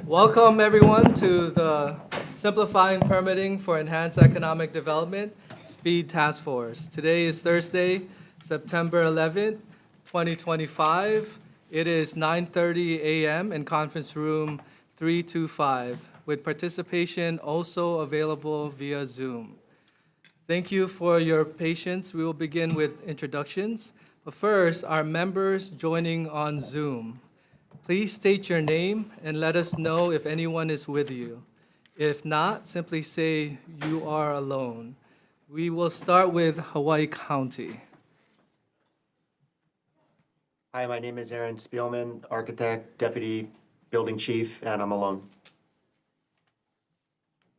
Welcome, everyone, to the Simplifying Permitting for Enhanced Economic Development Speed Task Force. Today is Thursday, September 11th, 2025. It is 9:30 a.m. in conference room 325, with participation also available via Zoom. Thank you for your patience. We will begin with introductions. But first, our members joining on Zoom. Please state your name and let us know if anyone is with you. If not, simply say you are alone. We will start with Hawaii County. Hi, my name is Aaron Spielman, architect, deputy building chief, and I'm alone.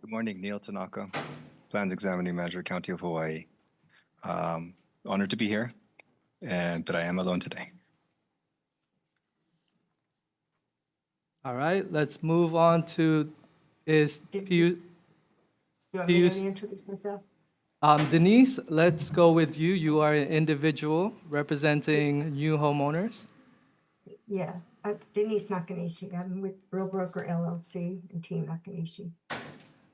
Good morning, Neil Tanaka, Plans Examining Manager, County of Hawaii. Honored to be here, but I am alone today. All right, let's move on to is You want me Pius- to introduce myself? Denise, let's go with you. You are an individual representing new homeowners. Yeah, Denise Nakanishi. I'm with Real Broker LLC and Team Nakanishi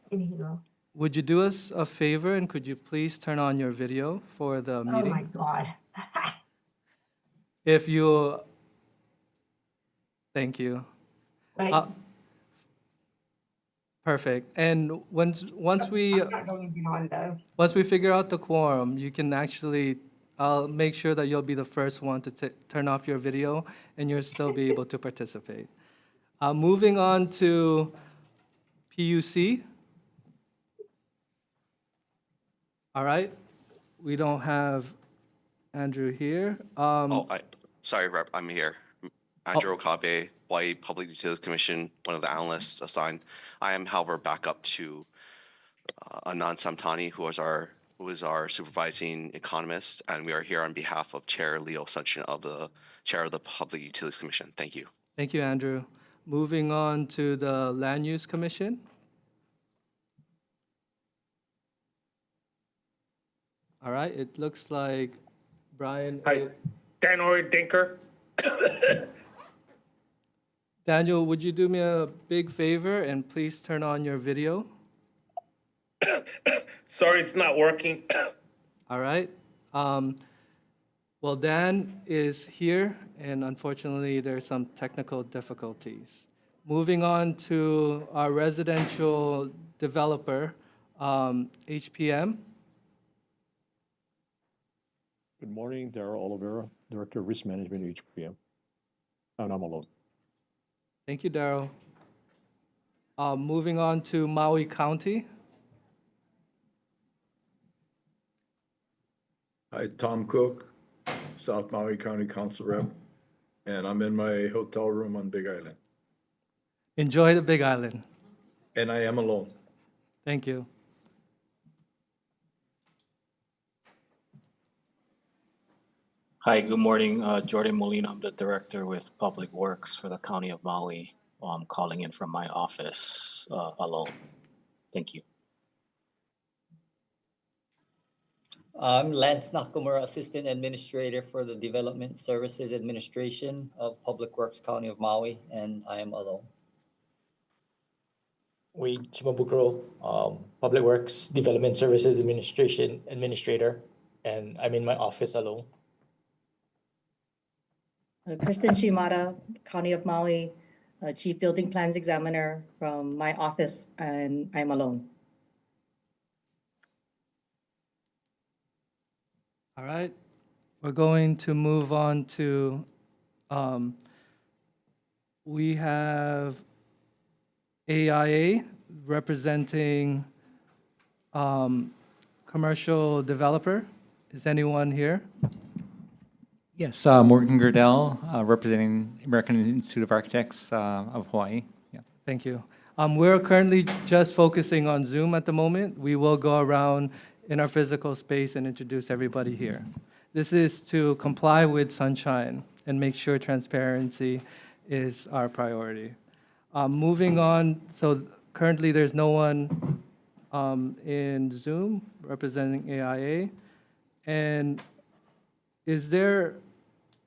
in Hilo. Would you do us a favor and could you please turn on your video for the Oh meeting? my God. If you, thank you. Like, Perfect. And once we I'm not going to be on though. once we figure out the quorum, you can actually, I'll make sure that you'll be the first one to turn off your video and you'll still be able to participate. Moving on to PUC. All right, we don't have Andrew here. Sorry, Rep, I'm here. Andrew Okabe, Hawaii Public Utilities Commission, one of the analysts assigned. I am, however, back up to Anand Samtani, who is our supervising economist, and we are here on behalf of Chair Leo Sunchin, of the Chair of the Public Utilities Commission. Thank you. Thank you, Andrew. Moving on to the Land Use Commission. All right, it looks like Brian. Hi, Daniel Dinker. Daniel, would you do me a big favor and please turn on your video? Sorry, it's not working. All right. Well, Dan is here, and unfortunately, there's some technical difficulties. Moving on to our residential developer, HPM. Good morning, Darrell Oliveira, Director of Risk Management at HPM. And I'm alone. Thank you, Darryl. Moving on to Maui County. Hi, Tom Cook, South Maui County Council Rep, and I'm in my hotel room on Big Island, Enjoy the Big Island. and I am alone. Thank you. Hi, good morning. Jordan Molina. I'm the director with Public Works for the County of Maui. I'm calling in from my office alone. Thank you. I'm Lance Nakamura, Assistant Administrator for the Development Services Administration of Public Works County of Maui, and I am alone. Wade Chimabukuro, Public Works Development Services Administration Administrator, and I'm in my office alone. Kristen Shimada, County of Maui, Chief Building Plans Examiner from my office, and I'm alone. All right. We're going to move on to, we have AIA representing commercial developer. Is anyone here? Yes, Morgan Gerdell, representing American Institute of Architects of Hawaii. Yeah. Thank you. We're currently just focusing on Zoom at the moment. We will go around in our physical space and introduce everybody here. This is to comply with sunshine and make sure transparency is our priority. Moving on, so currently there's no one in Zoom representing AIA. And is there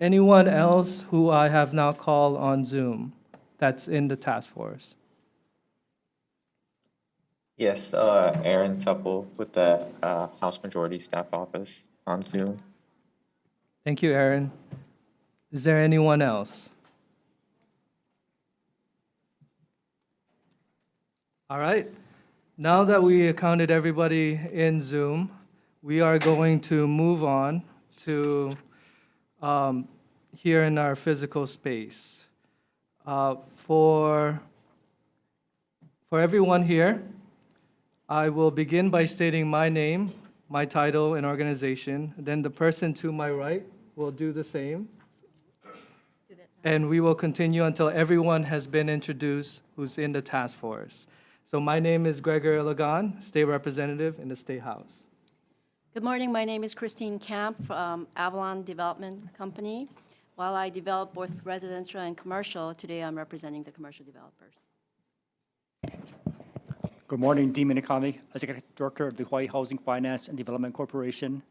anyone else who I have now called on Zoom that's in the task force? Yes, Aaron Supple with the House Majority Staff Office on Zoom. Thank you, Aaron. Is there anyone else? All right. Now that we counted everybody in Zoom, we are going to move on to here in our physical space. For everyone here, I will begin by stating my name, my title, and organization. Then the person to my right will do the same. And we will continue until everyone has been introduced who's in the task force. So my name is Gregor Ilagan, State Representative in the State House. Good morning. My name is Christine Camp from Avalon Development Company. While I develop both residential and commercial, today I'm representing the commercial developers. Good morning, Dean Minikami, Executive Director of the Hawaii Housing Finance and Development Corporation.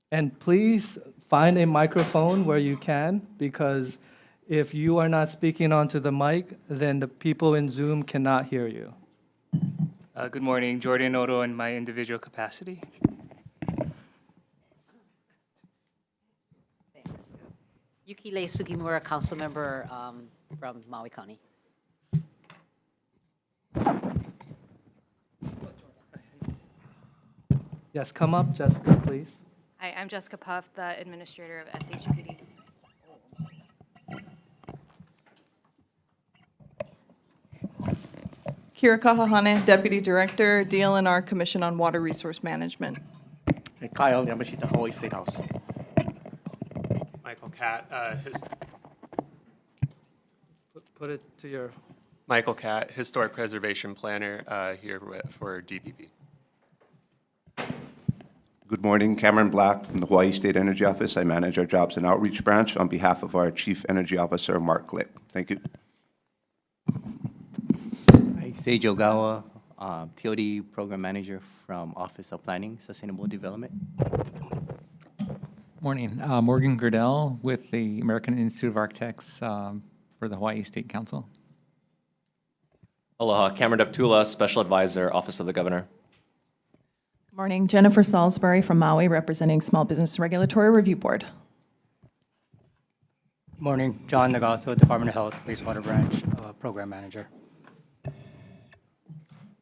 And please find a microphone where you can, because if you are not speaking onto the mic, then the people in Zoom cannot hear you. Good morning, Jordan Odo in my individual capacity. Yukile Sugimura, council member from Maui County. Yes, come up, Jessica, please. Hi, I'm Jessica Puff, the administrator of SHPD. Kira Kahahane, Deputy Director, DLNR Commission on Water Resource Management. And Kyle Yamashita, Hawaii State House. Michael Catt, Put it to your... Michael Catt, Historic Preservation Planner here for DPP. Good morning, Cameron Black from the Hawaii State Energy Office. I manage our Jobs and Outreach branch on behalf of our Chief Energy Officer, Mark Glick. Thank you. Hi, Seiji Ogawa, TOD Program Manager from Office of Planning, Sustainable Development. Morning, Morgan Gerdell with the American Institute of Architects for the Hawaii State Council. Aloha, Cameron Deptula, Special Advisor, Office of the Governor. Good morning, Jennifer Salisbury from Maui, representing Small Business Regulatory Review Board. Morning, John Nagato, Department of Health, Wastewater Branch, Program Manager. Good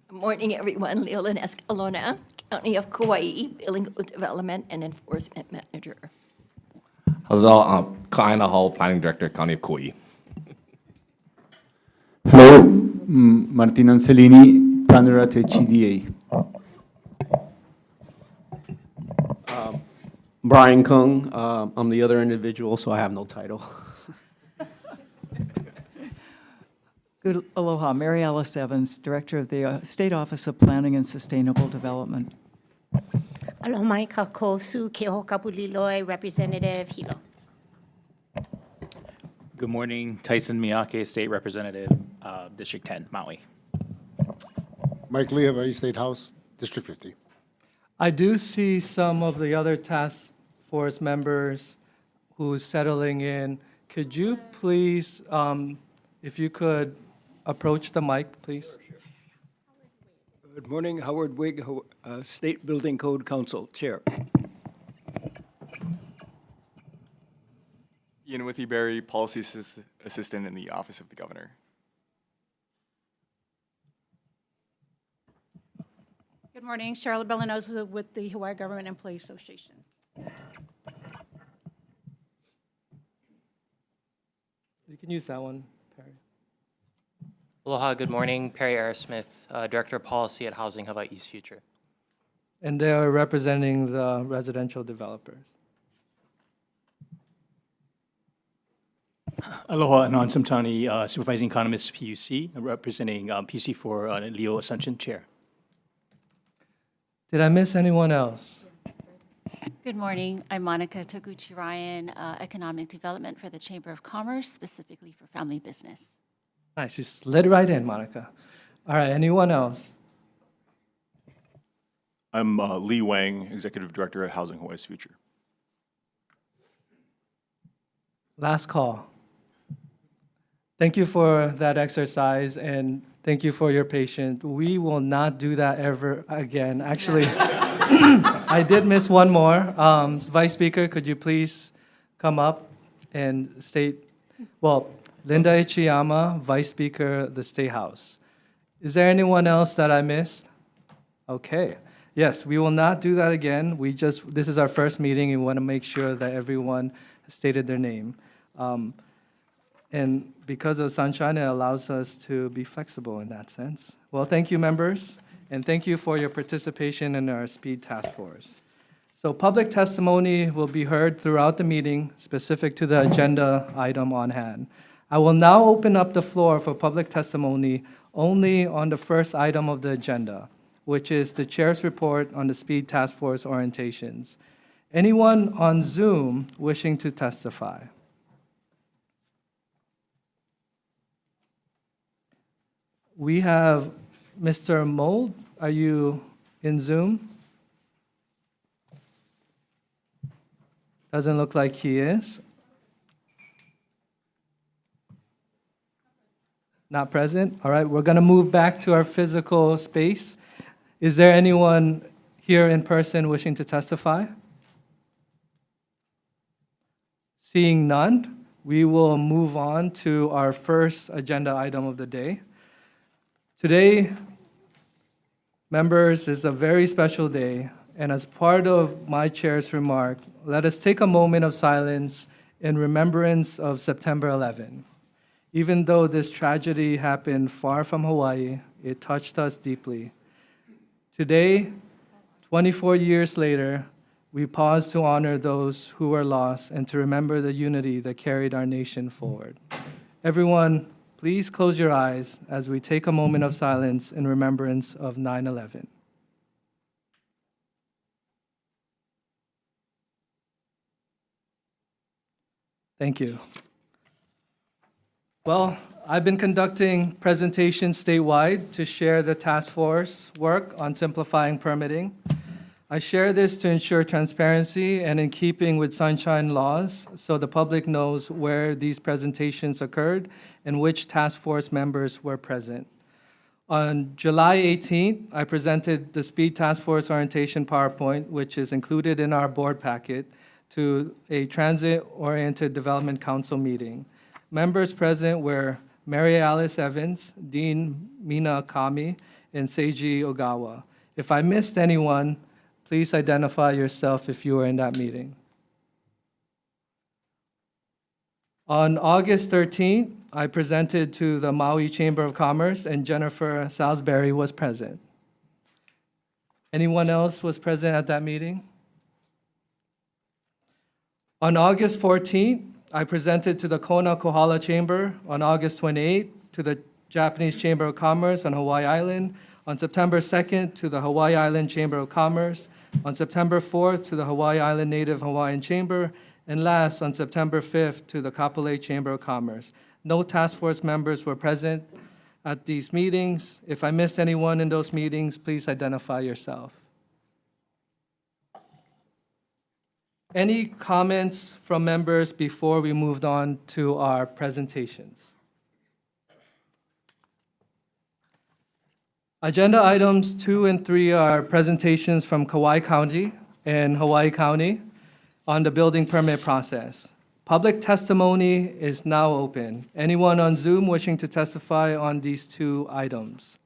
morning, everyone. Leolyn Escalona, County of Kauai, Building Development and Enforcement Manager. How's it all? Kaina Hall, Planning Director, County of Kauai. Hello, Martin Ancelini, Planner at HEDA. Brian Kung, I'm the other individual, so I have no title. Good aloha, Mary Alice Evans, Director of the State Office of Planning and Sustainable Development. Aloha mai ka kosu ke hokapuliloi, Representative Hilo. Good morning, Tyson Miyake, State Representative, District 10, Maui. Mike Lee of Hawaii State House, District 50. I do see some of the other task force members who's settling in. Could you please, if you could approach the mic, please? Good morning, Howard Wigg, State Building Code Council Chair. Ian Withyberry, Policy Assistant in the Office of the Governor. Good morning, Charlotte Bellinosa with the Hawaii Government Employees Association. You can use that one, Perry. Aloha, good morning. Perry Arrowsmith, Director of Policy at Housing Hawaii's Future. And they are representing the residential developers. Aloha, Anon Samtani, Supervising Economist, PUC, representing PUC for Leo Ascension Chair. Did I miss anyone else? Good morning. I'm Monica Toguchi Ryan, Economic Development for the Chamber of Commerce, specifically for family business. Nice, you slid right in, Monica. All right, anyone else? I'm Lee Wang, Executive Director at Housing Hawaii's Future. Last call. Thank you for that exercise, and Thank you for your patience. We will not do that ever again. Actually, I did miss one more. Vice Speaker, could you please come up and state, well, Linda Ichiyama, Vice Speaker of the State House. Is there anyone else that I missed? Okay. Yes, we will not do that again. This is our first meeting, and we want to make sure that everyone has stated their name. And because of sunshine, it allows us to be flexible in that sense. Well, thank you, members, and thank you for your participation in our speed task force. So public testimony will be heard throughout the meeting, specific to the agenda item on hand. I will now open up the floor for public testimony only on the first item of the agenda, which is the chair's report on the speed task force orientations. Anyone on Zoom wishing to testify? We have Mr. Mold. Are you in Zoom? Doesn't look like he is. Not present? All right, we're going to move back to our physical space. Is there anyone here in person wishing to testify? Seeing none, we will move on to our first agenda item of the day. Today, members, is a very special day, and as part of my chair's remark, let us take a moment of silence in remembrance of September 11. Even though this tragedy happened far from Hawaii, it touched us deeply. Today, 24 years later, we pause to honor those who were lost and to remember the unity that carried our nation forward. Everyone, please close your eyes as we take a moment of silence in remembrance of 9/11. Thank you. Well, I've been conducting presentations statewide to share the task force work on simplifying permitting. I share this to ensure transparency and in keeping with sunshine laws so the public knows where these presentations occurred and which task force members were present. On July 18th, I presented the Speed Task Force Orientation PowerPoint, which is included in our board packet, to a Transit-Oriented Development Council meeting. Members present were Mary Alice Evans, Dean Mina Kami, and Seiji Ogawa. If I missed anyone, please identify yourself if you were in that meeting. On August 13th, I presented to the Maui Chamber of Commerce, and Jennifer Salisbury was present. Anyone else was present at that meeting? On August 14th, I presented to the Kona Kohala Chamber. On August 28th, to the Japanese Chamber of Commerce on Hawaii Island. On September 2nd, to the Hawaii Island Chamber of Commerce. On September 4th, to the Hawaii Island Native Hawaiian Chamber. And last, on September 5th, to the Kapolei Chamber of Commerce. No task force members were present at these meetings. If I missed anyone in those meetings, please identify yourself. Any comments from members before we moved on to our presentations? Agenda items 2 and 3 are presentations from Kauai County and Hawaii County on the building permit process. Public testimony is now open. Anyone on Zoom wishing to testify on these 2 items?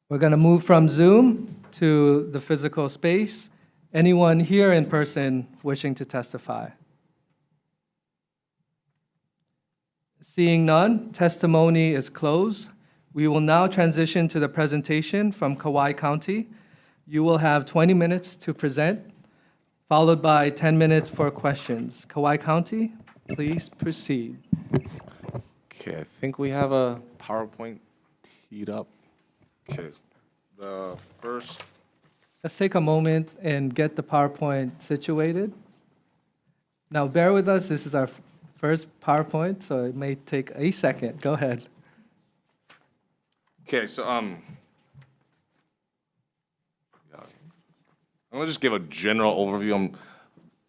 We're going to move from Zoom to the physical space. Anyone here in person wishing to testify? Seeing none, testimony is closed. We will now transition to the presentation from Kauai County. You will have 20 minutes to present, followed by 10 minutes for questions. Kauai County, please proceed. Okay, I think we have a PowerPoint teed up. Okay, the first. Let's take a moment and get the PowerPoint situated. Now, bear with us. This is our first PowerPoint, so it may take a second. Go ahead. Okay, so I'm gonna just give a general overview.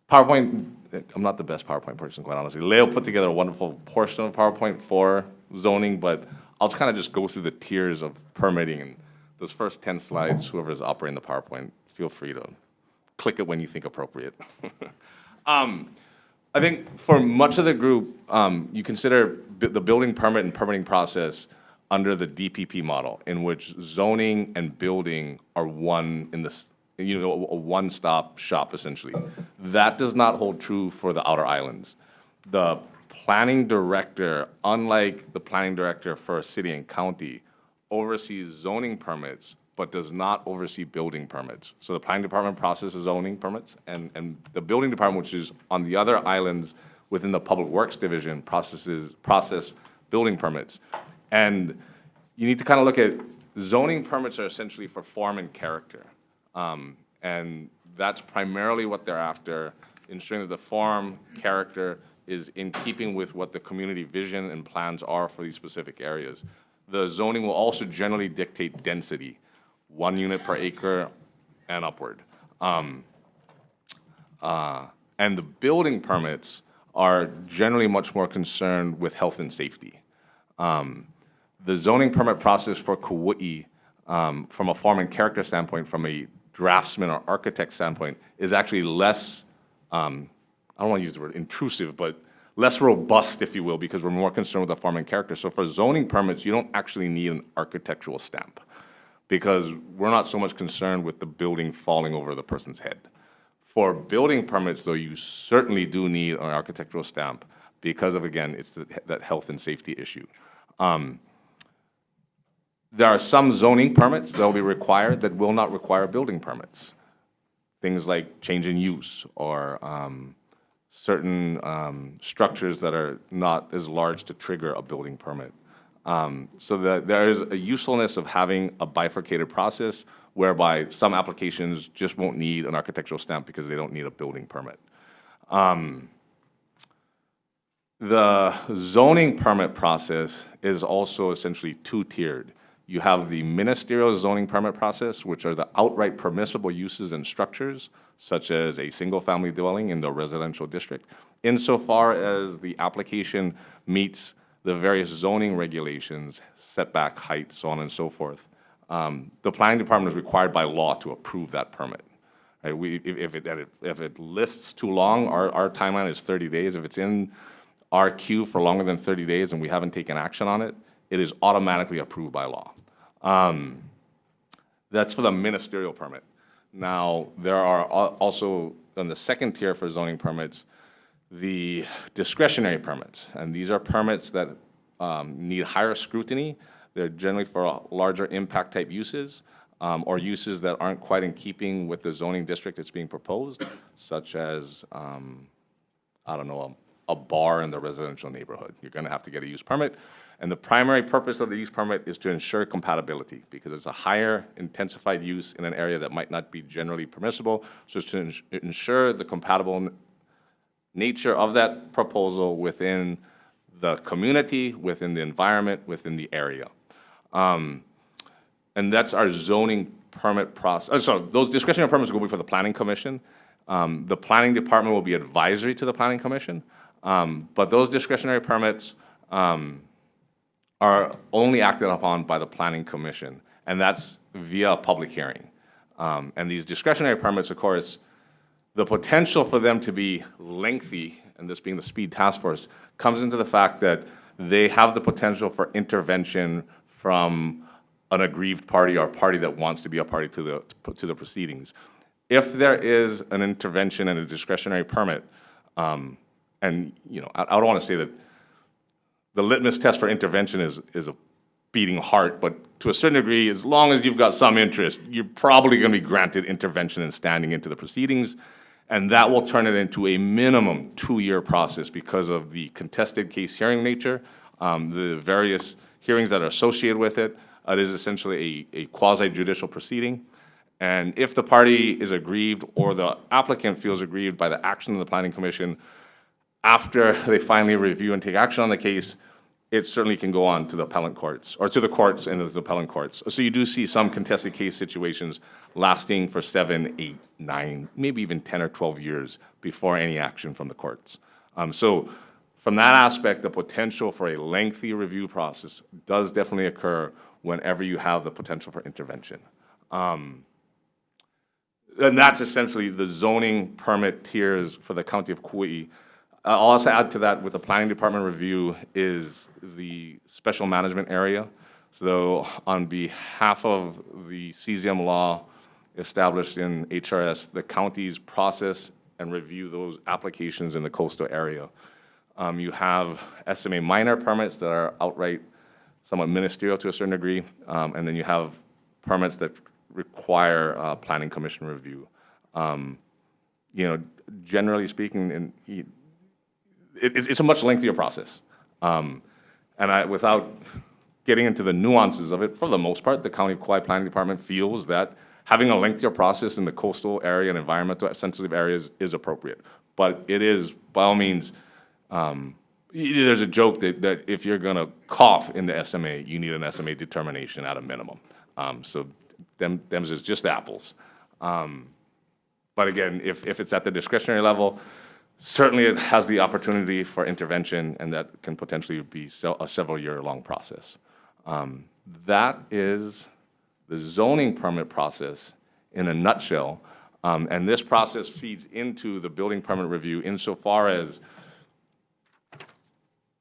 PowerPoint I'm not the best PowerPoint person, quite honestly. Leo put together a wonderful portion of PowerPoint for zoning, but I'll kind of just go through the tiers of permitting. And those first 10 slides, whoever's operating the PowerPoint, feel free to click it when you think appropriate. I think for much of the group, you consider the building permit and permitting process under the DPP model, in which zoning and building are one in this, a one-stop shop, essentially. That does not hold true for the outer islands. The planning director, unlike the planning director for a city and county, oversees zoning permits, but does not oversee building permits. So the planning department processes zoning permits, and the building department, which is on the other islands within the public works division, process building permits. And you need to kind of look at zoning permits are essentially for form and character. And that's primarily what they're after, ensuring that the form, character is in keeping with what the community vision and plans are for these specific areas. The zoning will also generally dictate density, 1 unit per acre and upward. And the building permits are generally much more concerned with health and safety. The zoning permit process for Kauai, from a form and character standpoint, from a draftsman or architect standpoint, is actually less, I don't want to use the word intrusive, but less robust, if you will, because we're more concerned with the form and character. So for zoning permits, you don't actually need an architectural stamp, because we're not so much concerned with the building falling over the person's head. For building permits, though, you certainly do need an architectural stamp because of, again, it's that health and safety issue. There are some zoning permits that will be required that will not require building permits. Things like change in use or certain structures that are not as large to trigger a building permit. So that there is a usefulness of having a bifurcated process whereby some applications just won't need an architectural stamp because they don't need a building permit. The zoning permit process is also essentially two-tiered. You have the ministerial zoning permit process, which are the outright permissible uses and structures, such as a single-family dwelling in the residential district, insofar as the application meets the various zoning regulations, setback height, so on and so forth. The planning department is required by law to approve that permit. Right? If it lists too long, our timeline is 30 days. If it's in our queue for longer than 30 days and we haven't taken action on it, it is automatically approved by law. That's for the ministerial permit. Now, there are also, on the second tier for zoning permits, the discretionary permits. And these are permits that need higher scrutiny. They're generally for larger impact type uses or uses that aren't quite in keeping with the zoning district that's being proposed, such as, I don't know, a bar in the residential neighborhood. You're going to have to get a use permit. And the primary purpose of the use permit is to ensure compatibility, because it's a higher intensified use in an area that might not be generally permissible. So it's to ensure the compatible nature of that proposal within the community, within the environment, within the area. And that's our zoning permit process. So those discretionary permits will go before the Planning Commission. The Planning Department will be advisory to the Planning Commission. But those discretionary permits are only acted upon by the Planning Commission, and that's via a public hearing. And these discretionary permits, of course, the potential for them to be lengthy, and this being the speed task force, comes into the fact that they have the potential for intervention from an aggrieved party or a party that wants to be a party to the proceedings. If there is an intervention and a discretionary permit, and I don't want to say that the litmus test for intervention is a beating heart, but to a certain degree, as long as you've got some interest, you're probably going to be granted intervention and standing into the proceedings, and that will turn it into a minimum 2-year process because of the contested case hearing nature, the various hearings that are associated with it. It is essentially a quasi-judicial proceeding, and if the party is aggrieved or the applicant feels aggrieved by the action of the Planning Commission, after they finally review and take action on the case, it certainly can go on to the appellant courts, or to the courts and the appellant courts. So you do see some contested case situations lasting for 7, 8, 9, maybe even 10 or 12 years before any action from the courts. So from that aspect, the potential for a lengthy review process does definitely occur whenever you have the potential for intervention. And that's essentially the zoning permit tiers for the County of Kauai. I'll also add to that with the Planning Department review is the special management area. So on behalf of the cesium law established in HRS, the counties process and review those applications in the coastal area. You have SMA minor permits that are outright somewhat ministerial to a certain degree, and then you have permits that require planning commission review. Generally speaking, it's a much lengthier process. Without getting into the nuances of it, for the most part, the County of Kauai Planning Department feels that having a lengthier process in the coastal area and environmental sensitive areas is appropriate. But it is, by all means, there's a joke that if you're going to cough in the SMA, you need an SMA determination at a minimum. So them is just apples. But again, if it's at the discretionary level, certainly it has the opportunity for intervention, and that can potentially be a several-year-long process. That is the zoning permit process in a nutshell. And this process feeds into the building permit review insofar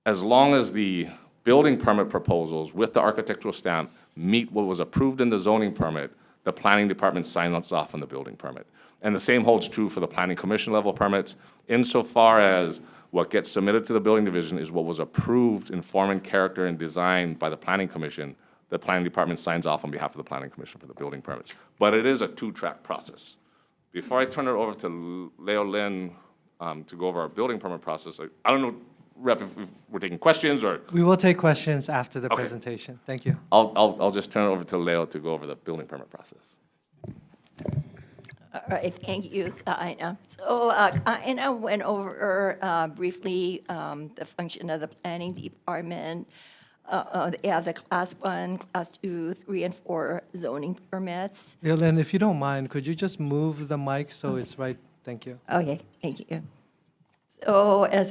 as long as the building permit proposals with the architectural stamp meet what was approved in the zoning permit, the planning department signs off on the building permit. And the same holds true for the planning commission level permits, insofar as what gets submitted to the building division is what was approved in form and character and design by the planning commission. The planning department signs off on behalf of the planning commission for the building permits. But it is a two-track process. Before I turn it over to Leo Lin to go over our building permit process, I don't know, Rep, if we're taking questions or? We will take questions after the Okay. presentation. Thank you. I'll just turn it over to Leo to go over the building permit process. All right, thank you, Kaina. So Kaina went over briefly the function of the planning department. They have the class 1, class 2, 3, and 4 zoning permits. Leolyn, if you don't mind, could you just move the mic so it's right? Thank you. Okay, thank you. So as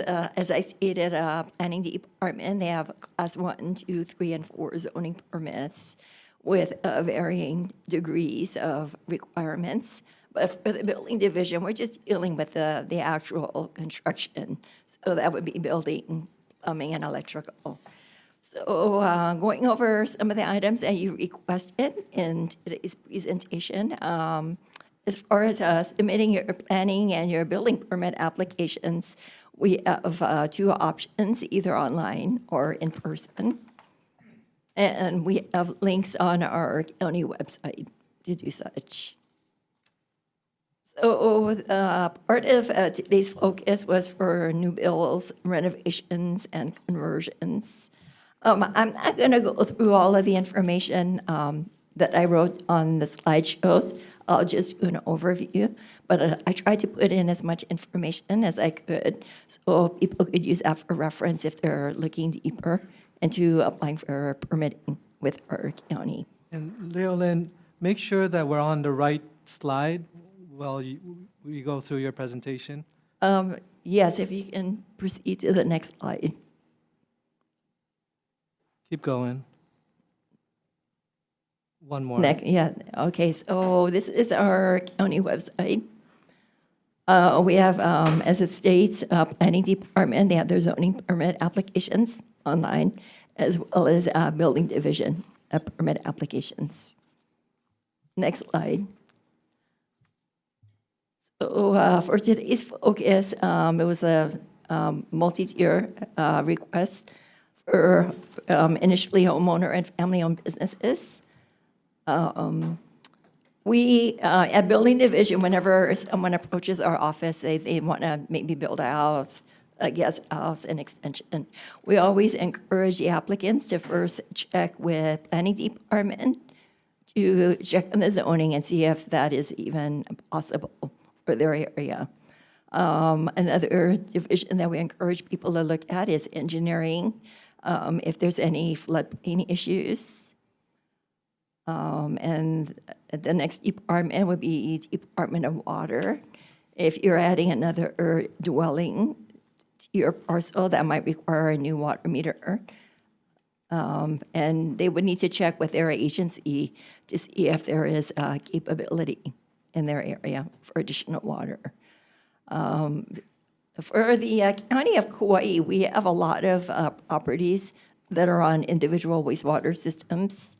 I stated, planning department, they have class 1, 2, 3, and 4 zoning permits with varying degrees of requirements. But for the building division, we're just dealing with the actual construction. So that would be building, plumbing, and electrical. So going over some of the items that you requested in today's presentation, as far as submitting your planning and your building permit applications, we have 2 options, either online or in person. And we have links on our county website to do such. So part of today's focus was for new builds, renovations, and conversions. I'm not going to go through all of the information that I wrote on the slideshows. I'll just do an overview, but I tried to put in as much information as I could so people could use that for reference if they're looking deeper into applying for permitting with our county. And Leolyn, make sure that we're on the right slide while we go through your presentation. Yes, if you can proceed to the next slide. Keep going. One more. Yeah, okay, so this is our county website. We have, as it states, planning department, they have their zoning permit applications online, as well as building division permit applications. Next slide. So for today's focus, it was a multi-tier request for initially homeowner and family-owned businesses. We, at Building Division, whenever someone approaches our office, they want to maybe build a house, a guest house, an extension. We always encourage the applicants to first check with planning department to check on the zoning and see if that is even possible for their area. Another division that we encourage people to look at is engineering. if there's any floodplain issues. And the next department would be Department of Water. If you're adding another dwelling to your parcel, that might require a new water meter. And they would need to check with their agency to see if there is capability in their area for additional water. For the County of Kauai, we have a lot of properties that are on individual wastewater systems.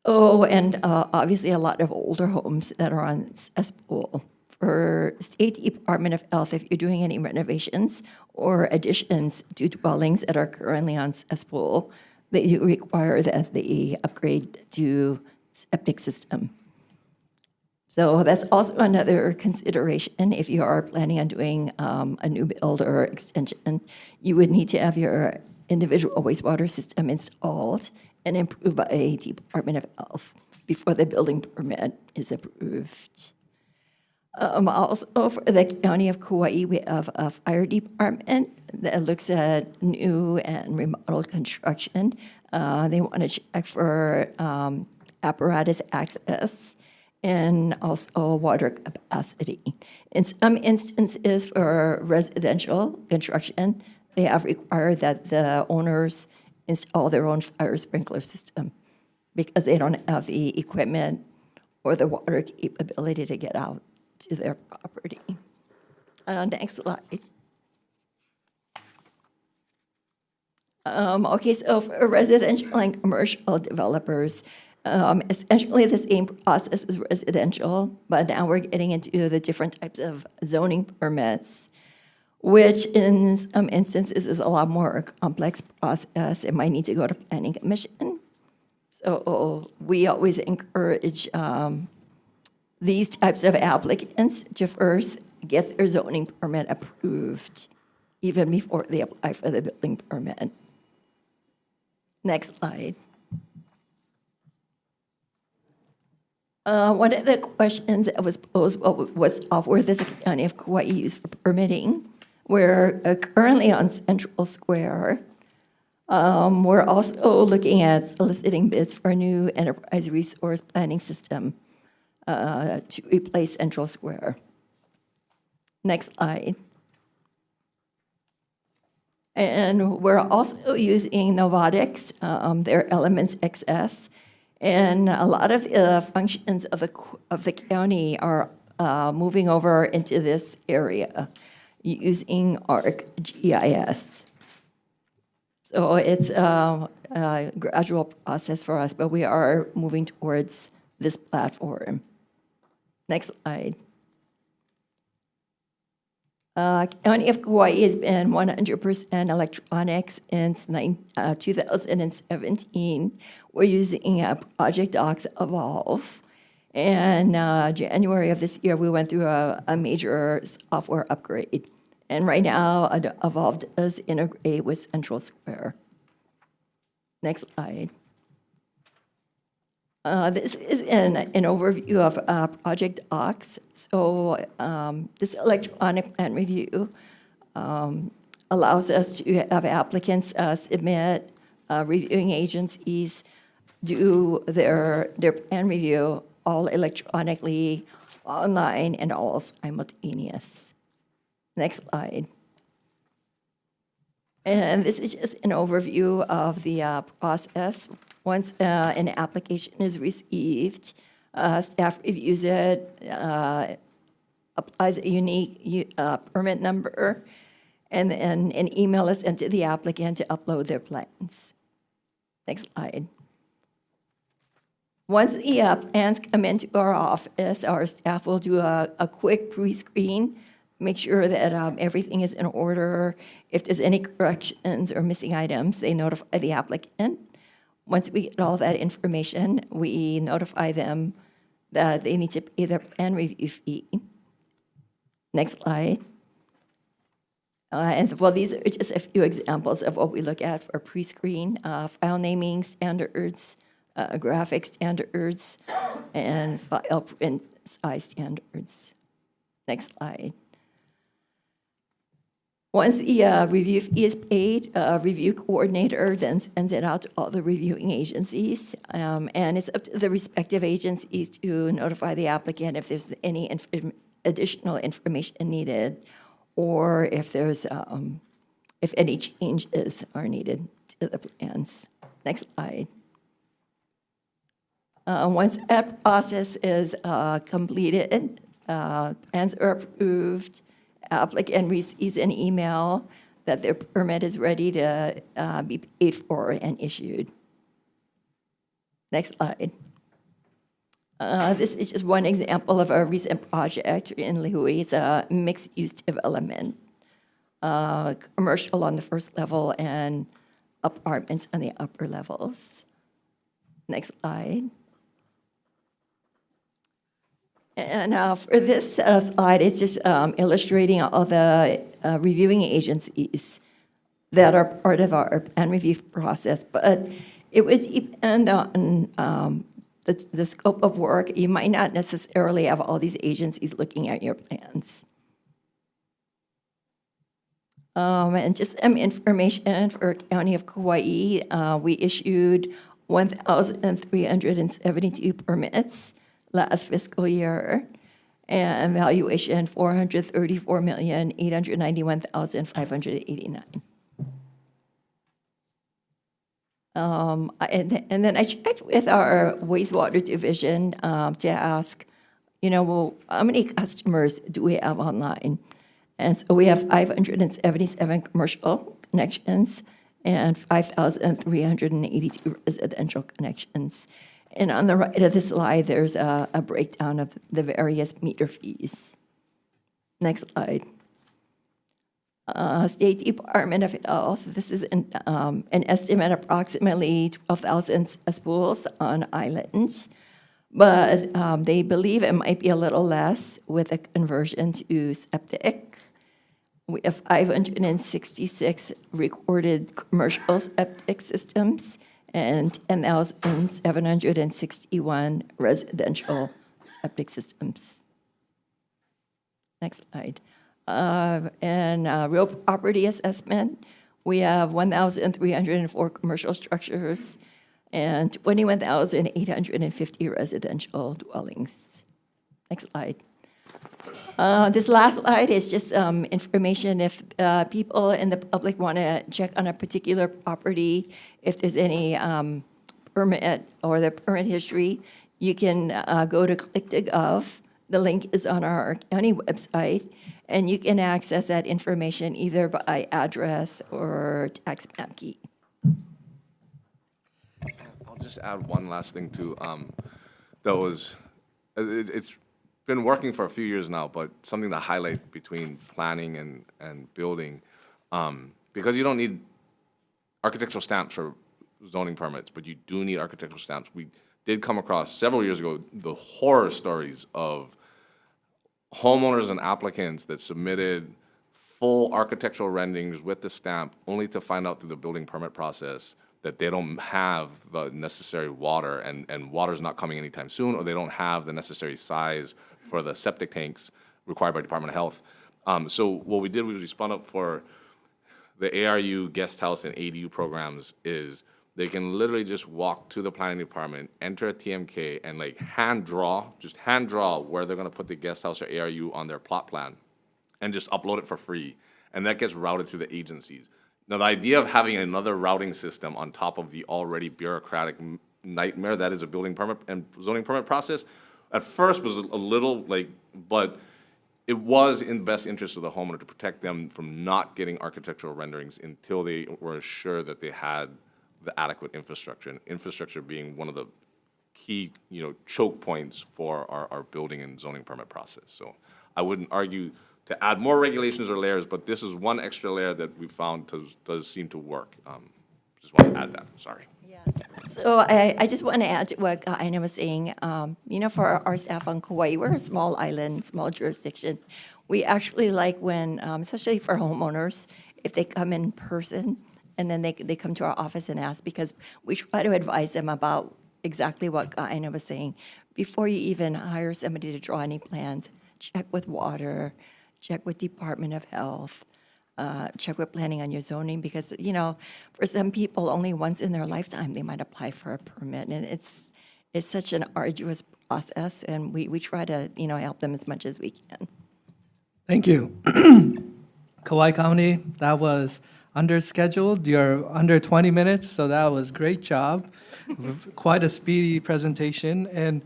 And obviously a lot of older homes that are on cesspool. For State Department of Health, if you're doing any renovations or additions to dwellings that are currently on cesspool, they do require that they upgrade to septic system. So that's also another consideration. If you are planning on doing a new build or extension, you would need to have your individual wastewater system installed and approved by a Department of Health before the building permit is approved. Also, for the County of Kauai, we have a fire department that looks at new and remodeled construction. They want to check for apparatus access and also water capacity. In some instances for residential construction, they have required that the owners install their own fire sprinkler system because they don't have the equipment or the water capability to get out to their property. Next slide. Okay, so for residential and commercial developers, essentially the same process as residential, but now we're getting into the different types of zoning permits, which in some instances is a lot more complex process. It might need to go to Planning Commission. So we always encourage these types of applicants to first get their zoning permit approved, even before they apply for the building permit. Next slide. One of the questions that was posed was software does the County of Kauai use for permitting? We're currently on Central Square. We're also looking at soliciting bids for a new enterprise resource planning system to replace Central Square. Next slide. And we're also using Novotics, their Elements XS, and a lot of the functions of the county are moving over into this area using ArcGIS. So it's a gradual process for us, but we are moving towards this platform. Next slide. County of Kauai has been 100% electronics since 2017. We're using Project Docs Evolve. And January of this year, we went through a major software upgrade. And right now, Evolve does integrate with Central Square. Next slide. This is an overview of Project Docs. So this electronic plan review allows us to have applicants submit, reviewing agencies do their plan review all electronically, online, and all simultaneous. Next slide. And this is just an overview of the process. Once an application is received, staff reviews it, applies a unique permit number, and then an email is sent to the applicant to upload their plans. Next slide. Once the plans come into our office, our staff will do a quick pre-screen, make sure that everything is in order. If there's any corrections or missing items, they notify the applicant. Once we get all that information, we notify them that they need to pay their plan review fee. Next slide. And well, these are just a few examples of what we look at for pre-screen, file naming standards, graphic standards, and file print size standards. Next slide. Once the review fee is paid, review coordinator then sends it out to all the reviewing agencies. And it's up to the respective agencies to notify the applicant if there's any additional information needed, or if there's if any changes are needed to the plans. Next slide. Once that process is completed, plans are approved, applicant receives an email that their permit is ready to be paid for and issued. Next slide. This is just one example of a recent project in Lihui. It's a mixed-use development, commercial on the first level and apartments on the upper levels. Next slide. And for this slide, it's just illustrating all the reviewing agencies that are part of our plan review process. But it would depend on the scope of work. You might not necessarily have all these agencies looking at your plans. And just some information for County of Kauai, we issued 1,372 permits last fiscal year, and valuation $434,891,589. And then I checked with our wastewater division to ask, well, how many customers do we have online? And so we have 577 commercial connections and 5,382 residential connections. And on the right of the slide, there's a breakdown of the various meter fees. Next slide. State Department of Health, this is an estimate approximately 12,000 cesspools on islands, but they believe it might be a little less with a conversion to septic. We have 566 recorded commercial septic systems and 10,761 residential septic systems. Next slide. And real property assessment, we have 1,304 commercial structures and 21,850 residential dwellings. Next slide. This last slide is just information if people in the public want to check on a particular property, if there's any permit or the permit history, you can go to click.gov. The link is on our county website, and you can access that information either by address or tax map key. I'll just add one last thing too. It's been working for a few years now, but something to highlight between planning and building, because you don't need architectural stamps for zoning permits, but you do need architectural stamps. We did come across several years ago the horror stories of homeowners and applicants that submitted full architectural renderings with the stamp only to find out through the building permit process that they don't have the necessary water and water's not coming anytime soon, or they don't have the necessary size for the septic tanks required by Department of Health. So what we did was we spun up for the ARU guest house and ADU programs is they can literally just walk to the planning department, enter a TMK, and hand draw where they're gonna put the guest house or ARU on their plot plan and just upload it for free. And that gets routed through the agencies. Now, the idea of having another routing system on top of the already bureaucratic nightmare that is a building permit and zoning permit process, at first was a little but it was in the best interest of the homeowner to protect them from not getting architectural renderings until they were assured that they had the adequate infrastructure, and infrastructure being one of the key, choke points for our building and zoning permit process. So I wouldn't argue to add more regulations or layers, but this is one extra layer that we found does seem to work. Just want to add that, sorry. So I just want to add to what Aina was saying. For our staff on Kauai, we're a small island, small jurisdiction. We actually like when, especially for homeowners, if they come in person and then they come to our office and ask, because we try to advise them about exactly what Aina was saying. Before you even hire somebody to draw any plans, check with water, check with Department of Health. check with planning on your zoning because, you know, for some people, only once in their lifetime, they might apply for a permit. And it's such an arduous process, and we try to, you know, help them as much as we can. Thank you. Kauai County, that was under scheduled. You're under 20 minutes, so that was great job. Quite a speedy presentation, and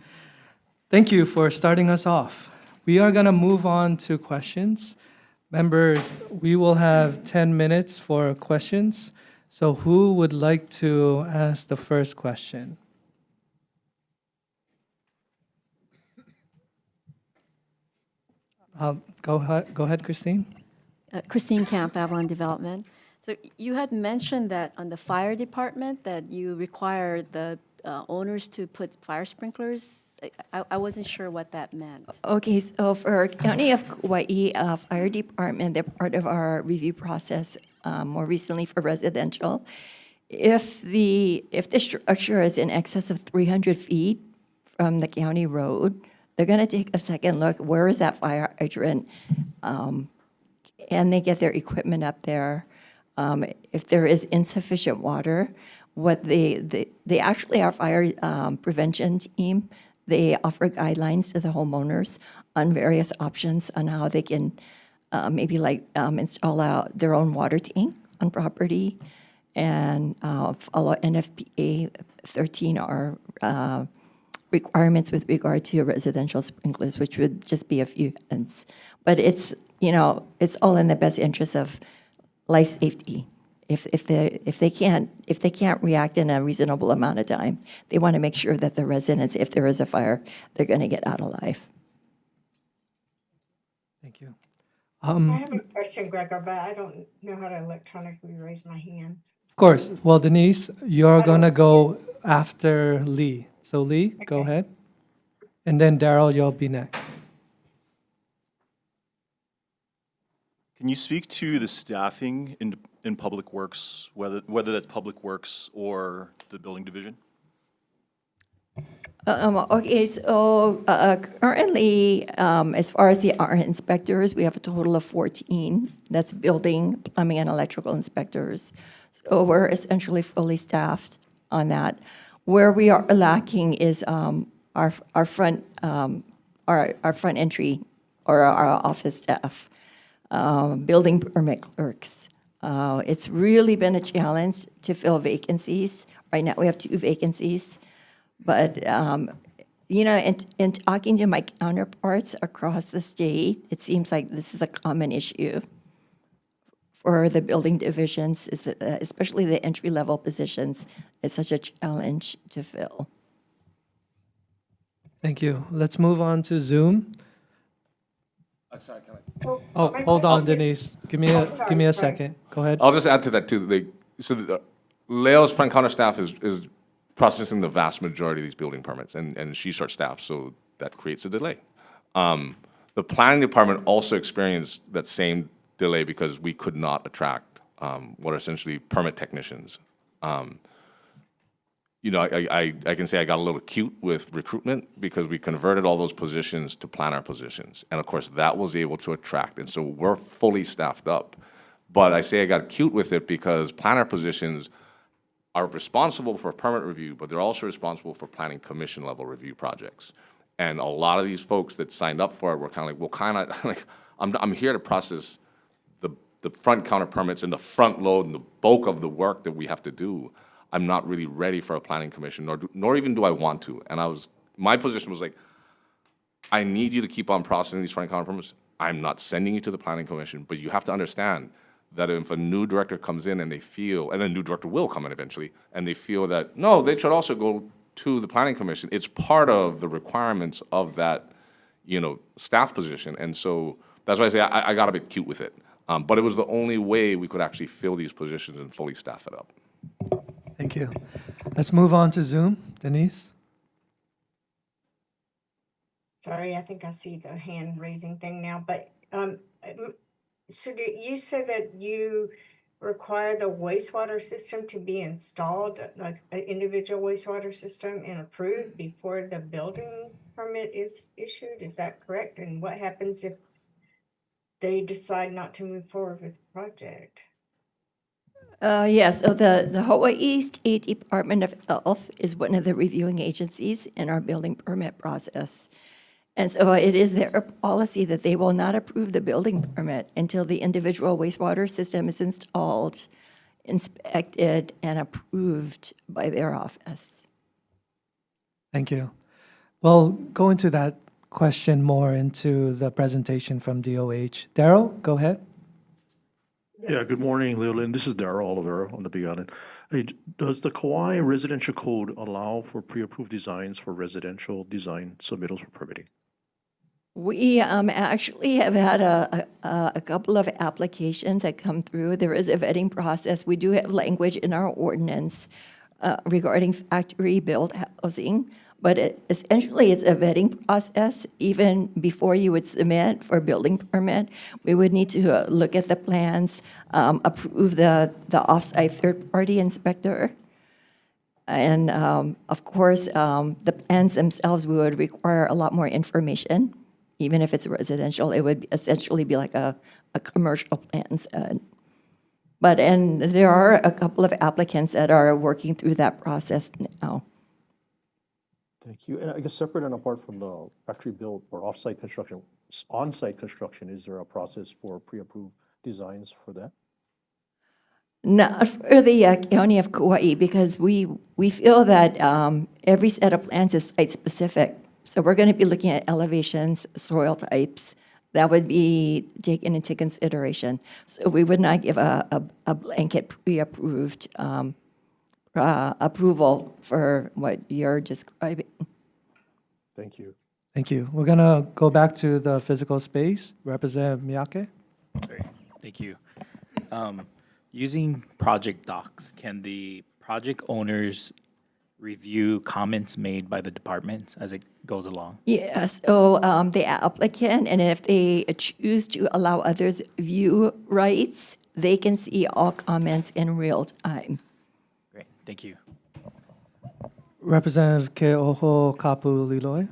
thank you for starting us off. We are going to move on to questions. Members, we will have 10 minutes for questions. So who would like to ask the first question? Go ahead, Christine. Christine Camp, Avalon Development. So you had mentioned that on the fire department that you require the owners to put fire sprinklers. I wasn't sure what that meant. Okay, so for County of Kauai Fire Department, they're part of our review process more recently for residential. If the structure is in excess of 300 feet from the county road, they're going to take a second look, where is that fire hydrant? And they get their equipment up there. If there is insufficient water, what they actually, our fire prevention team, they offer guidelines to the homeowners on various options on how they can maybe like install out their own water tank on property and follow NFPA 13R requirements with regard to residential sprinklers, which would just be a few cents. But it's, you know, it's all in the best interest of life safety. If they can't react in a reasonable amount of time, they want to make sure that the residents, if there is a fire, they're going to get out alive. Thank you. I have a question, Gregor, but I don't know how to electronically raise my hand. Of course. Well, Denise, you're going to go after Lee. So Lee, go ahead. And then Daryl, you'll be next. Can you speak to the staffing in Public Works, whether that's Public Works or the Building Division? Okay, so currently, as far as our inspectors, we have a total of 14. That's building, plumbing, and electrical inspectors. So we're essentially fully staffed on that. Where we are lacking is our front entry or our office staff, building permit clerks. It's really been a challenge to fill vacancies. Right now, we have 2 vacancies. But, you know, in talking to my counterparts across the state, it seems like this is a common issue for the building divisions, especially the entry-level positions. It's such a challenge to fill. Thank you. Let's move on to Zoom. Sorry, can I? Oh, hold on, Denise. Give me a second. Go ahead. I'll just add to that too. Leo's front counter staff is processing the vast majority of these building permits, and she's short staffed, so that creates a delay. The planning department also experienced that same delay because we could not attract what are essentially permit technicians. You know, I can say I got a little cute with recruitment because we converted all those positions to planner positions. And of course, that was able to attract. And so we're fully staffed up. But I say I got cute with it because planner positions are responsible for permit review, but they're also responsible for planning commission level review projects. And a lot of these folks that signed up for it were kind of like, well, kind of like, I'm here to process the front counter permits and the front load and the bulk of the work that we have to do. I'm not really ready for a planning commission, nor even do I want to. And my position was like, I need you to keep on processing these front counter permits. I'm not sending you to the planning commission, but you have to understand that if a new director comes in and they feel, and a new director will come in eventually, and they feel that, no, they should also go to the planning commission. It's part of the requirements of that, you know, staff position. And so that's why I say I got a bit cute with it. But it was the only way we could actually fill these positions and fully staff it up. Thank you. Let's move on to Zoom. Denise? Sorry, I think I see the hand raising thing now, but so you said that you require the wastewater system to be installed, like an individual wastewater system and approved before the building permit is issued? Is that correct? And what happens if they decide not to move forward with the project? Yes, so the Hawaii State Department of Health is one of the reviewing agencies in our building permit process. And so it is their policy that they will not approve the building permit until the individual wastewater system is installed, inspected, and approved by their office. Thank you. Well, go into that question more into the presentation from DOH. Daryl, go ahead. Yeah, good morning, Leolyn. This is Darrell Oliveira on the Big Island. Hey, does the Kauai Residential Code allow for pre-approved designs for residential design submittals for permitting? We actually have had a couple of applications that come through. There is a vetting process. We do have language in our ordinance regarding factory-built housing, but essentially it's a vetting process. Even before you would submit for a building permit, we would need to look at the plans, approve the off-site third-party inspector. And of course, the plans themselves, we would require a lot more information. Even if it's residential, it would essentially be like a commercial plan set. And there are a couple of applicants that are working through that process now. Thank you. And I guess separate and apart from the factory built or off-site construction, on-site construction, is there a process for pre-approved designs for that? Not for the County of Kauai, because we feel that every set of plans is site-specific. So we're going to be looking at elevations, soil types. That would be taken into consideration. So we would not give a blanket pre-approved approval for what you're describing. Thank you. Thank you. We're going to go back to the physical space. Representative Miyake. Sorry. Thank you. Using project docs, can the project owners review comments made by the departments as it goes along? Yes, so the applicant, and if they choose to allow others view rights, they can see all comments in real time. Great, thank you. Representative Ke'oho Kapu-Liloy.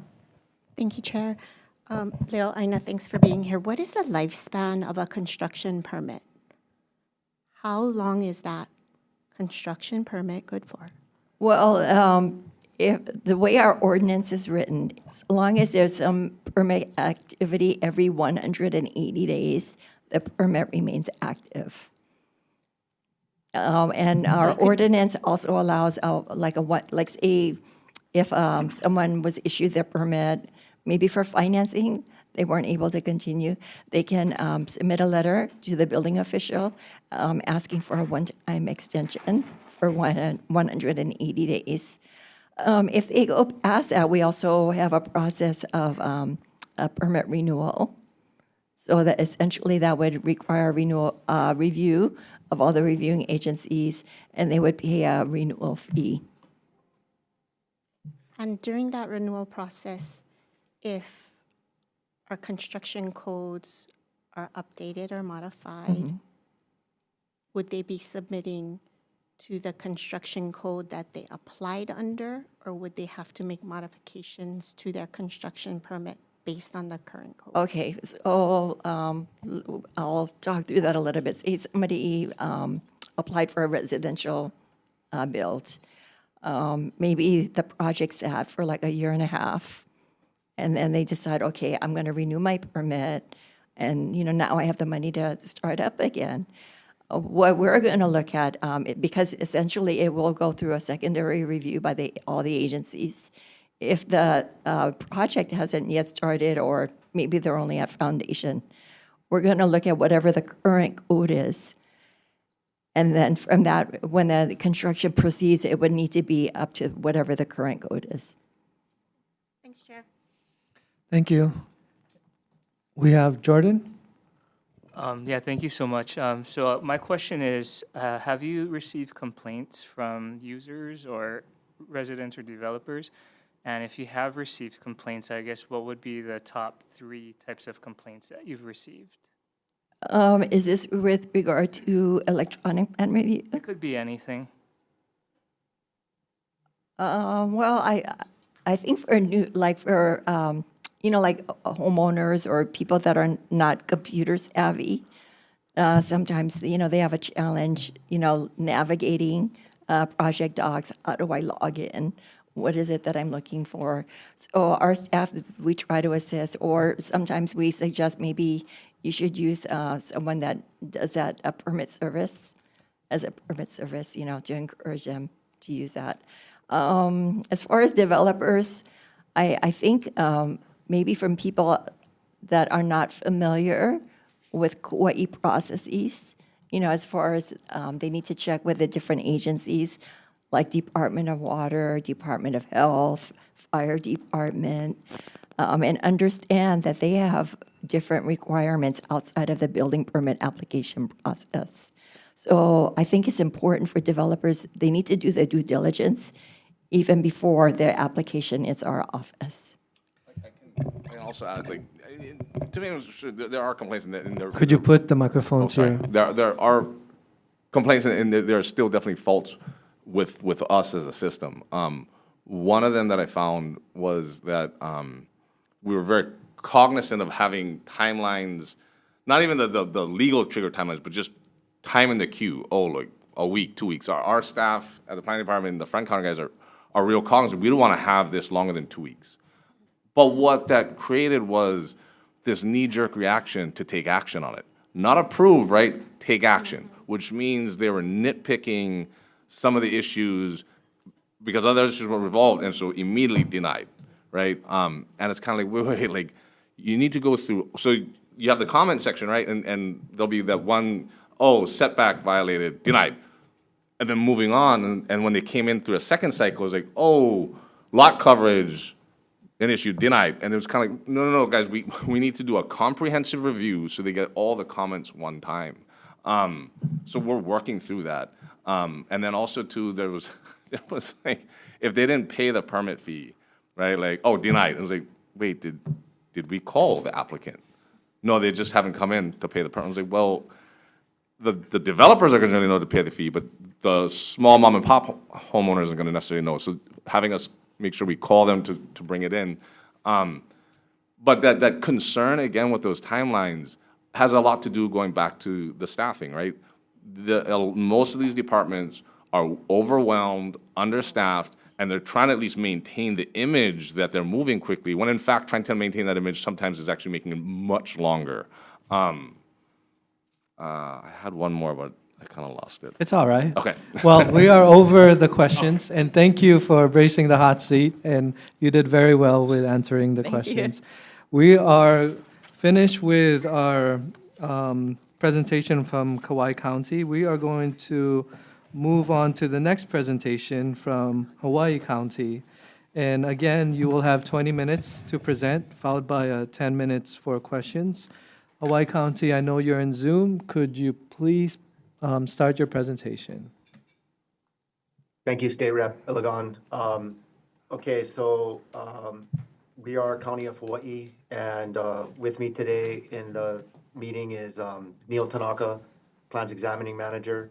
Thank you, Chair. Leo, Aina, thanks for being here. What is the lifespan of a construction permit? How long is that construction permit good for? Well, if the way our ordinance is written, as long as there's some permit activity every 180 days, the permit remains active. And our ordinance also allows say if someone was issued their permit, maybe for financing, they weren't able to continue, they can submit a letter to the building official asking for a one-time extension for 180 days. If they go past that, we also have a process of a permit renewal. So that essentially that would require review of all the reviewing agencies, and they would pay a renewal fee. And during that renewal process, if our construction codes are updated or modified, would they be submitting to the construction code that they applied under, or would they have to make modifications to their construction permit based on the current code? Okay, so I'll talk through that a little bit. Say somebody applied for a residential build. Maybe the project's sat for like a year and a half, and then they decide, okay, I'm going to renew my permit, and now I have the money to start up again. What we're going to look at, because essentially it will go through a secondary review by all the agencies. If the project hasn't yet started, or maybe they're only at foundation, we're going to look at whatever the current code is. And then from that, when the construction proceeds, it would need to be up to whatever the current code is. Thanks, Chair. Thank you. We have Jordan. Yeah, thank you so much. So my question is, have you received complaints from users or residents or developers? And if you have received complaints, I guess what would be the top 3 types of complaints that you've received? Is this with regard to electronic plan review? It could be anything. Well, I think for like homeowners or people that are not computer savvy. Sometimes, they have a challenge, navigating project docs. How do I log in? What is it that I'm looking for? So our staff, we try to assist, or sometimes we suggest maybe you should use someone that does that, a permit service, as a permit service, to encourage them to use that. As far as developers, I think maybe from people that are not familiar with Kauai processes, as far as they need to check with the different agencies like Department of Water, Department of Health, Fire Department, and understand that they have different requirements outside of the building permit application process. So I think it's important for developers, they need to do their due diligence even before their application is our office. I can also add, to me, there are complaints in there. Could you put the microphone to your... There are complaints, and there are still definitely faults with us as a system. One of them that I found was that we were very cognizant of having timelines, not even the legal trigger timelines, but just time in the queue. Like a week, 2 weeks. Our staff at the planning department and the front counter guys are real cognizant. We don't want to have this longer than 2 weeks. But what that created was this knee-jerk reaction to take action on it. Not approve, right? Take action, which means they were nitpicking some of the issues because other issues were resolved, and so immediately denied, right? And it's kind of like, wait, you need to go through. So you have the comment section, right? And there'll be that one, setback violated, denied. And then moving on, and when they came in through a second cycle, it was like, lot coverage, an issue, denied. And it was kind of like, no, guys, we need to do a comprehensive review so they get all the comments one time. So we're working through that. And then also, too, there was like, if they didn't pay the permit fee, right, denied. It was like, wait, did we call the applicant? No, they just haven't come in to pay the permit. I was like, well, the developers are going to know to pay the fee, but the small mom and pop homeowners are going to necessarily know. So having us make sure we call them to bring it in. But that concern, again, with those timelines has a lot to do going back to the staffing, right? Most of these departments are overwhelmed, understaffed, and they're trying to at least maintain the image that they're moving quickly, when in fact trying to maintain that image sometimes is actually making it much longer. I had one more, but I kind of lost it. It's all right. Okay. Well, we are over the questions, and thank you for bracing the hot seat, and you did very well with answering the questions. We are finished with our presentation from Kauai County. We are going to move on to the next presentation from Hawaii County. And again, you will have 20 minutes to present, followed by 10 minutes for questions. Hawaii County, I know you're in Zoom. Could you please start your presentation? Thank you, State Rep Ilagan. Okay, so we are County of Hawaii, and with me today in the meeting is Neil Tanaka, Plans Examining Manager,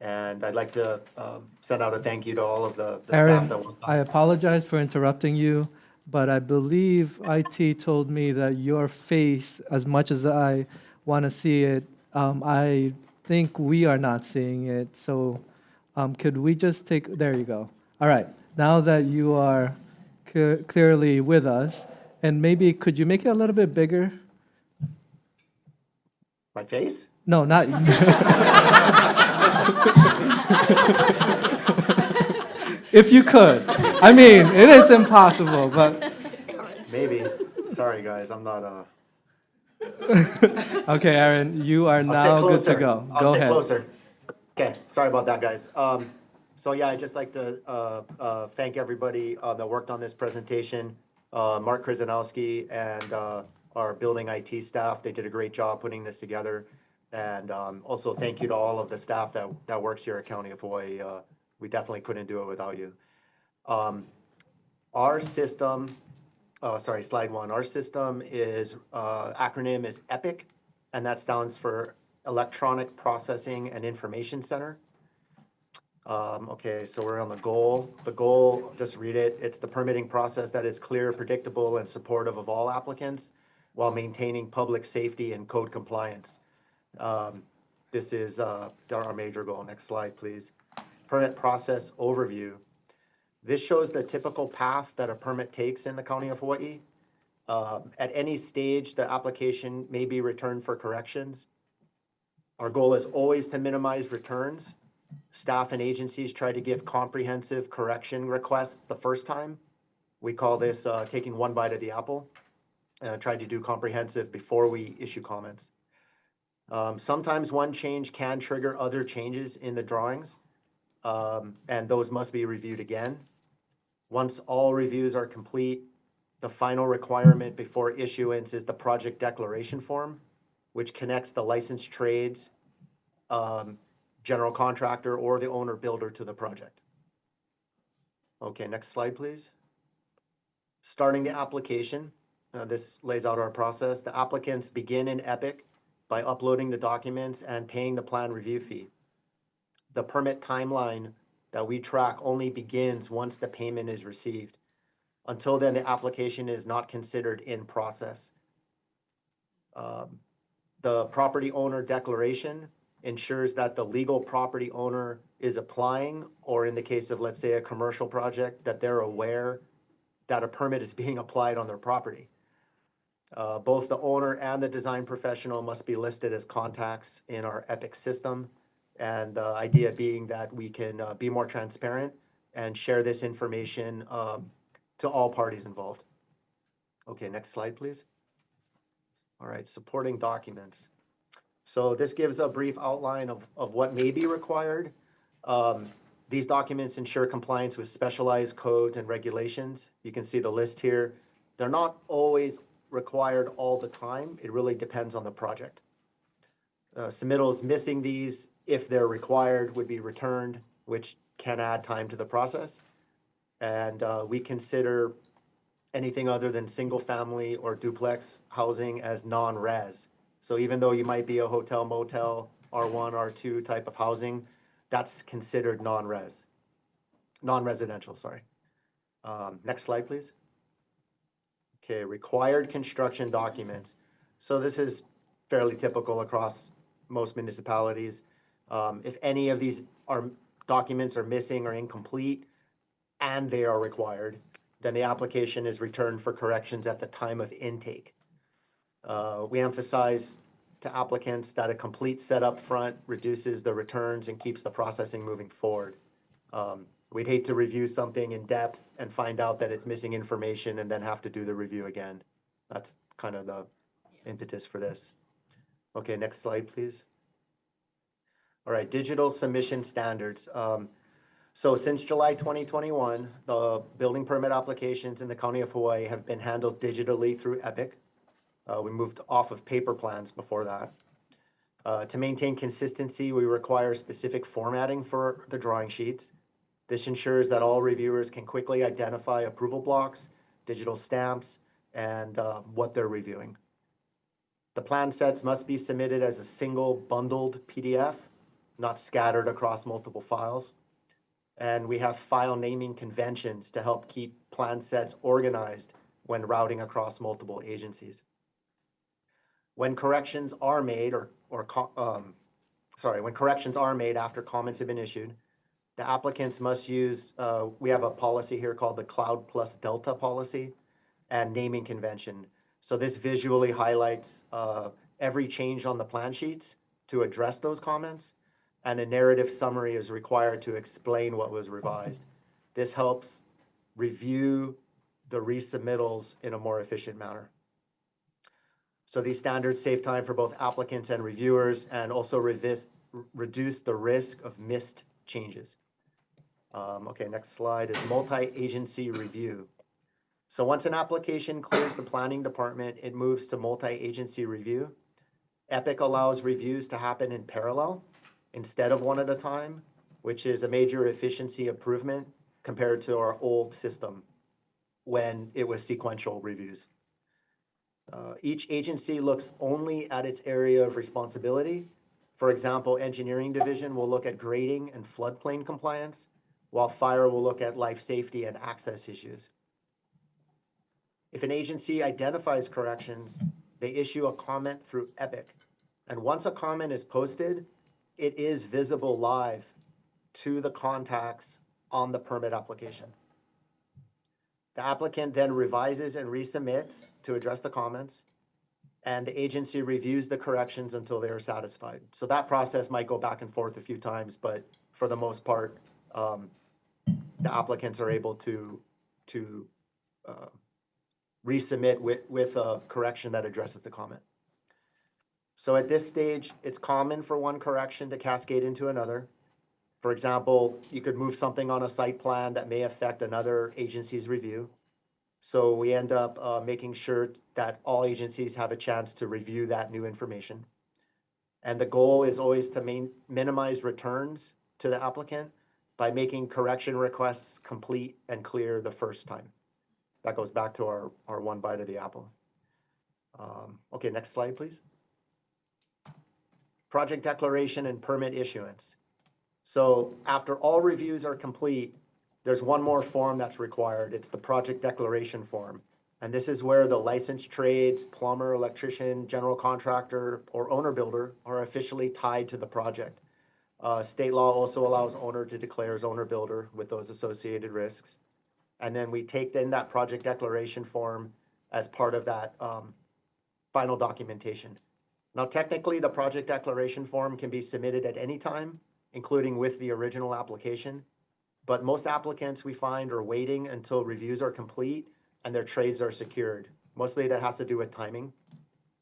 and I'd like to send out a thank you to all of the Aaron, staff that worked on I apologize for interrupting you, but I believe IT told me that your face, as much as I want to see it, I think we are not seeing it. So could we just take, there you go. All right, now that you are clearly with us, and maybe could you make it a little bit bigger? my face. No, not you. If you could. I mean, it is impossible, but. Maybe. Sorry, guys, I'm not. Okay, Aaron, you are now good to go. I'll Go sit ahead. closer. Okay, sorry about that, guys. So yeah, I'd just like to thank everybody that worked on this presentation. Mark Krzyzanowski and our building IT staff, they did a great job putting this together. And also thank you to all of the staff that works here at County of Hawaii. We definitely couldn't do it without you. Our system, sorry, slide one. Our system is, acronym is EPIC, and that stands for Electronic Processing and Information Center. Okay, so we're on the goal. The goal, just read it. It's the permitting process that is clear, predictable, and supportive of all applicants while maintaining public safety and code compliance. This is our major goal. Next slide, please. Permit process overview. This shows the typical path that a permit takes in the County of Hawaii. At any stage, the application may be returned for corrections. Our goal is always to minimize returns. Staff and agencies try to give comprehensive correction requests the first time. We call this taking one bite of the apple. Try to do comprehensive before we issue comments. Sometimes one change can trigger other changes in the drawings, and those must be reviewed again. Once all reviews are complete, the final requirement before issuance is the project declaration form, which connects the licensed trades, general contractor, or the owner builder to the project. Okay, next slide, please. Starting the application, this lays out our process. The applicants begin in Epic by uploading the documents and paying the plan review fee. The permit timeline that we track only begins once the payment is received. Until then, the application is not considered in process. The property owner declaration ensures that the legal property owner is applying, or in the case of, let's say, a commercial project, that they're aware that a permit is being applied on their property. Both the owner and the design professional must be listed as contacts in our Epic system, and the idea being that we can be more transparent and share this information to all parties involved. Okay, next slide, please. All right, supporting documents. So this gives a brief outline of what may be required. These documents ensure compliance with specialized codes and regulations. You can see the list here. They're not always required all the time. It really depends on the project. Submittals missing these, if they're required, would be returned, which can add time to the process. And we consider anything other than single family or duplex housing as non-res. So even though you might be a hotel, motel, R1, R2 type of housing, that's considered non-residential, sorry. Next slide, please. Okay, required construction documents. So this is fairly typical across most municipalities. If any of these documents are missing or incomplete and they are required, then the application is returned for corrections at the time of intake. We emphasize to applicants that a complete set up front reduces the returns and keeps the processing moving forward. We'd hate to review something in depth and find out that it's missing information and then have to do the review again. That's kind of the impetus for this. Okay, next slide, please. All right, digital submission standards. So since July 2021, the building permit applications in the County of Hawaii have been handled digitally through Epic. We moved off of paper plans before that. To maintain consistency, we require specific formatting for the drawing sheets. This ensures that all reviewers can quickly identify approval blocks, digital stamps, and what they're reviewing. The plan sets must be submitted as a single bundled PDF, not scattered across multiple files. And we have file naming conventions to help keep plan sets organized when routing across multiple agencies. When corrections are made when corrections are made after comments have been issued, the applicants must use, we have a policy here called the Cloud Plus Delta policy and naming convention. So this visually highlights every change on the plan sheets to address those comments, and a narrative summary is required to explain what was revised. This helps review the resubmittals in a more efficient manner. So these standards save time for both applicants and reviewers, and also reduce the risk of missed changes. Okay, next slide is multi-agency review. So once an application clears the planning department, it moves to multi-agency review. Epic allows reviews to happen in parallel instead of one at a time, which is a major efficiency improvement compared to our old system when it was sequential reviews. Each agency looks only at its area of responsibility For example, engineering division will look at grading and floodplain compliance, while fire will look at life safety and access issues. If an agency identifies corrections, they issue a comment through Epic. And once a comment is posted, it is visible live to the contacts on the permit application. The applicant then revises and resubmits to address the comments, and the agency reviews the corrections until they are satisfied. So that process might go back and forth a few times, but for the most part, the applicants are able to resubmit with a correction that addresses the comment. So at this stage, it's common for one correction to cascade into another. For example, you could move something on a site plan that may affect another agency's review. So we end up making sure that all agencies have a chance to review that new information. And the goal is always to minimize returns to the applicant by making correction requests complete and clear the first time. That goes back to our one bite of the apple. Okay, next slide, please. Project declaration and permit issuance. So after all reviews are complete, there's one more form that's required. It's the project declaration form. And this is where the licensed trades, plumber, electrician, general contractor, or owner builder are officially tied to the project. State law also allows owner to declare as owner builder with those associated risks. And then we take in that project declaration form as part of that final documentation. Now, technically, the project declaration form can be submitted at any time, including with the original application. But most applicants we find are waiting until reviews are complete and their trades are secured. Mostly that has to do with timing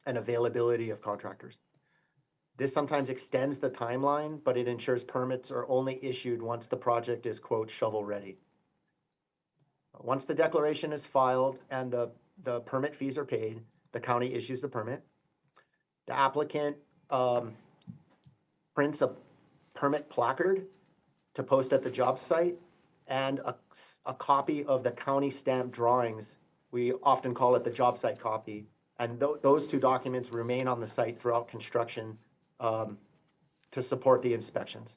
and availability of contractors. This sometimes extends the timeline, but it ensures permits are only issued once the project is, quote, shovel ready. Once the declaration is filed and the permit fees are paid, the county issues the permit. The applicant prints a permit placard to post at the job site and a copy of the county stamp drawings. We often call it the job site copy. And those two documents remain on the site throughout construction to support the inspections.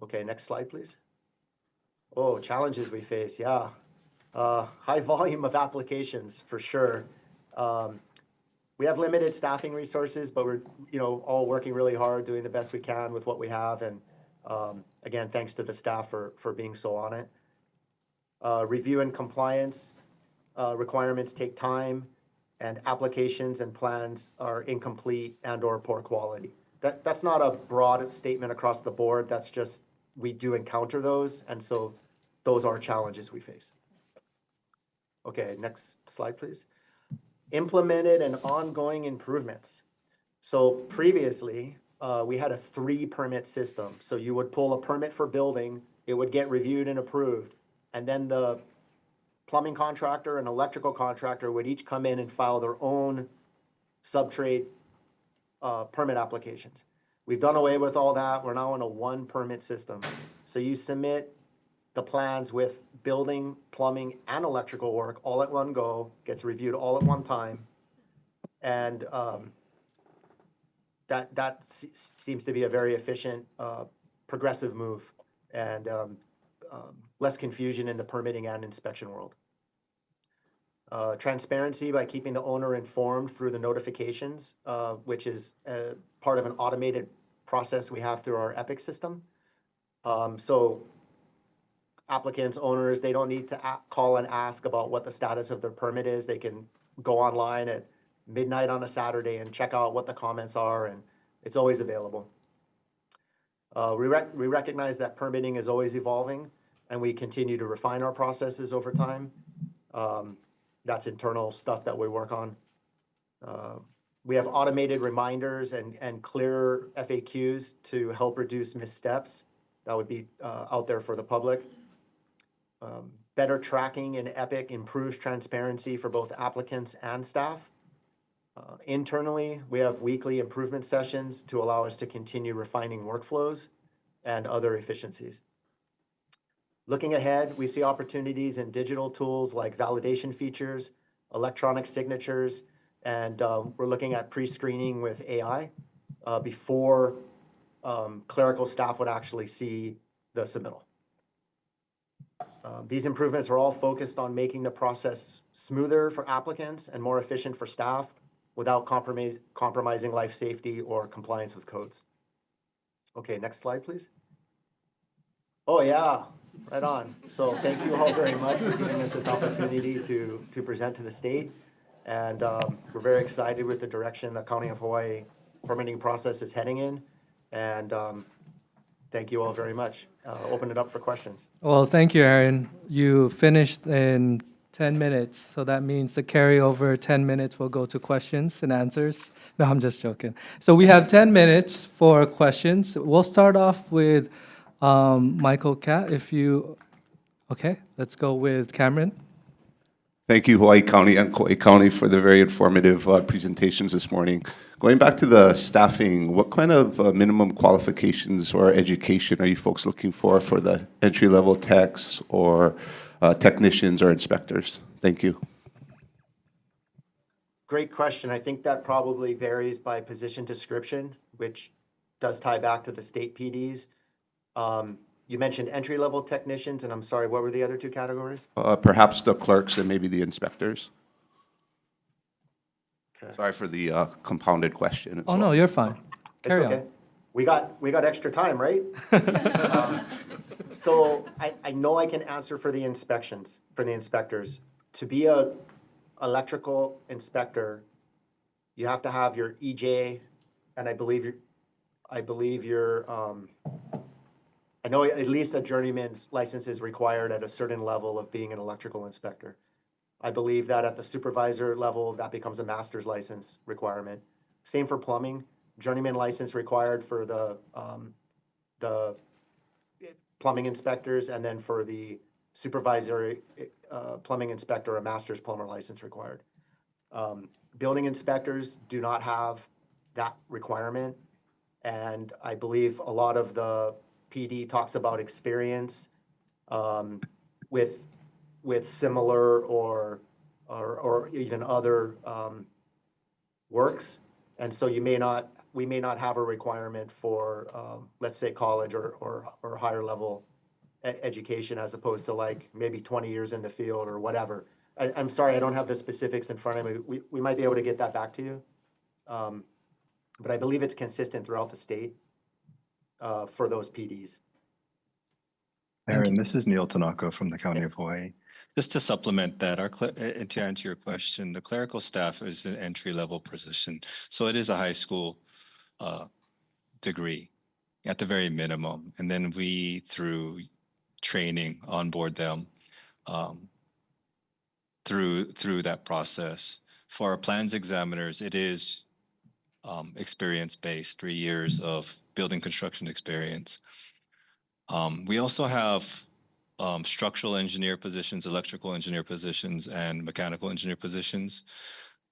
Okay, next slide, please. Oh, challenges we face, yeah. High volume of applications, for sure. We have limited staffing resources, but we're all working really hard, doing the best we can with what we have. And again, thanks to the staff for being so on it. Review and compliance requirements take time, and applications and plans are incomplete and or poor quality. That's not a broad statement across the board. That's just, we do encounter those, and so those are challenges we face. Okay, next slide, please. Implemented and ongoing improvements. So previously, we had a 3-permit system. So you would pull a permit for building, it would get reviewed and approved, and then the plumbing contractor and electrical contractor would each come in and file their own subtrade permit applications. We've done away with all that. We're now in a 1-permit system. So you submit the plans with building, plumbing, and electrical work all at one go, gets reviewed all at one time. And that seems to be a very efficient, progressive move, and less confusion in the permitting and inspection world. Transparency by keeping the owner informed through the notifications, which is part of an automated process we have through our Epic system. So applicants, owners, they don't need to call and ask about what the status of their permit is. They can go online at midnight on a Saturday and check out what the comments are, and it's always available. We recognize that permitting is always evolving, and we continue to refine our processes over time. That's internal stuff that we work on. We have automated reminders and clearer FAQs to help reduce missteps. That would be out there for the public. Better tracking in Epic improves transparency for both applicants and staff. Internally, we have weekly improvement sessions to allow us to continue refining workflows and other efficiencies. Looking ahead, we see opportunities in digital tools like validation features, electronic signatures, and we're looking at pre-screening with AI before clerical staff would actually see the submittal. These improvements are all focused on making the process smoother for applicants and more efficient for staff without compromising life safety or compliance with codes. Okay, next slide, please. Oh, yeah, right on. So thank you all very much for giving us this opportunity to present to the state. And we're very excited with the direction the County of Hawaii permitting process is heading in. And thank you all very much. Open it up for questions. Well, thank you, Aaron. You finished in 10 minutes, so that means the carryover 10 minutes will go to questions and answers. No, I'm just joking. So we have 10 minutes for questions. We'll start off with Michael Cat, if you, okay, let's go with Cameron. Thank you, Hawaii County and Kauai County, for the very informative presentations this morning. Going back to the staffing, what kind of minimum qualifications or education are you folks looking for the entry-level techs or technicians or inspectors? Thank you. Great question. I think that probably varies by position description, which does tie back to the state PDs. You mentioned entry-level technicians, and I'm sorry, what were the other two categories? Perhaps the clerks and maybe the inspectors. Okay. Sorry for the compounded question. Oh, no, you're fine. Carry It's okay. We got extra time, right? So I know I can answer for the inspections, for the inspectors. To be a electrical inspector, you have to have your EJ, and I know at least a journeyman's license is required at a certain level of being an electrical inspector. I believe that at the supervisor level, that becomes a master's license requirement. Same for plumbing, journeyman license required for the plumbing inspectors, and then for the supervisory plumbing inspector, a master's plumber license required. Building inspectors do not have that requirement, and I believe a lot of the PD talks about experience with similar or even other works, and so we may not have a requirement for let's say college or higher level education, as opposed to like maybe 20 years in the field or whatever. I'm sorry, I don't have the specifics in front of me. We might be able to get that back to you, but I believe it's consistent throughout the state for those PDs. Aaron, this is Neil Tanaka from the County of Hawaii. Just to supplement that, and to answer your question, the clerical staff is an entry-level position. So it is a high school degree at the very minimum. And then we, through training, onboard them through that process. For our plans examiners, it is experience-based, 3 years of building construction experience. We also have structural engineer positions, electrical engineer positions, and mechanical engineer positions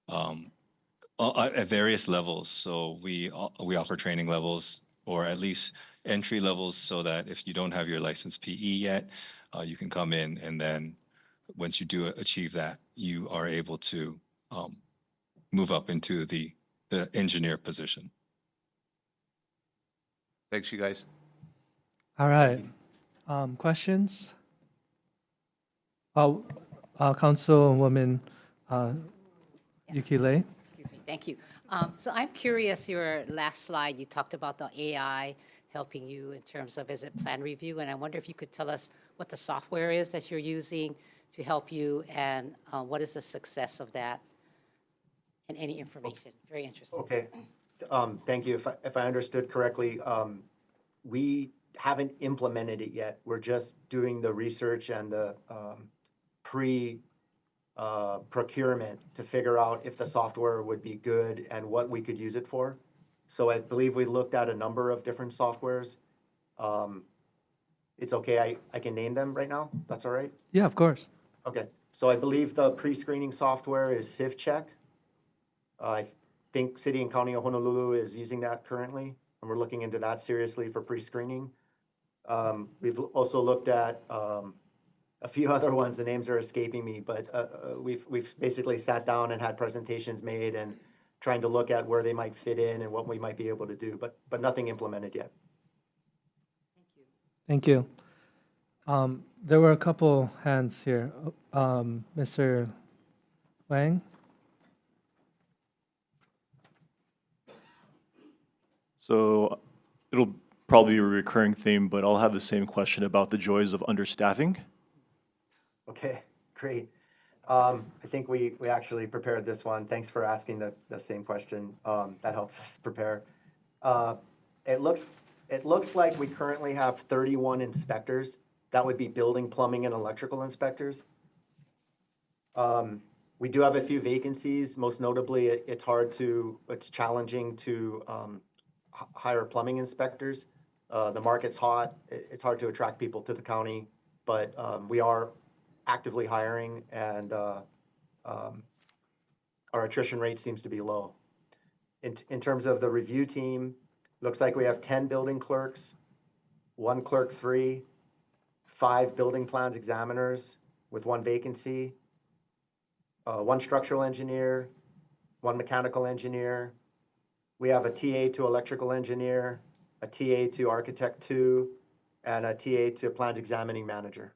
at various levels. So we offer training levels, or at least entry levels, so that if you don't have your licensed PE yet, you can come in, and then once you do achieve that, you are able to move up into the engineer position. Thanks, you guys. All right. Questions? Councilwoman Yuki Lei. Excuse me, thank you. So I'm curious, your last slide, you talked about the AI helping you in terms of visit plan review, and I wonder if you could tell us what the software is that you're using to help you, and what is the success of that, and any information. Very interesting. Okay. Thank you. If I understood correctly, we haven't implemented it yet. We're just doing the research and the procurement to figure out if the software would be good and what we could use it for. So I believe we looked at a number of different softwares. It's okay, I can name them right now? That's all right? Yeah, of course. Okay. So I believe the pre-screening software is CivCheck. I think City and County of Honolulu is using that currently, and we're looking into that seriously for pre-screening. We've also looked at a few other ones. The names are escaping me, but we've basically sat down and had presentations made and trying to look at where they might fit in and what we might be able to do, but nothing implemented yet. Thank you. There were a couple hands here. Mr. Wang? So it'll probably be a recurring theme, but I'll have the same question about the joys of understaffing. Okay, great. I think we actually prepared this one. Thanks for asking the same question. That helps us prepare. It looks like we currently have 31 inspectors. That would be building, plumbing, and electrical inspectors. We do have a few vacancies. Most notably, it's challenging to hire plumbing inspectors. The market's hot. It's hard to attract people to the county, but we are actively hiring, and our attrition rate seems to be low. In terms of the review team, looks like we have 10 building clerks, 1 clerk 3, 5 building plans examiners with 1 vacancy, 1 structural engineer, 1 mechanical engineer. We have a TA to electrical engineer, a TA to architect 2, and a TA to plans examining manager.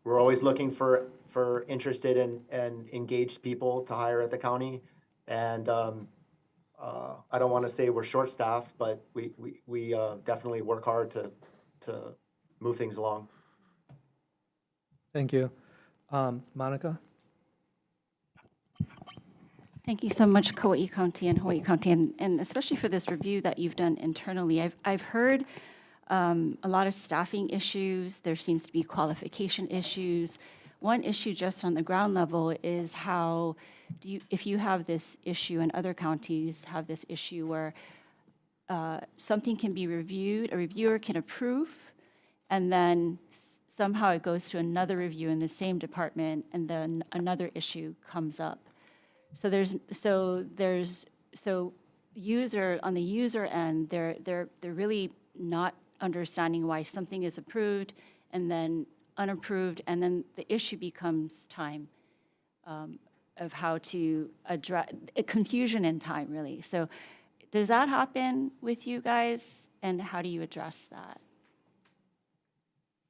We're always looking for interested and engaged people to hire at the county, and I don't want to say we're short-staffed, but we definitely work hard to move things along. Thank you. Monica? Thank you so much, Kauai County and Hawaii County, and especially for this review that you've done internally. I've heard a lot of staffing issues. There seems to be qualification issues. One issue just on the ground level is how if you have this issue, and other counties have this issue where something can be reviewed, a reviewer can approve, and then somehow it goes to another review in the same department, and then another issue comes up. So user on the user end, they're really not understanding why something is approved and then unapproved, and then the issue becomes time of how to address confusion in time, really. So does that happen with you guys, and how do you address that?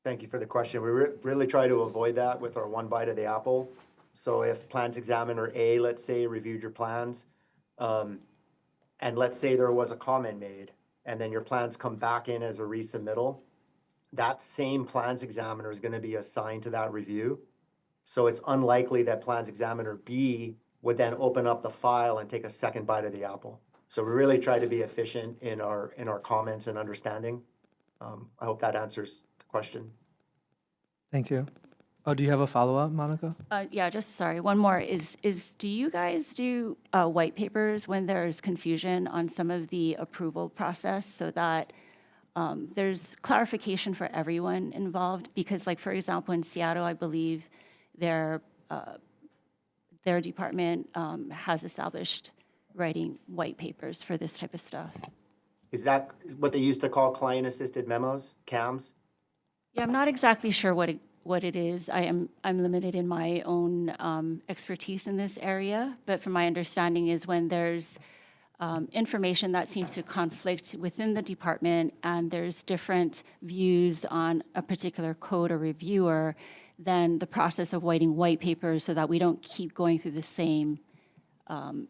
Thank you for the question. We really try to avoid that with our one bite of the apple. So if plans examiner A, let's say, reviewed your plans, and let's say there was a comment made, and then your plans come back in as a resubmittal, that same plans examiner is going to be assigned to that review. So it's unlikely that plans examiner B would then open up the file and take a second bite of the apple. So we really try to be efficient in our comments and understanding. I hope that answers the question. Thank you. Oh, do you have a follow-up, Monica? Yeah, just sorry, one more is do you guys do white papers when there's confusion on some of the approval process, so that there's clarification for everyone involved? Because, like, for example, in Seattle, I believe their department has established writing white papers for this type of stuff. Is that what they used to call client-assisted memos, CAMs? Yeah, I'm not exactly sure what it is. I'm limited in my own expertise in this area, but from my understanding is when there's information that seems to conflict within the department and there's different views on a particular code or reviewer, then the process of writing white papers so that we don't keep going through the same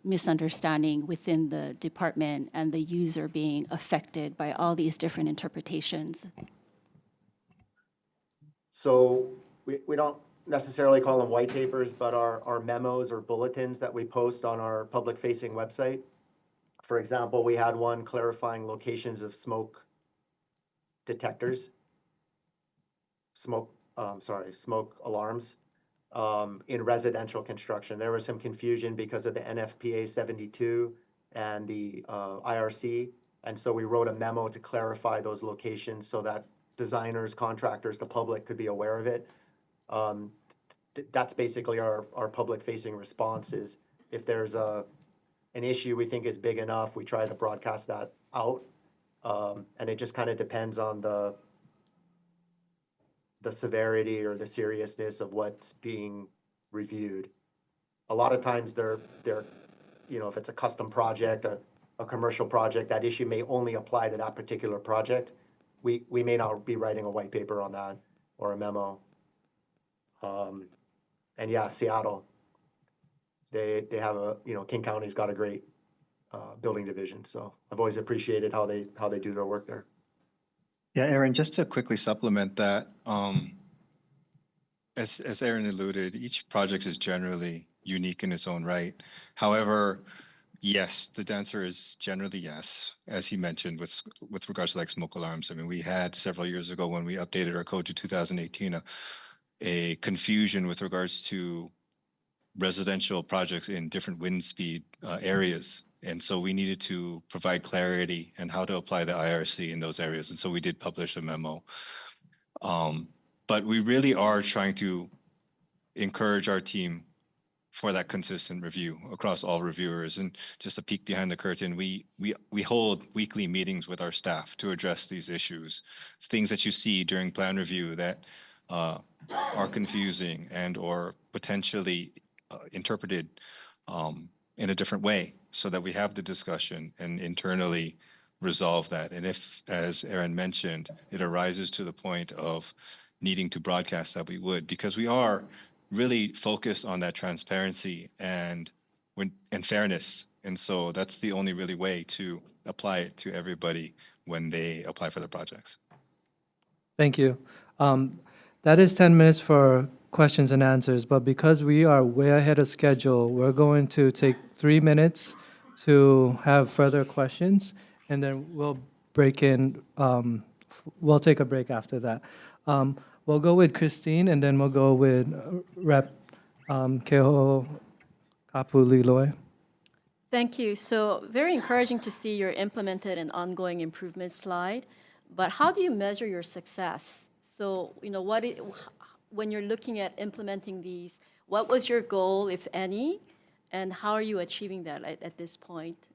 misunderstanding within the department and the user being affected by all these different interpretations. So we don't necessarily call them white papers, but our memos or bulletins that we post on our public-facing website. For example, we had one clarifying locations of smoke detectors, smoke alarms in residential construction. There was some confusion because of the NFPA 72 and the IRC, and so we wrote a memo to clarify those locations so that designers, contractors, the public could be aware of it. That's basically our public-facing response is if there's an issue we think is big enough, we try to broadcast that out. And it just kind of depends on the severity or the seriousness of what's being reviewed. a lot of times they're, if it's a custom project, a commercial project, that issue may only apply to that particular project. We may not be writing a white paper on that or a memo. And yeah, Seattle, they have King County's got a great building division. So I've always appreciated how they do their work there. Yeah, Aaron, just to quickly supplement that, as Aaron alluded, each project is generally unique in its own right. However, yes, the answer is generally yes, as he mentioned with regards to like smoke alarms. I mean, we had several years ago when we updated our code to 2018, a confusion with regards to residential projects in different wind speed areas. And so we needed to provide clarity and how to apply the IRC in those areas. And so we did publish a memo. But we really are trying to encourage our team for that consistent review across all reviewers. And just a peek behind the curtain, we hold weekly meetings with our staff to address these issues, things that you see during plan review that are confusing and or potentially interpreted in a different way, so that we have the discussion and internally resolve that. And if, as Aaron mentioned, it arises to the point of needing to broadcast, that we would, because we are really focused on that transparency and fairness. And so that's the only really way to apply it to everybody when they apply for their projects. Thank you. That is 10 minutes for questions and answers, but because we are way ahead of schedule, we're going to take 3 minutes to have further questions, and then we'll break in, we'll take a break after that. We'll go with Christine, and then we'll go with Rep. Keho Kapuliloe. Thank you. So very encouraging to see your implemented and ongoing improvement slide, but how do you measure your success? So, when you're looking at implementing these, what was your goal, if any, and how are you achieving that at this point?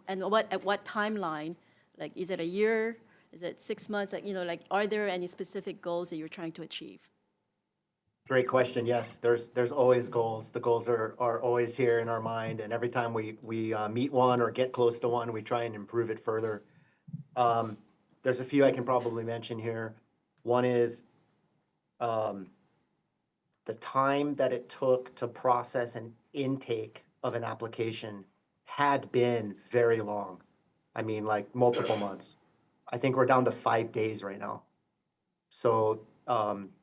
At what timeline? Like, is it a year? Is it 6 months? Are there any specific goals that you're trying to achieve? Great question. Yes, there's always goals. The goals are always here in our mind, and every time we meet one or get close to one, we try and improve it further. There's a few I can probably mention here. One is the time that it took to process an intake of an application had been very long. I mean, like multiple months. I think we're down to 5 days right now. So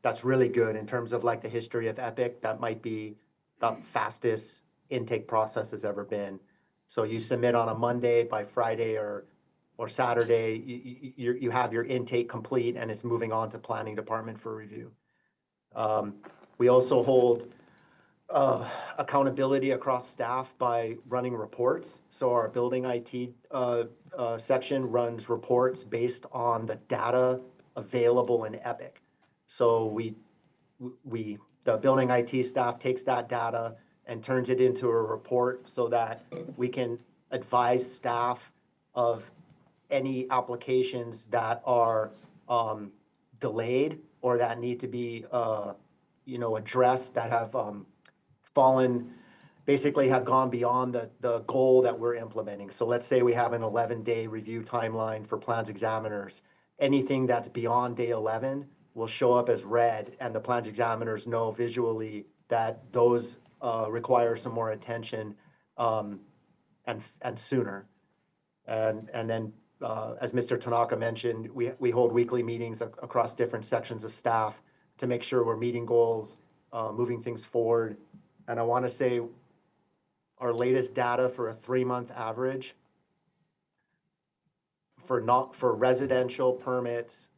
that's really good in terms of like the history of Epic. That might be the fastest intake process has ever been. So you submit on a Monday, by Friday or Saturday, you have your intake complete and it's moving on to planning department for review. We also hold accountability across staff by running reports. So our building IT section runs reports based on the data available in Epic. So the building IT staff takes that data and turns it into a report so that we can advise staff of any applications that are delayed or that need to be addressed, that have basically have gone beyond the goal that we're implementing. So let's say we have an 11-day review timeline for plans examiners. Anything that's beyond day 11 will show up as red, and the plans examiners know visually that those require some more attention and sooner. And then, as Mr. Tanaka mentioned, we hold weekly meetings across different sections of staff to make sure we're meeting goals, moving things forward. And I want to say our latest data for a 3-month average for residential permits,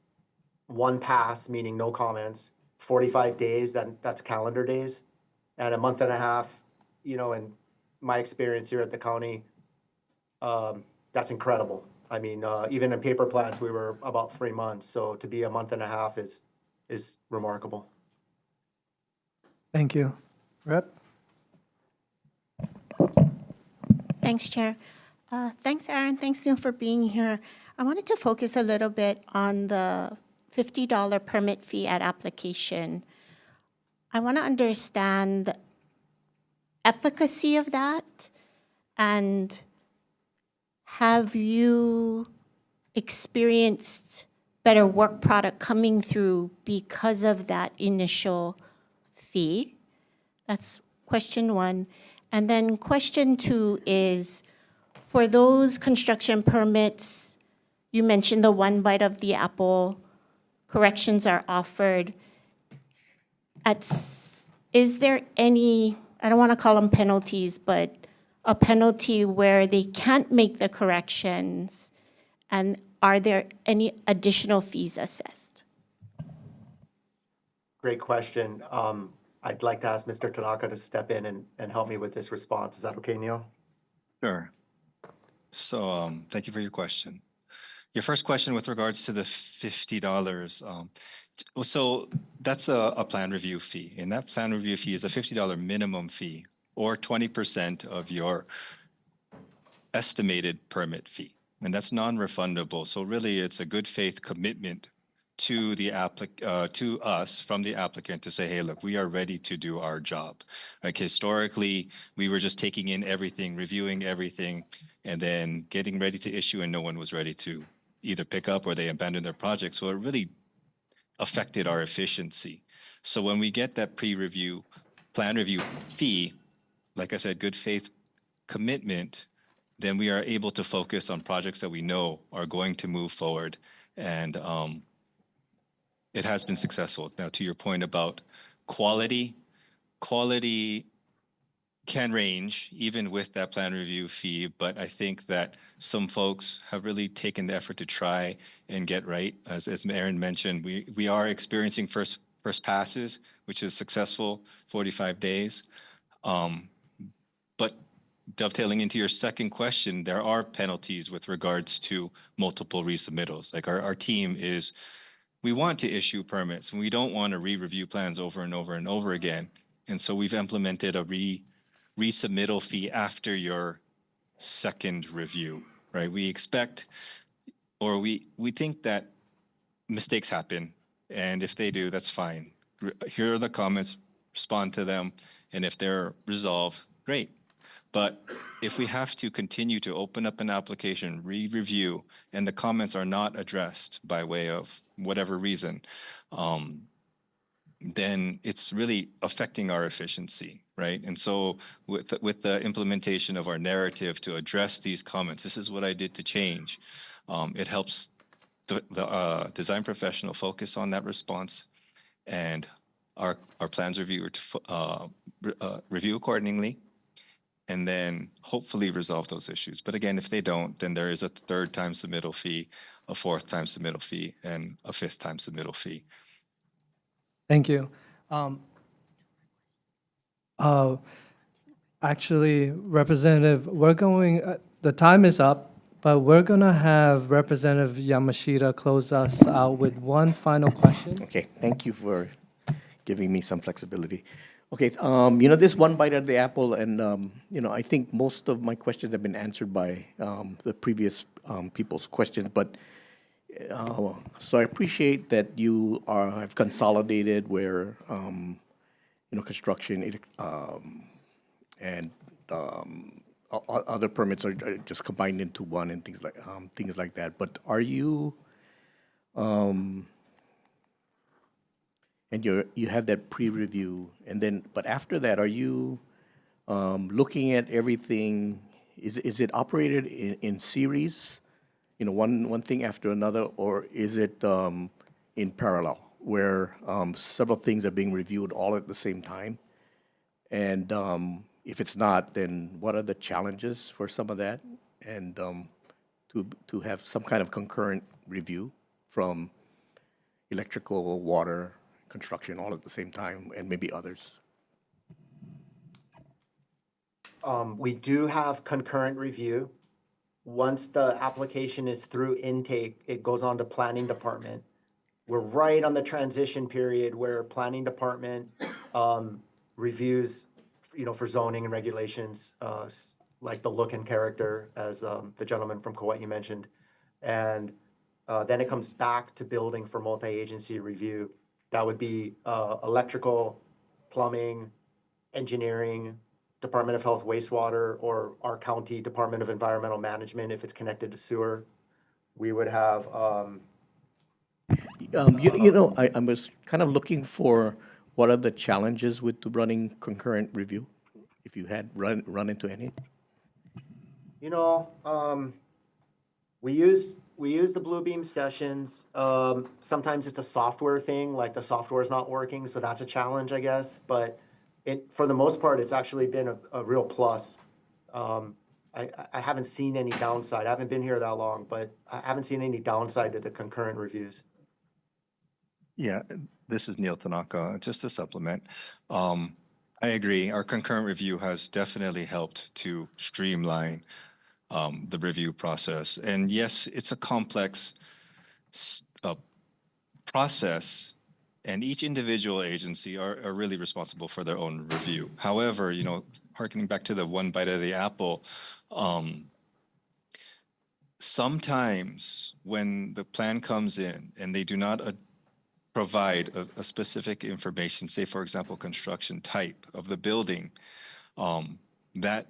1 pass, meaning no comments, 45 days, that's calendar days, and a month and a half, in my experience here at the county, that's incredible. I mean, even in paper plans, we were about 3 months. So to be a month and a half is remarkable. Thank you. Rep? Thanks, Chair. Thanks, Aaron. Thanks, Neil, for being here. I wanted to focus a little bit on the $50 permit fee at application. I want to understand efficacy of that? And have you experienced better work product coming through because of that initial fee? That's question one. And then question two is, for those construction permits, you mentioned the one bite of the apple, corrections are offered. Is there any, I don't want to call them penalties, but a penalty where they can't make the corrections? And are there any additional fees assessed? Great question. I'd like to ask Mr. Tanaka to step in and help me with this response. Is that okay, Neil? Sure. So thank you for your question. Your first question with regards to the $50. So that's a plan review fee, and that plan review fee is a $50 minimum fee or 20% of your estimated permit fee, and that's non-refundable. So really, it's a good faith commitment to the to us from the applicant to say, hey, look, we are ready to do our job. Like historically, we were just taking in everything, reviewing everything, and then getting ready to issue, and no one was ready to either pick up or they abandoned their project. So it really affected our efficiency. So when we get that pre-review, plan review fee, like I said, good faith commitment, then we are able to focus on projects that we know are going to move forward. And it has been successful. Now, to your point about quality can range even with that plan review fee, but I think that some folks have really taken the effort to try and get right. As Aaron mentioned, we are experiencing first passes, which is successful, 45 days. But dovetailing into your second question, there are penalties with regards to multiple resubmittals. Like our team is, we want to issue permits and we don't want to re-review plans over and over and over again. And so we've implemented a resubmittal fee after your second review, right? We expect, or we think that mistakes happen, and if they do, that's fine. Here are the comments, respond to them, and if they're resolved, great. But if we have to continue to open up an application, re-review, and the comments are not addressed by way of whatever reason, then it's really affecting our efficiency, right? And so with the implementation of our narrative to address these comments, this is what I did to change, it helps the design professional focus on that response, and our plans reviewer to review accordingly, and then hopefully resolve those issues. But again, if they don't, then there is a third time submittal fee, a fourth time submittal fee, and a fifth time submittal fee. Thank you. Actually, Representative, we're going, the time is up, but we're going to have Representative Yamashita close us out with one final question. Okay, thank you for giving me some flexibility. Okay, this one bite at the apple, and, I think most of my questions have been answered by the previous people's questions, but so I appreciate that you have consolidated where, construction and other permits are just combined into one and things like that. But are you, and you have that pre-review, and then, but after that, are you looking at everything? Is it operated in series? One thing after another, or is it in parallel, where several things are being reviewed all at the same time? And if it's not, then what are the challenges for some of that? And to have some kind of concurrent review from electrical, water, construction, all at the same time, and maybe others? We do have concurrent review. Once the application is through intake, it goes on to planning department. We're right on the transition period where planning department reviews, for zoning and regulations, like the look and character, as the gentleman from Kauai mentioned. And then it comes back to building for multi-agency review. That would be electrical, plumbing, engineering, Department of Health wastewater, or our county Department of Environmental Management if it's connected to sewer. We would have, I was kind of looking for what are the challenges with running concurrent review, if you had run into any? we use the Bluebeam sessions. Sometimes it's a software thing, like the software is not working, so that's a challenge, I guess. But for the most part, it's actually been a real plus. I haven't seen any downside. I haven't been here that long, but I haven't seen any downside to the concurrent reviews. Yeah, this is Neil Tanaka. Just to supplement, I agree. Our concurrent review has definitely helped to streamline the review process. And yes, it's a complex process, and each individual agency are really responsible for their own review. However, harkening back to the one bite of the apple, sometimes when the plan comes in and they do not provide a specific information, say, for example, construction type of the building, that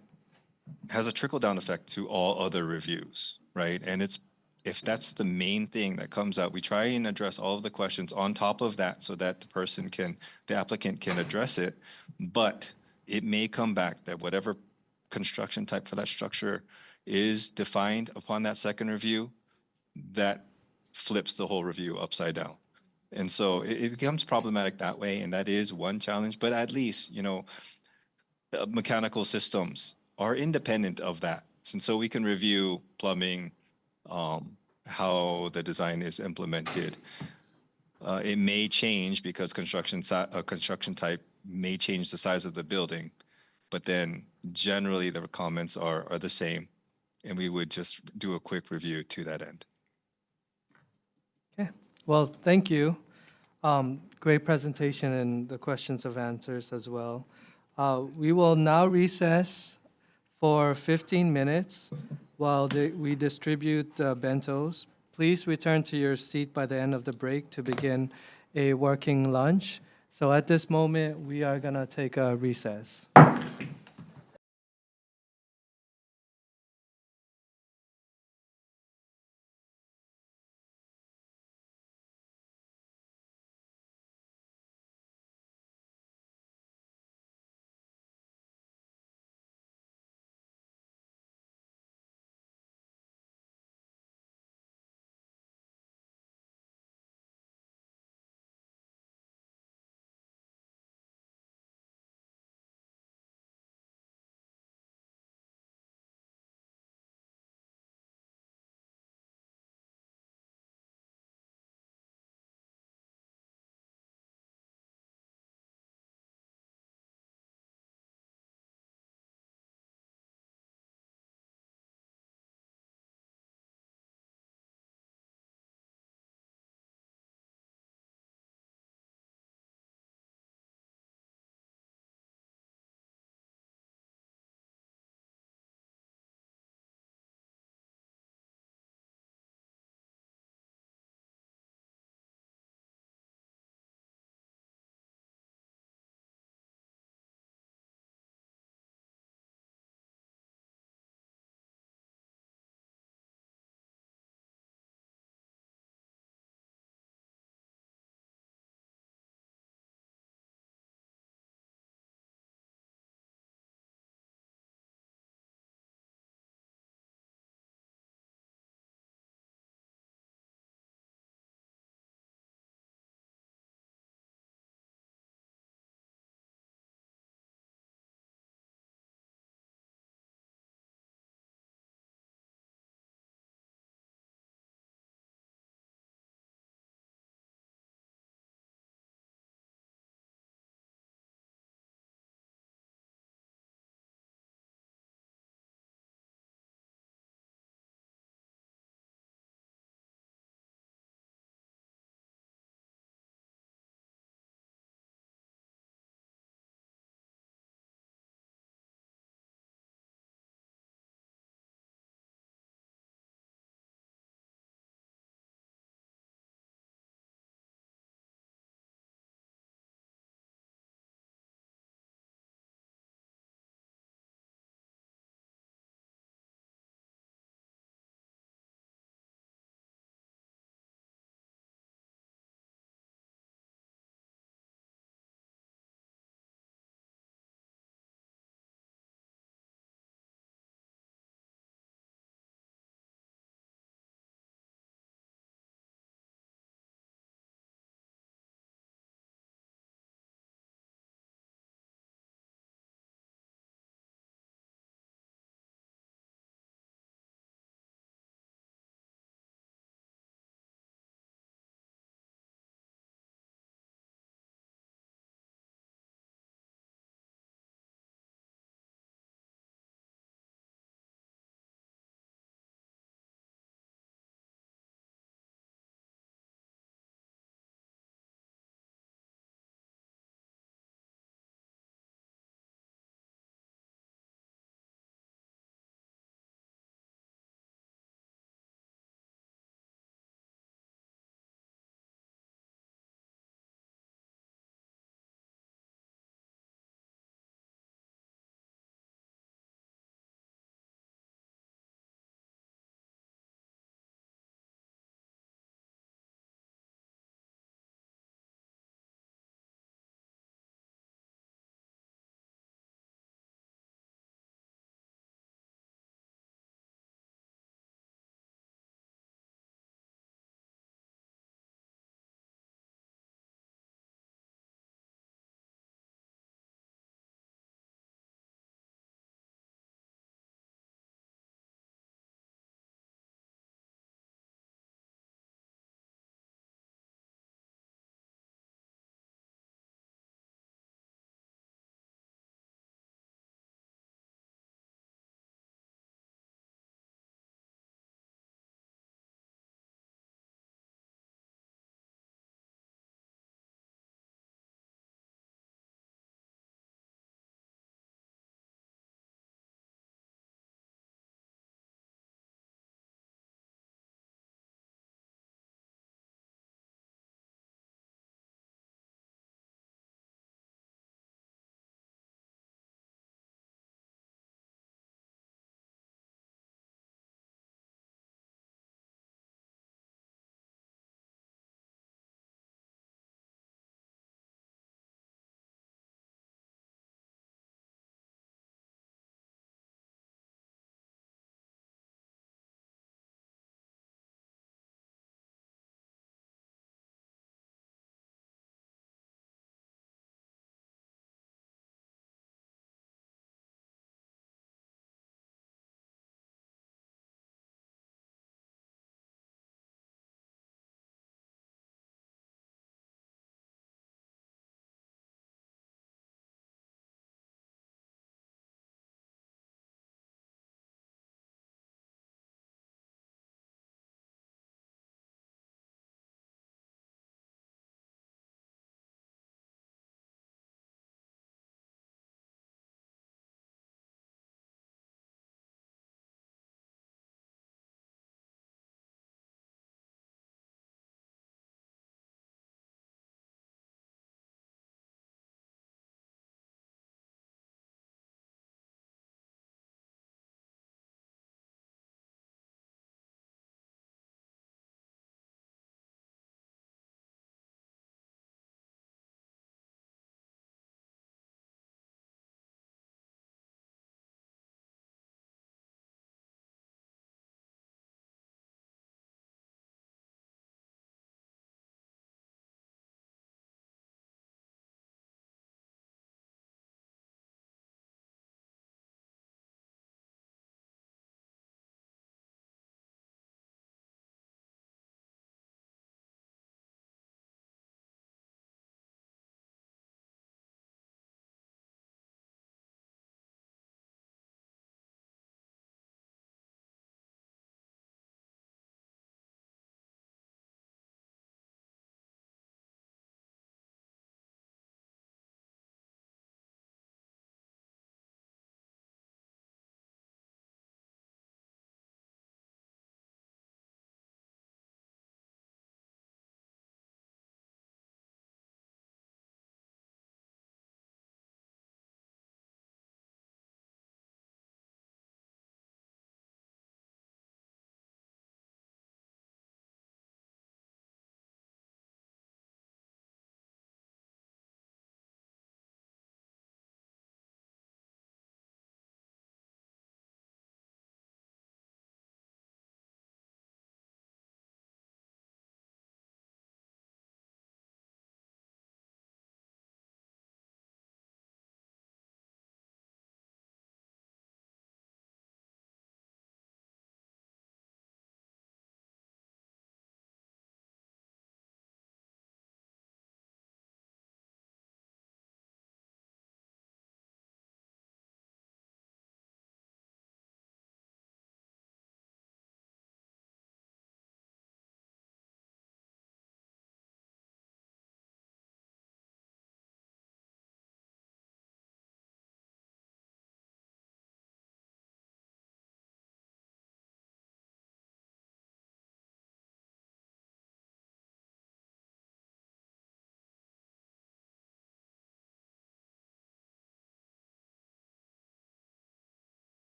has a trickle-down effect to all other reviews, right? And if that's the main thing that comes out, we try and address all of the questions on top of that so that the applicant can address it, but it may come back that whatever construction type for that structure is defined upon that second review, that flips the whole review upside down. And so it becomes problematic that way, and that is one challenge. But at least, mechanical systems are independent of that. And so we can review plumbing, how the design is implemented. It may change because construction type may change the size of the building, but then generally the comments are the same, and we would just do a quick review to that end. Okay, well, thank you. Great presentation and the questions of answers as well. We will now recess for 15 minutes while we distribute bentos. Please return to your seat by the end of the break to begin a working lunch. So at this moment, we are going to take a recess.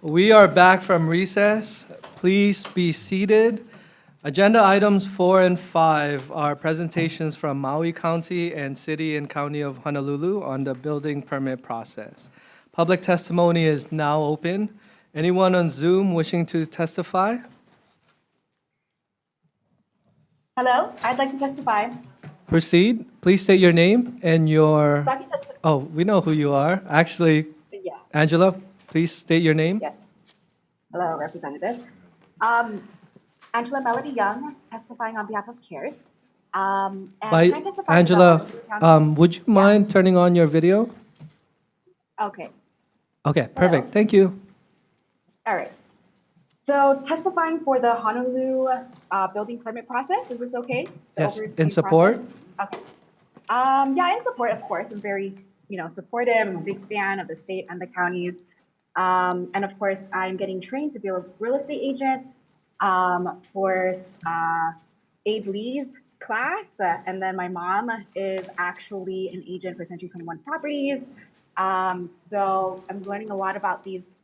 We are back from recess. Please be seated. Agenda items 4 and 5 are presentations from Maui County and City and County of Honolulu on the building permit process. Public testimony is now open. Anyone on Zoom wishing to testify? Hello, I'd like to testify. Proceed. Please state your name and your, Saki testi- oh, we know who you are. Actually, Yeah, Angela, please state your name. yes. Hello, Representative. Angela Melody Young, testifying on behalf of CARES. And By can I testify to the Angela, Honolulu County- would you mind turning on your video? Okay, Okay, perfect. Thank you. all right. So testifying for the Honolulu building permit process, is this okay? The Yes, overview in support. process? Okay. Yeah, in support, of course. I'm very, supportive. I'm a big fan of the state and the counties. And of course, I'm getting trained to be a real estate agent for Abe Lee's class. And then my mom is actually an agent for Century 21 Properties. So I'm learning a lot about these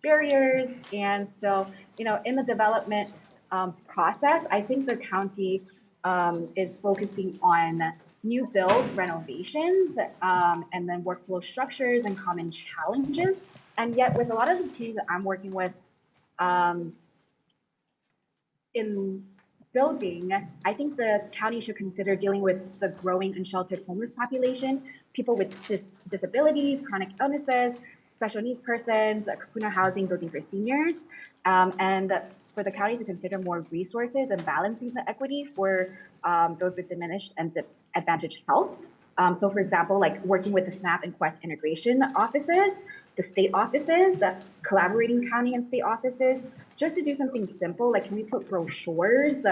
barriers. And so, in the development process, I think the county is focusing on new builds, renovations, and then workflow structures and common challenges. And yet with a lot of the teams that I'm working with in building, I think the county should consider dealing with the growing unsheltered homeless population, people with disabilities, chronic illnesses, special needs persons, kapuna housing, building for seniors, and for the county to consider more resources and balancing the equity for those with diminished and disadvantaged health. So for example, like working with the SNAP and Quest integration offices, the state offices, collaborating county and state offices, just to do something simple, like can we put brochures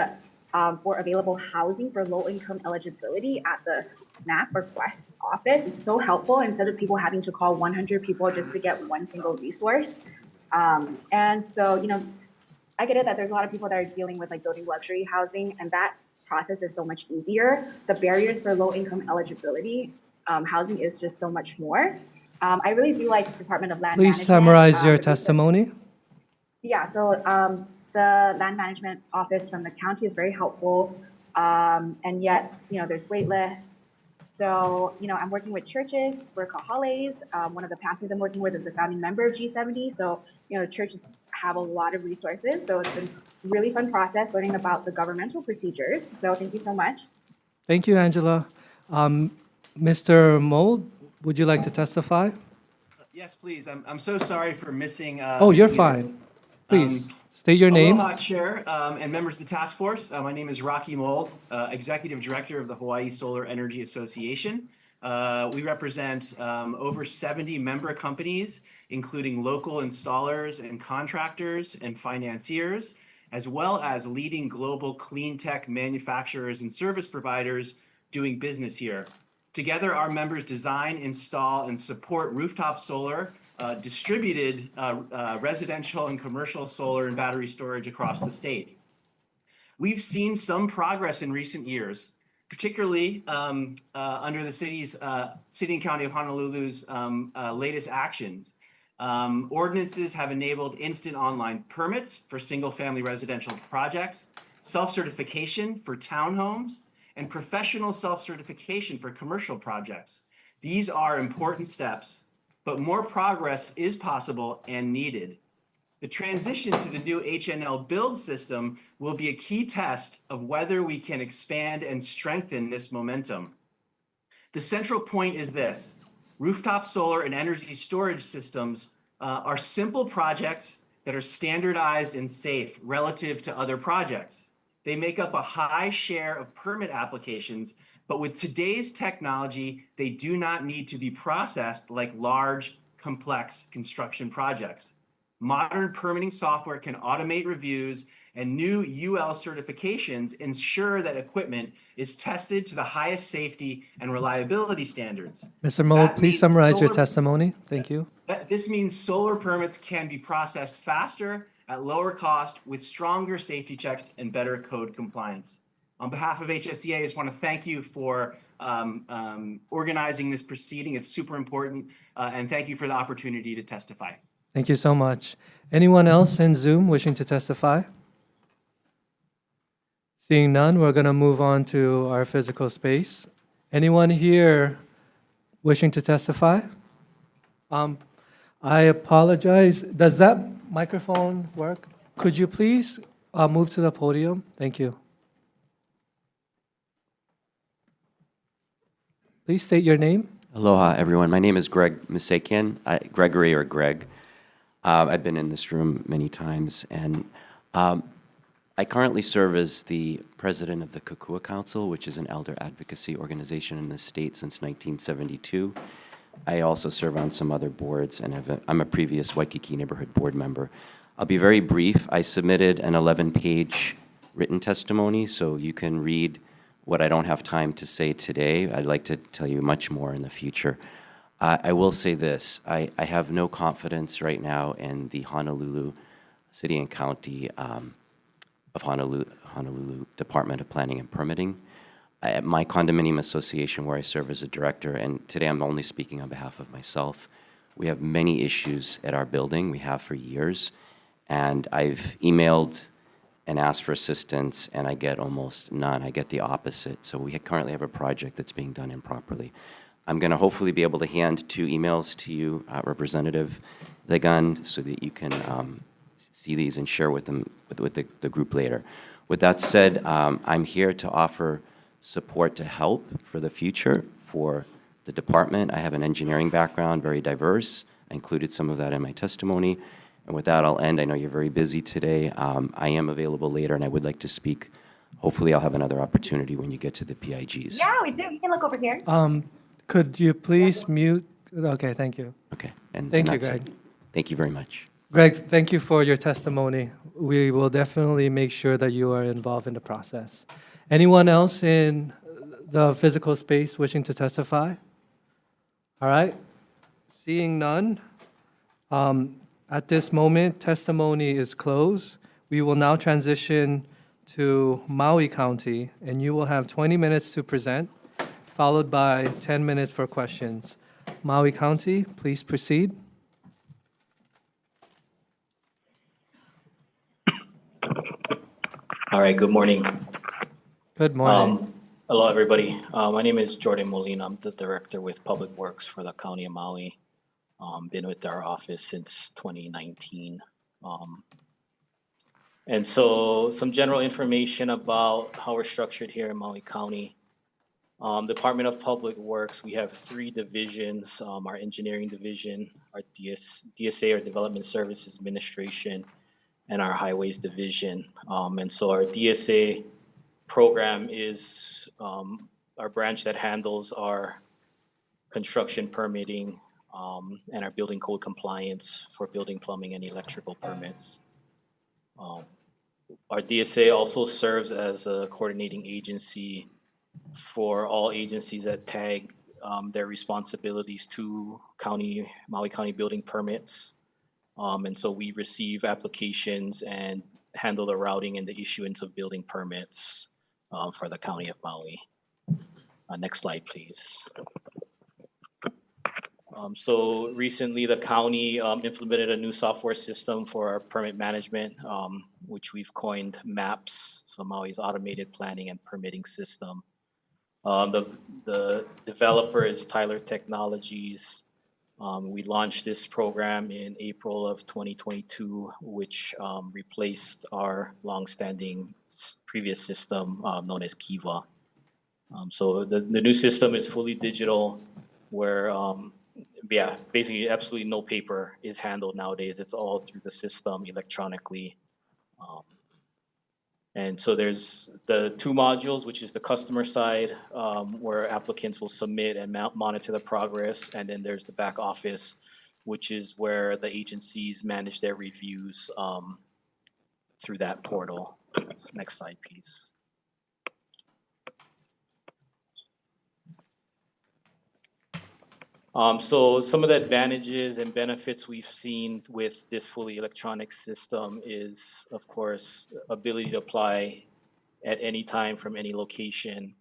for available housing for low-income eligibility at the SNAP or Quest office? It's so helpful instead of people having to call 100 people just to get one single resource. And so, I get it that there's a lot of people that are dealing with like building luxury housing, and that process is so much easier. The barriers for low-income eligibility housing is just so much more. I really do like the Department of Land Please Management. summarize your testimony. Yeah, so the land management office from the county is very helpful, and yet, there's wait lists. So, I'm working with churches for kahales. One of the pastors I'm working with is a founding member of G70. So, churches have a lot of resources. So it's been a really fun process learning about the governmental procedures. So thank you so much. Thank you, Angela. Mr. Mold, would you like to testify? Yes, please. I'm so sorry for missing. Oh, you're fine. Please, state your name. Aloha, Chair, and members of the task force. My name is Rocky Mold, Executive Director of the Hawaii Solar Energy Association. We represent over 70 member companies, including local installers and contractors and financiers, as well as leading global clean tech manufacturers and service providers doing business here. Together, our members design, install, and support rooftop solar, distributed residential and commercial solar and battery storage across the state. We've seen some progress in recent years, particularly under the City and County of Honolulu's latest actions. Ordinances have enabled instant online permits for single-family residential projects, self-certification for townhomes, and professional self-certification for commercial projects. These are important steps, but more progress is possible and needed. The transition to the new HNL build system will be a key test of whether we can expand and strengthen this momentum. The central point is this: rooftop solar and energy storage systems are simple projects that are standardized and safe relative to other projects. They make up a high share of permit applications, but with today's technology, they do not need to be processed like large, complex construction projects. Modern permitting software can automate reviews, and new UL certifications ensure that equipment is tested to the highest safety and reliability standards. Mr. Mold, That please means summarize your solar- testimony. Thank you. This means solar permits can be processed faster, at lower cost, with stronger safety checks and better code compliance. On behalf of HSEA, I just want to thank you for organizing this proceeding. It's super important, and thank you for the opportunity to testify. Thank you so much. Anyone else in Zoom wishing to testify? Seeing none, we're going to move on to our physical space. Anyone here wishing to testify? I apologize. Does that microphone work? Could you please move to the podium? Thank you. Please state your name. Aloha, everyone. My name is Greg Misakian, Gregory or Greg. I've been in this room many times, and I currently serve as the president of the Kokua Council, which is an elder advocacy organization in the state since 1972. I also serve on some other boards, and I'm a previous Waikiki Neighborhood Board member. I'll be very brief. I submitted an 11-page written testimony, so you can read what I don't have time to say today. I'd like to tell you much more in the future. I will say this. I have no confidence right now in the Honolulu City and County of Honolulu Department of Planning and Permitting. At my condominium association, where I serve as a director, and today I'm only speaking on behalf of myself, we have many issues at our building. We have for years. And I've emailed and asked for assistance, and I get almost none. I get the opposite. So we currently have a project that's being done improperly. I'm going to hopefully be able to hand 2 emails to you, Representative Legan, so that you can see these and share with them with the group later. With that said, I'm here to offer support to help for the future for the department. I have an engineering background, very diverse. I included some of that in my testimony. And with that, I'll end. I know you're very busy today. I am available later, and I would like to speak. Hopefully, I'll have another opportunity when you get to the PIGs. Yeah, we do. You can look over here. Could you please mute? Okay, thank you. Okay. And Thank you, that's Greg. it. Thank you very much. Greg, thank you for your testimony. We will definitely make sure that you are involved in the process. Anyone else in the physical space wishing to testify? All right. Seeing none, at this moment, testimony is closed. We will now transition to Maui County, and you will have 20 minutes to present, followed by 10 minutes for questions. Maui County, please proceed. All right, good morning. Good morning. Hello, everybody. My name is Jordan Molina. I'm the director with Public Works for the County of Maui. Been with our office since 2019. And so some general information about how we're structured here in Maui County. Department of Public Works, we have 3 divisions, our engineering division, our DSA, or Development Services Administration, and our highways division. And so our DSA program is our branch that handles our construction permitting and our building code compliance for building, plumbing, and electrical permits. Our DSA also serves as a coordinating agency for all agencies that tag their responsibilities to Maui County building permits. And so we receive applications and handle the routing and the issuance of building permits for the County of Maui. Next slide, please. So recently the county implemented a new software system for our permit management, which we've coined MAPS, so Maui's Automated Planning and Permitting System. The developer is Tyler Technologies. We launched this program in April of 2022, which replaced our longstanding previous system known as Kiva. So the new system is fully digital, where basically absolutely no paper is handled nowadays. It's all through the system electronically. And so there's the 2 modules, which is the customer side, where applicants will submit and monitor the progress. And then there's the back office, which is where the agencies manage their reviews through that portal. Next slide, please. So some of the advantages and benefits we've seen with this fully electronic system is, of course, ability to apply at any time from any location.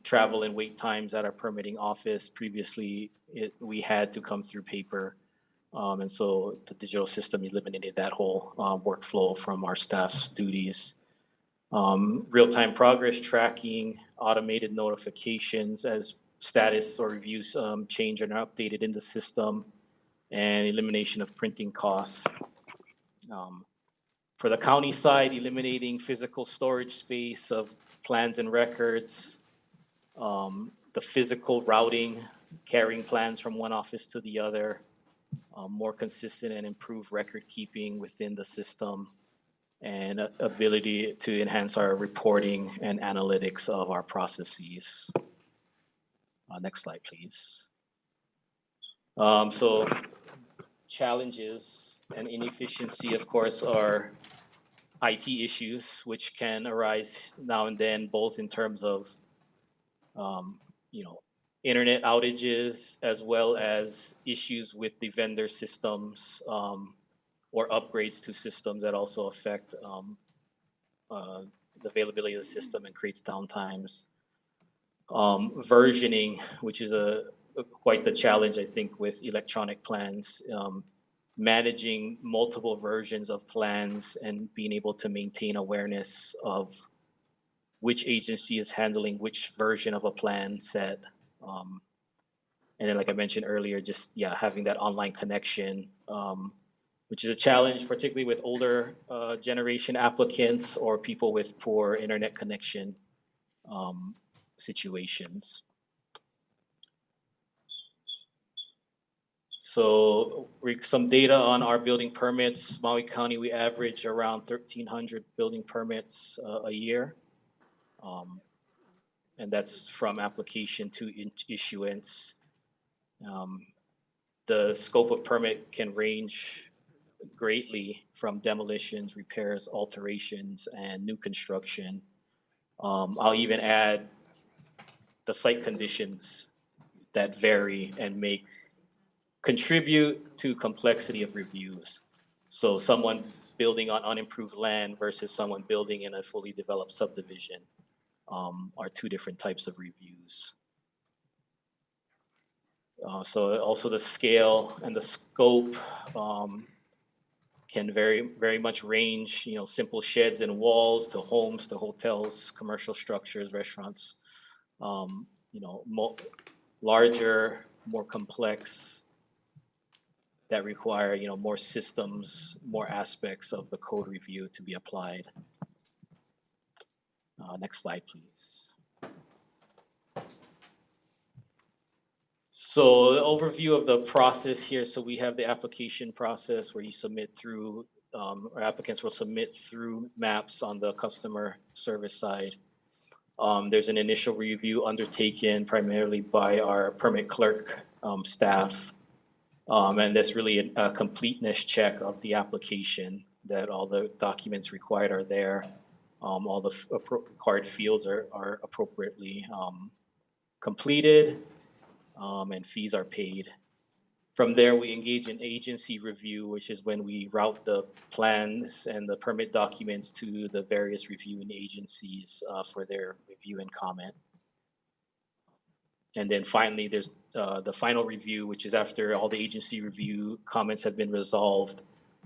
Travel and wait times at our permitting office. Previously, we had to come through paper. And so the digital system eliminated that whole workflow from our staff's duties. Real-time progress tracking, automated notifications as status or reviews change and are updated in the system, and elimination of printing costs. For the county side, eliminating physical storage space of plans and records, the physical routing, carrying plans from one office to the other, more consistent and improved record keeping within the system, and ability to enhance our reporting and analytics of our processes. Next slide, please. So challenges and inefficiency, of course, are IT issues, which can arise now and then, both in terms of internet outages, as well as issues with the vendor systems or upgrades to systems that also affect the availability of the system and creates downtimes. Versioning, which is quite the challenge, I think, with electronic plans. Managing multiple versions of plans and being able to maintain awareness of which agency is handling which version of a plan set. And then, like I mentioned earlier, just having that online connection, which is a challenge, particularly with older generation applicants or people with poor internet connection situations. So some data on our building permits. Maui County, we average around 1,300 building permits a year. And that's from application to issuance. The scope of permit can range greatly from demolitions, repairs, alterations, and new construction. I'll even add the site conditions that vary and contribute to complexity of reviews. So someone building on unimproved land versus someone building in a fully developed subdivision are two different types of reviews. So also the scale and the scope can very much range, simple sheds and walls to homes, to hotels, commercial structures, restaurants, larger, more complex, that require, more systems, more aspects of the code review to be applied. Next slide, please. So the overview of the process here. So we have the application process where you submit through, or applicants will submit through maps on the customer service side. There's an initial review undertaken primarily by our permit clerk staff. And that's really a completeness check of the application, that all the documents required are there. All the required fields are appropriately completed, and fees are paid. From there, we engage in agency review, which is when we route the plans and the permit documents to the various reviewing agencies for their review and comment. And then finally, there's the final review, which is after all the agency review comments have been resolved.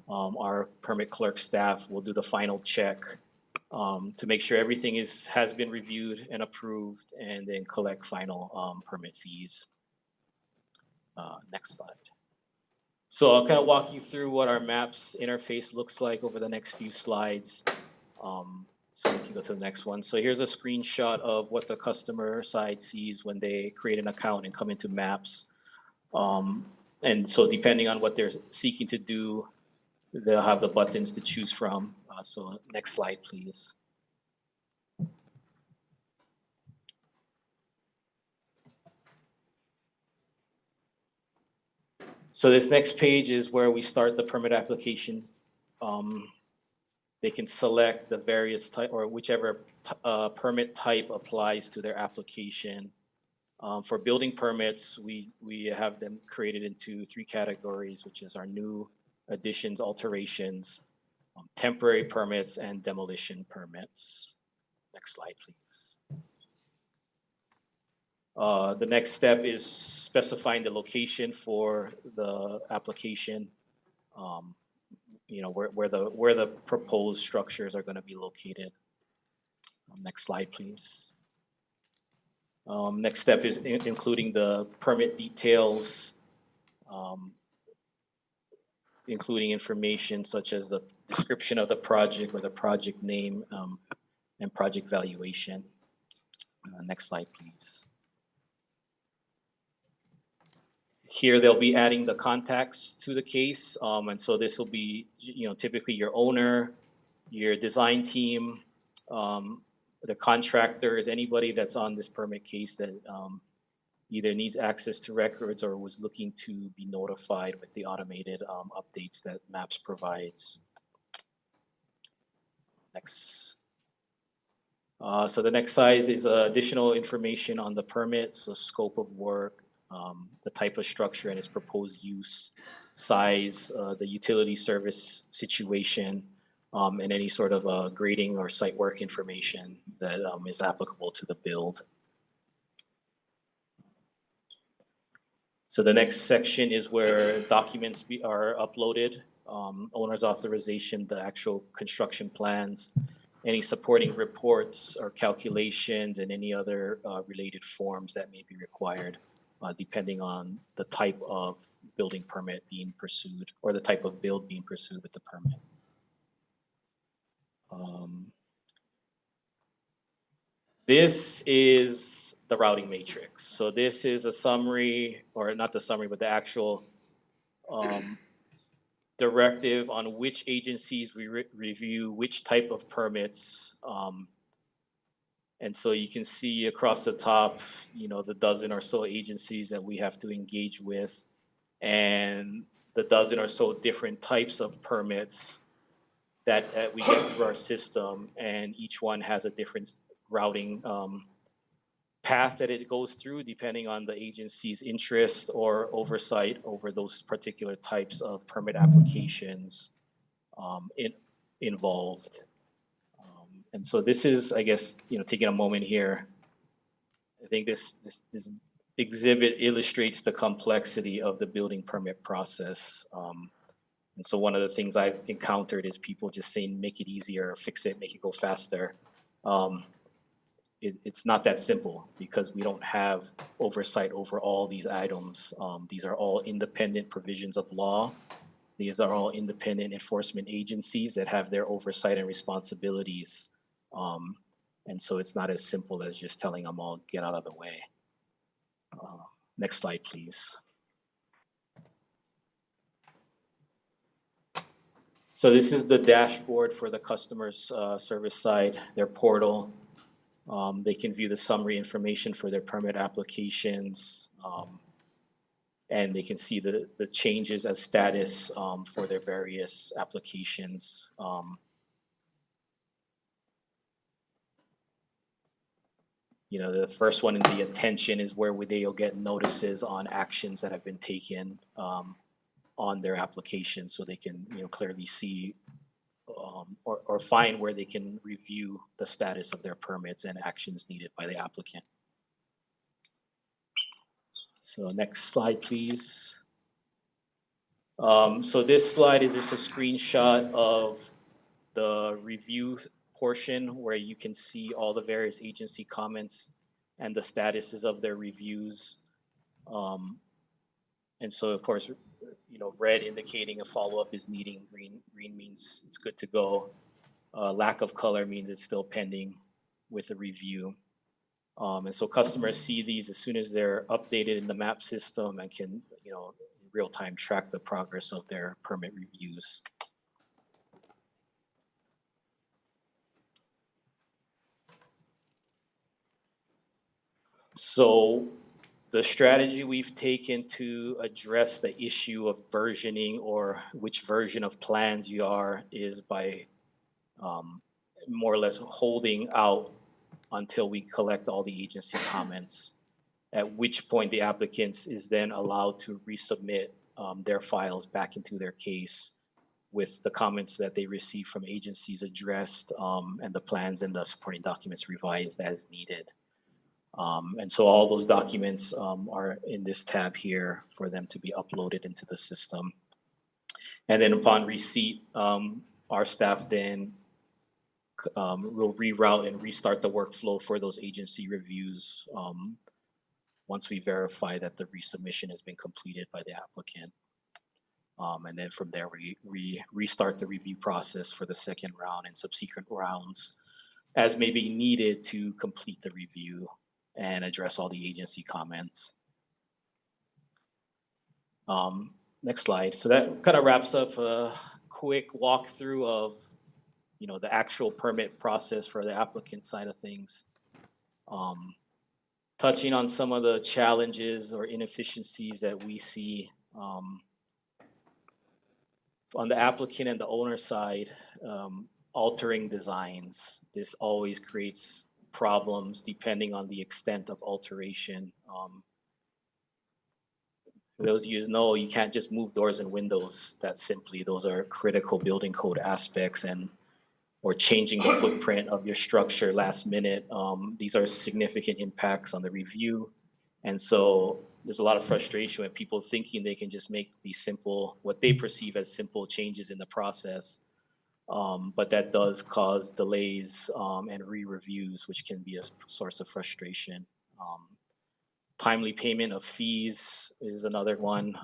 Our permit clerk staff will do the final check to make sure everything has been reviewed and approved, and then collect final permit fees. Next slide. So I'll kind of walk you through what our maps interface looks like over the next few slides. So we can go to the next one. So here's a screenshot of what the customer side sees when they create an account and come into maps. And so depending on what they're seeking to do, they'll have the buttons to choose from. So next slide, please. So this next page is where we start the permit application. They can select the various type or whichever permit type applies to their application. For building permits, we have them created into 3 categories, which is our new additions, alterations, temporary permits, and demolition permits. Next slide, please. The next step is specifying the location for the application. Where the proposed structures are going to be located. Next slide, please. Next step is including the permit details, including information such as the description of the project or the project name and project valuation. Next slide, please. Here they'll be adding the contacts to the case, and so this will be, typically your owner, your design team, the contractors, anybody that's on this permit case that either needs access to records or was looking to be notified with the automated updates that MAPS provides. Next. So the next slide is additional information on the permit, so scope of work, the type of structure and its proposed use, size, the utility service situation, and any sort of grading or site work information that is applicable to the build. So the next section is where documents are uploaded, owner's authorization, the actual construction plans, any supporting reports or calculations, and any other related forms that may be required, depending on the type of building permit being pursued or the type of build being pursued with the permit. This is the routing matrix. So this is a summary, or not the summary, but the actual directive on which agencies we review which type of permits. And so you can see across the top, the dozen or so agencies that we have to engage with, and the dozen or so different types of permits that we get through our system, and each one has a different routing path that it goes through depending on the agency's interest or oversight over those particular types of permit applications involved. And so this is, I guess, taking a moment here, I think this exhibit illustrates the complexity of the building permit process. And so one of the things I've encountered is people just saying, make it easier, fix it, make it go faster. It's not that simple because we don't have oversight over all these items. These are all independent provisions of law. These are all independent enforcement agencies that have their oversight and responsibilities. And so it's not as simple as just telling them all, get out of the way. Next slide, please. So this is the dashboard for the customer's service side, their portal. They can view the summary information for their permit applications, and they can see the changes as status for their various applications. The first one in the attention is where they'll get notices on actions that have been taken on their application, so they can clearly see or find where they can review the status of their permits and actions needed by the applicant. So next slide, please. So this slide is just a screenshot of the review portion where you can see all the various agency comments and the statuses of their reviews. And so, of course, red indicating a follow-up is needing, green means it's good to go. Lack of color means it's still pending with a review. And so customers see these as soon as they're updated in the MAP system and can, in real time track the progress of their permit reviews. So the strategy we've taken to address the issue of versioning or which version of plans you are is by more or less holding out until we collect all the agency comments, at which point the applicants is then allowed to resubmit their files back into their case with the comments that they receive from agencies addressed and the plans and the supporting documents revised as needed. And so all those documents are in this tab here for them to be uploaded into the system. And then upon receipt, our staff then will reroute and restart the workflow for those agency reviews once we verify that the resubmission has been completed by the applicant. And then from there, we restart the review process for the second round and subsequent rounds as may be needed to complete the review and address all the agency comments. Next slide. So that kind of wraps up a quick walkthrough of, you know, the actual permit process for the applicant side of things. Touching on some of the challenges or inefficiencies that we see on the applicant and the owner side, altering designs. This always creates problems depending on the extent of alteration. For those of you who know, you can't just move doors and windows that simply. Those are critical building code aspects, and or changing the footprint of your structure last minute. These are significant impacts on the review. And so there's a lot of frustration with people thinking they can just make these simple, what they perceive as simple changes in the process. But that does cause delays and re-reviews, which can be a source of frustration. Timely payment of fees is another one.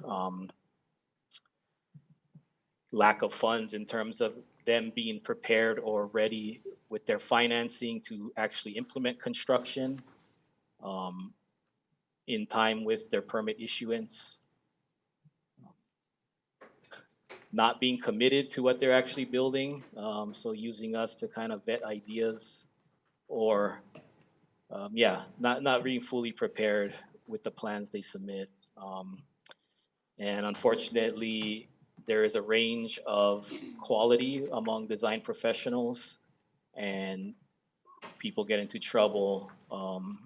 Lack of funds in terms of them being prepared or ready with their financing to actually implement construction in time with their permit issuance. Not being committed to what they're actually building, so using us to kind of vet ideas, or not being fully prepared with the plans they submit. And unfortunately, there is a range of quality among design professionals, and people get into trouble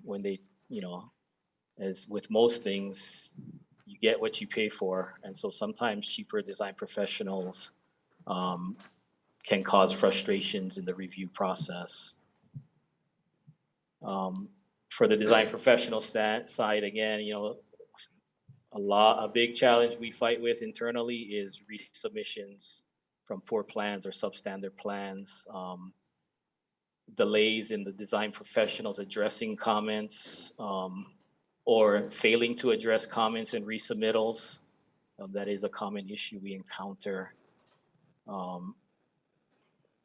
when they, you know, as with most things, you get what you pay for. And so sometimes cheaper design professionals can cause frustrations in the review process. For the design professional side, again, you know, a big challenge we fight with internally is resubmissions from poor plans or substandard plans. Delays in the design professionals addressing comments or failing to address comments in resubmittals. That is a common issue we encounter.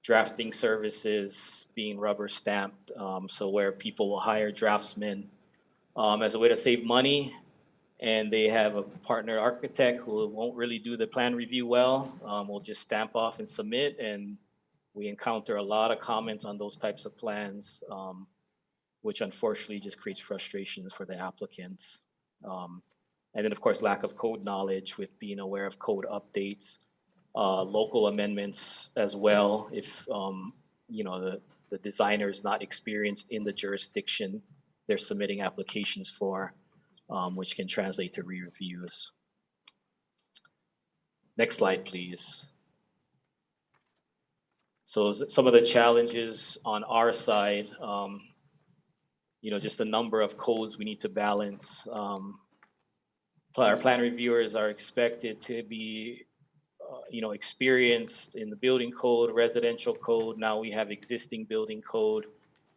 Drafting services being rubber stamped, so where people will hire draftsmen as a way to save money, and they have a partner architect who won't really do the plan review well, will just stamp off and submit, and we encounter a lot of comments on those types of plans, which unfortunately just creates frustrations for the applicants. And then of course, lack of code knowledge with being aware of code updates, local amendments as well. If you know, the designer is not experienced in the jurisdiction they're submitting applications for, which can translate to re-reviews. Next slide, please. So some of the challenges on our side, you know, just the number of codes we need to balance. Our plan reviewers are expected to be, you know, experienced in the building code, residential code. Now we have existing building code.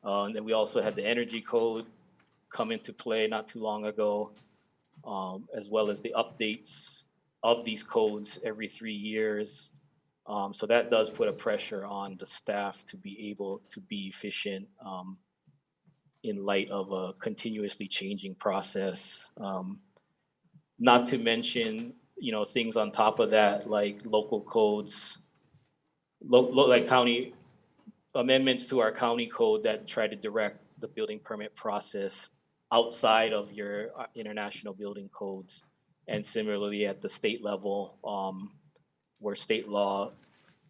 And then we also had the energy code come into play not too long ago, as well as the updates of these codes every 3 years. So that does put a pressure on the staff to be able to be efficient in light of a continuously changing process. Not to mention, you know, things on top of that, like local codes, like county amendments to our county code that try to direct the building permit process outside of your international building codes. And similarly at the state level, where state law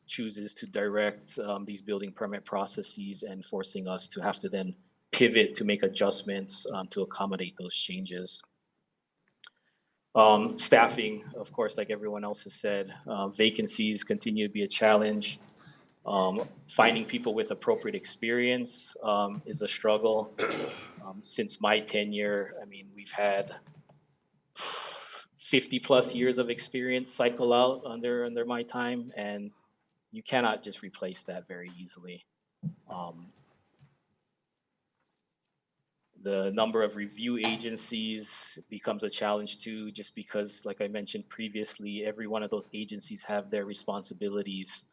chooses to direct these building permit processes and forcing us to have to then pivot to make adjustments to accommodate those changes. Staffing, of course, like everyone else has said, vacancies continue to be a challenge. Finding people with appropriate experience is a struggle. Since my tenure, I mean, we've had 50+ years of experience cycle out under my time, and you cannot just replace that very easily. The number of review agencies becomes a challenge too, just because, like I mentioned previously, every one of those agencies have their responsibilities,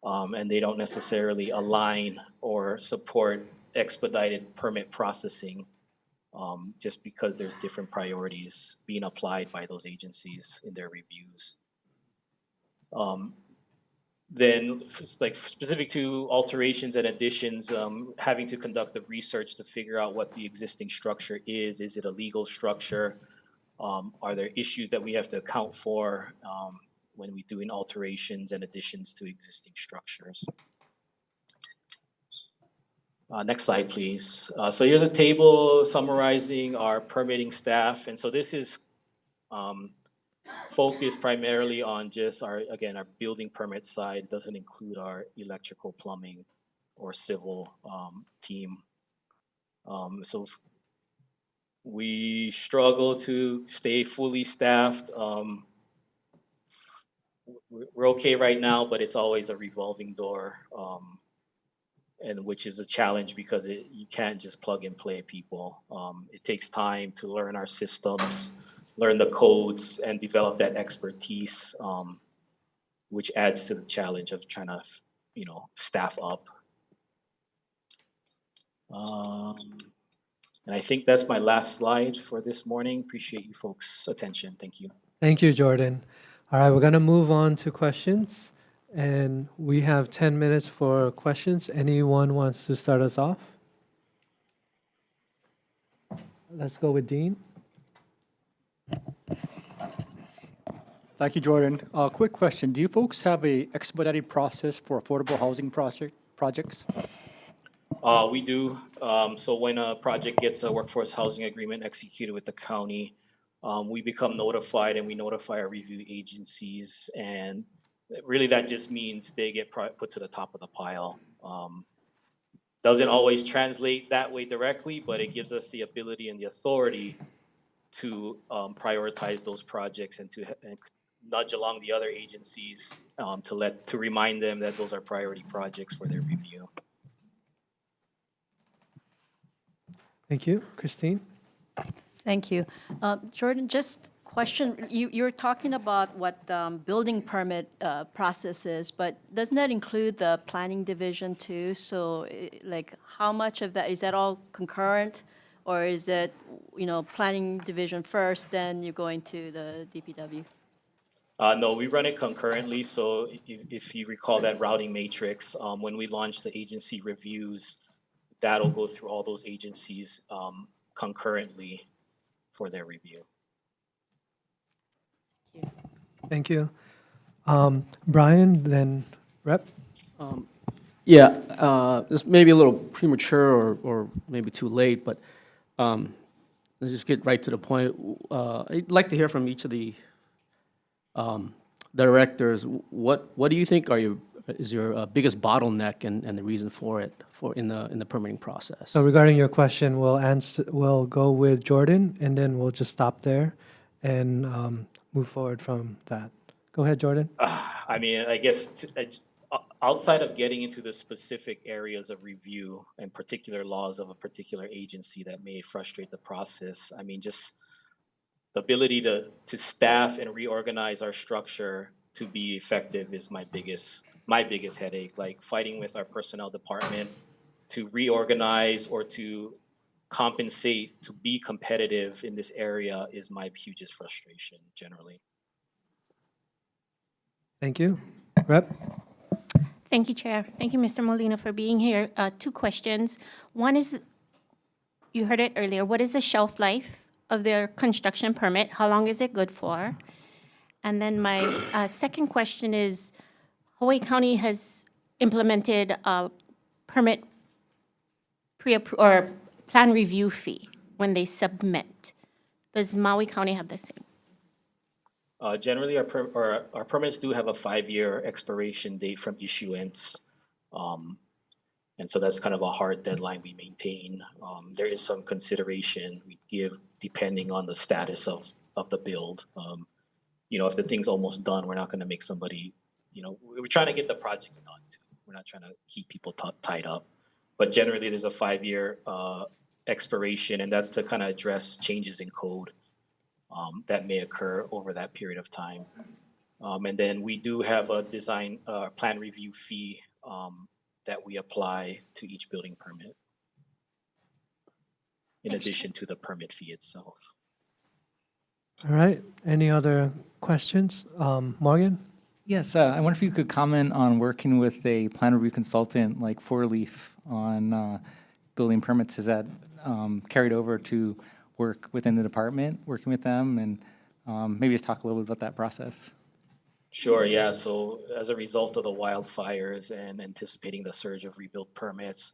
and they don't necessarily align or support expedited permit processing, just because there's different priorities being applied by those agencies in their reviews. Then, like specific to alterations and additions, having to conduct the research to figure out what the existing structure is. Is it a legal structure? Are there issues that we have to account for when we're doing alterations and additions to existing structures? Next slide, please. So here's a table summarizing our permitting staff. And so this is focused primarily on just our building permit side. It doesn't include our electrical, plumbing, or civil team. So we struggle to stay fully staffed. We're okay right now, but it's always a revolving door, and which is a challenge because you can't just plug and play people. It takes time to learn our systems, learn the codes, and develop that expertise, which adds to the challenge of trying to, staff up. And I think that's my last slide for this morning. Appreciate you folks' attention. Thank you. Thank you, Jordan. All right, we're going to move on to questions. And we have 10 minutes for questions. Anyone wants to start us off? Let's go with Dean. Thank you, Jordan. Quick question. Do you folks have a expedited process for affordable housing projects? We do. So when a project gets a workforce housing agreement executed with the county, we become notified and we notify our review agencies. And really that just means they get put to the top of the pile. Doesn't always translate that way directly, but it gives us the ability and the authority to prioritize those projects and to nudge along the other agencies to remind them that those are priority projects for their review. Thank you. Christine? Thank you. Jordan, just question, you're talking about what building permit process is, but doesn't that include the planning division too? So like how much of that, is that all concurrent? Or is it, planning division first, then you're going to the DPW? No, we run it concurrently. So if you recall that routing matrix, when we launch the agency reviews, that'll go through all those agencies concurrently for their review. Thank you. Brian, then Rep. This may be a little premature or maybe too late, but let's just get right to the point. I'd like to hear from each of the directors. What do you think is your biggest bottleneck and the reason for it in the permitting process? So regarding your question, we'll go with Jordan, and then we'll just stop there and move forward from that. Go ahead, Jordan. I mean, I guess outside of getting into the specific areas of review and particular laws of a particular agency that may frustrate the process, I mean, just the ability to staff and reorganize our structure to be effective is my biggest headache. Like fighting with our personnel department to reorganize or to compensate to be competitive in this area is my hugest frustration generally. Thank you. Rep. Thank you, Chair. Thank you, Mr. Molina, for being here. Two questions. One is, you heard it earlier, what is the shelf life of their construction permit? How long is it good for? And then my second question is, Hawaii County has implemented a permit or plan review fee when they submit. Does Maui County have the same? Generally, our permits do have a 5-year expiration date from issuance. And so that's kind of a hard deadline we maintain. There is some consideration we give depending on the status of the build. If the thing's almost done, we're not going to make somebody, we're trying to get the projects done too. We're not trying to keep people tied up. But generally, there's a 5-year expiration, and that's to kind of address changes in code that may occur over that period of time. And then we do have a design plan review fee that we apply to each building permit, in addition to the permit fee itself. All right. Any other questions? Morgan? Yes, I wonder if you could comment on working with a plan review consultant like Four Leaf on building permits. Is that carried over to work within the department, working with them, and maybe just talk a little bit about that process? Sure, yeah. So as a result of the wildfires and anticipating the surge of rebuild permits,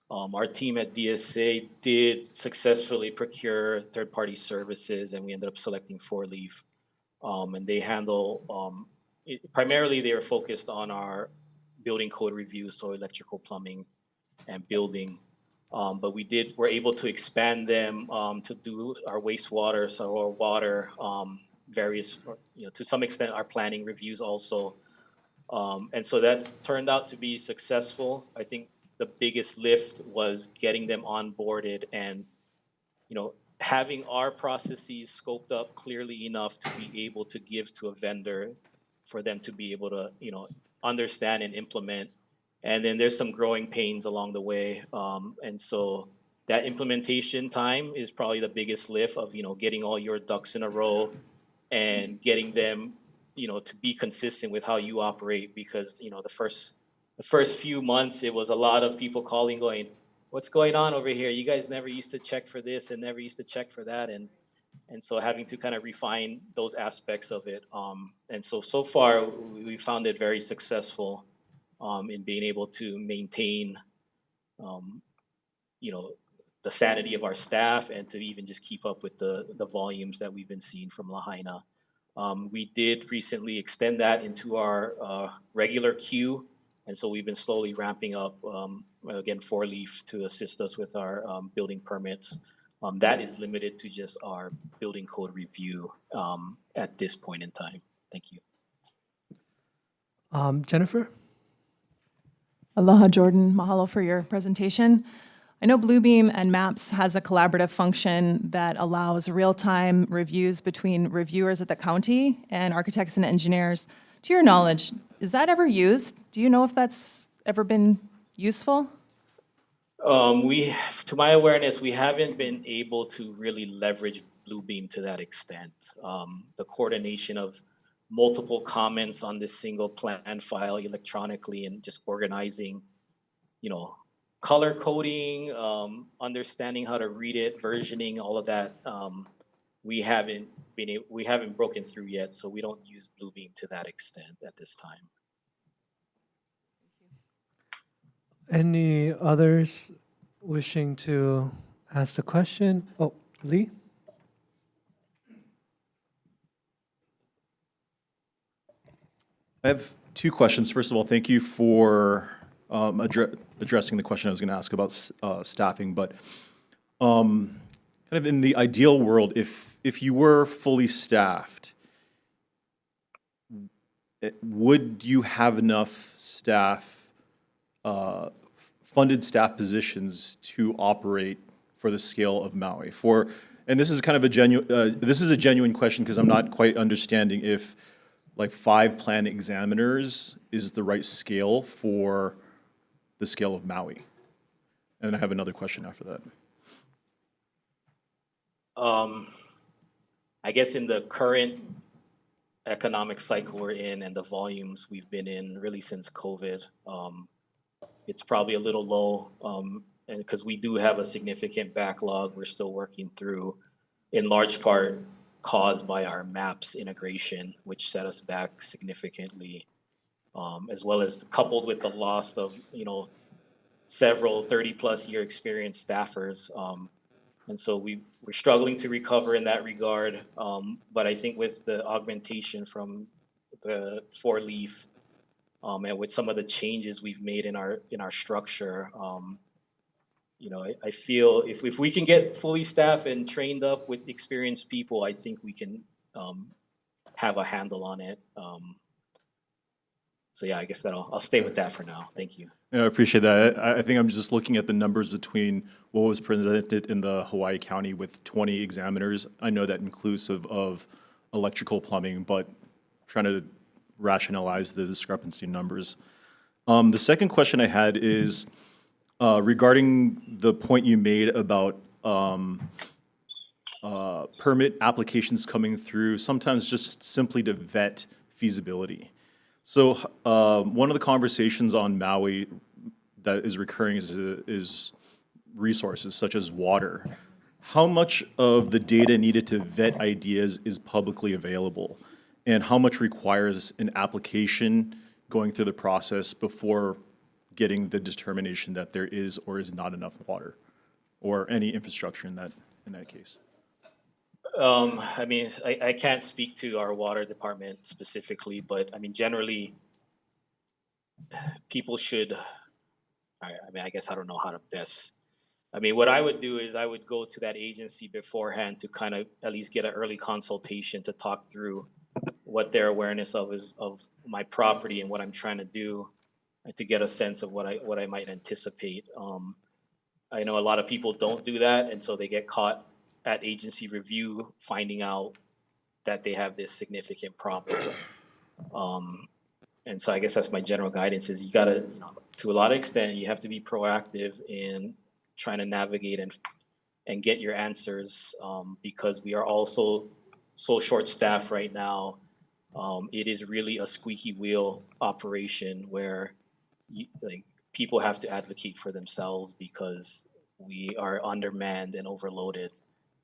our team at DSA did successfully procure third-party services, and we ended up selecting Four Leaf. And they handle, primarily they are focused on our building code review, so electrical, plumbing, and building. But we're able to expand them to do our wastewater, so our water, various, to some extent, our planning reviews also. And so that's turned out to be successful. I think the biggest lift was getting them onboarded and, having our processes scoped up clearly enough to be able to give to a vendor for them to be able to, understand and implement. And then there's some growing pains along the way. And so that implementation time is probably the biggest lift of, getting all your ducks in a row and getting them, to be consistent with how you operate. Because, the first few months, it was a lot of people calling, going, "What's going on over here? You guys never used to check for this and never used to check for that." And so having to kind of refine those aspects of it. And so far, we found it very successful in being able to maintain, the sanity of our staff and to even just keep up with the volumes that we've been seeing from Lahaina. We did recently extend that into our regular queue. And so we've been slowly ramping up, again, Four Leaf to assist us with our building permits. That is limited to just our building code review at this point in time. Thank you. Jennifer? Aloha, Jordan. Mahalo for your presentation. I know Bluebeam and MAPS has a collaborative function that allows real-time reviews between reviewers at the county and architects and engineers. To your knowledge, is that ever used? Do you know if that's ever been useful? To my awareness, we haven't been able to really leverage Bluebeam to that extent. The coordination of multiple comments on this single plan file electronically and just organizing, color coding, understanding how to read it, versioning, all of that. We haven't broken through yet, so we don't use Bluebeam to that extent at this time. Any others wishing to ask the question? Oh, Lee? I have two questions. First of all, thank you for addressing the question I was going to ask about staffing. But kind of in the ideal world, if you were fully staffed, would you have enough staff, funded staff positions to operate for the scale of Maui? And this is kind of a genuine question because I'm not quite understanding if like 5 plan examiners is the right scale for the scale of Maui. And I have another question after that. I guess in the current economic cycle we're in and the volumes we've been in really since COVID, it's probably a little low. And because we do have a significant backlog we're still working through, in large part caused by our MAPS integration, which set us back significantly, as well as coupled with the loss of, several 30+ year experienced staffers. And so we're struggling to recover in that regard. But I think with the augmentation from the Four Leaf, and with some of the changes we've made in our structure, I feel if we can get fully staffed and trained up with experienced people, I think we can have a handle on it. So yeah, I guess I'll stay with that for now. Thank you. Yeah, I appreciate that. I think I'm just looking at the numbers between what was presented in the Hawaii County with 20 examiners. I know that inclusive of electrical plumbing, but trying to rationalize the discrepancy numbers. The second question I had is regarding the point you made about permit applications coming through, sometimes just simply to vet feasibility. So one of the conversations on Maui that is recurring is resources such as water. How much of the data needed to vet ideas is publicly available? And how much requires an application going through the process before getting the determination that there is or is not enough water or any infrastructure in that case? I mean, I can't speak to our water department specifically, but I mean, generally, people should, I mean, I guess I don't know how to best. I mean, what I would do is I would go to that agency beforehand to kind of at least get an early consultation to talk through what their awareness of my property and what I'm trying to do, and to get a sense of what I might anticipate. I know a lot of people don't do that, and so they get caught at agency review, finding out that they have this significant problem. And so I guess that's my general guidance is you gotta, to a lot of extent, you have to be proactive in trying to navigate and get your answers because we are also so short-staffed right now. It is really a squeaky wheel operation where people have to advocate for themselves because we are undermanned and overloaded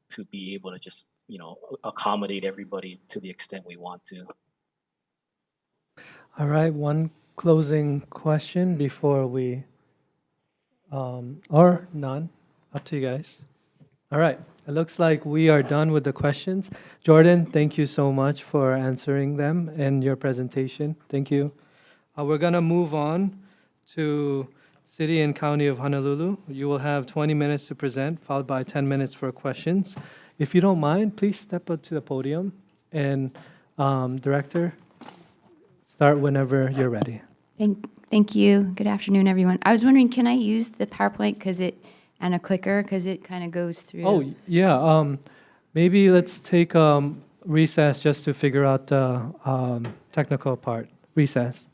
to be able to just, accommodate everybody to the extent we want to. All right, one closing question before we, or none, up to you guys. All right, it looks like we are done with the questions. Jordan, thank you so much for answering them and your presentation. Thank you. We're gonna move on to City and County of Honolulu. You will have 20 minutes to present, followed by 10 minutes for questions. If you don't mind, please step up to the podium and Director, start whenever you're ready. Thank you. Good afternoon, everyone. I was wondering, can I use the PowerPoint and a clicker because it kind of goes through? Oh, yeah. Maybe let's take recess just to figure out the technical part. Recess.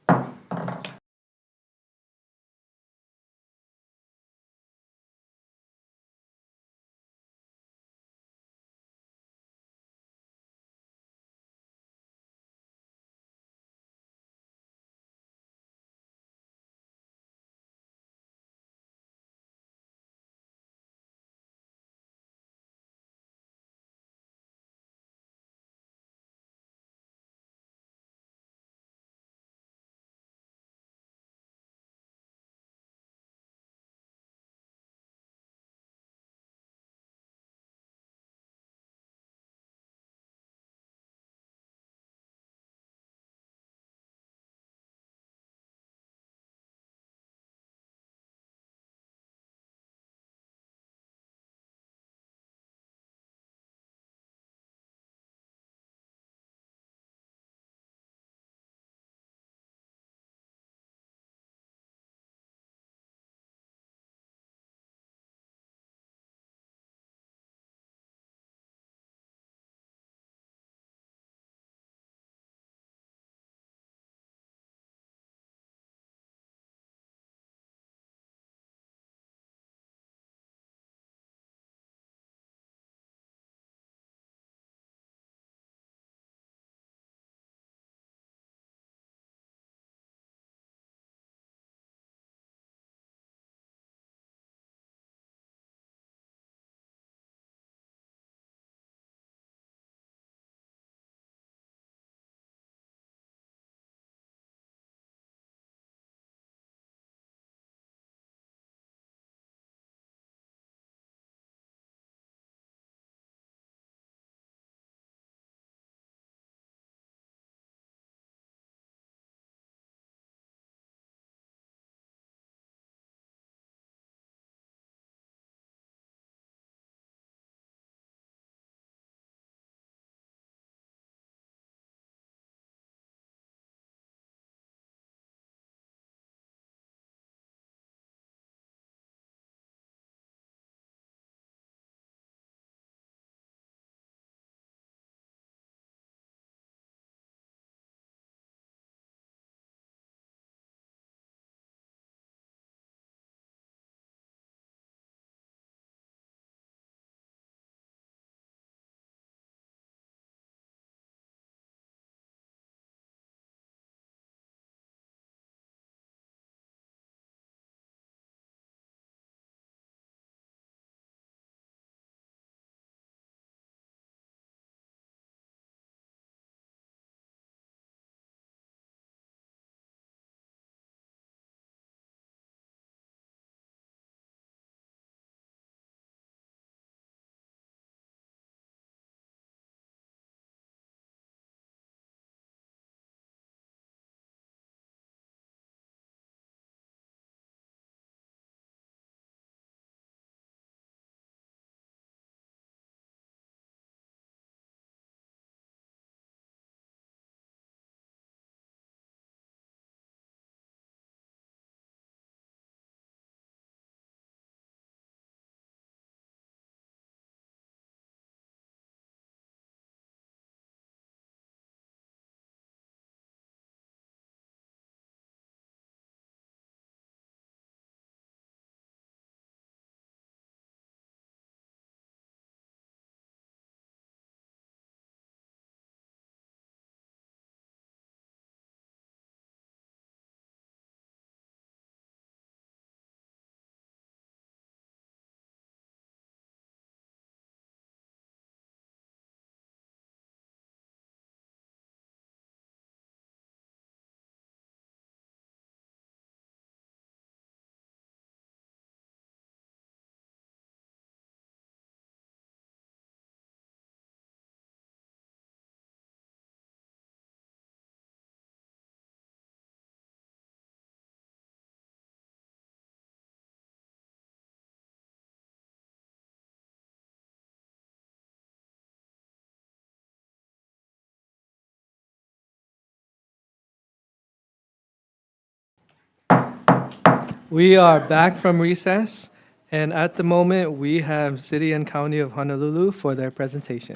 We are back from recess, and at the moment, we have City and County of Honolulu for their presentation.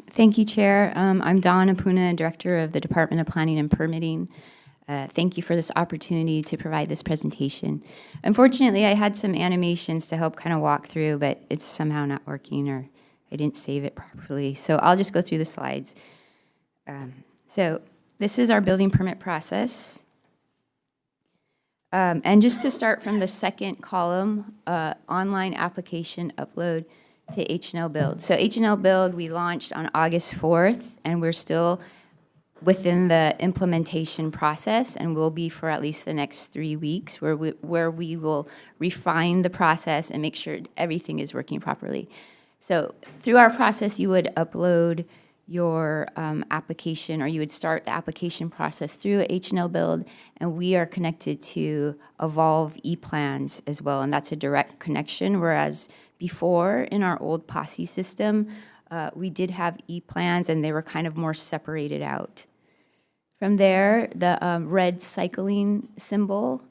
Thank you, Chair. I'm Dawn Apuna, Director of the Department of Planning and Permitting. Thank you for this opportunity to provide this presentation. Unfortunately, I had some animations to help kind of walk through, but it's somehow not working, or I didn't save it properly. So I'll just go through the slides. So this is our building permit process. And just to start from the second column, online application upload to H&L Build. So H&L Build, we launched on August 4th, and we're still within the implementation process, and will be for at least the next 3 weeks, where we will refine the process and make sure everything is working properly. So through our process, you would upload your application, or you would start the application process through H&L Build, and we are connected to Evolve ePlans as well, and that's a direct connection, whereas before, in our old POSSE system, we did have ePlans, and they were kind of more separated out. From there, the red cycling symbol,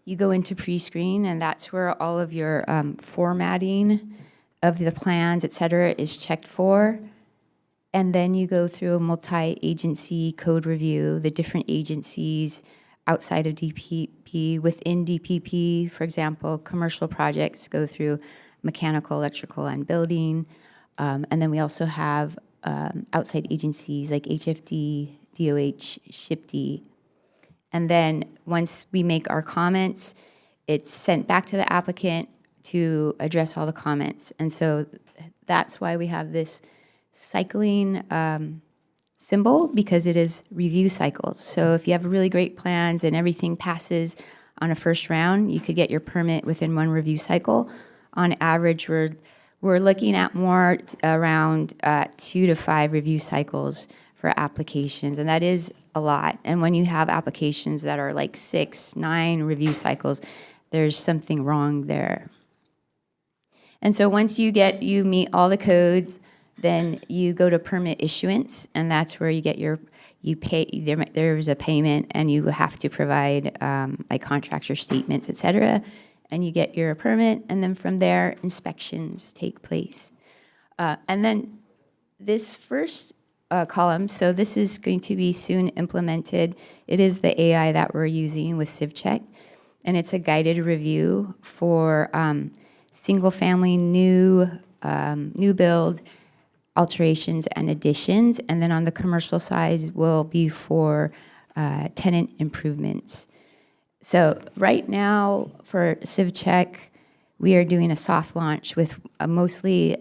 you go into pre-screen, and that's where all of your formatting of the plans, et cetera, is checked for. And then you go through a multi-agency code review, the different agencies outside of DPP. Within DPP, for example, commercial projects go through mechanical, electrical, and building. And then we also have outside agencies like HFD, DOH, SHPD. And then once we make our comments, it's sent back to the applicant to address all the comments. And so that's why we have this cycling symbol, because it is review cycles. So if you have really great plans and everything passes on a first round, you could get your permit within one review cycle. On average, we're looking at more around 2 to 5 review cycles for applications, and that is a lot. And when you have applications that are like 6, 9 review cycles, there's something wrong there. And so once you meet all the codes, then you go to permit issuance, and that's where you get there's a payment, and you have to provide like contractor statements, et cetera, and you get your permit, and then from there, inspections take place. And then this first column, so this is going to be soon implemented. It is the AI that we're using with CivCheck, and it's a guided review for single-family new build, alterations and additions, and then on the commercial side will be for tenant improvements. So right now for CivCheck, we are doing a soft launch with mostly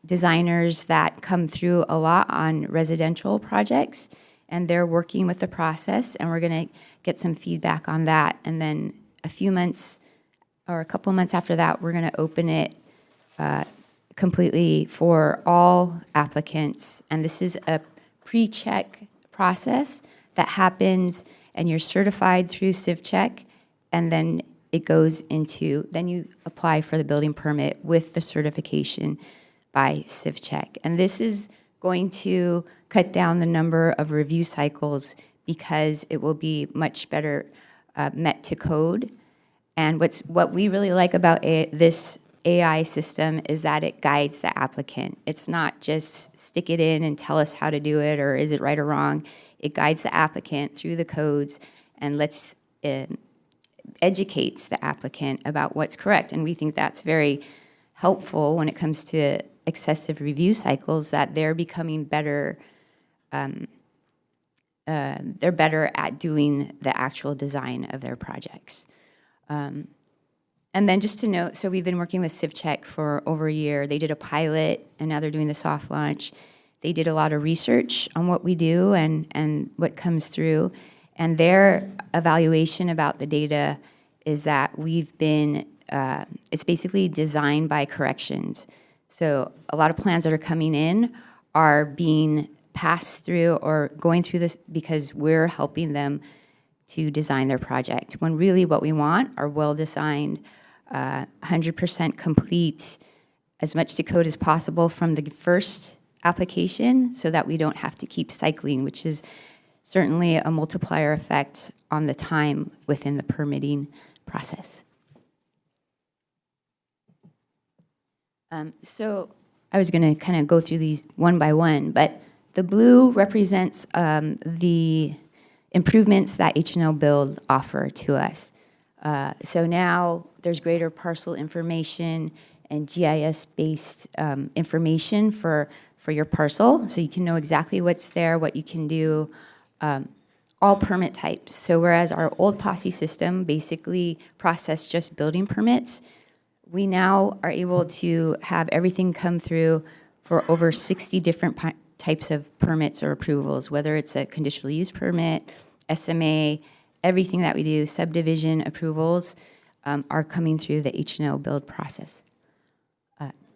designers that come through a lot on residential projects, and they're working with the process, and we're gonna get some feedback on that. And then a few months or a couple months after that, we're gonna open it completely for all applicants. And this is a pre-check process that happens, and you're certified through CivCheck, and then it goes into, then you apply for the building permit with the certification by CivCheck. And this is going to cut down the number of review cycles, because it will be much better met to code. And what we really like about this AI system is that it guides the applicant. It's not just stick it in and tell us how to do it, or is it right or wrong. It guides the applicant through the codes and educates the applicant about what's correct. And we think that's very helpful when it comes to excessive review cycles, that they're becoming better. They're better at doing the actual design of their projects. And then just to note, so we've been working with CivCheck for over a year. They did a pilot, and now they're doing the soft launch. They did a lot of research on what we do and what comes through. And their evaluation about the data is that we've been, it's basically designed by corrections. So a lot of plans that are coming in are being passed through or going through this because we're helping them to design their project, when really what we want are well-designed, 100% complete, as much to code as possible from the first application, so that we don't have to keep cycling, which is certainly a multiplier effect on the time within the permitting process. So I was going to kind of go through these one by one, but the blue represents the improvements that H&L Build offer to us. So now there's greater parcel information and GIS-based information for your parcel, so you can know exactly what's there, what you can do, all permit types. So whereas our old POSSE system basically processed just building permits, we now are able to have everything come through for over 60 different types of permits or approvals, whether it's a conditional use permit, SMA, everything that we do, subdivision approvals, are coming through the H&L Build process.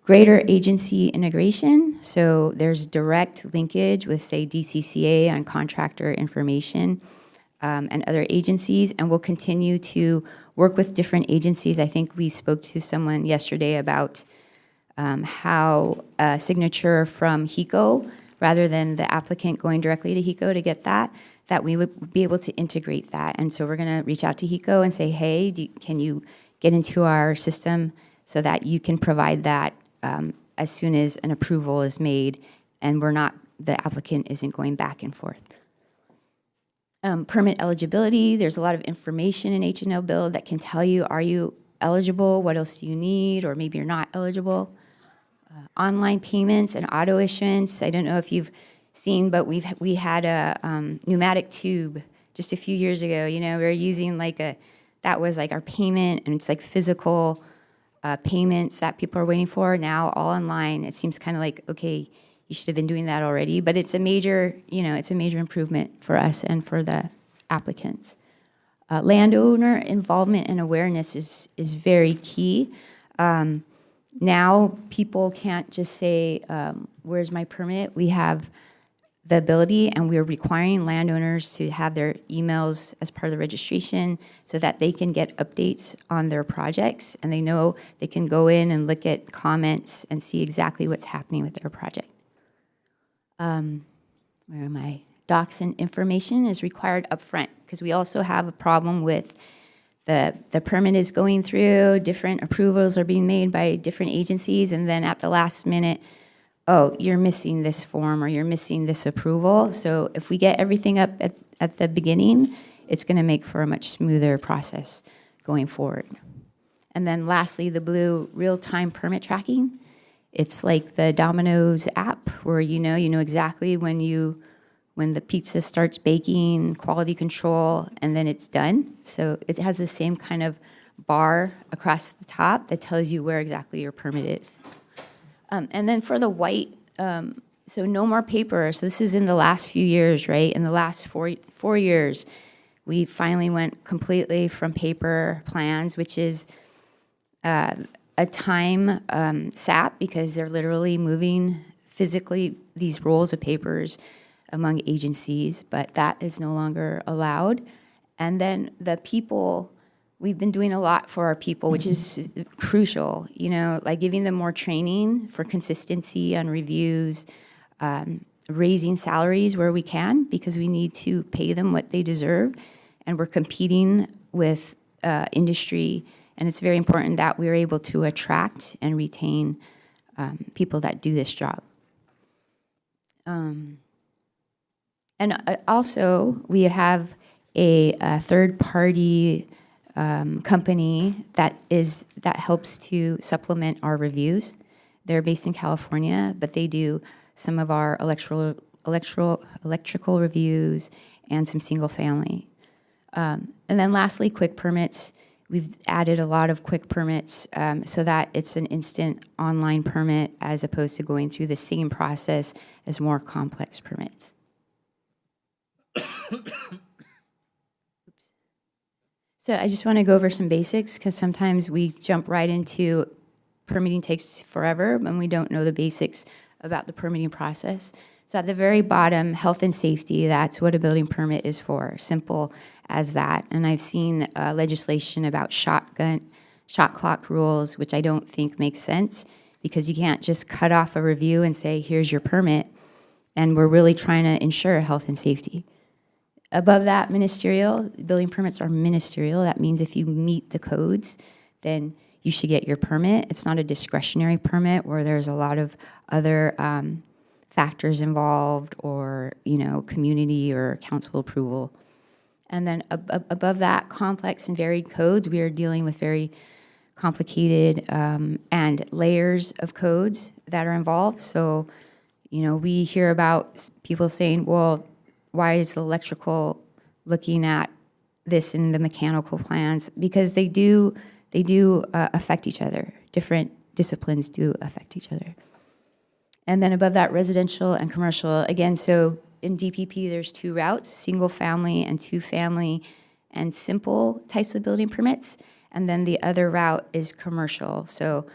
Greater agency integration, so there's direct linkage with, say, DCCA on contractor information and other agencies, and we'll continue to work with different agencies. I think we spoke to someone yesterday about how a signature from HECO, rather than the applicant going directly to HECO to get that we would be able to integrate that. And so we're going to reach out to HECO and say, hey, can you get into our system so that you can provide that as soon as an approval is made and the applicant isn't going back and forth. Permit eligibility, there's a lot of information in H&L Build that can tell you, are you eligible, what else do you need, or maybe you're not eligible. Online payments and auto issuance, I don't know if you've seen, but we had a pneumatic tube just a few years ago. You know, we were using that was like our payment, and it's like physical payments that people are waiting for. Now all online. It seems kind of like, okay, you should have been doing that already, but it's a major, it's a major improvement for us and for the applicants. Landowner involvement and awareness is very key. Now people can't just say, where's my permit? We have the ability, and we're requiring landowners to have their emails as part of the registration so that they can get updates on their projects, and they know they can go in and look at comments and see exactly what's happening with their project. Where am I? Docs and information is required upfront, because we also have a problem with the permit is going through, different approvals are being made by different agencies, and then at the last minute, oh, you're missing this form or you're missing this approval. So if we get everything up at the beginning, it's going to make for a much smoother process going forward. And then lastly, the blue real-time permit tracking. It's like the Domino's app where you know exactly when the pizza starts baking, quality control, and then it's done. So it has the same kind of bar across the top that tells you where exactly your permit is. And then for the white, so no more paper. So this is in the last few years, right? In the last four years, we finally went completely from paper plans, which is a time sap, because they're literally moving physically these rolls of papers among agencies, but that is no longer allowed. And then the people, we've been doing a lot for our people, which is crucial, like giving them more training for consistency on reviews, raising salaries where we can, because we need to pay them what they deserve. And we're competing with industry, and it's very important that we're able to attract and retain people that do this job. And also, we have a third-party company that helps to supplement our reviews. They're based in California, but they do some of our electrical reviews and some single-family. And then lastly, quick permits. We've added a lot of quick permits so that it's an instant online permit as opposed to going through the same process as more complex permits. So I just want to go over some basics, because sometimes we jump right into permitting takes forever when we don't know the basics about the permitting process. So at the very bottom, health and safety, that's what a building permit is for, simple as that. And I've seen legislation about shot clock rules, which I don't think makes sense, because you can't just cut off a review and say, here's your permit, and we're really trying to ensure health and safety. Above that, ministerial, building permits are ministerial. That means if you meet the codes, then you should get your permit. It's not a discretionary permit where there's a lot of other factors involved, or, you know, community or council approval. And then above that, complex and varied codes, we are dealing with very complicated and layers of codes that are involved. So, you know, we hear about people saying, well, why is the electrical looking at this in the mechanical plans? Because they do affect each other. Different disciplines do affect each other. And then above that, residential and commercial. Again, so in DPP, there's 2 routes, single family and 2 family and simple types of building permits. And then the other route is commercial, so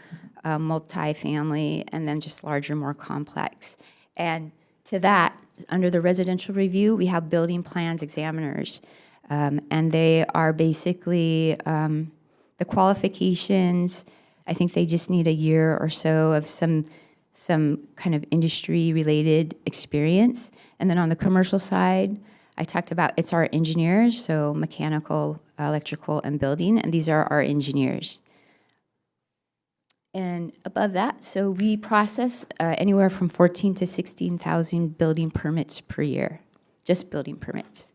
multifamily, and then just larger, more complex. And to that, under the residential review, we have building plans examiners. And they are basically the qualifications. I think they just need a year or so of some kind of industry-related experience. And then on the commercial side, I talked about it's our engineers, so mechanical, electrical, and building, and these are our engineers. And above that, so we process anywhere from 14 to 16,000 building permits per year, just building permits.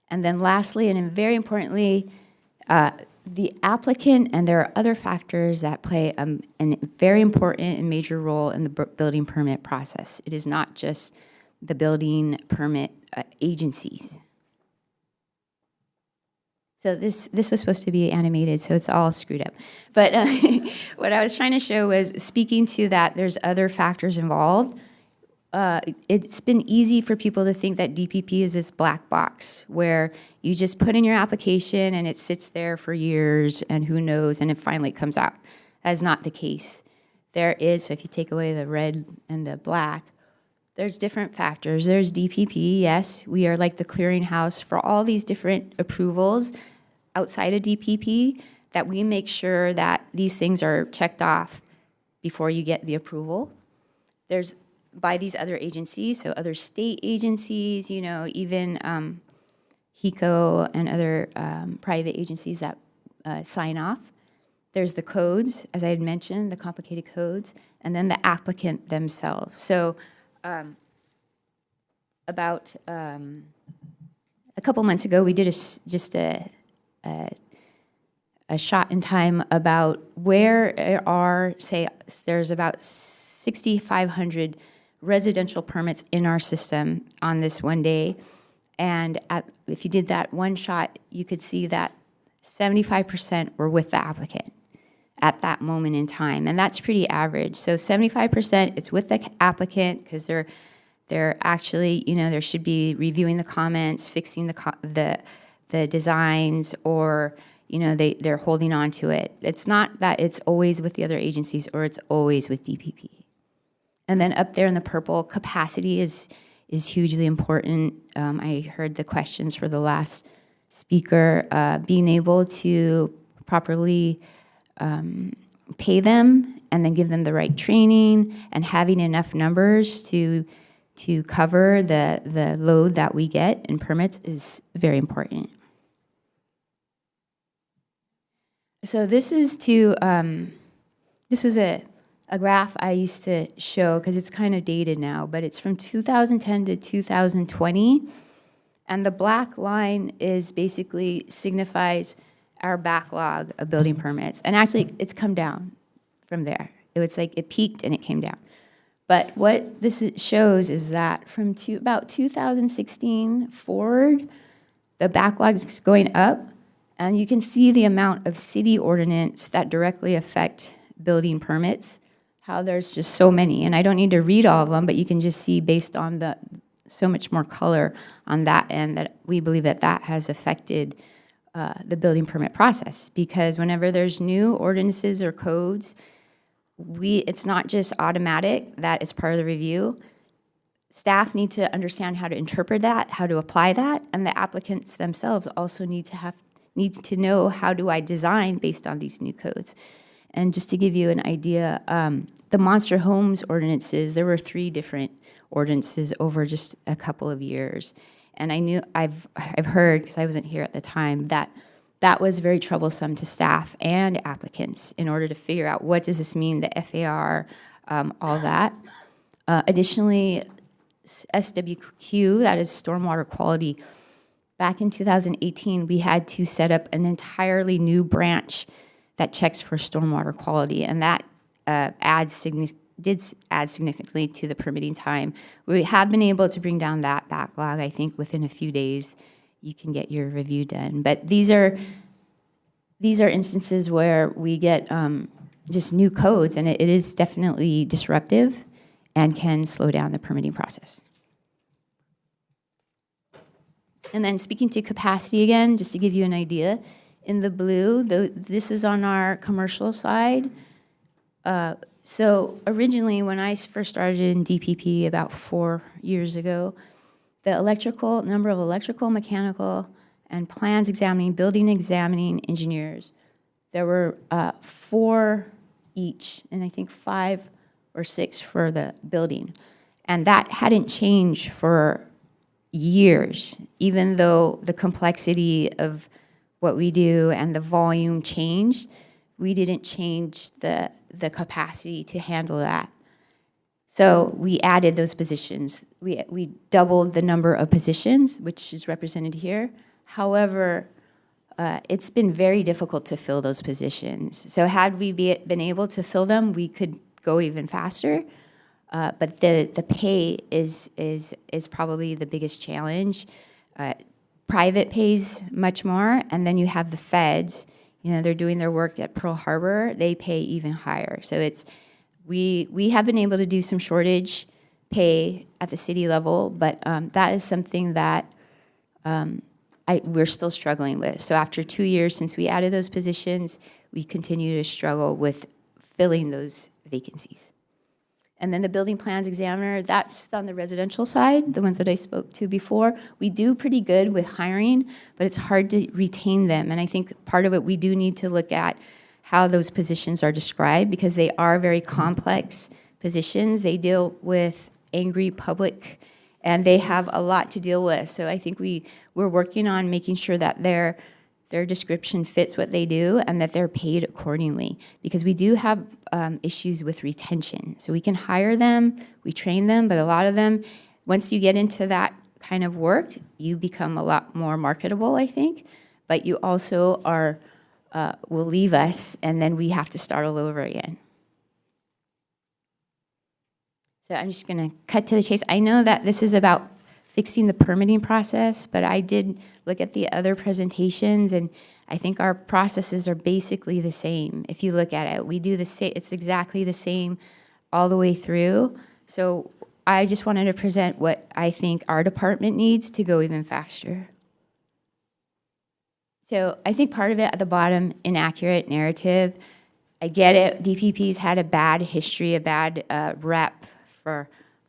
And then lastly, and very importantly, the applicant, and there are other factors that play a very important and major role in the building permit process. It is not just the building permit agencies. So this was supposed to be animated, so it's all screwed up. But what I was trying to show was, speaking to that, there's other factors involved. It's been easy for people to think that DPP is this black box where you just put in your application and it sits there for years and who knows, and it finally comes out. That is not the case. There is, so if you take away the red and the black, there's different factors. There's DPP, yes, we are like the clearinghouse for all these different approvals outside of DPP, that we make sure that these things are checked off before you get the approval. There's by these other agencies, so other state agencies, you know, even HECO and other private agencies that sign off. There's the codes, as I had mentioned, the complicated codes, and then the applicant themselves. So about a couple months ago, we did just a shot in time about where are, say, there's about 6,500 residential permits in our system on this one day. And if you did that one shot, you could see that 75% were with the applicant at that moment in time. And that's pretty average. So 75%, it's with the applicant because they're actually, you know, they should be reviewing the comments, fixing the designs, or, you know, they're holding on to it. It's not that it's always with the other agencies or it's always with DPP. And then up there in the purple, capacity is hugely important. I heard the questions for the last speaker. Being able to properly pay them and then give them the right training and having enough numbers to cover the load that we get in permits is very important. So this is this was a graph I used to show because it's kind of dated now, but it's from 2010 to 2020. And the black line is basically signifies our backlog of building permits. And actually, it's come down from there. It was like it peaked and it came down. But what this shows is that from about 2016 forward, the backlog is going up. And you can see the amount of city ordinance that directly affect building permits, how there's just so many. And I don't need to read all of them, but you can just see based on so much more color on that end that we believe that has affected the building permit process. Because whenever there's new ordinances or codes, it's not just automatic that it's part of the review. Staff need to understand how to interpret that, how to apply that, and the applicants themselves also need to know how do I design based on these new codes. And just to give you an idea, the monster homes ordinances, there were 3 different ordinances over just a couple of years. And I've heard, because I wasn't here at the time, that that was very troublesome to staff and applicants in order to figure out what does this mean, the FAR, all that. Additionally, SWQ, that is stormwater quality. Back in 2018, we had to set up an entirely new branch that checks for stormwater quality, and that did add significantly to the permitting time. We have been able to bring down that backlog. I think within a few days, you can get your review done. But these are instances where we get just new codes, and it is definitely disruptive and can slow down the permitting process. And then speaking to capacity again, just to give you an idea, in the blue, this is on our commercial side. So originally, when I first started in DPP about 4 years ago, the number of electrical, mechanical, and plans examining, building examining engineers, there were 4 each, and I think 5 or 6 for the building. And that hadn't changed for years, even though the complexity of what we do and the volume changed, we didn't change the capacity to handle that. So we added those positions. We doubled the number of positions, which is represented here. However, it's been very difficult to fill those positions. So had we been able to fill them, we could go even faster. But the pay is probably the biggest challenge. Private pays much more, and then you have the feds. You know, they're doing their work at Pearl Harbor. They pay even higher. So we have been able to do some shortage pay at the city level, but that is something that we're still struggling with. So after 2 years since we added those positions, we continue to struggle with filling those vacancies. And then the building plans examiner, that's on the residential side, the ones that I spoke to before. We do pretty good with hiring, but it's hard to retain them. And I think part of it, we do need to look at how those positions are described, because they are very complex positions. They deal with angry public, and they have a lot to deal with. So I think we're working on making sure that their description fits what they do and that they're paid accordingly, because we do have issues with retention. So we can hire them, we train them, but a lot of them, once you get into that kind of work, you become a lot more marketable, I think, but you also will leave us, and then we have to start all over again. So I'm just gonna cut to the chase. I know that this is about fixing the permitting process, but I did look at the other presentations, and I think our processes are basically the same. If you look at it, we do the same, it's exactly the same all the way through. So I just wanted to present what I think our department needs to go even faster. So I think part of it at the bottom, inaccurate narrative. I get it, DPP's had a bad history, a bad rep for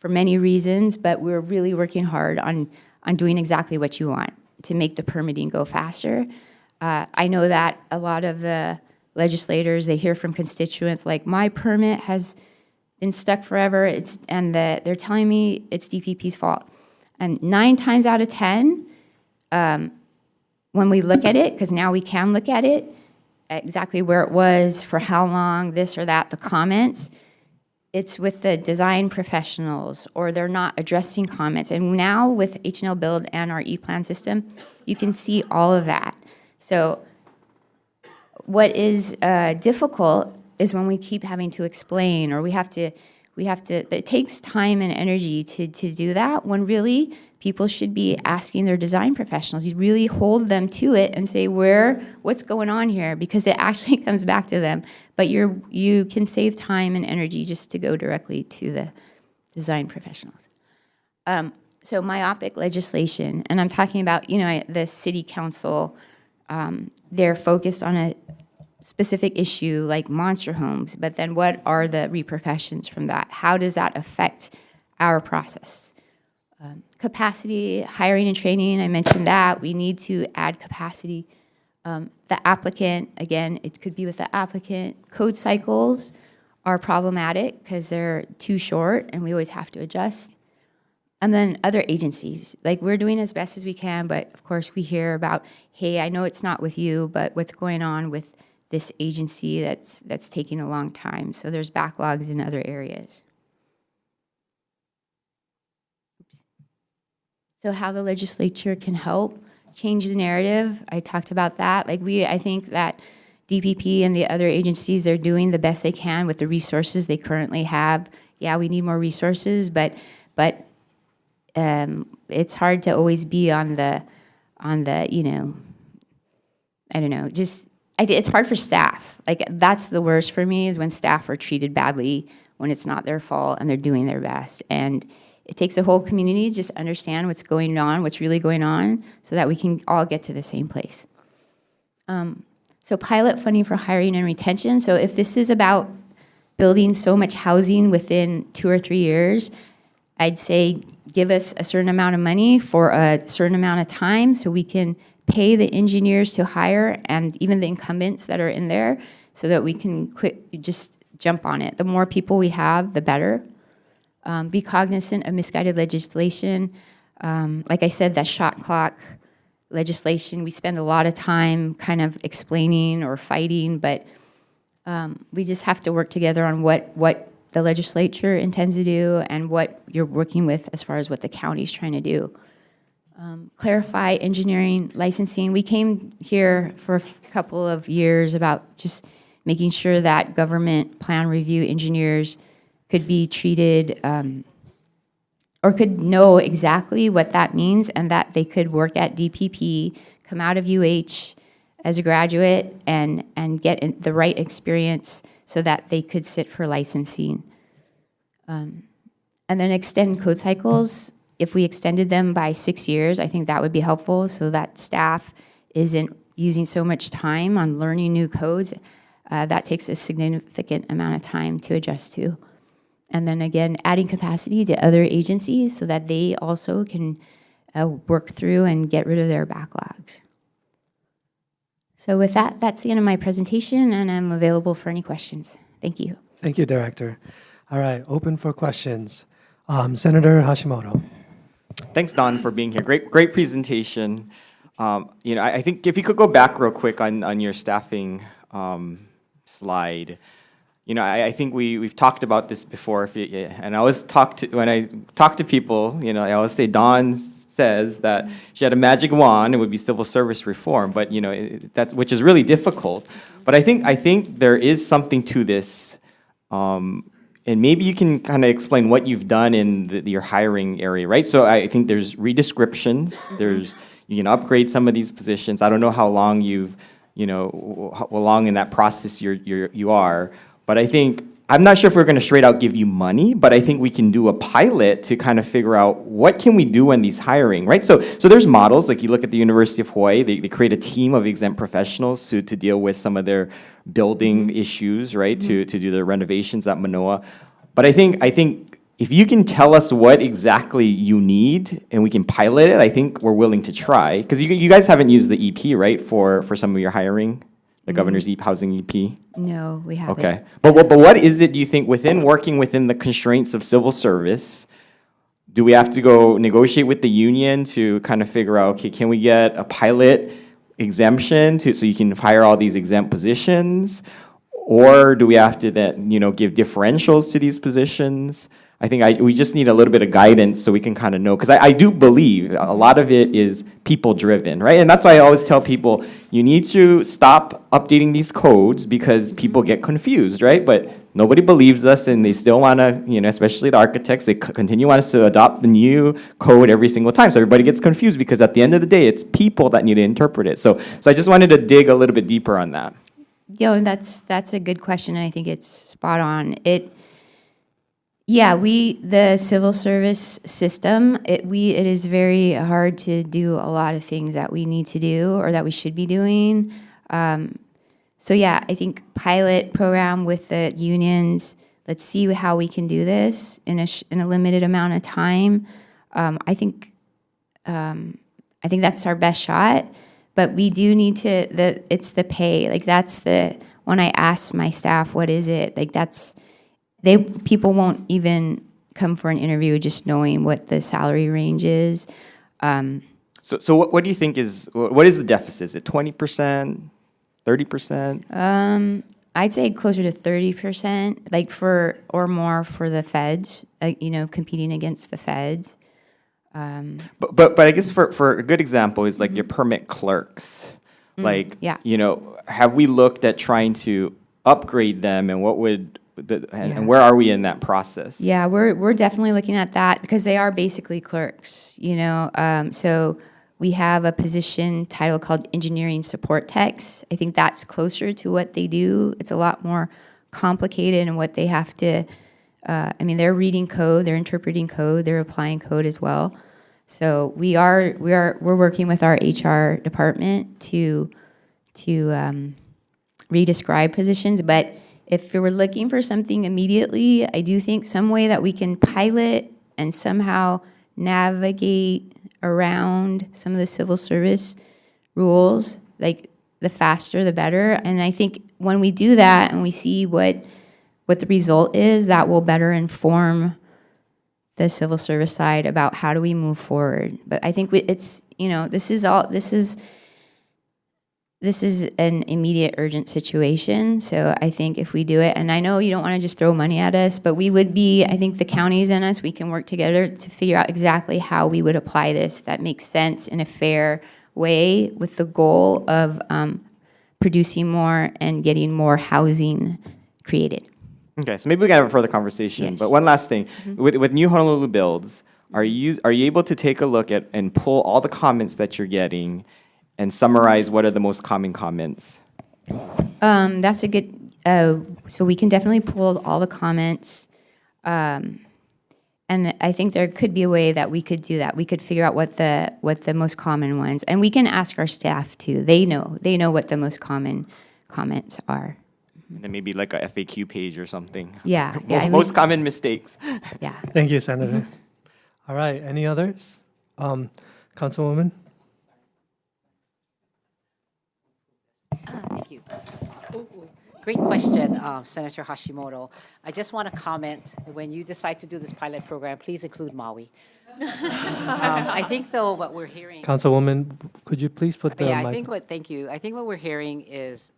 many reasons, but we're really working hard on doing exactly what you want to make the permitting go faster. I know that a lot of the legislators, they hear from constituents like, my permit has been stuck forever, they're telling me it's DPP's fault. And 9 times out of 10, when we look at it, because now we can look at it, exactly where it was, for how long, this or that, the comments, it's with the design professionals, or they're not addressing comments. And now with H&L Build and our e-plan system, you can see all of that. So what is difficult is when we keep having to explain, or we have to, it takes time and energy to do that, when really people should be asking their design professionals. You really hold them to it and say, what's going on here? Because it actually comes back to them. But you can save time and energy just to go directly to the design professionals. So myopic legislation, and I'm talking about, the city council, they're focused on a specific issue like monster homes, but then what are the repercussions from that? How does that affect our process? Capacity, hiring and training, I mentioned that. We need to add capacity. The applicant, again, it could be with the applicant. Code cycles are problematic because they're too short and we always have to adjust. And then other agencies, like we're doing as best as we can, but of course we hear about, hey, I know it's not with you, but what's going on with this agency that's taking a long time. So there's backlogs in other areas. So how the legislature can help change the narrative, I talked about that. Like I think that DPP and the other agencies, they're doing the best they can with the resources they currently have. Yeah, we need more resources, but it's hard to always be on the you know, I don't know, just it's hard for staff. Like that's the worst for me is when staff are treated badly when it's not their fault and they're doing their best. And it takes the whole community to just understand what's going on, what's really going on, so that we can all get to the same place. So pilot funding for hiring and retention. So if this is about building so much housing within 2 or 3 years, I'd say give us a certain amount of money for a certain amount of time so we can pay the engineers to hire and even the incumbents that are in there so that we can just jump on it. The more people we have, the better. Be cognizant of misguided legislation. Like I said, that shot clock legislation, we spend a lot of time kind of explaining or fighting, but we just have to work together on what the legislature intends to do and what you're working with as far as what the county's trying to do. Clarify engineering licensing. We came here for a couple of years about just making sure that government plan review engineers could be treated or could know exactly what that means and that they could work at DPP, come out of UH as a graduate and get the right experience so that they could sit for licensing. And then extend code cycles. If we extended them by 6 years, I think that would be helpful so that staff isn't using so much time on learning new codes. That takes a significant amount of time to adjust to. And then again, adding capacity to other agencies so that they also can work through and get rid of their backlogs. So with that, that's the end of my presentation, and I'm available for any questions. Thank you. Thank you, Director. All right, open for questions. Senator Hashimoto. Thanks, Don, for being here. Great presentation. You know, I think if you could go back real quick on your staffing slide. You know, I think we've talked about this before, and I always when I talk to people, you know, I always say Dawn says that she had a magic wand, it would be civil service reform, but you know, which is really difficult. But I think there is something to this, and maybe you can kind of explain what you've done in your hiring area, right? So I think there's redescriptions, you can upgrade some of these positions. I don't know how long how long in that process you are. But I think, I'm not sure if we're going to straight out give you money, but I think we can do a pilot to kind of figure out what can we do when these hiring, right? So there's models, like you look at the University of Hawaii, they create a team of exempt professionals to deal with some of their building issues, right? To do the renovations at Manoa. But I think if you can tell us what exactly you need and we can pilot it, I think we're willing to try. Because you guys haven't used the EP, right, for some of your hiring? The governor's housing EP? No, we haven't. Okay. But what is it, do you think, working within the constraints of civil service, do we have to go negotiate with the union to kind of figure out, okay, can we get a pilot exemption so you can hire all these exempt positions? Or do we have to then, give differentials to these positions? I think we just need a little bit of guidance so we can kind of know, because I do believe a lot of it is people-driven, right? And that's why I always tell people, you need to stop updating these codes because people get confused, right? But nobody believes us, and they still want to, especially the architects, they continue want us to adopt the new code every single time. So everybody gets confused because at the end of the day, it's people that need to interpret it. So I just wanted to dig a little bit deeper on that. And that's a good question, and I think it's spot on. The civil service system, it is very hard to do a lot of things that we need to do or that we should be doing. I think pilot program with the unions, let's see how we can do this in a limited amount of time. I think that's our best shot, but we do need to, it's the pay. Like when I ask my staff, what is it? Like people won't even come for an interview just knowing what the salary range is. So what do you think what is the deficit? Is it 20%, 30%? I'd say closer to 30%, like or more for the feds, competing against the feds. But I guess for a good example is like your permit clerks. Like, yeah. Have we looked at trying to upgrade them, and what would and where are we in that process? Yeah, we're definitely looking at that because they are basically clerks, So we have a position title called engineering support techs. I think that's closer to what they do. It's a lot more complicated in what they have to. They're reading code, they're interpreting code, they're applying code as well. So we're working with our HR department to redescribe positions. But if we're looking for something immediately, I do think some way that we can pilot and somehow navigate around some of the civil service rules, like the faster the better. And I think when we do that and we see what the result is, that will better inform the civil service side about how do we move forward. But I think this is an immediate urgent situation. So I think if we do it, and I know you don't want to just throw money at us, but I think the counties and us, we can work together to figure out exactly how we would apply this that makes sense in a fair way with the goal of producing more and getting more housing created. Okay, so maybe we can have a further conversation. Yes. But one last thing, with new Honolulu builds, are you able to take a look at and pull all the comments that you're getting and summarize what are the most common comments? That's a good. So we can definitely pull all the comments, and I think there could be a way that we could do that. We could figure out what the most common ones, and we can ask our staff too. They know what the most common comments are. And then maybe like a FAQ page or something. Yeah. Most common mistakes. Yeah. Thank you, Senator. All right, any others? Councilwoman? Thank you. Great question, Senator Hashimoto. I just want to comment, when you decide to do this pilot program, please include Maui. I think, though, what we're hearing... Councilwoman, could you please put the mic? Thank you. I think what we're hearing is,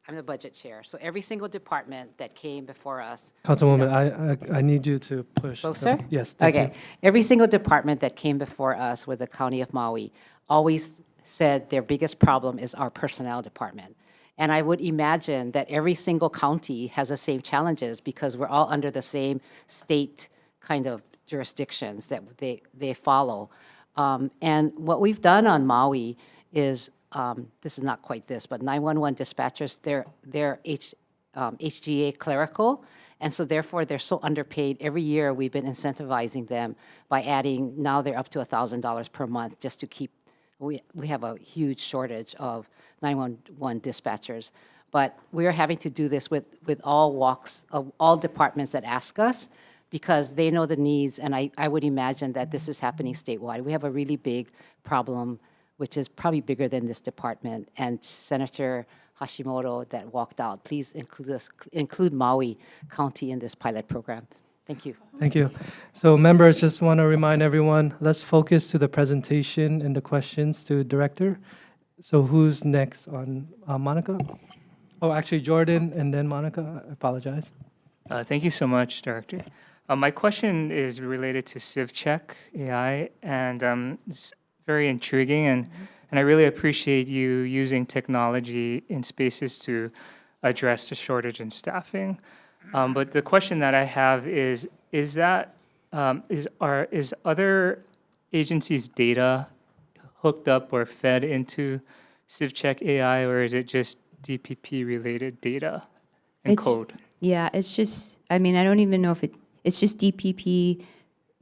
I'm the budget chair, so every single department that came before us... Councilwoman, I need you to push. Closer? Yes, thank you. Every single department that came before us with the County of Maui always said their biggest problem is our personnel department. And I would imagine that every single county has the same challenges because we're all under the same state kind of jurisdictions that they follow. And what we've done on Maui is, this is not quite this, but 911 dispatchers, they're HGA clerical, and so therefore they're so underpaid. Every year we've been incentivizing them by adding, now they're up to $1,000 per month just to keep, we have a huge shortage of 911 dispatchers. But we're having to do this with all walks, of all departments that ask us, because they know the needs, and I would imagine that this is happening statewide. We have a really big problem, which is probably bigger than this department. And Senator Hashimoto that walked out, please include Maui County in this pilot program. Thank you. Thank you. So members, just want to remind everyone, let's focus to the presentation and the questions to Director. So who's next on Monica? Oh, actually Jordan and then Monica. I apologize. Thank you so much, Director. My question is related to CivCheck AI, and it's very intriguing, and I really appreciate you using technology in spaces to address the shortage in staffing. But the question that I have is other agencies' data hooked up or fed into CivCheck AI, or is it just DPP-related data and code? Yeah, it's just, I don't even know if it's just DPP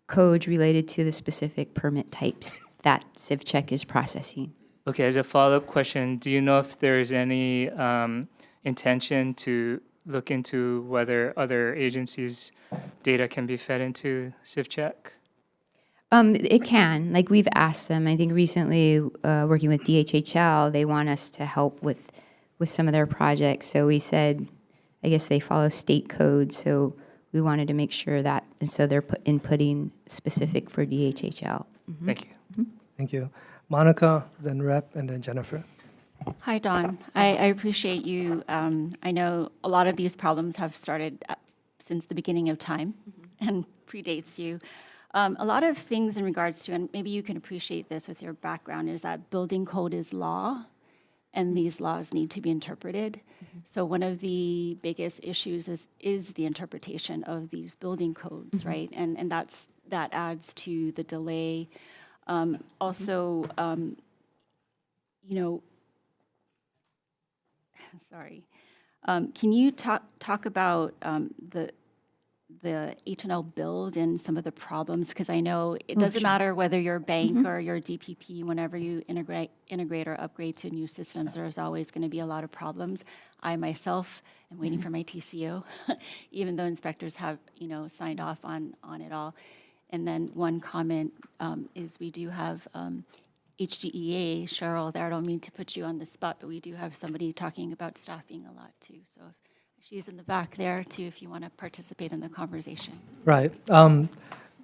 codes related to the specific permit types that CivCheck is processing. Okay, as a follow-up question, do you know if there's any intention to look into whether other agencies' data can be fed into CivCheck? It can. Like, we've asked them. I think recently, working with DHHL, they want us to help with some of their projects. So we said, I guess they follow state code, so we wanted to make sure that, and so they're inputting specific for DHHL. Thank you. Thank you. Monica, then Rep, and then Jennifer. Hi, Dawn. I appreciate you. I know a lot of these problems have started since the beginning of time and predates you. A lot of things in regards to, and maybe you can appreciate this with your background, is that building code is law, and these laws need to be interpreted. So one of the biggest issues is the interpretation of these building codes, right? And that adds to the delay. Also, you know, sorry. Can you talk about the H&L build and some of the problems? Because I know it doesn't matter whether you're a bank or you're a DPP, whenever you integrate or upgrade to new systems, there's always going to be a lot of problems. I myself am waiting for my TCO, even though inspectors have, you know, signed off on it all. And then one comment is we do have HGEA, Cheryl, there, I don't mean to put you on the spot, but we do have somebody talking about staffing a lot too. So if she's in the back there too, if you want to participate in the conversation. Right.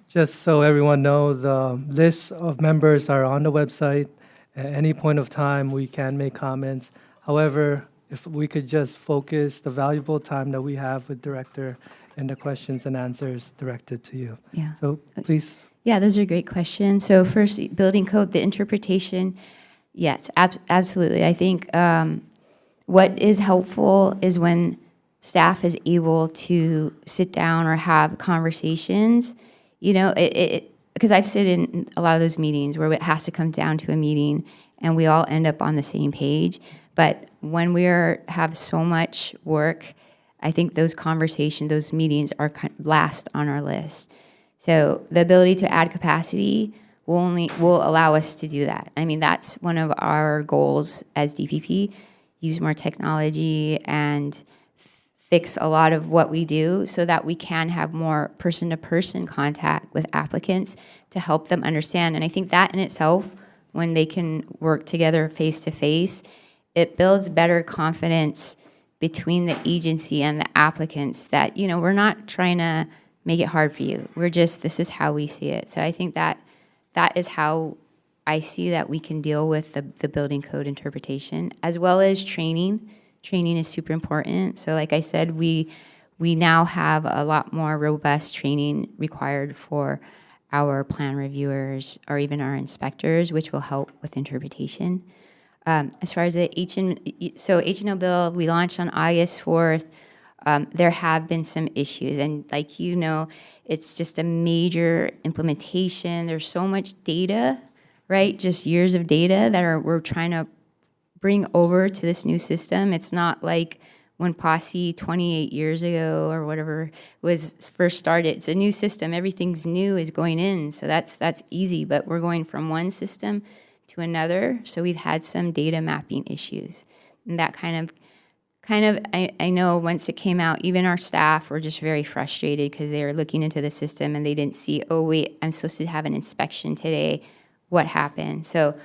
Just so everyone knows, the lists of members are on the website. At any point of time, we can make comments. However, if we could just focus the valuable time that we have with Director and the questions and answers directed to you. Yeah. So please. Yeah, those are great questions. So first, building code, the interpretation, yes, absolutely. I think what is helpful is when staff is able to sit down or have conversations, you know, because I've sit in a lot of those meetings where it has to come down to a meeting and we all end up on the same page. But when we have so much work, I think those conversations, those meetings are last on our list. So the ability to add capacity will allow us to do that. I mean, that's one of our goals as DPP, use more technology and fix a lot of what we do so that we can have more person-to-person contact with applicants to help them understand. And I think that in itself, when they can work together face-to-face, it builds better confidence between the agency and the applicants that, you know, we're not trying to make it hard for you. We're just, this is how we see it. So I think that is how I see that we can deal with the building code interpretation, as well as training. Training is super important. So like I said, we now have a lot more robust training required for our plan reviewers or even our inspectors, which will help with interpretation. As far as the H&L bill, we launched on August 4th. There have been some issues, and like you know, it's just a major implementation. There's so much data, right? Just years of data that we're trying to bring over to this new system. It's not like when Posse 28 years ago or whatever was first started. It's a new system. Everything's new is going in, so that's easy. But we're going from one system to another, so we've had some data mapping issues, and that kind of, I know once it came out, even our staff were just very frustrated because they were looking into the system and they didn't see, oh wait, I'm supposed to have an inspection today. What happened? So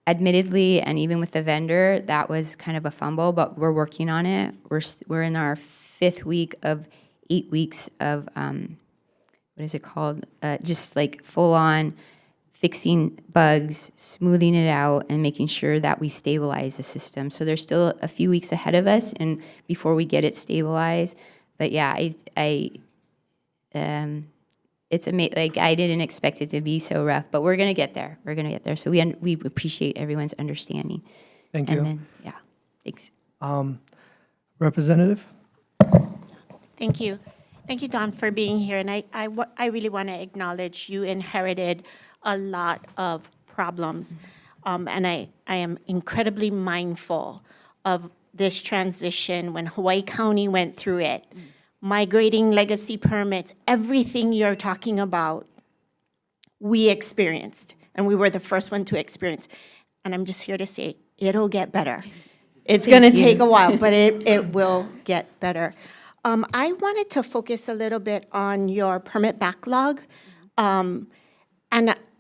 admittedly, and even with the vendor, that was kind of a fumble, but we're working on it. We're in our 5th week of 8 weeks of, what is it called? Just like full on fixing bugs, smoothing it out, and making sure that we stabilize the system. So there's still a few weeks ahead of us and before we get it stabilized. But yeah, it's amazing. Like I didn't expect it to be so rough, but we're gonna get there. We're gonna get there. So we appreciate everyone's understanding. Thank you. And then, yeah, thanks. Representative? Thank you. Thank you, Don, for being here. And I really want to acknowledge you inherited a lot of problems. And I am incredibly mindful of this transition when Hawaii County went through it. Migrating legacy permits, everything you're talking about, we experienced. And we were the first one to experience. And I'm just here to say, it'll get better. It's going to take a while, but it will get better. I wanted to focus a little bit on your permit backlog. And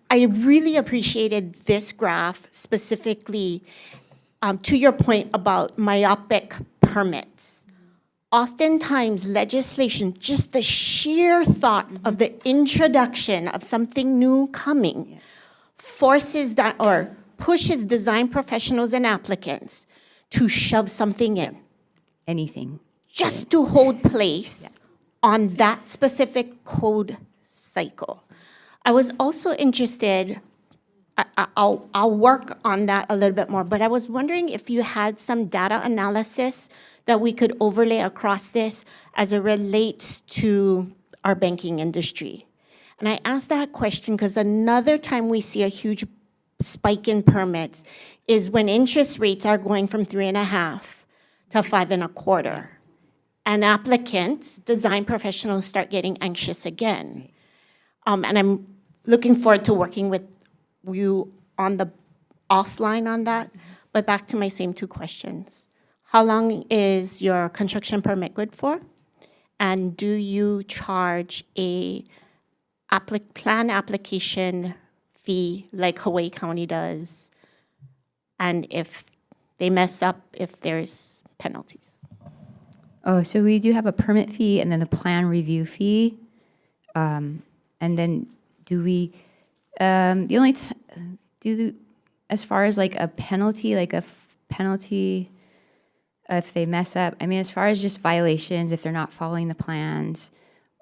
I really appreciated this graph specifically to your point about myopic permits. oftentimes legislation, just the sheer thought of the introduction of something new coming forces that or pushes design professionals and applicants to shove something in. Anything. Just to hold place on that specific code cycle. I was also interested, I'll work on that a little bit more, but I was wondering if you had some data analysis that we could overlay across this as it relates to our banking industry. And I asked that question because another time we see a huge spike in permits is when interest rates are going from 3.5 to 5.25. And applicants, design professionals start getting anxious again. And I'm looking forward to working with you on the offline on that. But back to my same two questions. How long is your construction permit good for? And do you charge a plan application fee like Hawaii County does? And if they mess up, if there's penalties? Oh, so we do have a permit fee and then the plan review fee. And then do we, as far as like a penalty, if they mess up, I mean, as far as just violations, if they're not following the plans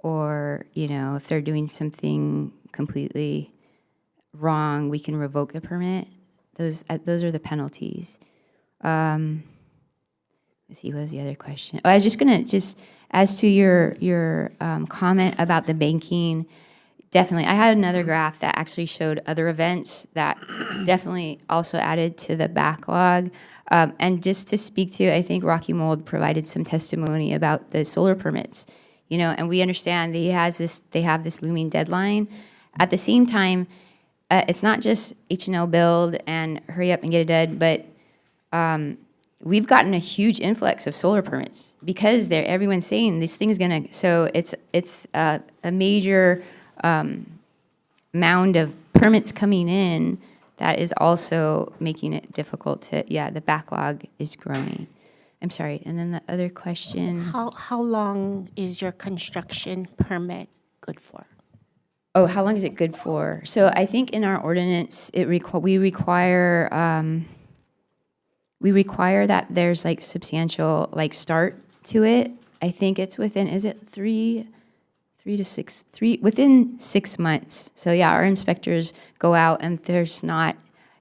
or, if they're doing something completely wrong, we can revoke the permit. Those are the penalties. Let's see, what was the other question? Oh, I was just gonna, as to your comment about the banking, definitely. I had another graph that actually showed other events that definitely also added to the backlog. And just to speak to, I think Rocky Mold provided some testimony about the solar permits, and we understand they have this looming deadline. At the same time, it's not just H&L build and hurry up and get it done, but we've gotten a huge influx of solar permits because everyone's saying this thing's gonna, so it's a major mound of permits coming in that is also making it difficult to, the backlog is growing. I'm sorry, and then the other question. How long is your construction permit good for? Oh, how long is it good for? So I think in our ordinance, we require that there's like substantial start to it. I think it's within, is it within 6 months. So yeah, our inspectors go out and if there's not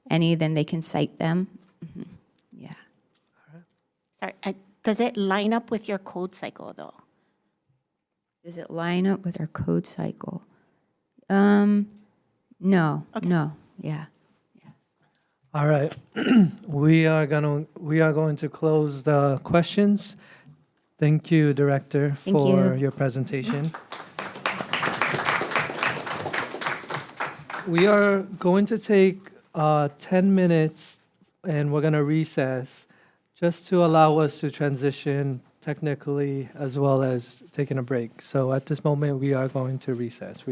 any, then they can cite them. Mm-hmm. Yeah. Sorry, does it line up with your code cycle though? Does it line up with our code cycle? No, Okay. no, yeah. All right. We are going to close the questions. Thank you, Director, Thank for you. your presentation. We are going to take 10 minutes and we're going to recess just to allow us to transition technically as well as taking a break. So at this moment, we are going to recess.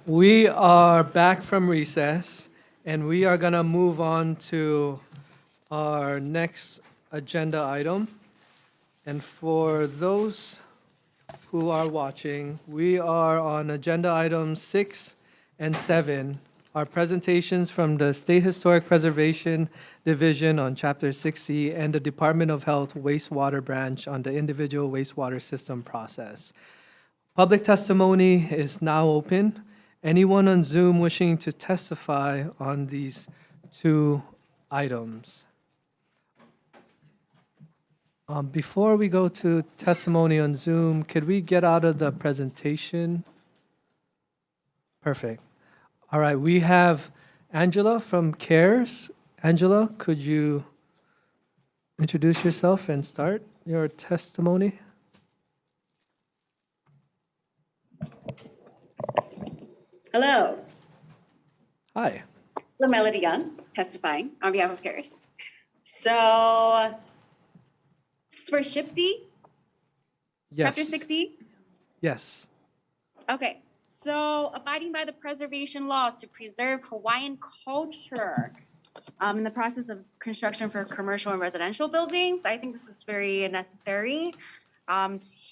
We are back from recess, and we are going to move on to our next agenda item. And for those who are watching, we are on agenda items 6 and 7, our presentations from the State Historic Preservation Division on Chapter 6E and the Department of Health Wastewater Branch on the individual wastewater system process. Public testimony is now open. Anyone on Zoom wishing to testify on these two items? Before we go to testimony on Zoom, could we get out of the presentation? Perfect. All right, we have Angela from CARES. Angela, could you introduce yourself and start your testimony? Hello. Hi. So Melody Young, testifying on behalf of CARES. So, this is for SHPD? Yes. Chapter 60? Yes. Okay. So, abiding by the preservation laws to preserve Hawaiian culture in the process of construction for commercial and residential buildings. I think this is very necessary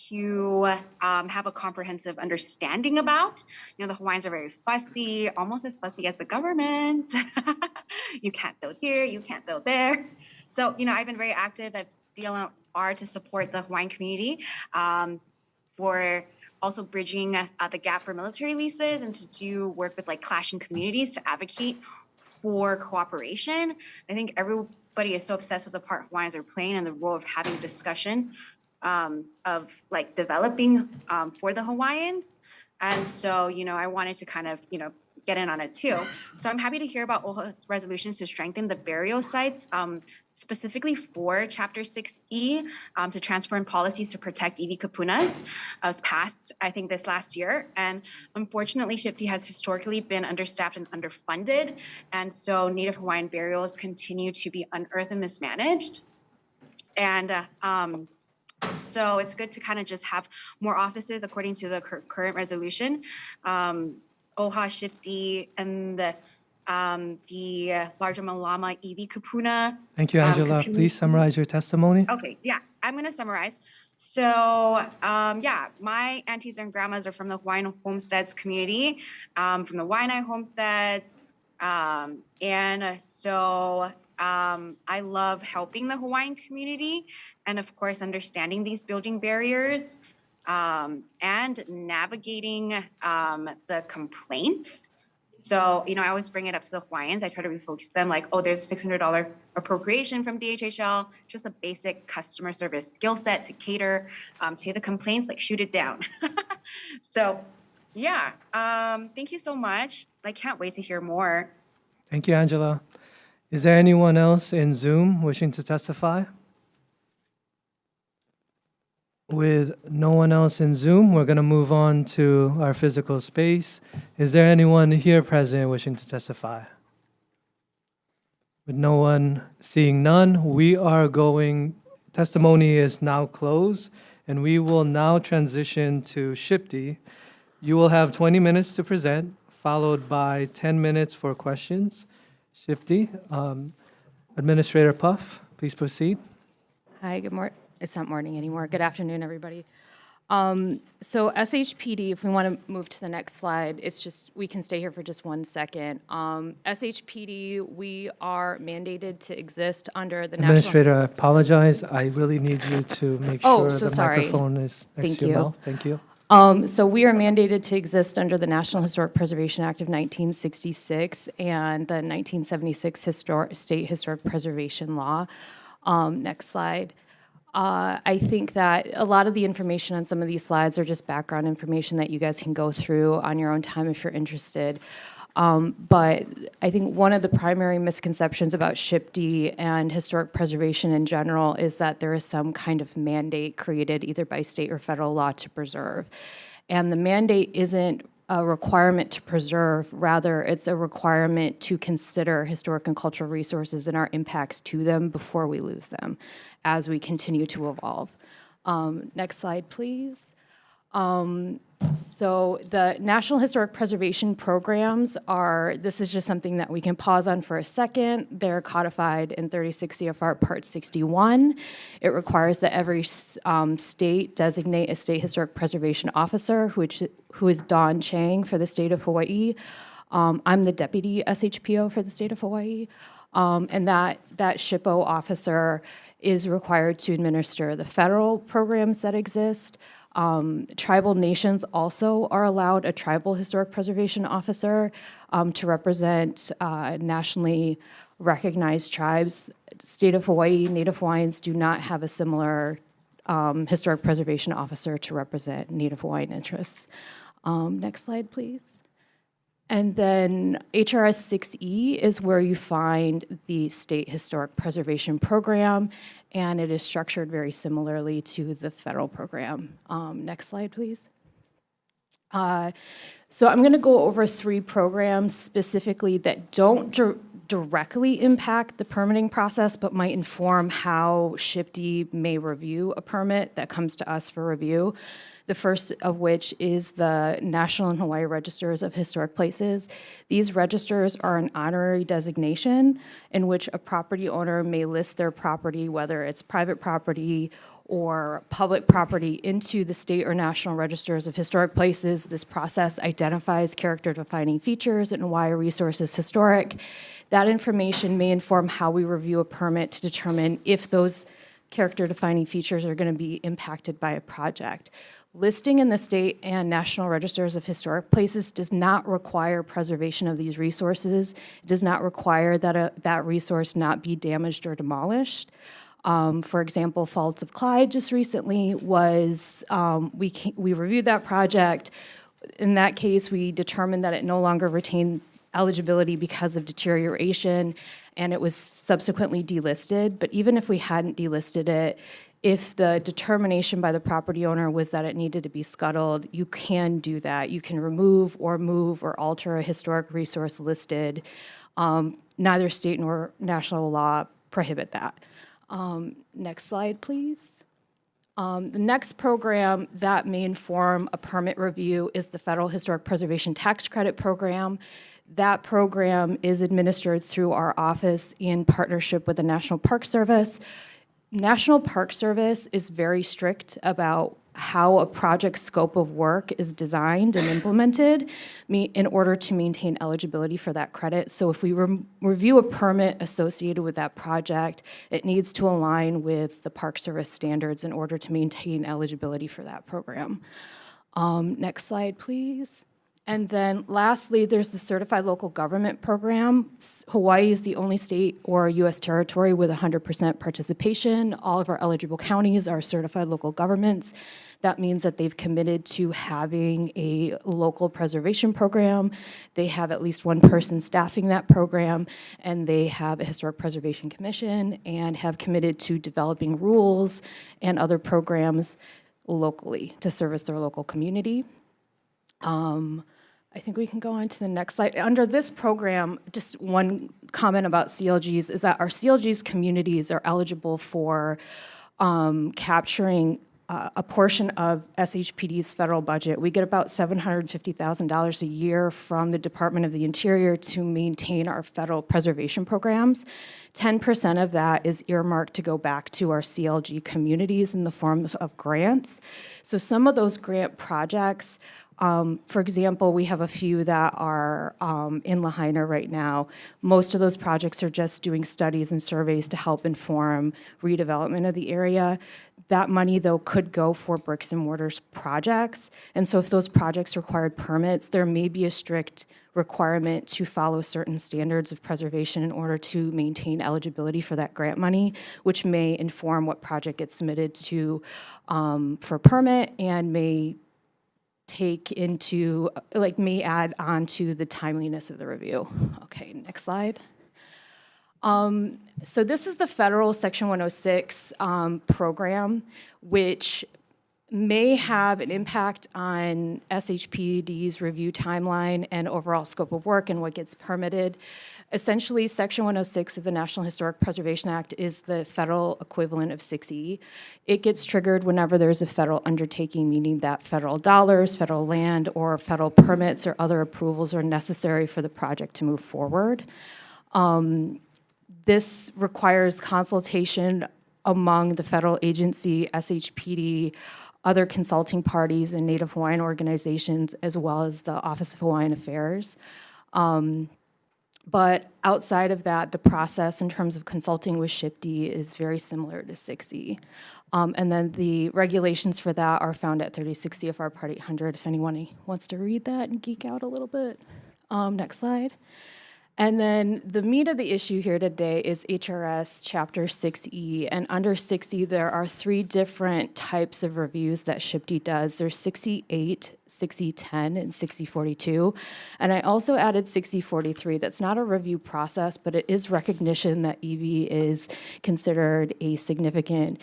to have a comprehensive understanding about. You know, the Hawaiians are very fussy, almost as fussy as the government. You can't build here, you can't build there. So, you know, I've been very active at DLR to support the Hawaiian community for also bridging the gap for military leases and to do work with like clashing communities to advocate for cooperation. I think everybody is so obsessed with the part Hawaiians are playing and the role of having a discussion of like developing for the Hawaiians. And so, you know, I wanted to kind of, you know, get in on it too. So I'm happy to hear about OHA's resolutions to strengthen the burial sites, specifically for Chapter 6E, to transform policies to protect iwi kupunas. Was passed, I think, this last year. And unfortunately, SHPD has historically been understaffed and underfunded. And so Native Hawaiian burials continue to be unearthed and mismanaged. And so it's good to kind of just have more offices according to the current resolution. OHA, SHPD, and the larger Malama iwi kupuna. Thank you, Angela. Please summarize your testimony. Okay, yeah, I'm going to summarize. So, yeah, my aunties and grandmas are from the Hawaiian homesteads community, from the Waianae homesteads. And so I love helping the Hawaiian community and, of course, understanding these building barriers and navigating the complaints. So, you know, I always bring it up to the Hawaiians. I try to refocus them like, oh, there's a $600 appropriation from DHHL, just a basic customer service skill set to cater to the complaints, like shoot it down. So, yeah, thank you so much. I can't wait to hear more. Thank you, Angela. Is there anyone else in Zoom wishing to testify? With no one else in Zoom, we're going to move on to our physical space. Is there anyone here present wishing to testify? With no one, seeing none, testimony is now closed, and we will now transition to SHPD. You will have 20 minutes to present, followed by 10 minutes for questions. SHPD, Administrator Puff, please proceed. Hi, good morning. It's not morning anymore. Good afternoon, everybody. So SHPD, if we want to move to the next slide, it's just, we can stay here for just 1 second. SHPD, we are mandated to exist under the Administrator, I apologize. I really need you to make sure so the sorry. microphone is next to your mouth. Thank you. So we are mandated to exist under the National Historic Preservation Act of 1966 and the 1976 State Historic Preservation Law. Next slide. I think that a lot of the information on some of these slides are just background information that you guys can go through on your own time if you're interested. But I think one of the primary misconceptions about SHPD and historic preservation in general is that there is some kind of mandate created either by state or federal law to preserve. And the mandate isn't a requirement to preserve, rather it's a requirement to consider historic and cultural resources and our impacts to them before we lose them as we continue to evolve. Next slide, please. So the National Historic Preservation programs this is just something that we can pause on for a second. They're codified in 36 CFR Part 61. It requires that every state designate a state historic preservation officer, who is Dawn Chang for the state of Hawaii. I'm the deputy SHPO for the state of Hawaii. And that SHPO officer is required to administer the federal programs that exist. Tribal nations also are allowed a tribal historic preservation officer to represent nationally recognized tribes. State of Hawaii, Native Hawaiians do not have a similar historic preservation officer to represent Native Hawaiian interests. Next slide, please. And then HRS 6E is where you find the State Historic Preservation Program, and it is structured very similarly to the federal program. Next slide, please. So I'm going to go over 3 programs specifically that don't directly impact the permitting process, but might inform how SHPD may review a permit that comes to us for review. The first of which is the National and Hawaii Registers of Historic Places. These registers are an honorary designation in which a property owner may list their property, whether it's private property or public property, into the state or national registers of historic places. This process identifies character-defining features and why a resource is historic. That information may inform how we review a permit to determine if those character-defining features are going to be impacted by a project. Listing in the state and national registers of historic places does not require preservation of these resources. It does not require that that resource not be damaged or demolished. For example, Falls of Clyde just recently was, we reviewed that project. In that case, we determined that it no longer retained eligibility because of deterioration, and it was subsequently delisted. But even if we hadn't delisted it, if the determination by the property owner was that it needed to be scuttled, you can do that. You can remove or move or alter a historic resource listed. Neither state nor national law prohibit that. Next slide, please. The next program that may inform a permit review is the Federal Historic Preservation Tax Credit Program. That program is administered through our office in partnership with the National Park Service. National Park Service is very strict about how a project's scope of work is designed and implemented in order to maintain eligibility for that credit. So if we review a permit associated with that project, it needs to align with the Park Service standards in order to maintain eligibility for that program. Next slide, please. And then lastly, there's the Certified Local Government Program. Hawaii is the only state or U.S. territory with 100% participation. All of our eligible counties are certified local governments. That means that they've committed to having a local preservation program. They have at least one person staffing that program, and they have a Historic Preservation Commission and have committed to developing rules and other programs locally to service their local community. I think we can go on to the next slide. Under this program, just one comment about CLGs is that our CLGs communities are eligible for capturing a portion of SHPD's federal budget. We get about $750,000 a year from the Department of the Interior to maintain our federal preservation programs. 10% of that is earmarked to go back to our CLG communities in the form of grants. So some of those grant projects, for example, we have a few that are in Lahaina right now. Most of those projects are just doing studies and surveys to help inform redevelopment of the area. That money, though, could go for bricks and mortars projects. And so if those projects required permits, there may be a strict requirement to follow certain standards of preservation in order to maintain eligibility for that grant money, which may inform what project gets submitted to for permit and may take into, may add on to the timeliness of the review. Okay, next slide. So this is the federal Section 106 program, which may have an impact on SHPD's review timeline and overall scope of work and what gets permitted. Essentially, Section 106 of the National Historic Preservation Act is the federal equivalent of 6E. It gets triggered whenever there's a federal undertaking, meaning that federal dollars, federal land, or federal permits or other approvals are necessary for the project to move forward. This requires consultation among the federal agency, SHPD, other consulting parties, and Native Hawaiian organizations, as well as the Office of Hawaiian Affairs. But outside of that, the process in terms of consulting with SHPD is very similar to 6E. And then the regulations for that are found at 36 CFR Part 800, if anyone wants to read that and geek out a little bit. Next slide. And then the meat of the issue here today is HRS Chapter 6E. And under 6E, there are 3 different types of reviews that SHPD does. There's 6E8, 6E10, and 6E42. And I also added 6E43. That's not a review process, but it is recognition that EV is considered a significant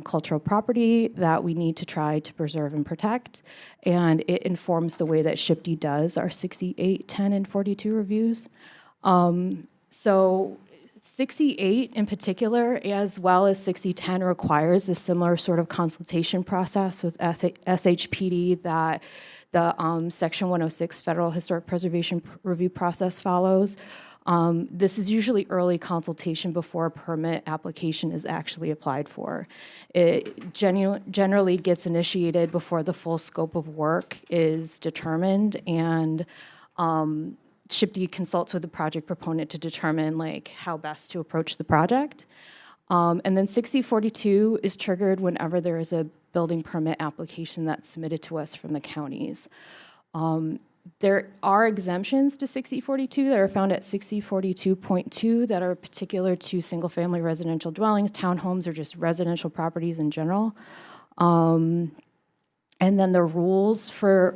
cultural property that we need to try to preserve and protect. And it informs the way that SHPD does our 6E8, 10, and 42 reviews. So 6E8 in particular, as well as 6E10, requires a similar sort of consultation process with SHPD that the Section 106 Federal Historic Preservation Review process follows. This is usually early consultation before a permit application is actually applied for. It generally gets initiated before the full scope of work is determined, and SHPD consults with the project proponent to determine like how best to approach the project. And then 6E42 is triggered whenever there is a building permit application that's submitted to us from the counties. There are exemptions to 6E42 that are found at 6E42.2 that are particular to single-family residential dwellings, townhomes, or just residential properties in general. And then the rules for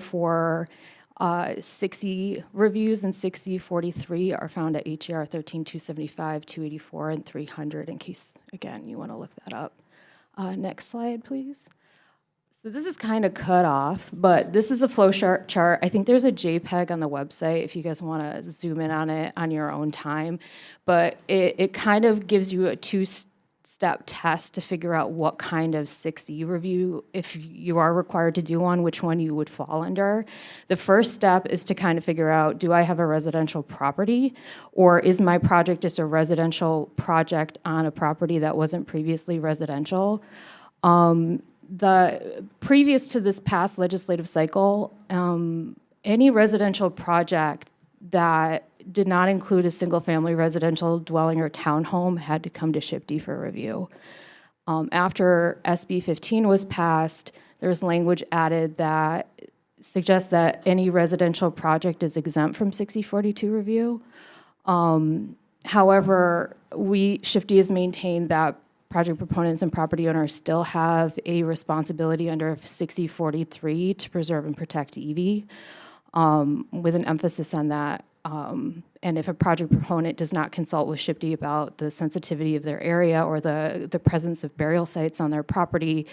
6E reviews and 6E43 are found at HER 13275, 284, and 300, in case, again, you want to look that up. Next slide, please. So this is kind of cut off, but this is a flow chart. I think there's a JPEG on the website if you guys want to zoom in on it on your own time. But it kind of gives you a two-step test to figure out what kind of 6E review, if you are required to do one, which one you would fall under. The first step is to kind of figure out, do I have a residential property, or is my project just a residential project on a property that wasn't previously residential? Previous to this past legislative cycle, any residential project that did not include a single-family residential dwelling or townhome had to come to SHPD for review. After SB 15 was passed, there's language added that suggests that any residential project is exempt from 6E42 review. However, SHPD has maintained that project proponents and property owners still have a responsibility under 6E43 to preserve and protect EV, with an emphasis on that. And if a project proponent does not consult with SHPD about the sensitivity of their area or the presence of burial sites on their property,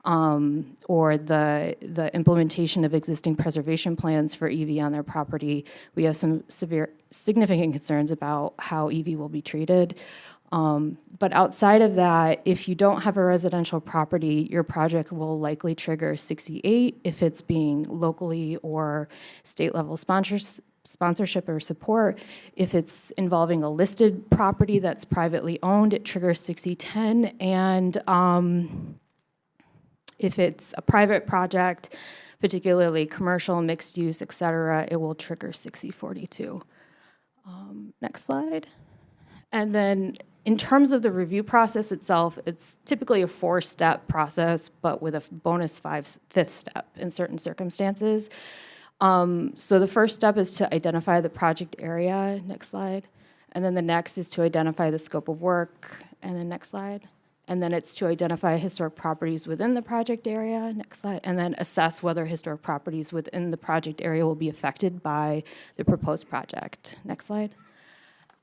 or the implementation of existing preservation plans for EV on their property, we have some significant concerns about how EV will be treated. But outside of that, if you don't have a residential property, your project will likely trigger 6E8 if it's being locally or state-level sponsorship or support. If it's involving a listed property that's privately owned, it triggers 6E10. And if it's a private project, particularly commercial, mixed use, et cetera, it will trigger 6E42. Next slide. And then in terms of the review process itself, it's typically a 4-step process, but with a bonus 5th step in certain circumstances. So the first step is to identify the project area. Next slide. And then the next is to identify the scope of work. And then next slide. And then it's to identify historic properties within the project area. Next slide. And then assess whether historic properties within the project area will be affected by the proposed project. Next slide.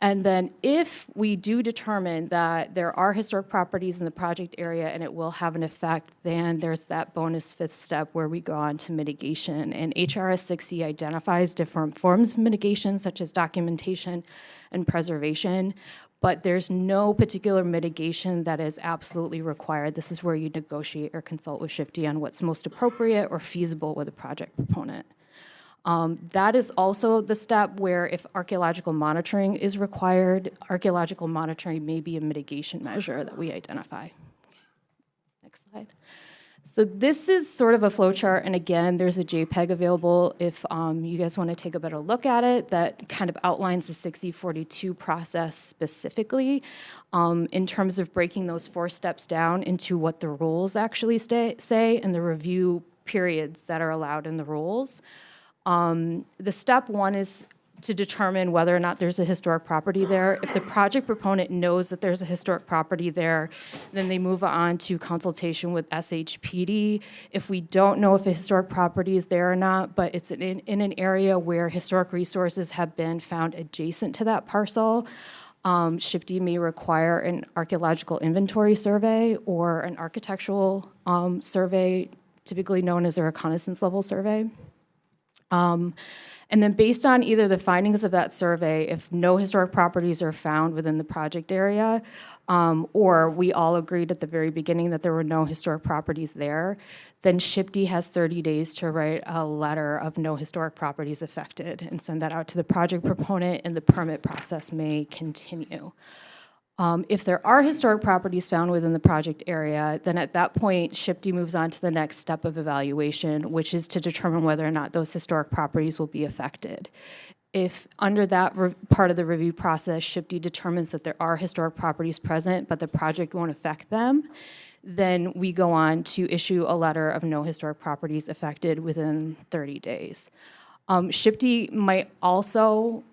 And then if we do determine that there are historic properties in the project area and it will have an effect, then there's that bonus fifth step where we go on to mitigation. And HRS 60 identifies different forms of mitigation, such as documentation and preservation, but there's no particular mitigation that is absolutely required. This is where you negotiate or consult with SHPD on what's most appropriate or feasible with a project proponent. That is also the step where if archaeological monitoring is required, archaeological monitoring may be a mitigation measure that we identify. Next slide. So this is sort of a flow chart, and again, there's a JPEG available if you guys want to take a better look at it that kind of outlines the 6042 process specifically in terms of breaking those 4 steps down into what the rules actually say and the review periods that are allowed in the rules. The step 1 is to determine whether or not there's a historic property there. If the project proponent knows that there's a historic property there, then they move on to consultation with SHPD. If we don't know if a historic property is there or not, but it's in an area where historic resources have been found adjacent to that parcel, SHPD may require an archaeological inventory survey or an architectural survey, typically known as a reconnaissance level survey. And then based on either the findings of that survey, if no historic properties are found within the project area, or we all agreed at the very beginning that there were no historic properties there, then SHPD has 30 days to write a letter of no historic properties affected and send that out to the project proponent, and the permit process may continue. If there are historic properties found within the project area, then at that point, SHPD moves on to the next step of evaluation, which is to determine whether or not those historic properties will be affected. If under that part of the review process, SHPD determines that there are historic properties present, but the project won't affect them, then we go on to issue a letter of no historic properties affected within 30 days. SHPD might also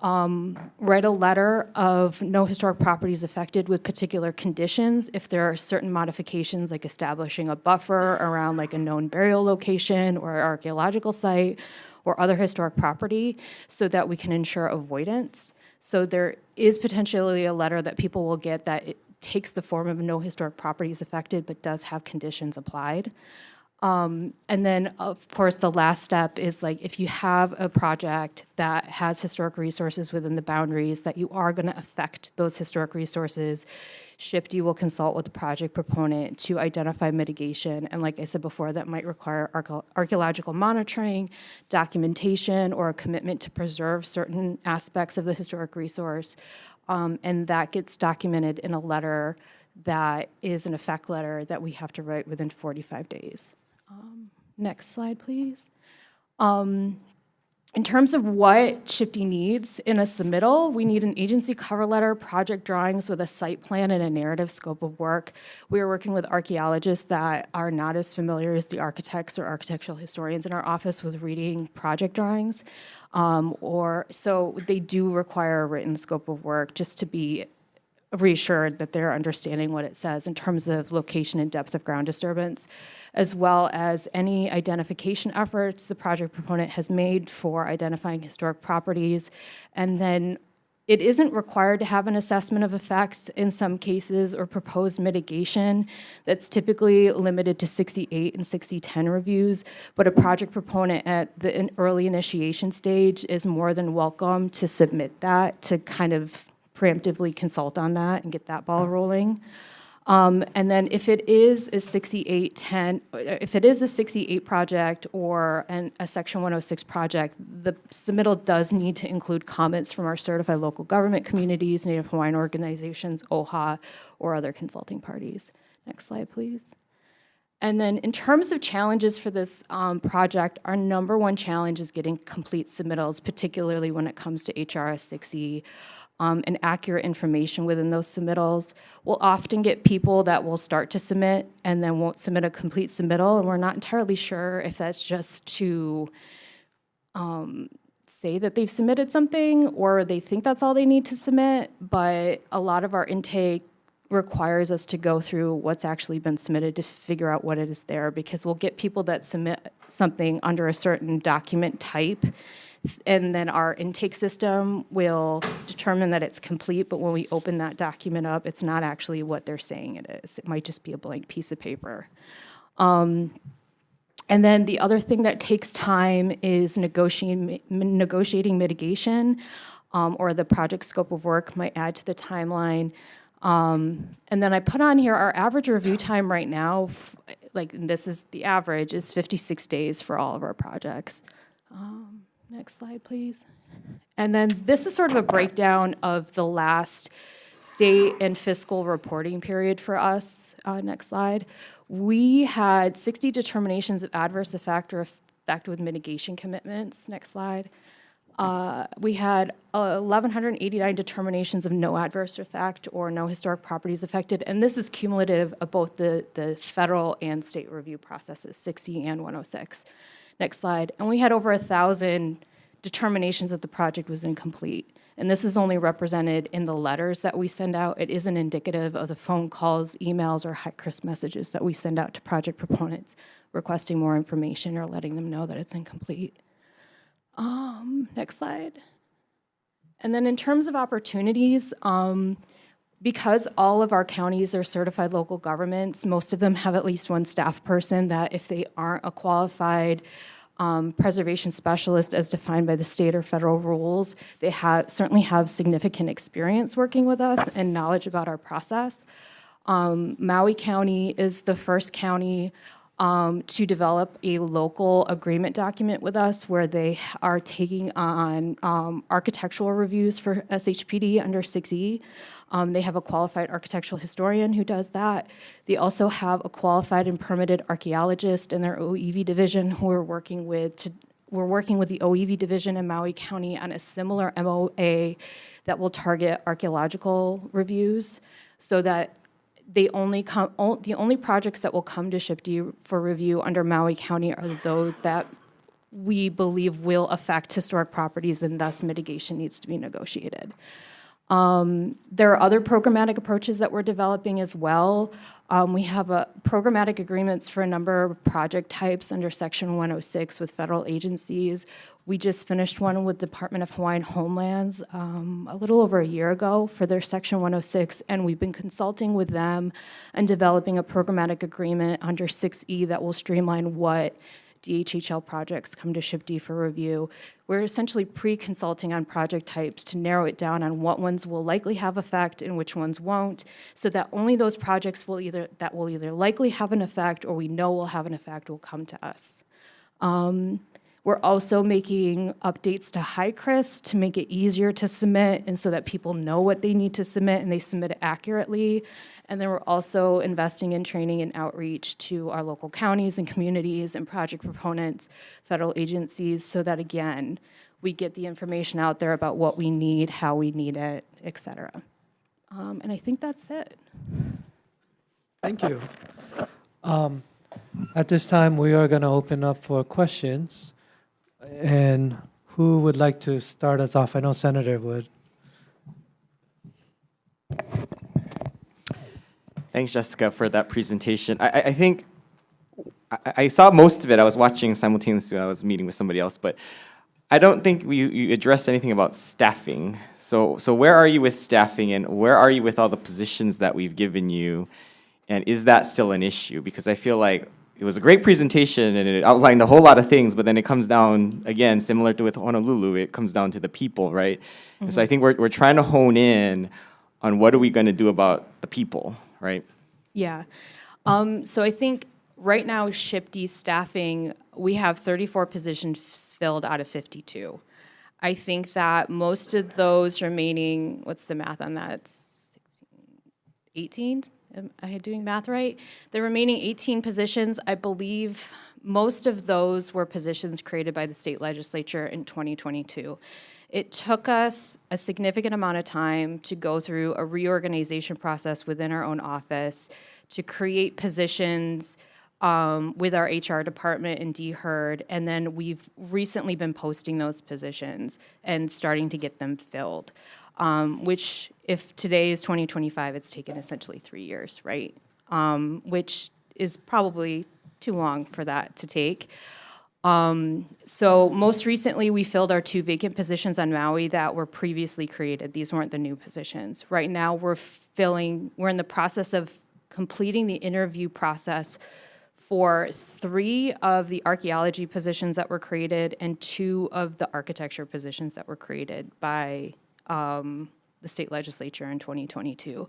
write a letter of no historic properties affected with particular conditions if there are certain modifications, like establishing a buffer around like a known burial location or archaeological site or other historic property, so that we can ensure avoidance. So there is potentially a letter that people will get that it takes the form of no historic properties affected but does have conditions applied. And then, of course, the last step is like if you have a project that has historic resources within the boundaries that you are going to affect those historic resources, SHPD will consult with the project proponent to identify mitigation. And like I said before, that might require archaeological monitoring, documentation, or a commitment to preserve certain aspects of the historic resource. And that gets documented in a letter that is an effect letter that we have to write within 45 days. Next slide, please. In terms of what SHPD needs in a submittal, we need an agency cover letter, project drawings with a site plan and a narrative scope of work. We are working with archaeologists that are not as familiar as the architects or architectural historians in our office with reading project drawings. So they do require a written scope of work just to be reassured that they're understanding what it says in terms of location and depth of ground disturbance, as well as any identification efforts the project proponent has made for identifying historic properties. And then it isn't required to have an assessment of effects in some cases or proposed mitigation. That's typically limited to 68 and 6010 reviews, but a project proponent at the early initiation stage is more than welcome to submit that to kind of preemptively consult on that and get that ball rolling. And then if it is a 6810, if it is a 68 project or a Section 106 project, the submittal does need to include comments from our certified local government communities, Native Hawaiian organizations, OHA, or other consulting parties. Next slide, please. And then in terms of challenges for this project, our number one challenge is getting complete submittals, particularly when it comes to HRS 60. And accurate information within those submittals. We'll often get people that will start to submit and then won't submit a complete submittal, and we're not entirely sure if that's just to say that they've submitted something or they think that's all they need to submit, but a lot of our intake requires us to go through what's actually been submitted to figure out what it is there, because we'll get people that submit something under a certain document type And then our intake system will determine that it's complete, but when we open that document up, it's not actually what they're saying it is. It might just be a blank piece of paper. And then the other thing that takes time is negotiating mitigation, or the project scope of work might add to the timeline. And then I put on here our average review time right now, this is the average, is 56 days for all of our projects. Next slide, please. And then this is sort of a breakdown of the last state and fiscal reporting period for us. Next slide. We had 60 determinations of adverse effect or effect with mitigation commitments. Next slide. We had 1,189 determinations of no adverse effect or no historic properties affected, and this is cumulative of both the federal and state review processes, 60 and 106. Next slide. And we had over 1,000 determinations that the project was incomplete. And this is only represented in the letters that we send out. It isn't indicative of the phone calls, emails, or HICRIS messages that we send out to project proponents requesting more information or letting them know that it's incomplete. Next slide. And then in terms of opportunities, because all of our counties are certified local governments, most of them have at least one staff person that if they aren't a qualified preservation specialist as defined by the state or federal rules, they certainly have significant experience working with us and knowledge about our process. Maui County is the first county to develop a local agreement document with us where they are taking on architectural reviews for SHPD under 6E. They have a qualified architectural historian who does that. They also have a qualified and permitted archaeologist in their OEV division who we're working with. We're working with the OEV division in Maui County on a similar MOA that will target archaeological reviews so that the only projects that will come to SHPD for review under Maui County are those that we believe will affect historic properties and thus mitigation needs to be negotiated. There are other programmatic approaches that we're developing as well. We have programmatic agreements for a number of project types under Section 106 with federal agencies. We just finished one with Department of Hawaiian Homelands a little over a year ago for their Section 106, and we've been consulting with them and developing a programmatic agreement under 6E that will streamline what DHHL projects come to SHPD for review. We're essentially pre-consulting on project types to narrow it down on what ones will likely have effect and which ones won't, so that only those projects will either likely have an effect or we know will have an effect will come to us. We're also making updates to HICRIS to make it easier to submit and so that people know what they need to submit and they submit it accurately. And then we're also investing in training and outreach to our local counties and communities and project proponents, federal agencies, so that, again, we get the information out there about what we need, how we need it, et cetera. And I think that's it. Thank you. At this time, we are going to open up for questions. And who would like to start us off? I know Senator would. Thanks, Jessica, for that presentation. I think I saw most of it. I was watching simultaneously when I was meeting with somebody else, but I don't think you addressed anything about staffing. So where are you with staffing, and where are you with all the positions that we've given you, and is that still an issue? Because I feel like it was a great presentation, and it outlined a whole lot of things, but then it comes down, again, similar to with Honolulu, it comes down to the people, right? And so I think we're trying to hone in on what are we going to do about the people, right? Yeah. So I think right now, SHPD staffing, we have 34 positions filled out of 52. I think that most of those remaining, what's the math on that? It's 18? Am I doing math right? The remaining 18 positions, I believe most of those were positions created by the state legislature in 2022. It took us a significant amount of time to go through a reorganization process within our own office to create positions with our HR department and DHERD, and then we've recently been posting those positions and starting to get them filled, which if today is 2025, it's taken essentially 3 years, right? Which is probably too long for that to take. So most recently, we filled our 2 vacant positions on Maui that were previously created. These weren't the new positions. Right now, we're in the process of completing the interview process for 3 of the archaeology positions that were created and 2 of the architecture positions that were created by the state legislature in 2022.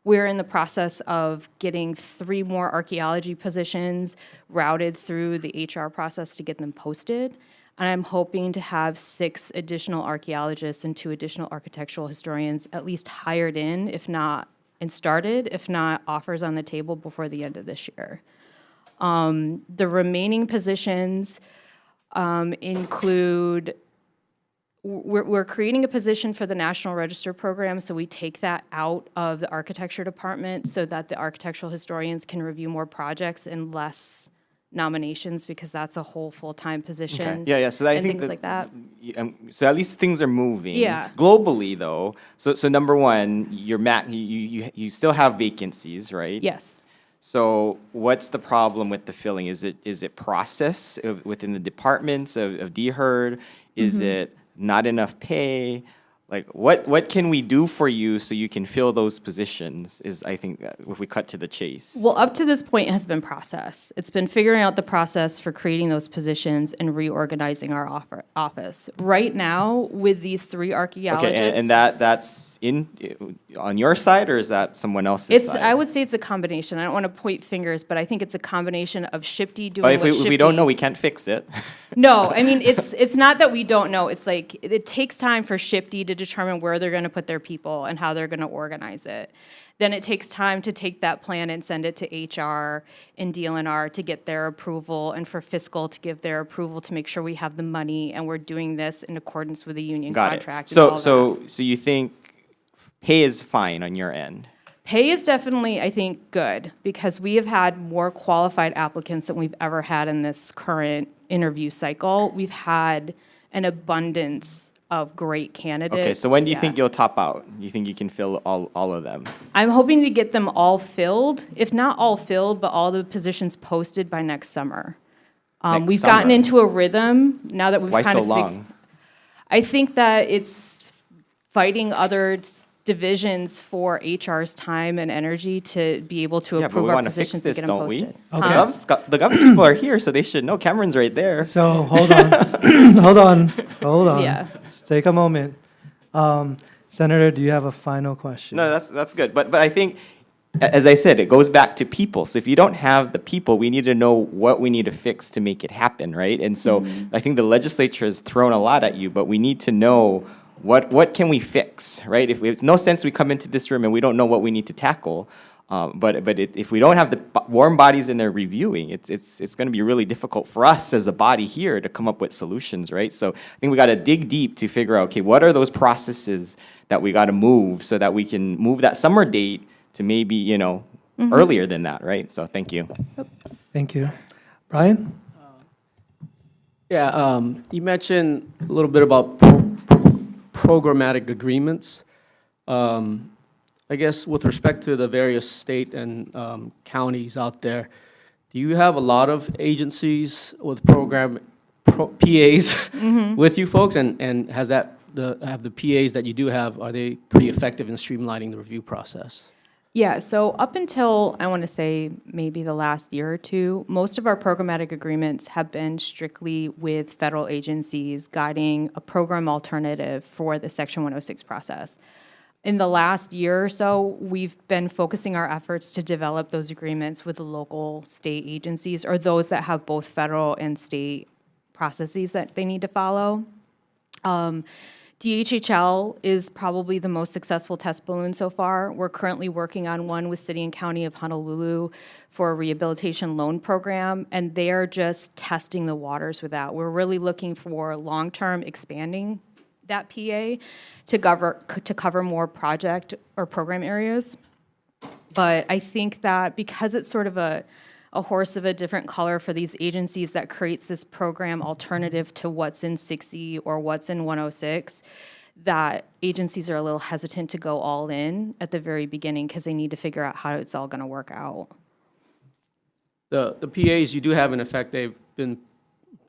We're in the process of getting 3 more archaeology positions routed through the HR process to get them posted. And I'm hoping to have 6 additional archaeologists and 2 additional architectural historians at least hired in, if not, and started, if not offers on the table before the end of this year. The remaining positions include, we're creating a position for the National Register program, so we take that out of the architecture department so that the architectural historians can review more projects and less nominations, because that's a whole full-time position. Okay. Yeah. So I and think things like that. So at least things are moving. Yeah. Globally, though. So number one, you still have vacancies, right? Yes. So what's the problem with the filling? Is it process within the departments of DHERD? Is it not enough pay? Like, what can we do for you so you can fill those positions, is, I think, if we cut to the chase. Well, up to this point, it has been process. It's been figuring out the process for creating those positions and reorganizing our office. Right now, with these 3 archaeologists. Okay, and that's on your side, or is that someone else's side? I would say it's a combination. I don't want to point fingers, but I think it's a combination of SHPD doing But if what we don't know, we can't fix it. No, I mean, it's not that we don't know. It's like, it takes time for SHPD to determine where they're going to put their people and how they're going to organize it. Then it takes time to take that plan and send it to HR and DLNR to get their approval, and for fiscal to give their approval to make sure we have the money and we're doing this in accordance with the union Got contract. it. So you think pay is fine on your end? Pay is definitely, I think, good, because we have had more qualified applicants than we've ever had in this current interview cycle. We've had an abundance of great candidates. Okay, so when do you think you'll top out? You think you can fill all of them? I'm hoping to get them all filled, if not all filled, but all the positions posted by next summer. We've gotten into a rhythm now that we've Why kind so of long? I think that it's fighting other divisions for HR's time and energy to be able to Yeah, but approve we our want to fix positions to this, get them don't we? posted. The government people are here, so they should know. Cameron's right there. So hold on, hold on. Yeah. Let's take a moment. Senator, do you have a final question? No, that's good. But I think, as I said, it goes back to people. So if you don't have the people, we need to know what we need to fix to make it happen, right? And so I think the legislature has thrown a lot at you, but we need to know what can we fix, right? If it's no sense we come into this room and we don't know what we need to tackle. If we don't have the warm bodies in there reviewing, it's going to be really difficult for us as a body here to come up with solutions, right? So I think we got to dig deep to figure out, okay, what are those processes that we got to move so that we can move that summer date to maybe, earlier than that, right? So thank you. Thank you. Brian? Yeah, you mentioned a little bit about programmatic agreements. I guess with respect to the various state and counties out there, do you have a lot of agencies with PAs with you folks? And has have the PAs that you do have, are they pretty effective in streamlining the review process? Yeah, so up until, I want to say, maybe the last year or 2, most of our programmatic agreements have been strictly with federal agencies guiding a program alternative for the Section 106 process. In the last year or so, we've been focusing our efforts to develop those agreements with the local state agencies, or those that have both federal and state processes that they need to follow. DHHL is probably the most successful test balloon so far. We're currently working on one with City and County of Honolulu for a rehabilitation loan program, and they're just testing the waters with that. We're really looking for long-term expanding that PA to cover more project or program areas. But I think that because it's sort of a horse of a different color for these agencies that creates this program alternative to what's in 60 or what's in 106, that agencies are a little hesitant to go all in at the very beginning because they need to figure out how it's all going to work out. The PAs you do have in effect, they've been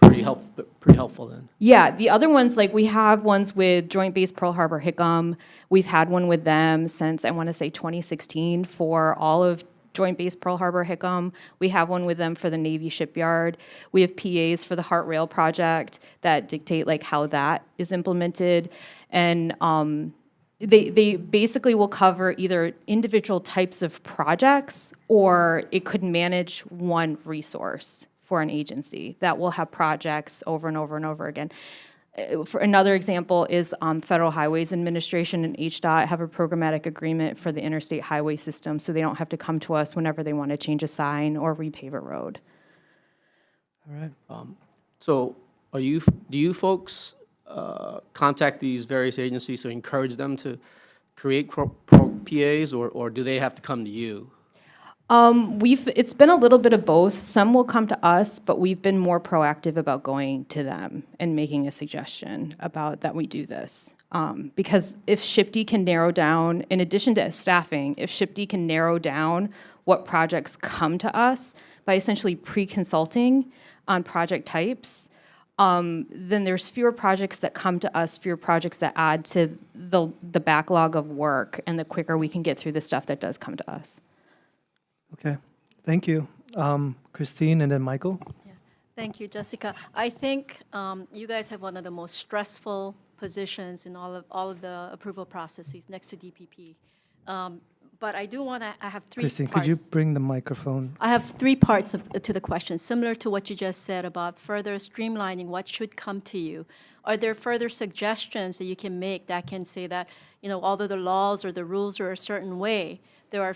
pretty helpful then. Yeah, the other ones, like we have ones with Joint Base Pearl Harbor Hickam. We've had one with them since, I want to say 2016 for all of Joint Base Pearl Harbor Hickam. We have one with them for the Navy shipyard. We have PAs for the Heart Rail project that dictate like how that is implemented. And they basically will cover either individual types of projects, or it could manage one resource for an agency that will have projects over and over and over again. For another example is Federal Highways Administration and HDOT have a programmatic agreement for the interstate highway system, so they don't have to come to us whenever they want to change a sign or repave a road. All right. So do you folks contact these various agencies to encourage them to create PAs, or do they have to come to you? It's been a little bit of both. Some will come to us, but we've been more proactive about going to them and making a suggestion about that we do this. Because if SHPD can narrow down, in addition to staffing, if SHPD can narrow down what projects come to us by essentially pre-consulting on project types, then there's fewer projects that come to us, fewer projects that add to the backlog of work, and the quicker we can get through the stuff that does come to us. Okay, thank you. Christine and then Michael. Thank you, Jessica. I think you guys have one of the most stressful positions in all of the approval processes next to DPP. But I do want to, I have three Christine, parts. could you bring the microphone? I have three parts to the question, similar to what you just said about further streamlining what should come to you. Are there further suggestions that you can make that can say that, you know, although the laws or the rules are a certain way, there are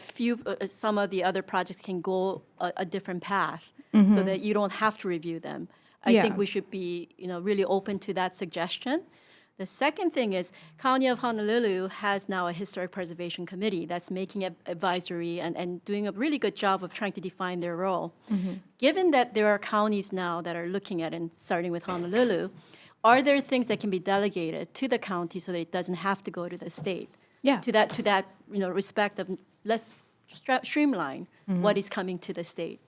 some of the other projects can go a different path so that you don't have to review them. I think we should be, you know, really open to that suggestion. The second thing is County of Honolulu has now a historic preservation committee that's making it advisory and doing a really good job of trying to define their role. Given that there are counties now that are looking at, and starting with Honolulu, are there things that can be delegated to the county so that it doesn't have to go to the state? Yeah. To that you know, respect of let's streamline what is coming to the state.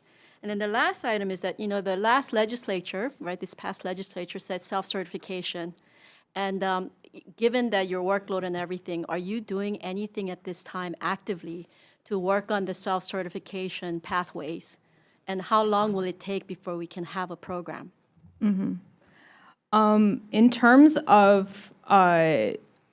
And then the last item is that, you know, the last legislature, right, this past legislature said self-certification. And given that your workload and everything, are you doing anything at this time actively to work on the self-certification pathways? And how long will it take before we can have a program? In terms of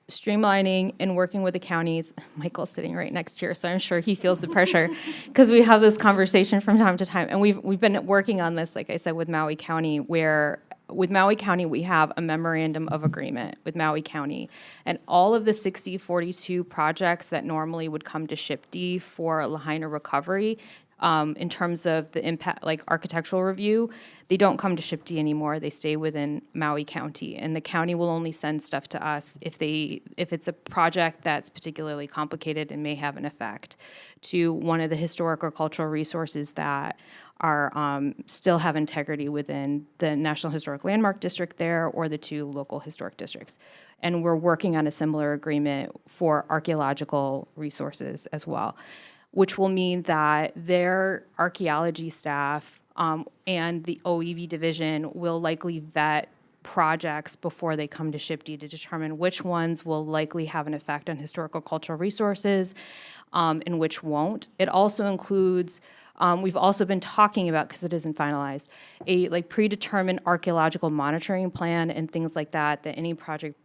streamlining and working with the counties, Michael's sitting right next here, so I'm sure he feels the pressure because we have this conversation from time to time. And we've been working on this, like I said, with Maui County, where with Maui County, we have a memorandum of agreement with Maui County. And all of the 6042 projects that normally would come to SHPD for Lahaina recovery, in terms of the impact, like architectural review, they don't come to SHPD anymore. They stay within Maui County, and the county will only send stuff to us if it's a project that's particularly complicated and may have an effect to one of the historic or cultural resources that are still have integrity within the National Historic Landmark District there or the two local historic districts. And we're working on a similar agreement for archaeological resources as well, which will mean that their archaeology staff and the OEV division will likely vet projects before they come to SHPD to determine which ones will likely have an effect on historical cultural resources and which won't. It also includes, we've also been talking about, because it isn't finalized, a like predetermined archaeological monitoring plan and things like that any project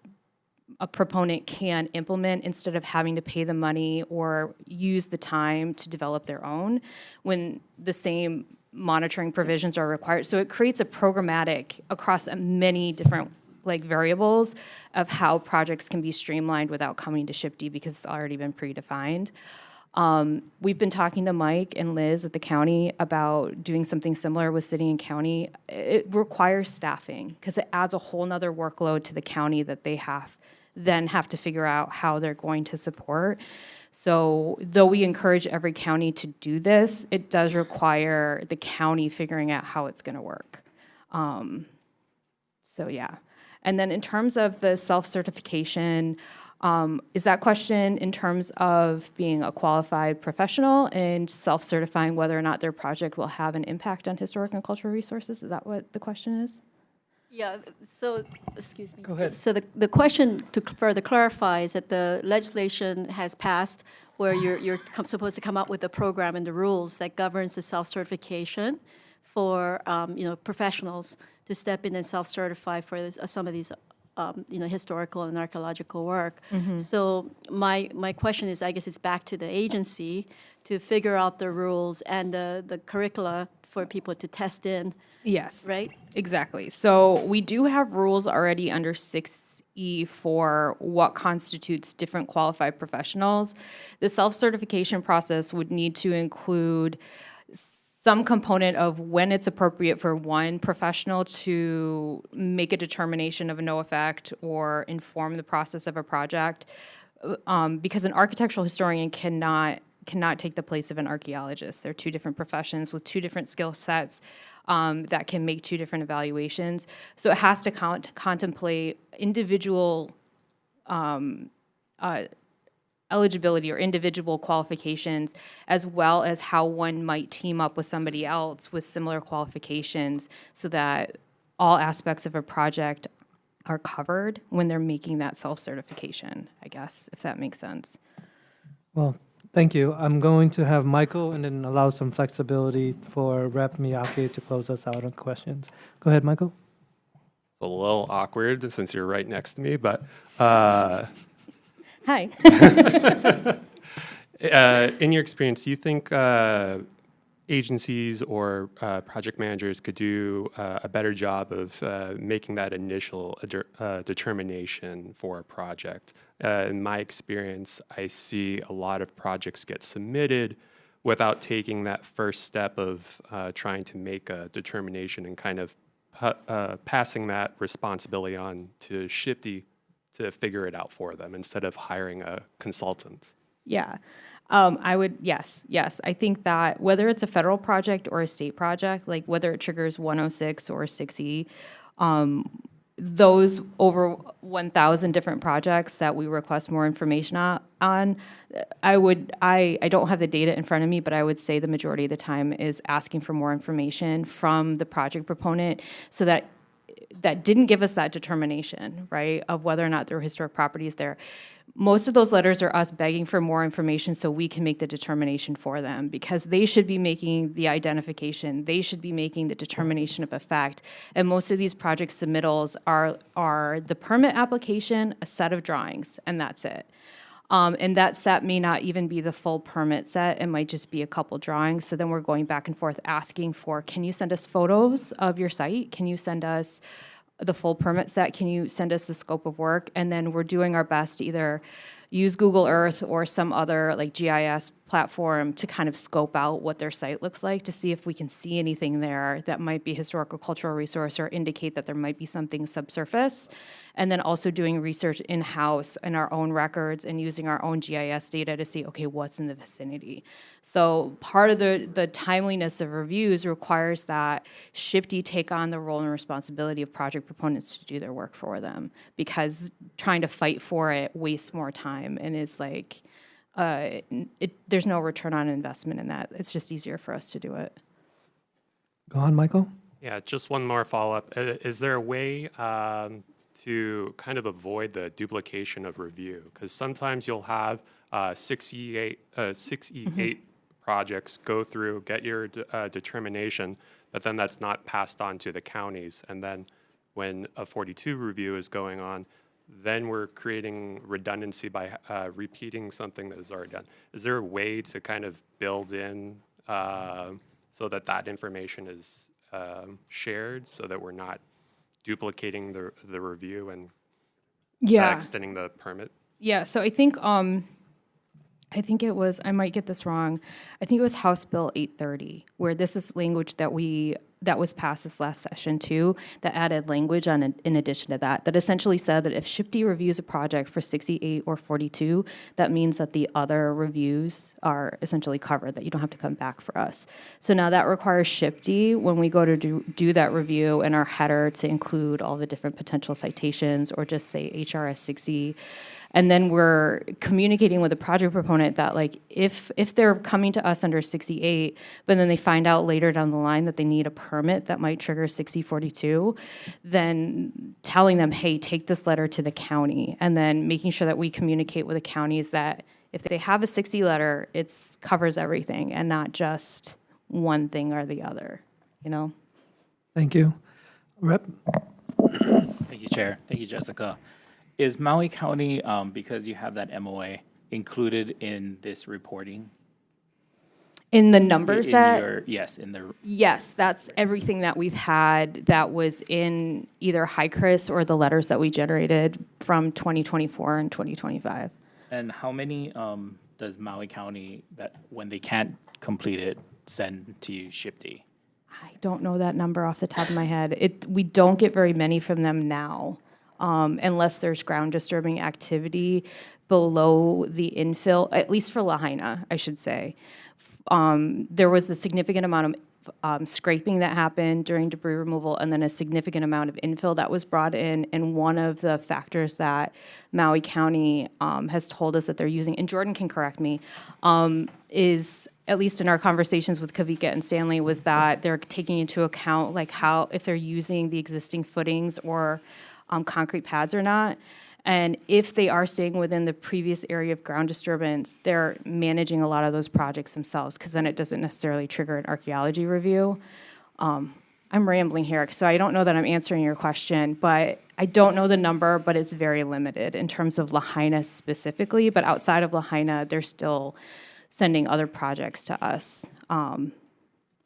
a proponent can implement instead of having to pay the money or use the time to develop their own when the same monitoring provisions are required. So it creates a programmatic across many different like variables of how projects can be streamlined without coming to SHPD because it's already been predefined. We've been talking to Mike and Liz at the county about doing something similar with city and county. It requires staffing because it adds a whole nother workload to the county that they then have to figure out how they're going to support. So though we encourage every county to do this, it does require the county figuring out how it's gonna work. So yeah. And then in terms of the self-certification, is that question in terms of being a qualified professional and self-certifying whether or not their project will have an impact on historic and cultural resources? Is that what the question is? Yeah, so, excuse me. Go ahead. So the question, to further clarify, is that the legislation has passed where you're supposed to come up with a program and the rules that governs the self-certification for, professionals to step in and self-certify for some of these, historical and archaeological work. So my question is, I guess it's back to the agency to figure out the rules and the curricula for people to test in. Yes. Right? Exactly. So we do have rules already under 6E for what constitutes different qualified professionals. The self-certification process would need to include some component of when it's appropriate for one professional to make a determination of a no effect or inform the process of a project, because an architectural historian cannot take the place of an archaeologist. They're two different professions with two different skill sets that can make two different evaluations. So it has to contemplate individual eligibility or individual qualifications, as well as how one might team up with somebody else with similar qualifications so that all aspects of a project are covered when they're making that self-certification, I guess, if that makes sense. Well, thank you. I'm going to have Michael and then allow some flexibility for Rep. Miyake to close us out on questions. Go ahead, Michael. It's a little awkward since you're right next to me, but Hi. in your experience, do you think agencies or project managers could do a better job of making that initial determination for a project? In my experience, I see a lot of projects get submitted without taking that first step of trying to make a determination and kind of passing that responsibility on to SHPD to figure it out for them instead of hiring a consultant. Yeah. Yes. I think that whether it's a federal project or a state project, like whether it triggers 106 or 6E, those over 1,000 different projects that we request more information on, I don't have the data in front of me, but I would say the majority of the time is asking for more information from the project proponent so that didn't give us that determination, right, of whether or not there were historic properties there. Most of those letters are us begging for more information so we can make the determination for them, because they should be making the identification, they should be making the determination of effect. And most of these project submittals are the permit application, a set of drawings, and that's it. And that set may not even be the full permit set. It might just be a couple drawings. So then we're going back and forth asking for, can you send us photos of your site? Can you send us the full permit set? Can you send us the scope of work? And then we're doing our best to either use Google Earth or some other like GIS platform to kind of scope out what their site looks like to see if we can see anything there that might be historical cultural resource or indicate that there might be something subsurface. And then also doing research in-house in our own records and using our own GIS data to see, okay, what's in the vicinity. So part of the timeliness of reviews requires that SHPD take on the role and responsibility of project proponents to do their work for them, because trying to fight for it wastes more time and is like, there's no return on investment in that. It's just easier for us to do it. Go on, Michael. Yeah, just one more follow-up. Is there a way to kind of avoid the duplication of review? Because sometimes you'll have 6E8 projects go through, get your determination, but then that's not passed on to the counties. And then when a 42 review is going on, then we're creating redundancy by repeating something that is already done. Is there a way to kind of build in so that information is shared so that we're not duplicating the review and extending the permit? Yeah, so I think it was, I might get this wrong, I think it was House Bill 830, where this is language that was passed this last session too, that added language in addition to that essentially said that if SHPD reviews a project for 68 or 42, that means that the other reviews are essentially covered, that you don't have to come back for us. So now that requires SHPD, when we go to do that review in our header, to include all the different potential citations or just say HRS 60. And then we're communicating with the project proponent that like, if they're coming to us under 68, but then they find out later down the line that they need a permit that might trigger 6042, then telling them, hey, take this letter to the county, and then making sure that we communicate with the counties that if they have a 60 letter, it covers everything and not just one thing or the other, you know? Thank you. Rep? Thank you, Chair. Thank you, Jessica. Is Maui County, because you have that MOA, included in this reporting? In the numbers Yes, in the. Yes, that's everything that we've had that was in either HICRIS or the letters that we generated from 2024 and 2025. And how many does Maui County, that when they can't complete it, send to SHPD? I don't know that number off the top of my head. We don't get very many from them now, unless there's ground disturbing activity below the infill, at least for Lahaina, I should say. There was a significant amount of scraping that happened during debris removal, and then a significant amount of infill that was brought in. And one of the factors that Maui County has told us that they're using, and Jordan can correct me, is, at least in our conversations with Kavika and Stanley, was that they're taking into account like how, if they're using the existing footings or concrete pads or not. And if they are staying within the previous area of ground disturbance, they're managing a lot of those projects themselves, because then it doesn't necessarily trigger an archaeology review. I'm rambling here, so I don't know that I'm answering your question, but I don't know the number, but it's very limited in terms of Lahaina specifically. But outside of Lahaina, they're still sending other projects to us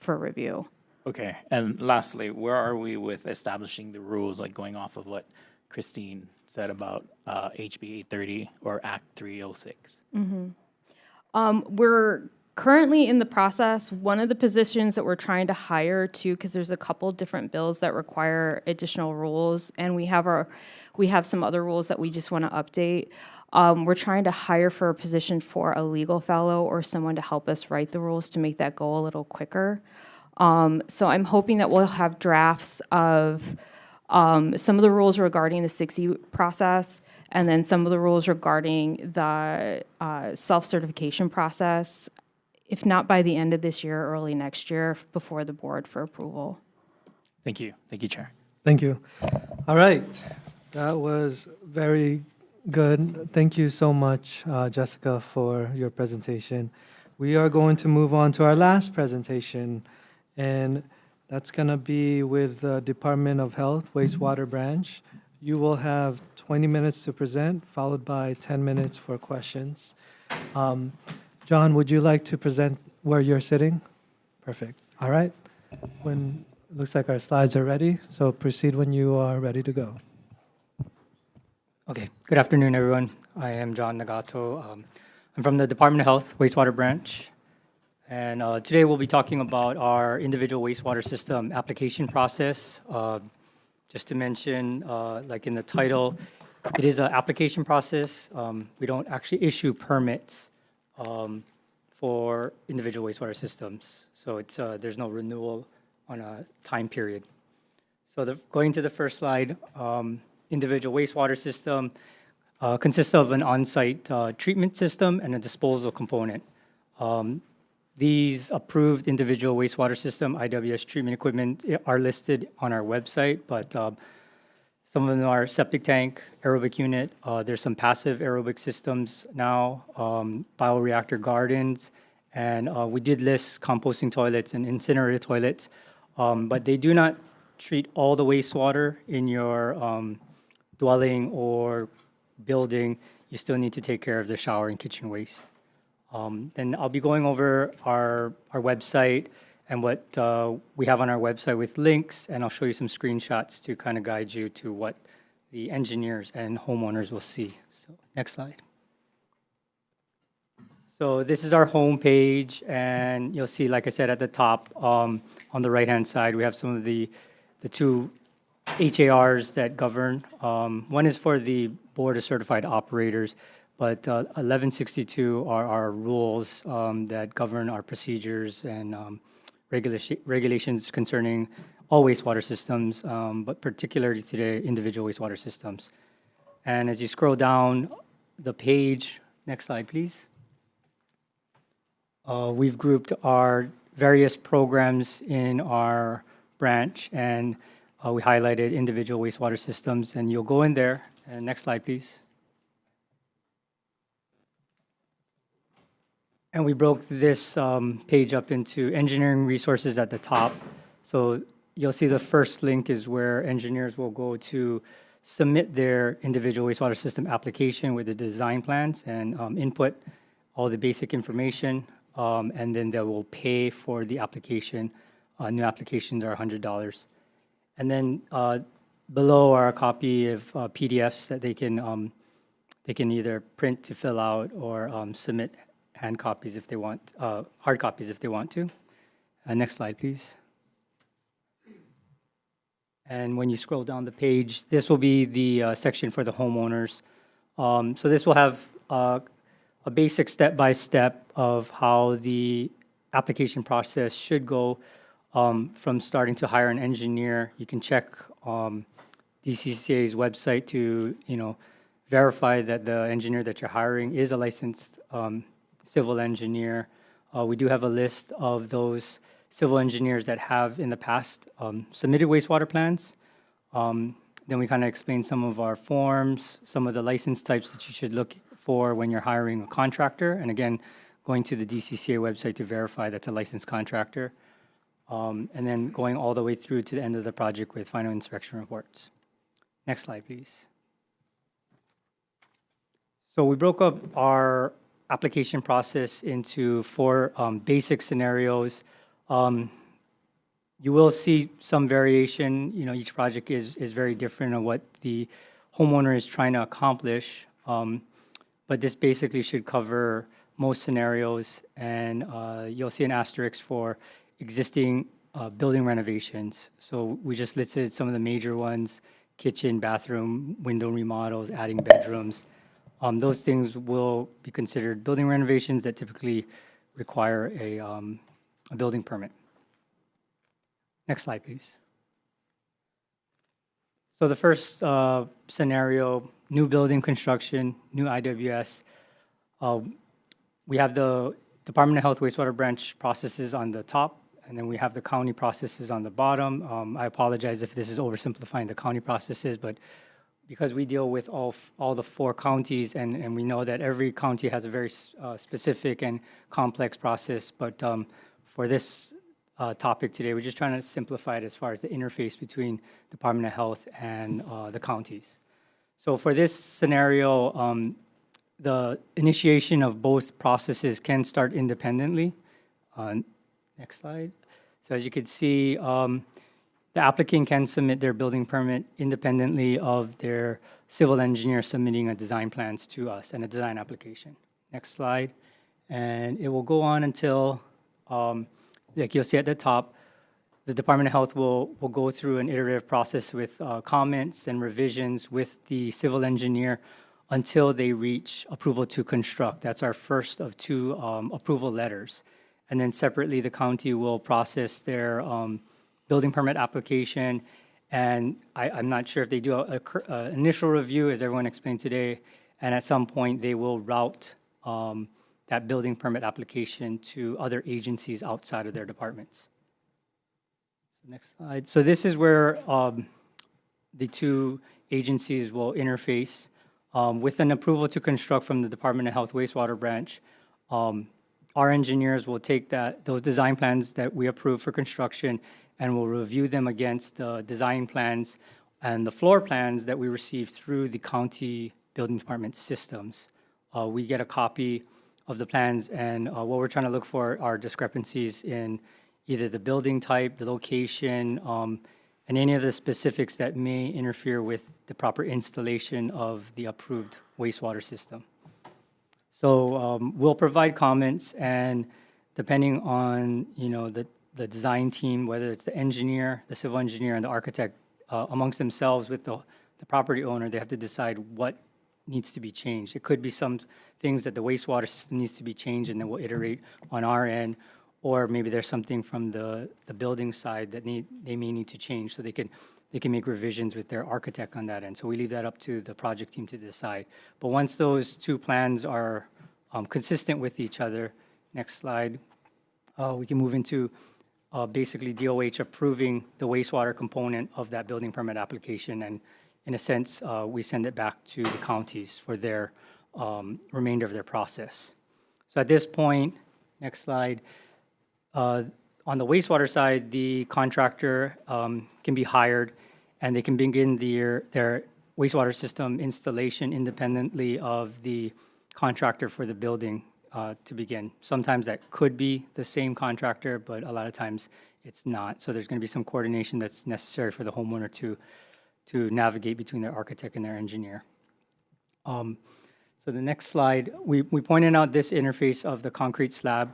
for review. Okay, and lastly, where are we with establishing the rules, like going off of what Christine said about HB 830 or Act 306? We're currently in the process. One of the positions that we're trying to hire too, because there's a couple different bills that require additional rules, and we have some other rules that we just want to update. We're trying to hire for a position for a legal fellow or someone to help us write the rules to make that go a little quicker. So I'm hoping that we'll have drafts of some of the rules regarding the 60 process, and then some of the rules regarding the self-certification process, if not by the end of this year, early next year, before the board for approval. Thank you. Thank you, Chair. Thank you. All right. That was very good. Thank you so much, Jessica, for your presentation. We are going to move on to our last presentation, and that's going to be with the Department of Health Wastewater Branch. You will have 20 minutes to present, followed by 10 minutes for questions. John, would you like to present where you're sitting? Perfect. All right. Looks like our slides are ready, so proceed when you are ready to go. Okay, good afternoon, everyone. I am John Nagato. I'm from the Department of Health Wastewater Branch. And today we'll be talking about our individual wastewater system application process. Just to mention, like in the title, it is an application process. We don't actually issue permits for individual wastewater systems. So it's there's no renewal on a time period. So going to the first slide, individual wastewater system consists of an on-site treatment system and a disposal component. These approved individual wastewater system IWS treatment equipment are listed on our website, but some of them are septic tank, aerobic unit. There's some passive aerobic systems now, bioreactor gardens, and we did list composting toilets and incinerator toilets, but they do not treat all the wastewater in your dwelling or building. You still need to take care of the shower and kitchen waste. And I'll be going over our website and what we have on our website with links, and I'll show you some screenshots to kind of guide you to what the engineers and homeowners will see. So next slide. So this is our home page, and you'll see, like I said, at the top on the right-hand side, we have some of the two HARs that govern. One is for the Board of Certified Operators, but 1162 are our rules that govern our procedures and regulations concerning all wastewater systems, but particularly today, individual wastewater systems. And as you scroll down, the page, next slide, please. We've grouped our various programs in our branch, and we highlighted individual wastewater systems, and you'll go in there, and next slide, please. And we broke this page up into engineering resources at the top. So you'll see the first link is where engineers will go to submit their individual wastewater system application with the design plans and input all the basic information, and then they will pay for the application. New applications are $100. And then below are a copy of PDFs that they can either print to fill out or submit hand copies if they want, hard copies if they want to. Next slide, please. And when you scroll down the page, this will be the section for the homeowners. So this will have a basic step-by-step of how the application process should go from starting to hire an engineer. You can check DCCA's website to, verify that the engineer that you're hiring is a licensed civil engineer. We do have a list of those civil engineers that have in the past submitted wastewater plans. Then we kind of explain some of our forms, some of the license types that you should look for when you're hiring a contractor. And again, going to the DCCA website to verify that's a licensed contractor. And then going all the way through to the end of the project with final inspection reports. Next slide, please. So we broke up our application process into 4 basic scenarios. You will see some variation. Each project is very different on what the homeowner is trying to accomplish. But this basically should cover most scenarios. And you'll see an asterisk for existing building renovations. So we just listed some of the major ones: kitchen, bathroom, window remodels, adding bedrooms. Those things will be considered building renovations that typically require a building permit. Next slide, please. So the first scenario, new building construction, new IWS. We have the Department of Health wastewater branch processes on the top, and then we have the county processes on the bottom. I apologize if this is oversimplifying the county processes, but because we deal with all the 4 counties, and we know that every county has a very specific and complex process, but for this topic today, we're just trying to simplify it as far as the interface between Department of Health and the counties. So for this scenario, the initiation of both processes can start independently. Next slide. So as you can see, the applicant can submit their building permit independently of their civil engineer submitting a design plans to us and a design application. Next slide. And it will go on until, like you'll see at the top, the Department of Health will go through an iterative process with comments and revisions with the civil engineer until they reach approval to construct. That's our first of 2 approval letters. And then separately, the county will process their building permit application, and I'm not sure if they do an initial review, as everyone explained today, and at some point they will route that building permit application to other agencies outside of their departments. So next slide. So this is where the 2 agencies will interface. With an approval to construct from the Department of Health wastewater branch, our engineers will take those design plans that we approve for construction and will review them against the design plans and the floor plans that we receive through the county building department systems. We get a copy of the plans, and what we're trying to look for are discrepancies in either the building type, the location, and any of the specifics that may interfere with the proper installation of the approved wastewater system. So we'll provide comments, and depending on the design team, whether it's the engineer, the civil engineer, and the architect, amongst themselves with the property owner, they have to decide what needs to be changed. It could be some things that the wastewater system needs to be changed, and then we'll iterate on our end, or maybe there's something from the building side that they may need to change, so they can they can make revisions with their architect on that end. So we leave that up to the project team to decide. But once those two plans are consistent with each other, next slide, we can move into basically DOH approving the wastewater component of that building permit application. And in a sense, we send it back to the counties for their remainder of their process. So at this point, next slide, on the wastewater side, the contractor can be hired and they can begin their wastewater system installation independently of the contractor for the building to begin. Sometimes that could be the same contractor, but a lot of times it's not. So there's going to be some coordination that's necessary for the homeowner to navigate between their architect and their engineer. So the next slide, we pointed out this interface of the concrete slab.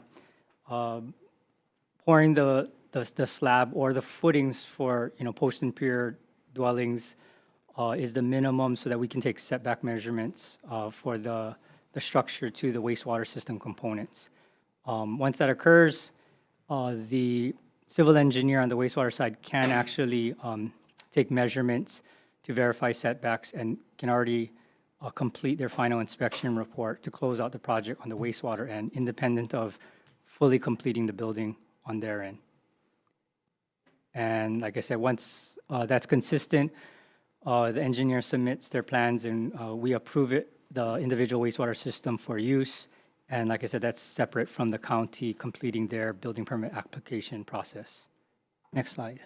Pouring the slab or the footings for post and pier dwellings is the minimum so that we can take setback measurements for the structure to the wastewater system components. Once that occurs, the civil engineer on the wastewater side can actually take measurements to verify setbacks and can already complete their final inspection report to close out the project on the wastewater end, independent of fully completing the building on their end. And like I said, once that's consistent, the engineer submits their plans and we approve it, the individual wastewater system for use. And like I said, that's separate from the county completing their building permit application process. Next slide.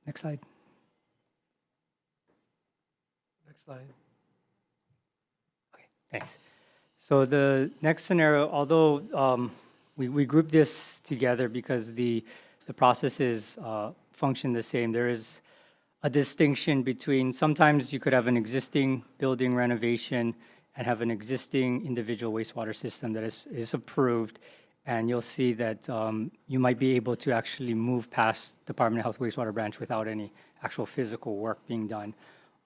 Next slide. Next slide. Okay, thanks. So the next scenario, although we group this together because the processes function the same, there is a distinction between sometimes you could have an existing building renovation and have an existing individual wastewater system that is approved, and you'll see that you might be able to actually move past Department of Health wastewater branch without any actual physical work being done.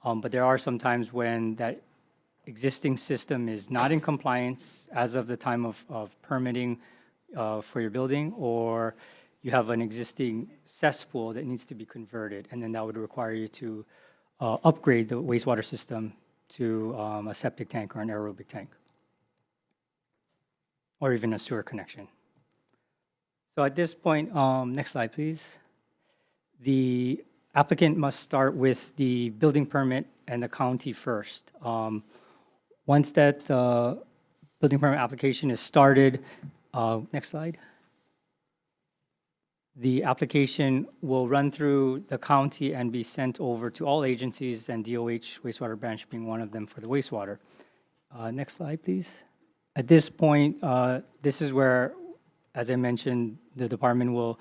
But there are some times when that existing system is not in compliance as of the time of permitting for your building, or you have an existing cesspool that needs to be converted, and then that would require you to upgrade the wastewater system to a septic tank or an aerobic tank, or even a sewer connection. So at this point, next slide, please. The applicant must start with the building permit and the county first. Once that building permit application is started, next slide. The application will run through the county and be sent over to all agencies, and DOH wastewater branch being one of them for the wastewater. Next slide, please. At this point, this is where, as I mentioned, the department will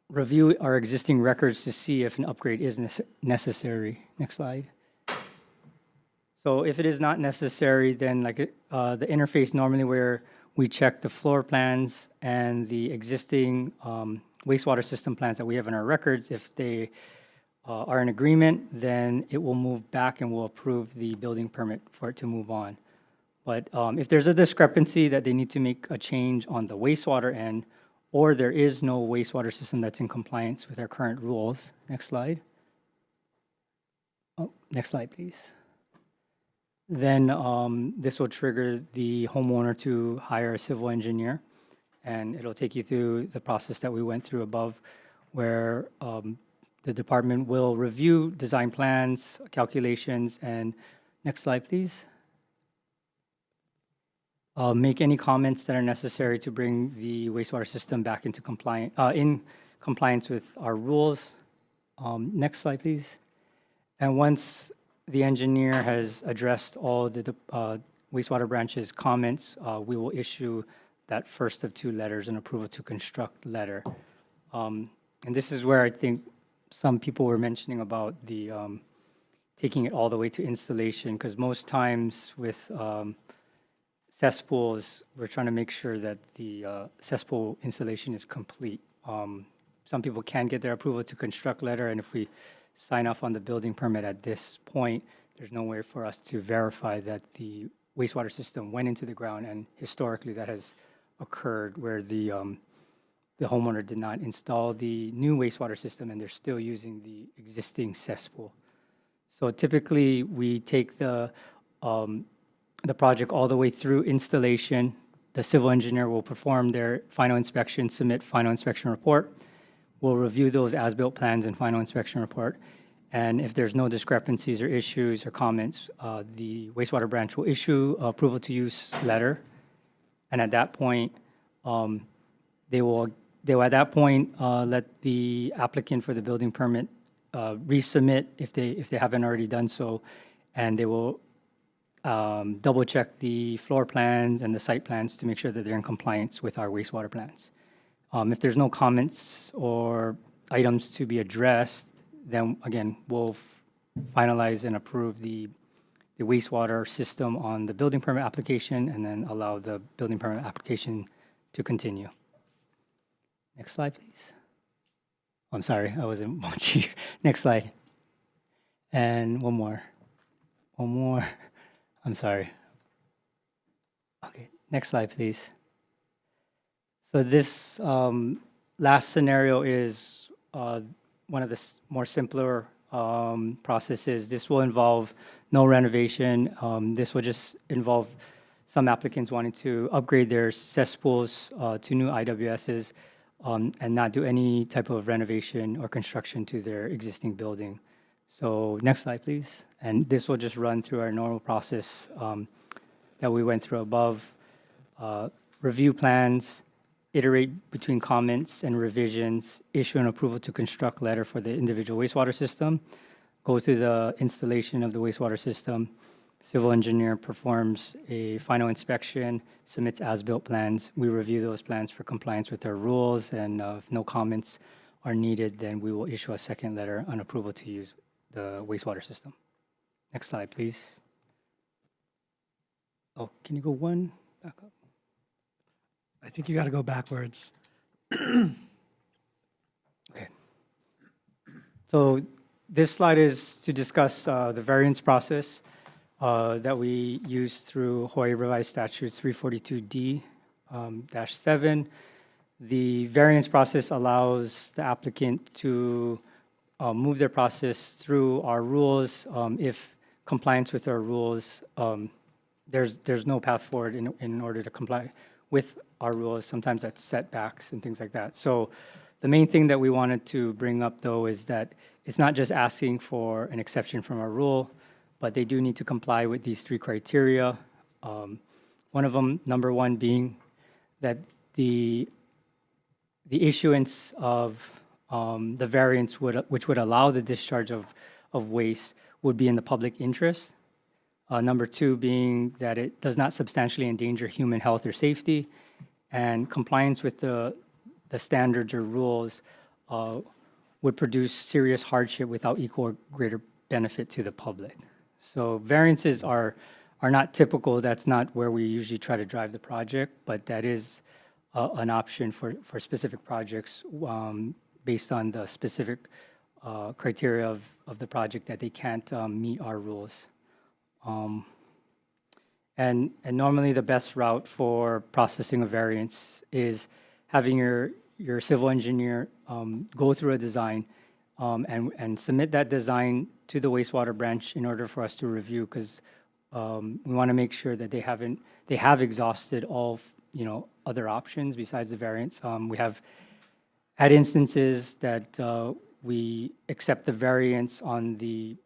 review our existing records to see if an upgrade is necessary. Next slide. So if it is not necessary, then like the interface normally where we check the floor plans and the existing wastewater system plans that we have in our records, if they are in agreement, then it will move back and we'll approve the building permit for it to move on. But if there's a discrepancy that they need to make a change on the wastewater end, or there is no wastewater system that's in compliance with our current rules. Next slide. Oh, next slide, please. Then this will trigger the homeowner to hire a civil engineer, and it'll take you through the process that we went through above, where the department will review design plans, calculations, and next slide, please. Make any comments that are necessary to bring the wastewater system back into compliance with our rules. Next slide, please. And once the engineer has addressed all the wastewater branch's comments, we will issue that first of two letters, an approval to construct letter. And this is where I think some people were mentioning about the taking it all the way to installation, because most times with cesspools, we're trying to make sure that the cesspool installation is complete. Some people can get their approval to construct letter, and if we sign off on the building permit at this point, there's no way for us to verify that the wastewater system went into the ground, and historically that has occurred where the the homeowner did not install the new wastewater system and they're still using the existing cesspool. So typically, we take the project all the way through installation. The civil engineer will perform their final inspection, submit final inspection report. We'll review those as-built plans and final inspection report. And if there's no discrepancies or issues or comments, the wastewater branch will issue approval to use letter. And at that point, they will at that point let the applicant for the building permit resubmit if they haven't already done so, and they will double check the floor plans and the site plans to make sure that they're in compliance with our wastewater plans. If there's no comments or items to be addressed, then again, we'll finalize and approve the wastewater system on the building permit application and then allow the building permit application to continue. Next slide, please. I'm sorry, I wasn't watching. Next slide. And one more. One more. I'm sorry. Okay, next slide, please. So this last scenario is one of the more simpler processes. This will involve no renovation. This will just involve some applicants wanting to upgrade their cesspools to new IWSs and not do any type of renovation or construction to their existing building. So next slide, please. And this will just run through our normal process that we went through above. Review plans, iterate between comments and revisions, issue an approval to construct letter for the individual wastewater system, go through the installation of the wastewater system. Civil engineer performs a final inspection, submits as-built plans. We review those plans for compliance with our rules, and if no comments are needed, then we will issue a second letter on approval to use the wastewater system. Next slide, please. Oh, can you go one back up? I think you got to go backwards. Okay. So this slide is to discuss the variance process that we use through Hawaii Revised Statutes 342D-7. The variance process allows the applicant to move their process through our rules. If compliance with our rules, there's no path forward in order to comply with our rules. Sometimes that's setbacks and things like that. So the main thing that we wanted to bring up, though, is that it's not just asking for an exception from our rule, but they do need to comply with these three criteria. One of them, number one, being that the issuance of the variance which would allow the discharge of waste would be in the public interest. Number two being that it does not substantially endanger human health or safety, and compliance with the standards or rules would produce serious hardship without equal or greater benefit to the public. So variances are not typical. That's not where we usually try to drive the project, but that is an option for specific projects based on the specific criteria of the project that they can't meet our rules. And normally the best route for processing a variance is having your civil engineer go through a design and submit that design to the wastewater branch in order for us to review, because we want to make sure that they have exhausted all other options besides the variance. We have had instances that we accept the variance on the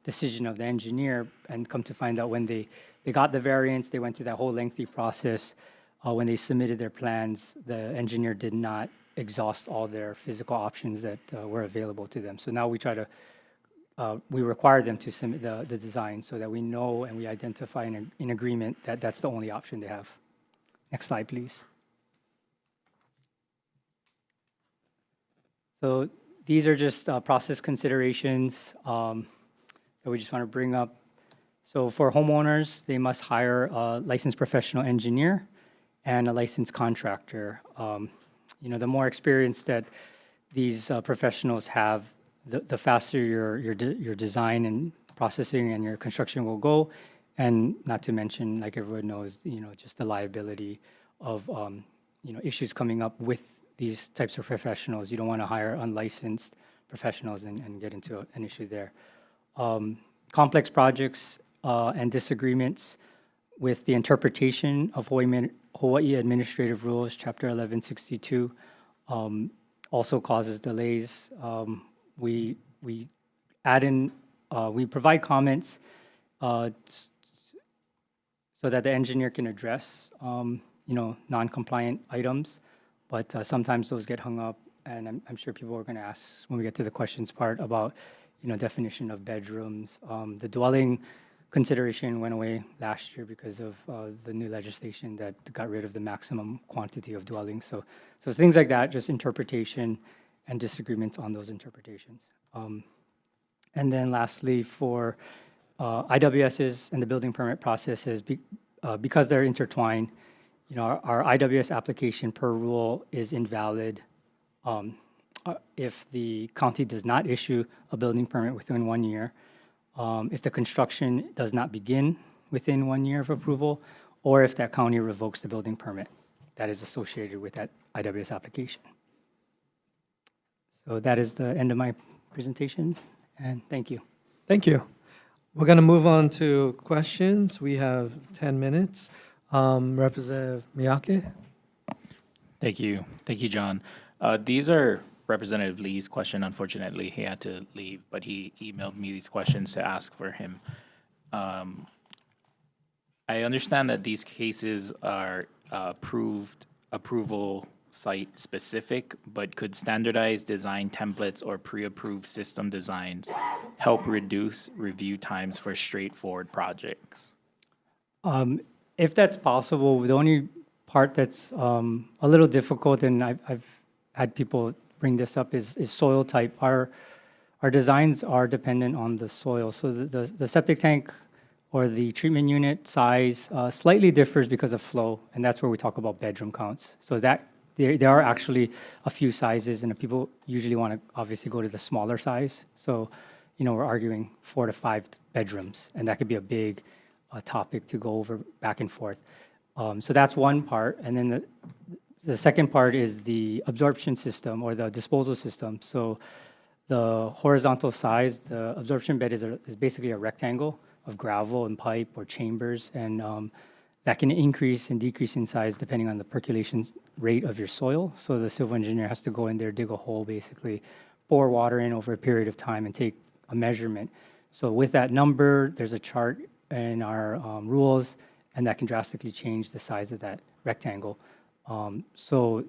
decision of the engineer, and come to find out when they got the variance, they went through that whole lengthy process. When they submitted their plans, the engineer did not exhaust all their physical options that were available to them. So now we try to, we require them to submit the design so that we know and we identify in agreement that that's the only option they have. Next slide, please. So these are just process considerations that we just want to bring up. So for homeowners, they must hire a licensed professional engineer and a licensed contractor. The more experience that these professionals have, the faster your design and processing and your construction will go. And not to mention, like everyone knows, just the liability of issues coming up with these types of professionals. You don't want to hire unlicensed professionals and get into an issue there. Complex projects and disagreements with the interpretation of Hawaii Administrative Rules, Chapter 1162, also causes delays. We add in, we provide comments so that the engineer can address, non-compliant items, but sometimes those get hung up, and I'm sure people are going to ask when we get to the questions part about, definition of bedrooms. The dwelling consideration went away last year because of the new legislation that got rid of the maximum quantity of dwellings. So things like that, just interpretation and disagreements on those interpretations. And then lastly, for IWSs and the building permit processes, because they're intertwined, our IWS application per rule is invalid if the county does not issue a building permit within 1 year, if the construction does not begin within 1 year of approval, or if that county revokes the building permit that is associated with that IWS application. So that is the end of my presentation, and thank you. Thank you. We're going to move on to questions. We have 10 minutes. Representative Miyake? Thank you. Thank you, John. These are Representative Lee's question. Unfortunately, he had to leave, but he emailed me these questions to ask for him. I understand that these cases are approval site specific, but could standardized design templates or pre-approved system designs help reduce review times for straightforward projects? If that's possible, the only part that's a little difficult, and I've had people bring this up, is soil type. Our designs are dependent on the soil. So the septic tank or the treatment unit size slightly differs because of flow, and that's where we talk about bedroom counts. So that there are actually a few sizes, and people usually want to obviously go to the smaller size. So, we're arguing 4 to 5 bedrooms, and that could be a big topic to go over back and forth. So that's one part, and then the second part is the absorption system or the disposal system. So the horizontal size, the absorption bed is basically a rectangle of gravel and pipe or chambers, and that can increase and decrease in size depending on the percolation rate of your soil. So the civil engineer has to go in there, dig a hole, basically pour water in over a period of time and take a measurement. So with that number, there's a chart in our rules, and that can drastically change the size of that rectangle. So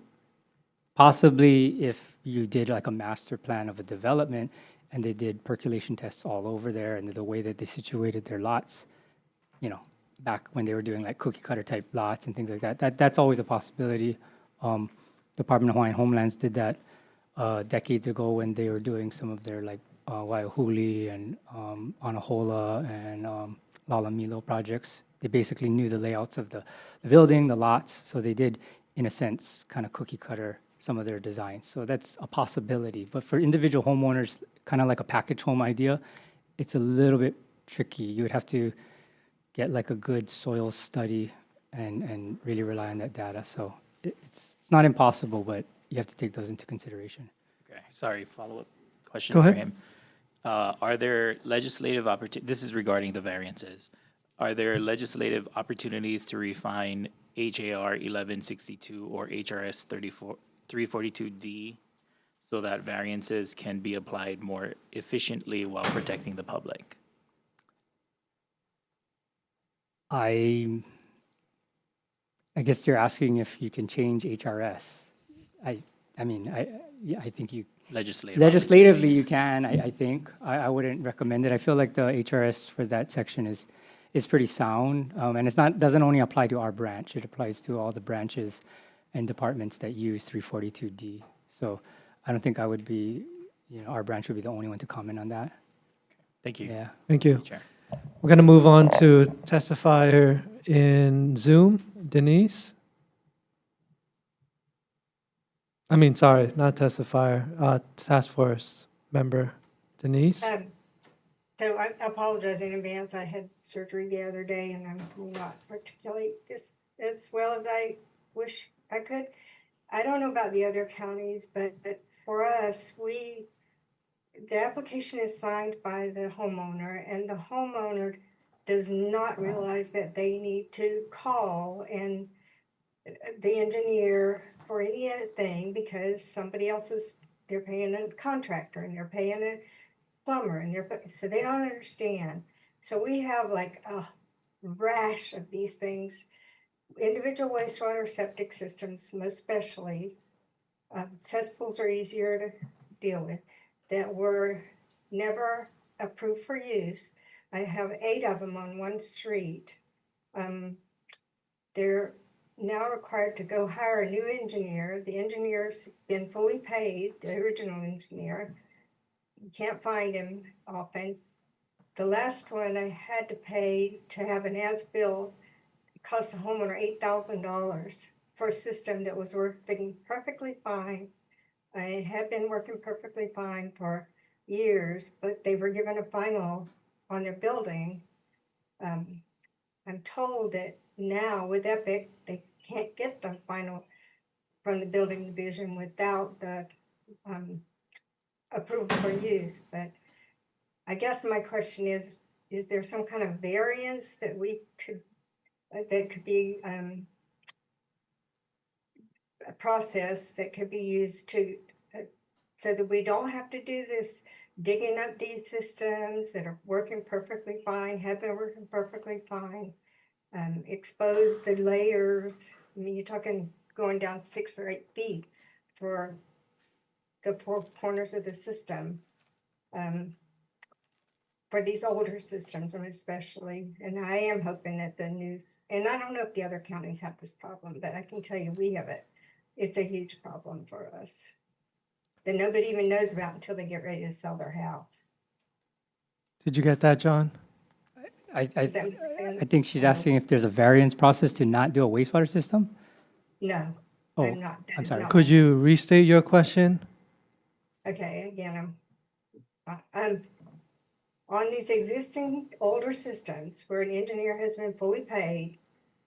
possibly if you did like a master plan of a development and they did percolation tests all over there and the way that they situated their lots, back when they were doing like cookie cutter type lots and things like that, that's always a possibility. Department of Hawaiian Homelands did that decades ago when they were doing some of their like Waiahuli and Anahola and Lalamilo projects. They basically knew the layouts of the building, the lots, so they did, in a sense, kind of cookie cutter some of their designs. So that's a possibility. But for individual homeowners, kind of like a package home idea, it's a little bit tricky. You would have to get like a good soil study and really rely on that data. So it's not impossible, but you have to take those into consideration. Okay, sorry, follow-up question Go for ahead. him. Are there legislative opportunities, this is regarding the variances, are there legislative opportunities to refine HAR 1162 or HRS 342D so that variances can be applied more efficiently while protecting the public? I guess you're asking if you can change HRS. I think you legislatively you can. I think I wouldn't recommend it. I feel like the HRS for that section is pretty sound, and it's doesn't only apply to our branch. It applies to all the branches and departments that use 342D. So I don't think I would be, our branch would be the only one to comment on that. Thank you. Yeah. Thank you. Chair. We're going to move on to testifier in Zoom, Denise. Sorry, not testifier, task force member, Denise. So I apologize in advance. I had surgery the other day and I'm not articulate as well as I wish I could. I don't know about the other counties, but for us, the application is signed by the homeowner, and the homeowner does not realize that they need to call and the engineer for anything because somebody else they're paying a contractor and they're paying a plumber and so they don't understand. So we have like a rash of these things, individual wastewater septic systems, most especially. Cesspools are easier to deal with, that were never approved for use. I have 8 of them on one street. They're now required to go hire a new engineer. The engineer's been fully paid, the original engineer. You can't find him often. The last one I had to pay to have an as-built, it cost the homeowner $8,000 for a system that was working perfectly fine. It had been working perfectly fine for years, but they were given a final on their building. I'm told that now with Epic, they can't get the final from the building division without the approval for use. But I guess my question is there some kind of variance that we could, that could be a process that could be used to, so that we don't have to do this digging up these systems that are working perfectly fine, have been working perfectly fine, expose the layers. I mean, you're talking going down 6 or 8 feet for the 4 corners of the system. For these older systems, especially, and I am hoping that the news, and I don't know if the other counties have this problem, but I can tell you we have it. It's a huge problem for us that nobody even knows about until they get ready to sell their house. Did you get that, John? I think she's asking if there's a variance process to not do a wastewater system? No, Oh, I'm not. I'm sorry. No. Could you restate your question? Okay, again, I'm on these existing older systems where an engineer has been fully paid.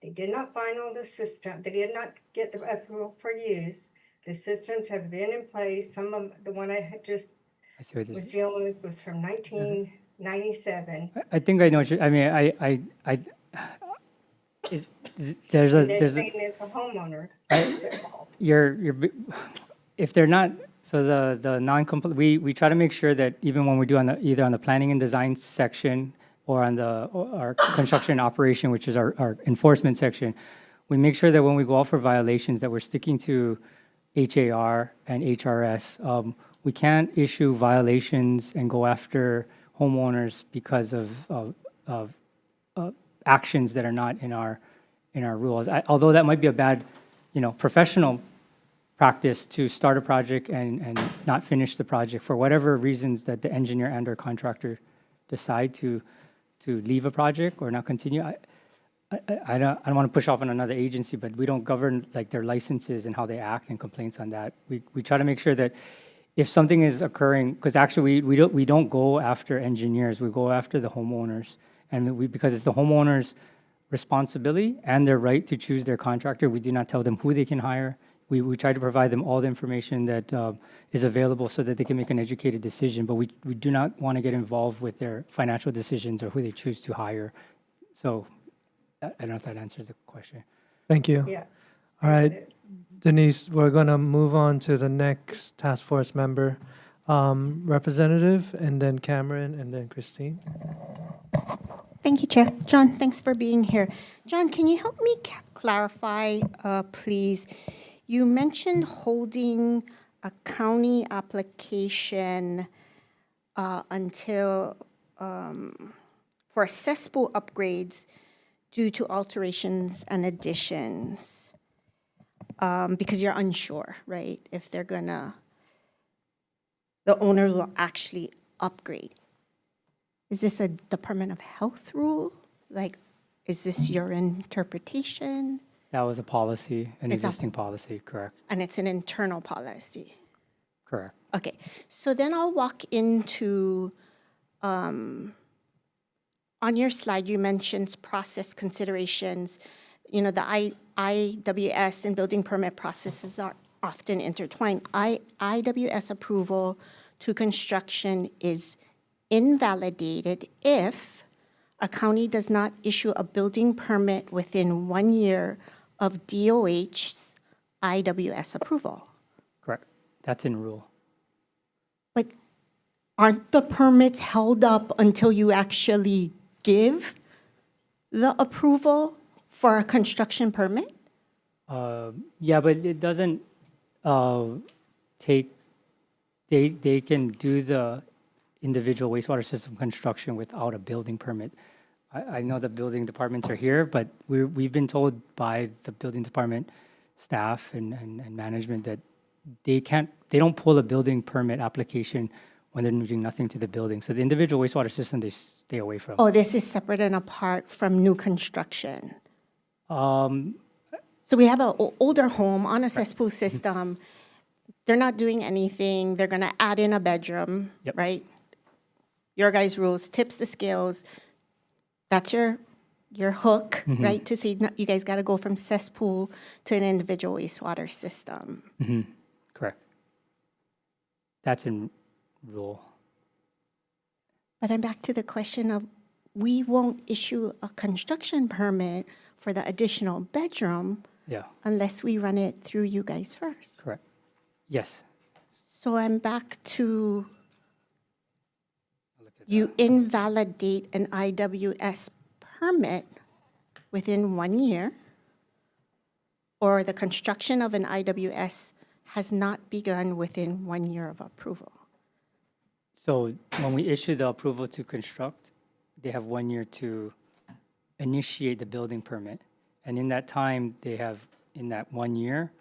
They did not final the system. They did not get the approval for use. The systems have been in place. Some of the one I had just was dealing with was from 1997. I think I know what you, I mean, there's a, They're saying it's a homeowner. If they're not, so the non-complete, we try to make sure that even when we do either on the planning and design section or on our construction and operation, which is our enforcement section, we make sure that when we go out for violations that we're sticking to HAR and HRS. We can't issue violations and go after homeowners because of actions that are not in our rules. Although that might be a bad, professional practice to start a project and not finish the project for whatever reasons that the engineer and or contractor decide to leave a project or not continue. I don't want to push off on another agency, but we don't govern like their licenses and how they act and complaints on that. We try to make sure that if something is occurring, because actually we don't go after engineers, we go after the homeowners, and because it's the homeowners' responsibility and their right to choose their contractor. We do not tell them who they can hire. We try to provide them all the information that is available so that they can make an educated decision, but we do not want to get involved with their financial decisions or who they choose to hire. So I don't know if that answers the question. Thank you. Yeah. All right, Denise, we're going to move on to the next task force member, representative, and then Cameron, and then Christine. Thank you, Chair. John, thanks for being here. John, can you help me clarify, please? You mentioned holding a county application until for cesspool upgrades due to alterations and additions, because you're unsure, right? If they're the owner will actually upgrade. Is this a Department of Health rule? Like, is this your interpretation? That was a policy, an existing policy, correct? And it's an internal policy. Correct. Okay, so then I'll walk into, on your slide, you mentioned process considerations. The IWS and building permit processes often intertwined. IWS approval to construction is invalidated if a county does not issue a building permit within 1 year of DOH's IWS approval. Correct. That's in rule. But aren't the permits held up until you actually give the approval for a construction permit? Yeah, but it doesn't take, they can do the individual wastewater system construction without a building permit. I know the building departments are here, but we've been told by the building department staff and management that they don't pull a building permit application when they're doing nothing to the building. So the individual wastewater system, they stay away from. Oh, this is separate and apart from new construction. So we have an older home on a cesspool system. They're not doing anything. They're going to add in a bedroom, right? Your guys' rules tips the scales. That's your hook, right? To see you guys got to go from cesspool to an individual wastewater system. Correct. That's in rule. But I'm back to the question of we won't issue a construction permit for the additional bedroom unless we run it through you guys first. Correct. Yes. So I'm back to you invalidate an IWS permit within 1 year, or the construction of an IWS has not begun within 1 year of approval. So when we issue the approval to construct, they have 1 year to initiate the building permit. And in that time, they have, in that 1 year,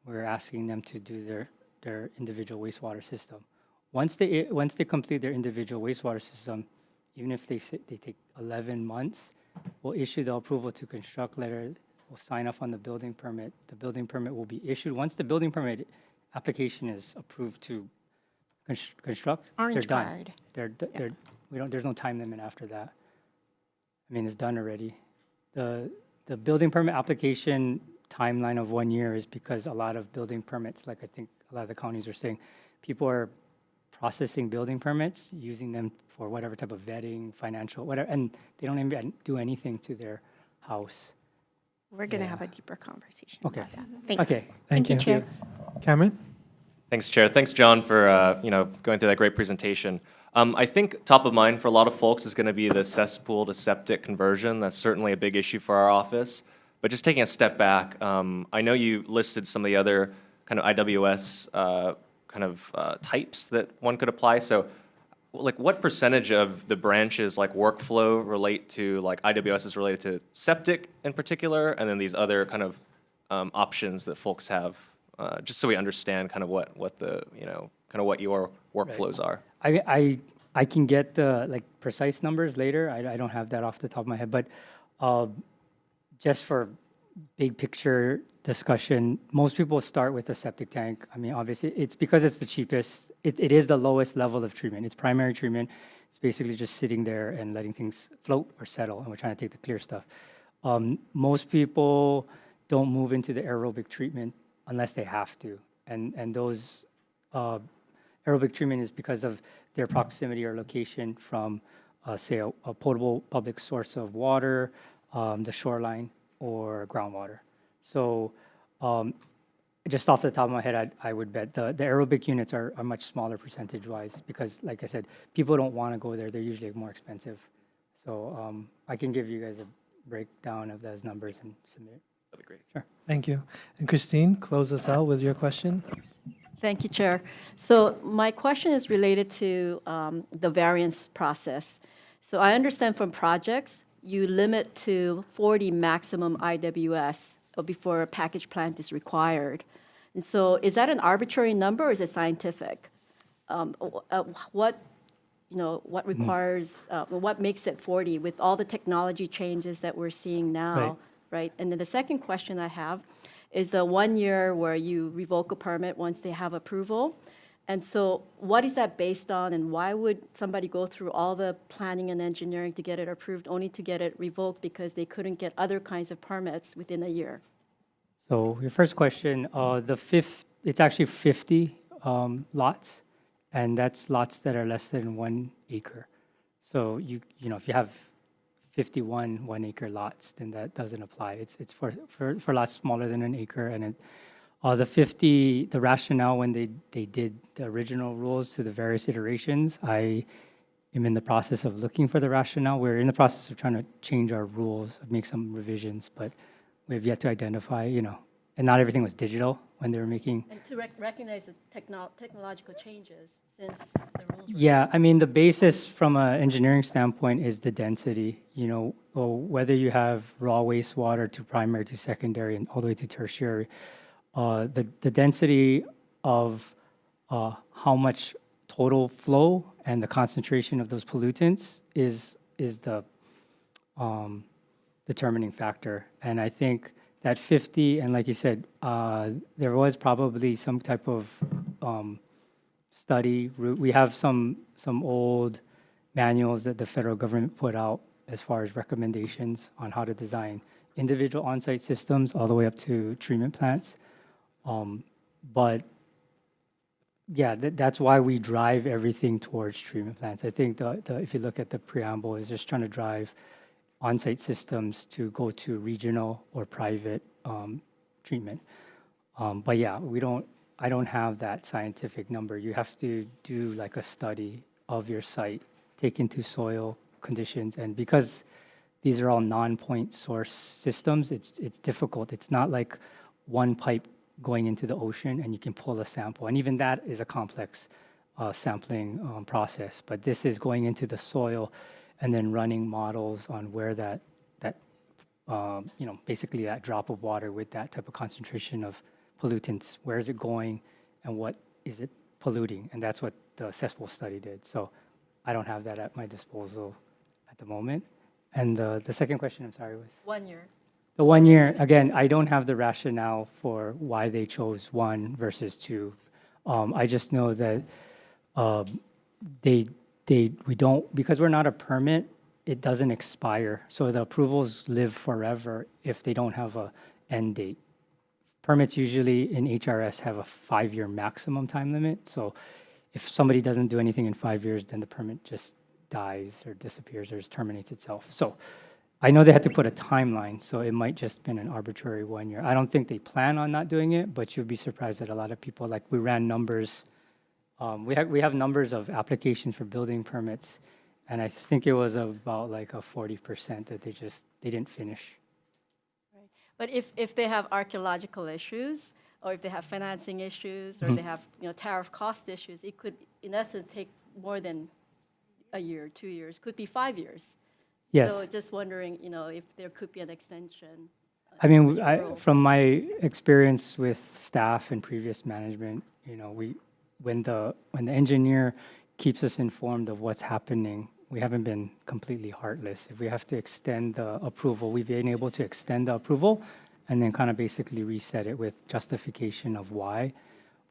we're asking them to do their individual wastewater system. Once they complete their individual wastewater system, even if they take 11 months, we'll issue the approval to construct letter, we'll sign off on the building permit. The building permit will be issued. Once the building permit application is approved to construct, they're Orange done. card. There's no time limit after that. I mean, it's done already. The building permit application timeline of 1 year is because a lot of building permits, like I think a lot of the counties are saying, people are processing building permits, using them for whatever type of vetting, financial, whatever, and they don't even do anything to their house. We're going to have a deeper conversation Okay. about that. Thanks. Okay. Thank you, Chair. Cameron? Thanks, Chair. Thanks, John, for going through that great presentation. I think top of mind for a lot of folks is going to be the cesspool to septic conversion. That's certainly a big issue for our office. But just taking a step back, I know you listed some of the other kind of IWS types that one could apply. So, like, what percentage of the branches like workflow relate to like IWS is related to septic in particular, and then these other kind of options that folks have, just so we understand kind of what the what your workflows are. I can get the precise numbers later. I don't have that off the top of my head, but just for big picture discussion, most people start with a septic tank. I mean, obviously, it's because it's the cheapest. It is the lowest level of treatment. It's primary treatment. It's basically just sitting there and letting things float or settle, and we're trying to take the clear stuff. Most people don't move into the aerobic treatment unless they have to, and those aerobic treatment is because of their proximity or location from, say, a potable public source of water, the shoreline, or groundwater. So just off the top of my head, I would bet the aerobic units are much smaller percentage-wise because, like I said, people don't want to go there. They're usually more expensive. So I can give you guys a breakdown of those numbers and submit it. That'd be great. Sure. Thank you. And Christine, close us out with your question. Thank you, Chair. So my question is related to the variance process. So I understand from projects, you limit to 40 maximum IWS before a package plant is required. And so is that an arbitrary number or is it scientific? What requires, what makes it 40 with all the technology changes that we're seeing now, right? And then the second question I have is the 1 year where you revoke a permit once they have approval. And so what is that based on, and why would somebody go through all the planning and engineering to get it approved only to get it revoked because they couldn't get other kinds of permits within a year? So your first question, the it's actually 50 lots, and that's lots that are less than 1 acre. So you know, if you have 51 1-acre lots, then that doesn't apply. It's for lots smaller than 1 acre, and the rationale when they did the original rules to the various iterations, I am in the process of looking for the rationale. We're in the process of trying to change our rules, make some revisions, but we have yet to identify, you know, and not everything was digital when they were making. And to recognize the technological changes since the rules were. Yeah, I mean, the basis from an engineering standpoint is the density, you know, whether you have raw wastewater to primary to secondary and all the way to tertiary. The density of how much total flow and the concentration of those pollutants is the determining factor. And I think that 50, and like you said, there was probably some type of study. We have some old manuals that the federal government put out as far as recommendations on how to design individual on-site systems all the way up to treatment plants. But yeah, that's why we drive everything towards treatment plants. I think if you look at the preamble, is just trying to drive on-site systems to go to regional or private treatment. But yeah, I don't have that scientific number. You have to do like a study of your site, take into soil conditions, and because these are all non-point source systems, it's difficult. It's not like one pipe going into the ocean and you can pull a sample. And even that is a complex sampling process. But this is going into the soil and then running models on where that you know, basically that drop of water with that type of concentration of pollutants, where is it going and what is it polluting? And that's what the cesspool study did. So I don't have that at my disposal at the moment. And the second question, I'm sorry, was? 1 year. The 1 year, again, I don't have the rationale for why they chose 1 versus 2. I just know that we don't, because we're not a permit, it doesn't expire. So the approvals live forever if they don't have a end date. Permits usually in HRS have a 5-year maximum time limit. So if somebody doesn't do anything in 5 years, then the permit just dies or disappears or just terminates itself. So I know they had to put a timeline, so it might just been an arbitrary 1 year. I don't think they plan on not doing it, but you'd be surprised that a lot of people, like we ran numbers. We have numbers of applications for building permits, and I think it was about like a 40% that they didn't finish. Right. But if they have archaeological issues, or if they have financing issues, or they have tariff cost issues, it could, in essence, take more than a year, 2 years, could be 5 years. Yes. So just wondering, if there could be an extension. I mean, from my experience with staff and previous management, when the engineer keeps us informed of what's happening, we haven't been completely heartless. If we have to extend the approval, we've been able to extend the approval and then kind of basically reset it with justification of why.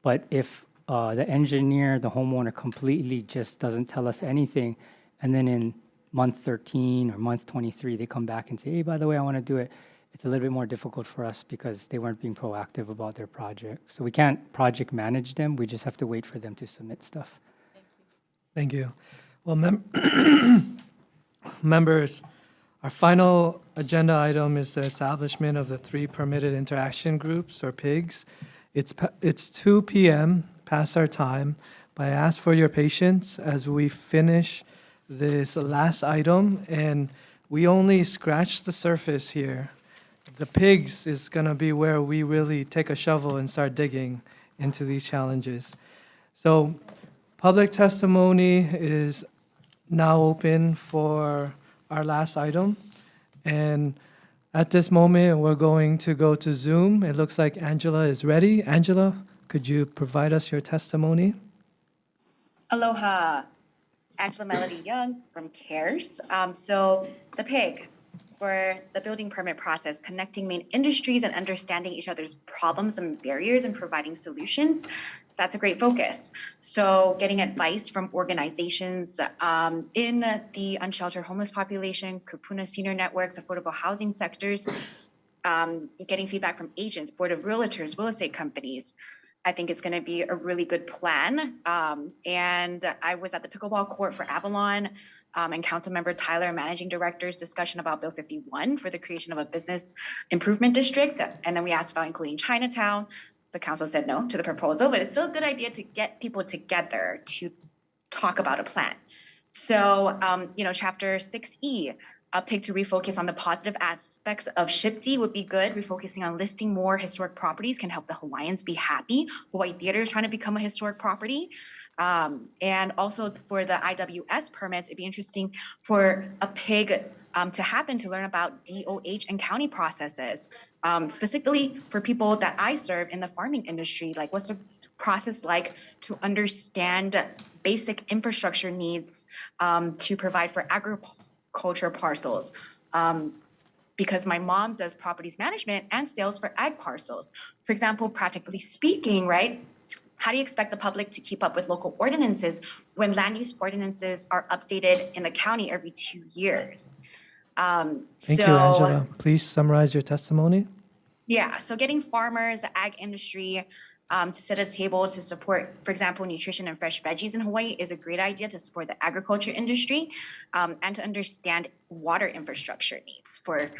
But if the engineer, the homeowner completely just doesn't tell us anything, and then in month 13 or month 23, they come back and say, hey, by the way, I want to do it. It's a little bit more difficult for us because they weren't being proactive about their project. So we can't project manage them. We just have to wait for them to submit stuff. Thank you. Well, members, our final agenda item is the establishment of the 3 permitted interaction groups, or PIGs. It's 2 p.m., past our time, but I ask for your patience as we finish this last item, and we only scratched the surface here. The PIGs is going to be where we really take a shovel and start digging into these challenges. So public testimony is now open for our last item. And at this moment, we're going to go to Zoom. It looks like Angela is ready. Angela, could you provide us your testimony? Aloha. Angela Melody Young from CARES. So the PIG, for the building permit process, connecting main industries and understanding each other's problems and barriers and providing solutions. That's a great focus. So getting advice from organizations in the unsheltered homeless population, kupuna senior networks, affordable housing sectors, getting feedback from agents, board of realtors, real estate companies, I think it's going to be a really good plan. And I was at the pickleball court for Avalon and Councilmember Tyler, Managing Director's discussion about Bill 51 for the creation of a business improvement district. And then we asked about including Chinatown. The council said no to the proposal, but it's still a good idea to get people together to talk about a plan. So, Chapter 6E, pick to refocus on the positive aspects of SHPD would be good. Refocusing on listing more historic properties can help the Hawaiians be happy. Hawaii Theater is trying to become a historic property. And also for the IWS permits, it'd be interesting for a PIG to happen to learn about DOH and county processes, specifically for people that I serve in the farming industry. Like, what's the process like to understand basic infrastructure needs to provide for agriculture parcels? Because my mom does properties management and sales for ag parcels. For example, practically speaking, right? How do you expect the public to keep up with local ordinances when land use ordinances are updated in the county every 2 years? Thank you, Angela. Please summarize your testimony. Yeah, so getting farmers, the ag industry to sit at a table to support, for example, nutrition and fresh veggies in Hawaii is a great idea to support the agriculture industry and to understand water infrastructure needs for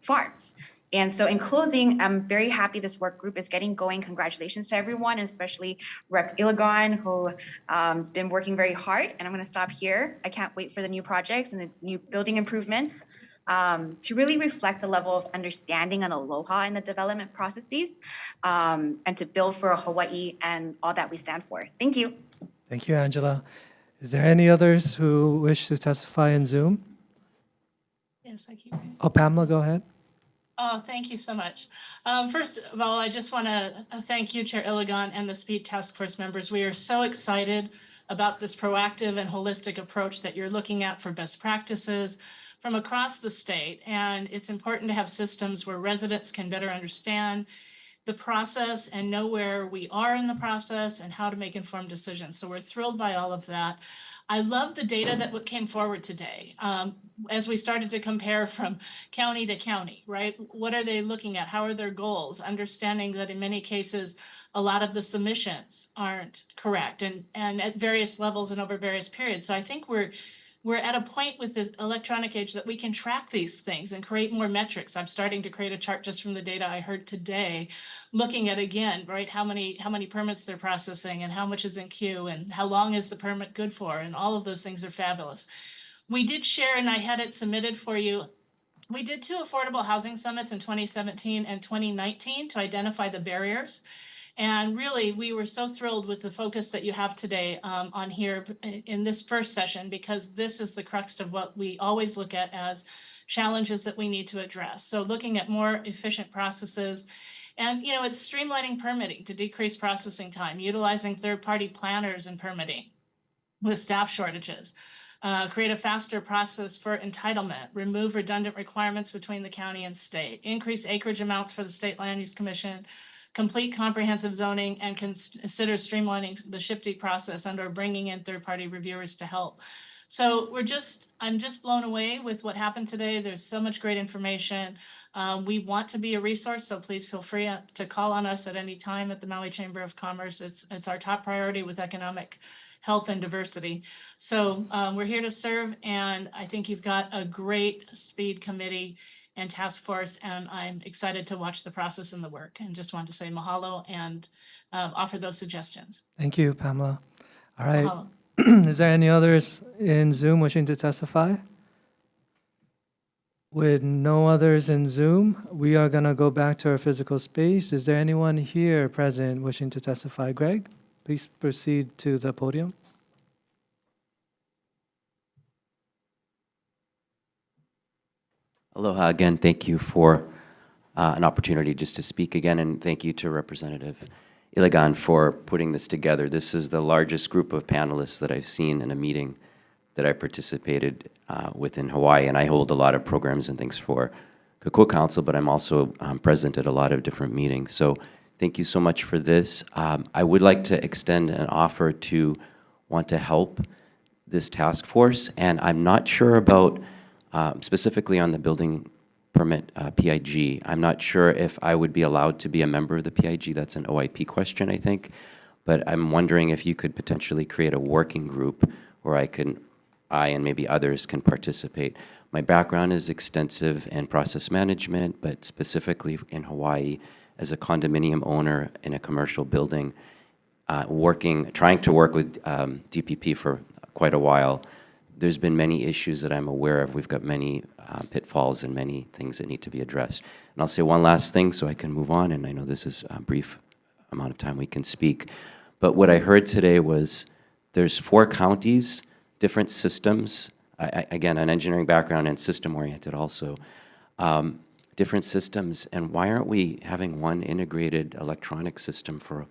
farms. And so in closing, I'm very happy this work group is getting going. Congratulations to everyone, and especially Rep. Iligan, who has been working very hard. And I'm going to stop here. I can't wait for the new projects and the new building improvements to really reflect the level of understanding and aloha in the development processes and to build for Hawaii and all that we stand for. Thank you. Thank you, Angela. Is there any others who wish to testify in Zoom? Yes, I keep raising. Oh, Pamela, go ahead. Oh, thank you so much. First of all, I just want to thank you, Chair Iligan, and the Speed Task Force members. We are so excited about this proactive and holistic approach that you're looking at for best practices from across the state. And it's important to have systems where residents can better understand the process and know where we are in the process and how to make informed decisions. So we're thrilled by all of that. I love the data that came forward today. As we started to compare from county to county, right? What are they looking at? How are their goals? Understanding that in many cases, a lot of the submissions aren't correct and at various levels and over various periods. So I think we're at a point with the electronic age that we can track these things and create more metrics. I'm starting to create a chart just from the data I heard today, looking at, again, right, how many permits they're processing and how much is in queue and how long is the permit good for, and all of those things are fabulous. We did share, and I had it submitted for you, we did 2 affordable housing summits in 2017 and 2019 to identify the barriers. And really, we were so thrilled with the focus that you have today on here in this first session, because this is the crux of what we always look at as challenges that we need to address. So looking at more efficient processes, and it's streamlining permitting to decrease processing time, utilizing third-party planners in permitting with staff shortages, create a faster process for entitlement, remove redundant requirements between the county and state, increase acreage amounts for the State Land Use Commission, complete comprehensive zoning, and consider streamlining the SHPD process and/or bringing in third-party reviewers to help. So I'm just blown away with what happened today. There's so much great information. We want to be a resource, so please feel free to call on us at any time at the Maui Chamber of Commerce. It's our top priority with economic health and diversity. So we're here to serve, and I think you've got a great SPEED committee and task force, and I'm excited to watch the process and the work, and just want to say mahalo and offer those suggestions. Thank you, Pamela. All right. Mahalo. Is there any others in Zoom wishing to testify? With no others in Zoom, we are going to go back to our physical space. Is there anyone here present wishing to testify? Greg, please proceed to the podium. Aloha again. Thank you for an opportunity just to speak again, and thank you to Representative Iligan for putting this together. This is the largest group of panelists that I've seen in a meeting that I participated with in Hawaii, and I hold a lot of programs and things for Kokua Council, but I'm also present at a lot of different meetings. So thank you so much for this. I would like to extend an offer to want to help this task force, and I'm not sure about specifically on the building permit PIG. I'm not sure if I would be allowed to be a member of the PIG. That's an OIP question, I think. But I'm wondering if you could potentially create a working group where I and maybe others can participate. My background is extensive in process management, but specifically in Hawaii as a condominium owner in a commercial building, trying to work with DPP for quite a while. There's been many issues that I'm aware of. We've got many pitfalls and many things that need to be addressed. And I'll say one last thing so I can move on, and I know this is a brief amount of time we can speak. But what I heard today was there's 4 counties, different systems. Again, an engineering background and system-oriented also. Different systems, and why aren't we having one integrated electronic system for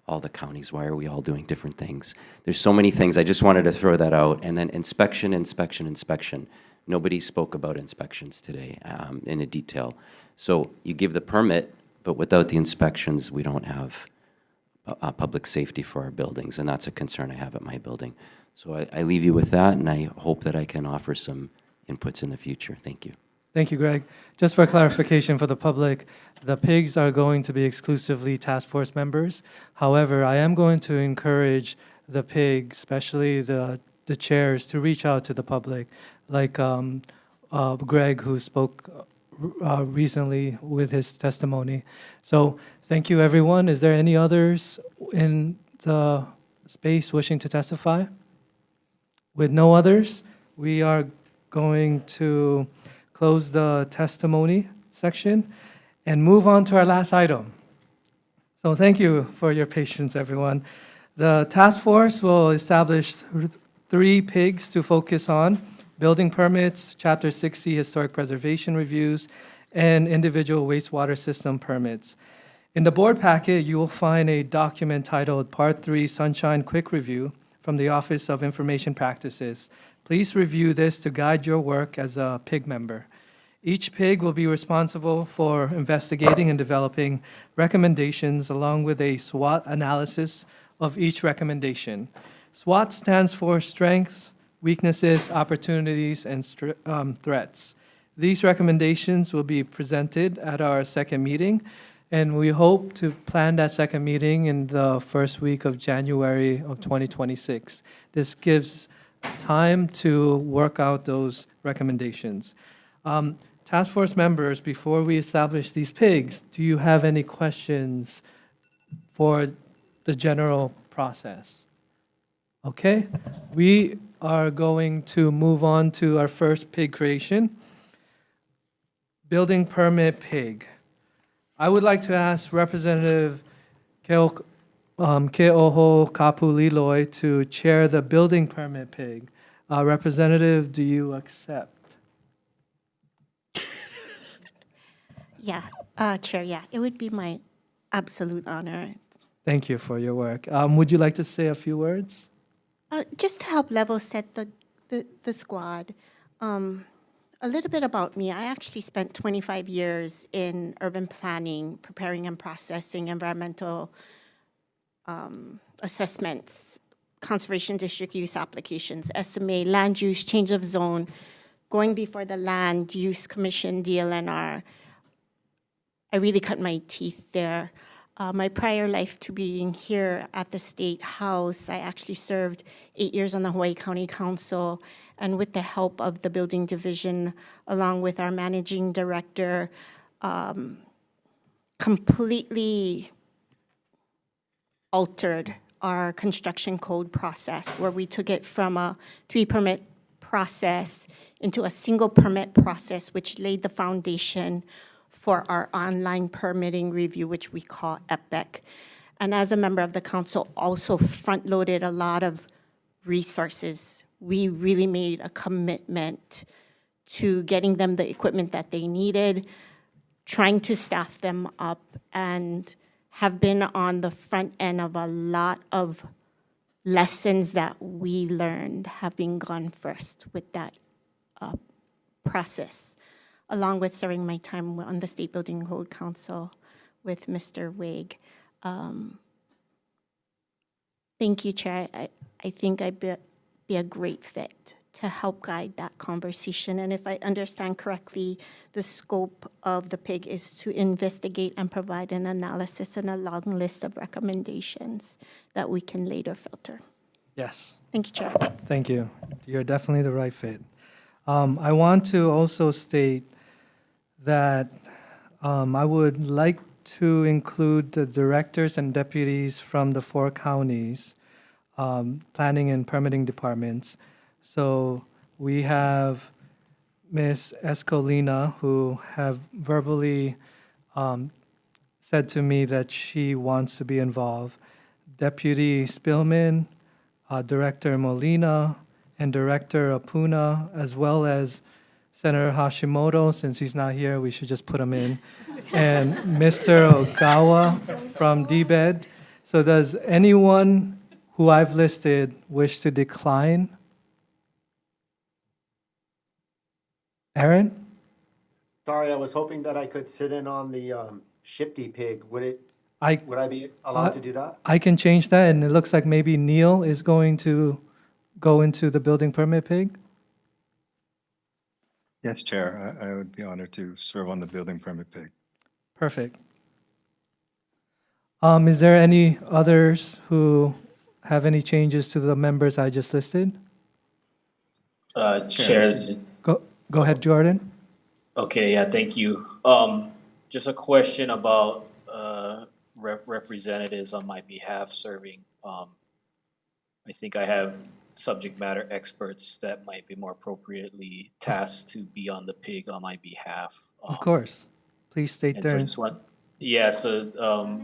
all the counties? Why are we all doing different things? There's so many things. I just wanted to throw that out. And then inspection, inspection, inspection. Nobody spoke about inspections today in a detail. So you give the permit, but without the inspections, we don't have public safety for our buildings, and that's a concern I have at my building. So I leave you with that, and I hope that I can offer some inputs in the future. Thank you. Thank you, Greg. Just for clarification for the public, the PIGs are going to be exclusively task force members. However, I am going to encourage the PIG, especially the chairs, to reach out to the public, like Greg, who spoke recently with his testimony. So thank you, everyone. Is there any others in the space wishing to testify? With no others, we are going to close the testimony section and move on to our last item. So thank you for your patience, everyone. The task force will establish 3 PIGs to focus on: building permits, Chapter 60 historic preservation reviews, and individual wastewater system permits. In the board packet, you will find a document titled Part 3 Sunshine Quick Review from the Office of Information Practices. Please review this to guide your work as a PIG member. Each PIG will be responsible for investigating and developing recommendations along with a SWOT analysis of each recommendation. SWOT stands for strengths, weaknesses, opportunities, and threats. These recommendations will be presented at our second meeting, and we hope to plan that second meeting in the first week of January of 2026. This gives time to work out those recommendations. Task force members, before we establish these PIGs, do you have any questions for the general process? Okay, we are going to move on to our first PIG creation, building permit PIG. I would like to ask Representative Ke'oho Kapuliloi to chair the building permit PIG. Representative, do you accept? Yeah, Chair, yeah, it would be my absolute honor. Thank you for your work. Would you like to say a few words? Just to help level set the squad, a little bit about me. I actually spent 25 years in urban planning, preparing and processing environmental assessments, conservation district use applications, SMA, land use, change of zone, going before the Land Use Commission, DLNR. I really cut my teeth there. My prior life to being here at the State House, I actually served 8 years on the Hawaii County Council, and with the help of the Building Division, along with our Managing Director, completely altered our construction code process, where we took it from a 3-permit process into a single permit process, which laid the foundation for our online permitting review, which we call EPIC. And as a member of the council, also front-loaded a lot of resources. We really made a commitment to getting them the equipment that they needed, trying to staff them up, and have been on the front end of a lot of lessons that we learned, having gone first with that process, along with serving my time on the State Building Code Council with Mr. Wig. Thank you, Chair. I think I'd be a great fit to help guide that conversation. And if I understand correctly, the scope of the PIG is to investigate and provide an analysis and a long list of recommendations that we can later filter. Yes. Thank you, Chair. Thank you. You're definitely the right fit. I want to also state that I would like to include the directors and deputies from the 4 counties, planning and permitting departments. So we have Ms. Escolina, who have verbally said to me that she wants to be involved. Deputy Spillman, Director Molina, and Director Apuna, as well as Senator Hashimoto. Since he's not here, we should just put him in. And Mr. Ogawa from DBED. So does anyone who I've listed wish to decline? Aaron? Sorry, I was hoping that I could sit in on the SHPD pig. Would I be allowed to do that? I can change that, and it looks like maybe Neil is going to go into the building permit pig. Yes, Chair. I would be honored to serve on the building permit pig. Perfect. Is there any others who have any changes to the members I just listed? Chair. Go ahead, Jordan. Okay, yeah, thank you. Just a question about representatives on my behalf serving. I think I have subject matter experts that might be more appropriately tasked to be on the pig on my behalf. Of course. Please state And their. so just one, yeah, so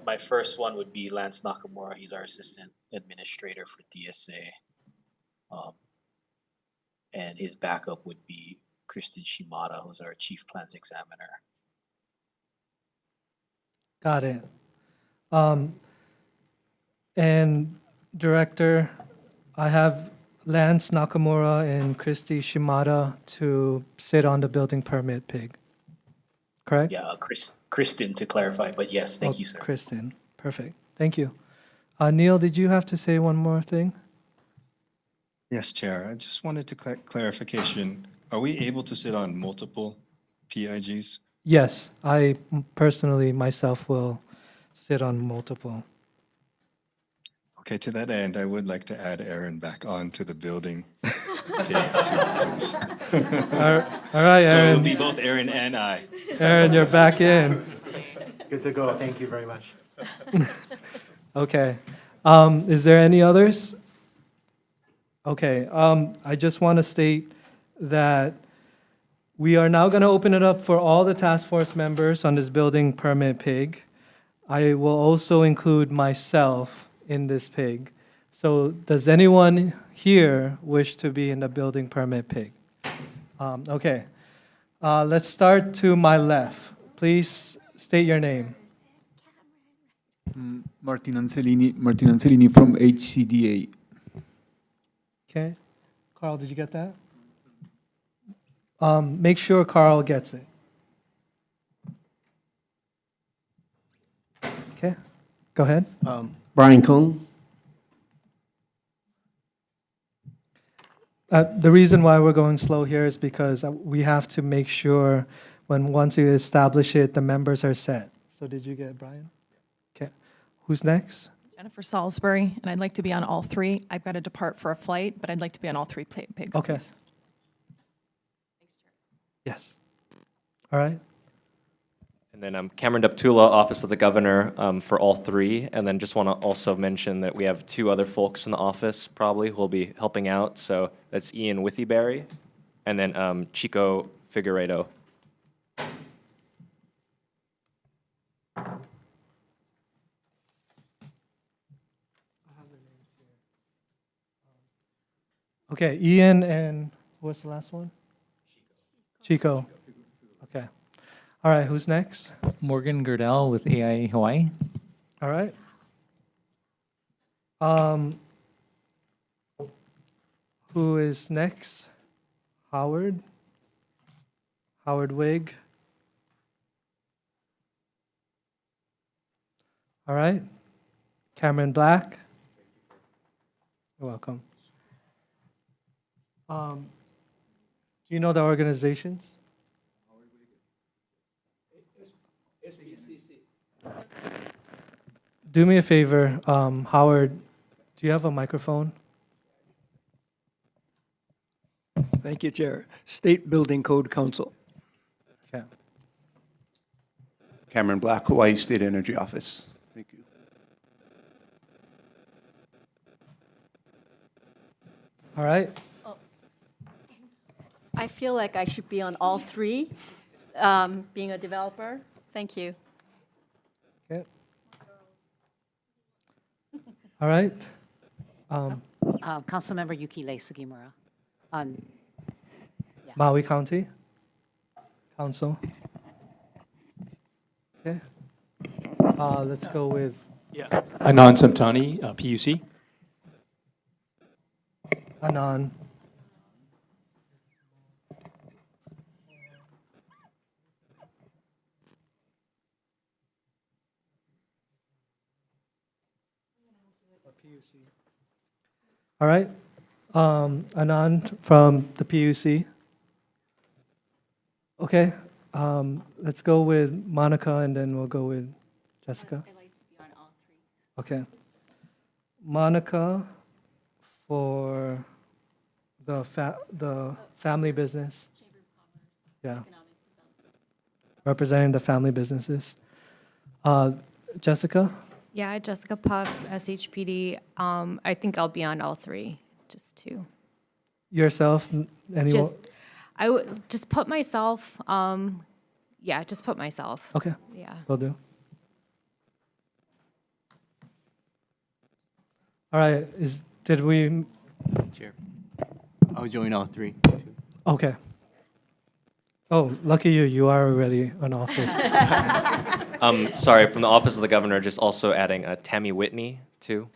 my first one would be Lance Nakamura. He's our assistant administrator for DSA. And his backup would be Kristen Shimada, who's our chief plans examiner. Got it. And Director, I have Lance Nakamura and Christy Shimada to sit on the building permit pig. Correct? Yeah, Kristen to clarify, but yes, thank you, sir. Kristen, perfect. Thank you. Neil, did you have to say one more thing? Yes, Chair. I just wanted to clarification. Are we able to sit on multiple PIGs? Yes, I personally myself will sit on multiple. Okay, to that end, I would like to add Aaron back on to the building. All right, So Aaron. it'll be both Aaron and I. Aaron, you're back in. Good to go. Thank you very much. Okay. Is there any others? Okay. I just want to state that we are now going to open it up for all the task force members on this building permit pig. I will also include myself in this pig. So does anyone here wish to be in the building permit pig? Okay. Let's start to my left. Please state your name. Martin Anselini from HCDA. Okay. Carl, did you get that? Make sure Carl gets it. Okay. Go ahead. Brian Kung. The reason why we're going slow here is because we have to make sure once you establish it, the members are set. So did you get it, Brian? Okay. Who's next? Jennifer Salisbury, and I'd like to be on all 3. I've got to depart for a flight, but I'd like to be on all 3 pigs, Okay. please. Yes. All right. And then Cameron Deptula, Office of the Governor, for all 3. And then just want to also mention that we have 2 other folks in the office probably who will be helping out. So that's Ian Withyberry and then Chico Figueredo. Okay, Ian and what's the last one? Chico. Okay. All right, who's next? Morgan Girdell with AIA Hawaii. All right. Who is next? Howard? Howard Wigg. All right. Cameron Black. You're welcome. Do you know the organizations? Do me a favor, Howard, do you have a microphone? Thank you, Chair. State Building Code Council. Okay. Cameron Black, Hawaii State Energy Office. Thank you. All right. I feel like I should be on all three, being a developer. Thank you. Okay. All right. Councilmember Yukile Sugimura on Maui County Council. Okay. Let's go with Anand Samtani, PUC. Anan. All right. Anand from the PUC. Okay. Let's go with Monica and then we'll go with Jessica. I'd like to be on all three. Okay. Monica for the family business. Chamber of Commerce. Yeah. Economic Development. Representing the family businesses. Jessica? Yeah, Jessica Puff, SHPD. I think I'll be on all three, just two. Yourself? Anyone? I would just put myself, yeah, just put myself. Okay. Yeah. Will do. All right. Did we? Chair. I'll join all three. Okay. Oh, lucky you. You are already on all three. Sorry, from the Office of the Governor, just also adding Tammy Whitney, too.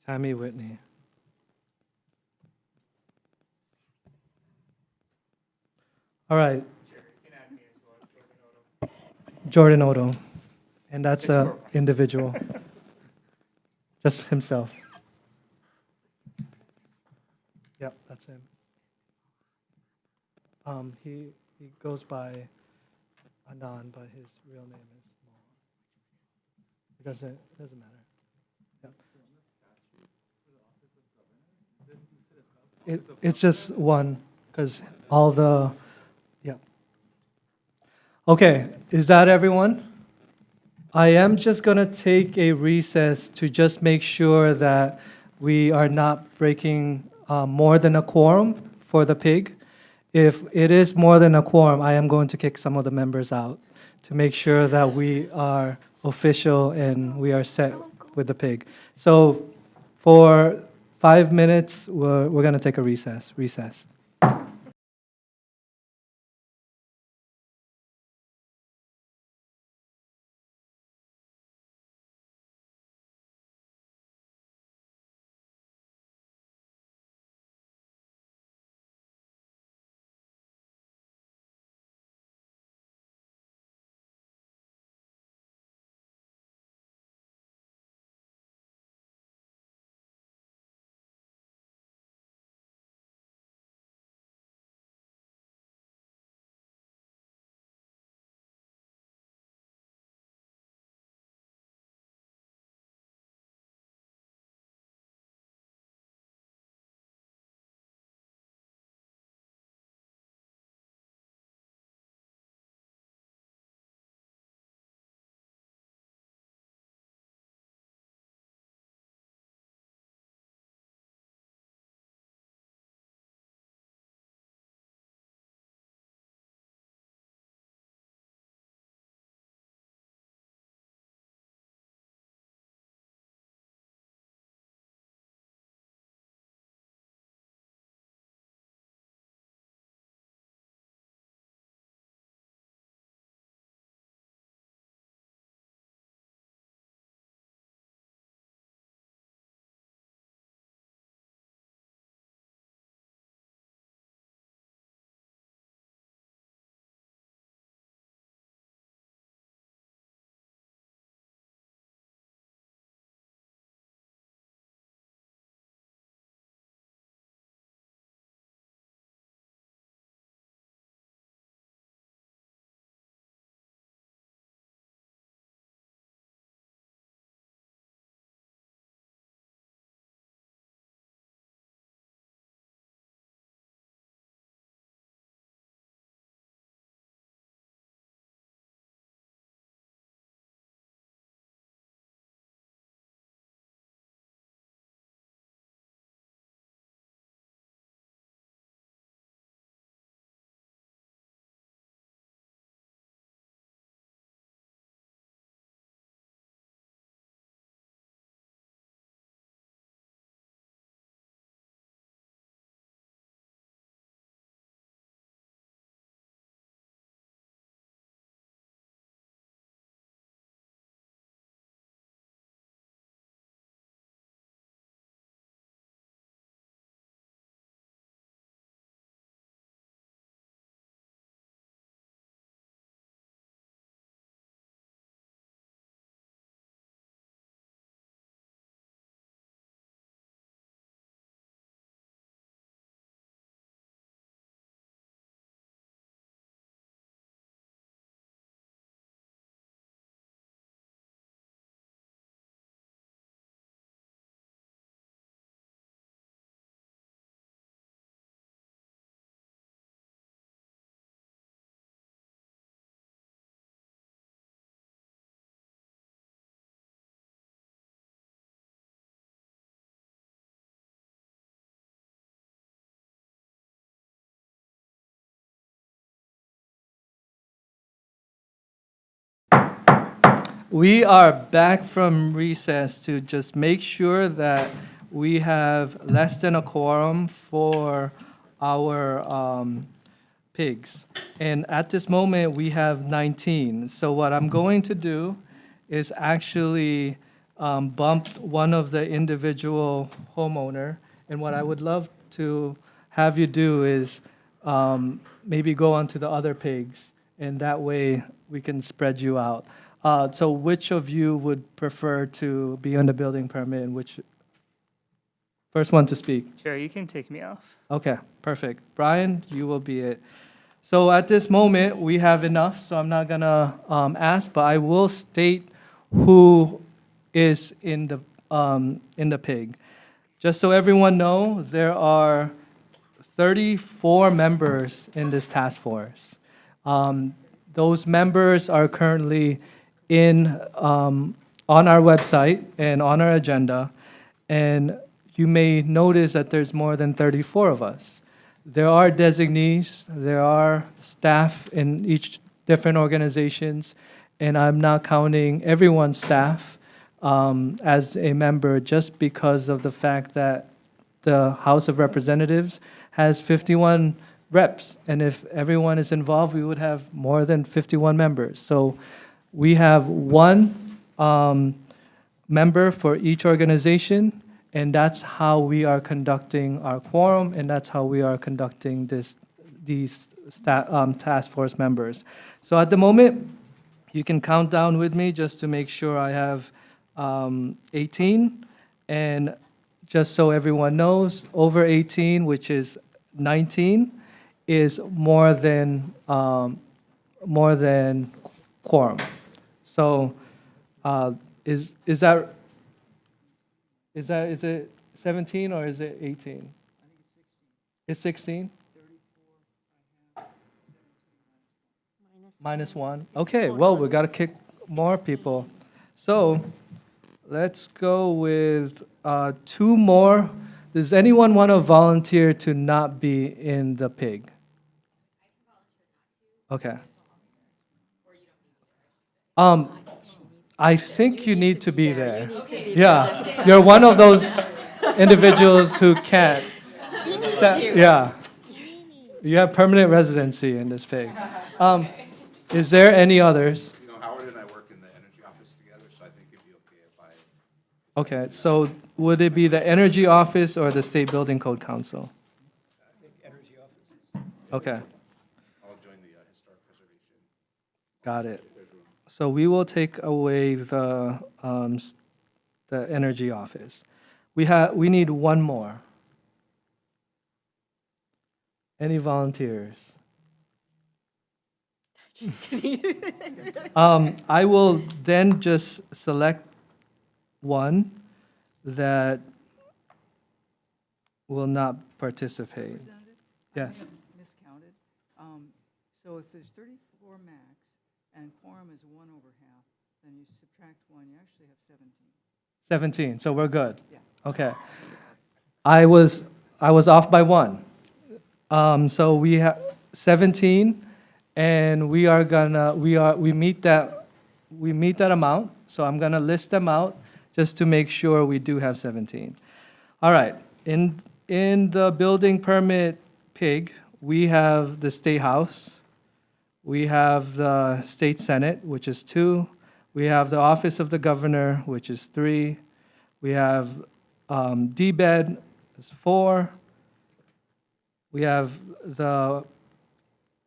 Tammy Whitney. All right. Jordan Odo. And that's a individual. Just himself. Yep, that's him. He goes by Anand, but his real name is Mo. It doesn't matter. Yep. It's just one, because all the, yeah. Okay, is that everyone? I am just going to take a recess to just make sure that we are not breaking more than a quorum for the pig. If it is more than a quorum, I am going to kick some of the members out to make sure that we are official and we are set with the pig. So for 5 minutes, we're going to take a recess. We are back from recess to just make sure that we have less than a quorum for our pigs. And at this moment, we have 19. So what I'm going to do is actually bump one of the individual homeowner. And what I would love to have you do is maybe go on to the other pigs, and that way we can spread you out. So which of you would prefer to be on the building permit, and which, first one to speak? Chair, you can take me off. Okay, perfect. Brian, you will be it. So at this moment, we have enough, so I'm not gonna ask, but I will state who is in the pig. Just so everyone know, there are 34 members in this task force. Those members are currently on our website and on our agenda, and you may notice that there's more than 34 of us. There are designees, there are staff in each different organizations, and I'm not counting everyone's staff as a member just because of the fact that the House of Representatives has 51 reps, and if everyone is involved, we would have more than 51 members. So we have one member for each organization, and that's how we are conducting our quorum, and that's how we are conducting these task force members. So at the moment, you can count down with me just to make sure I have 18. And just so everyone knows, over 18, which is 19, is more than quorum. So is it 17 or is it 18? It's 16? Minus one. Okay, well, we got to kick more people. So let's go with two more. Does anyone want to volunteer to not be in the pig? Okay. I think you need to be there. Yeah, you're one of those individuals who can't. Yeah. You have permanent residency in this pig. Is there any others? You know, Howard and I work in the energy office together, so I think it'd be okay if I... Okay, so would it be the Energy Office or the State Building Code Council? I think energy office. Okay, I'll join the historic preservation. got it. So we will take away the Energy Office. We need one more. Any volunteers? I will then just select one that will not participate. Yes. Miscounted. So if there's 34 max and quorum is 1 over half, then you subtract 1, you actually have 17. 17, so we're good? Yeah. Okay. I was off by 1. So we have 17, and we meet that amount. So I'm gonna list them out just to make sure we do have 17. All right, in the building permit pig, we have the State House, we have the State Senate, which is 2, we have the Office of the Governor, which is 3, we have DBED, is 4, we have the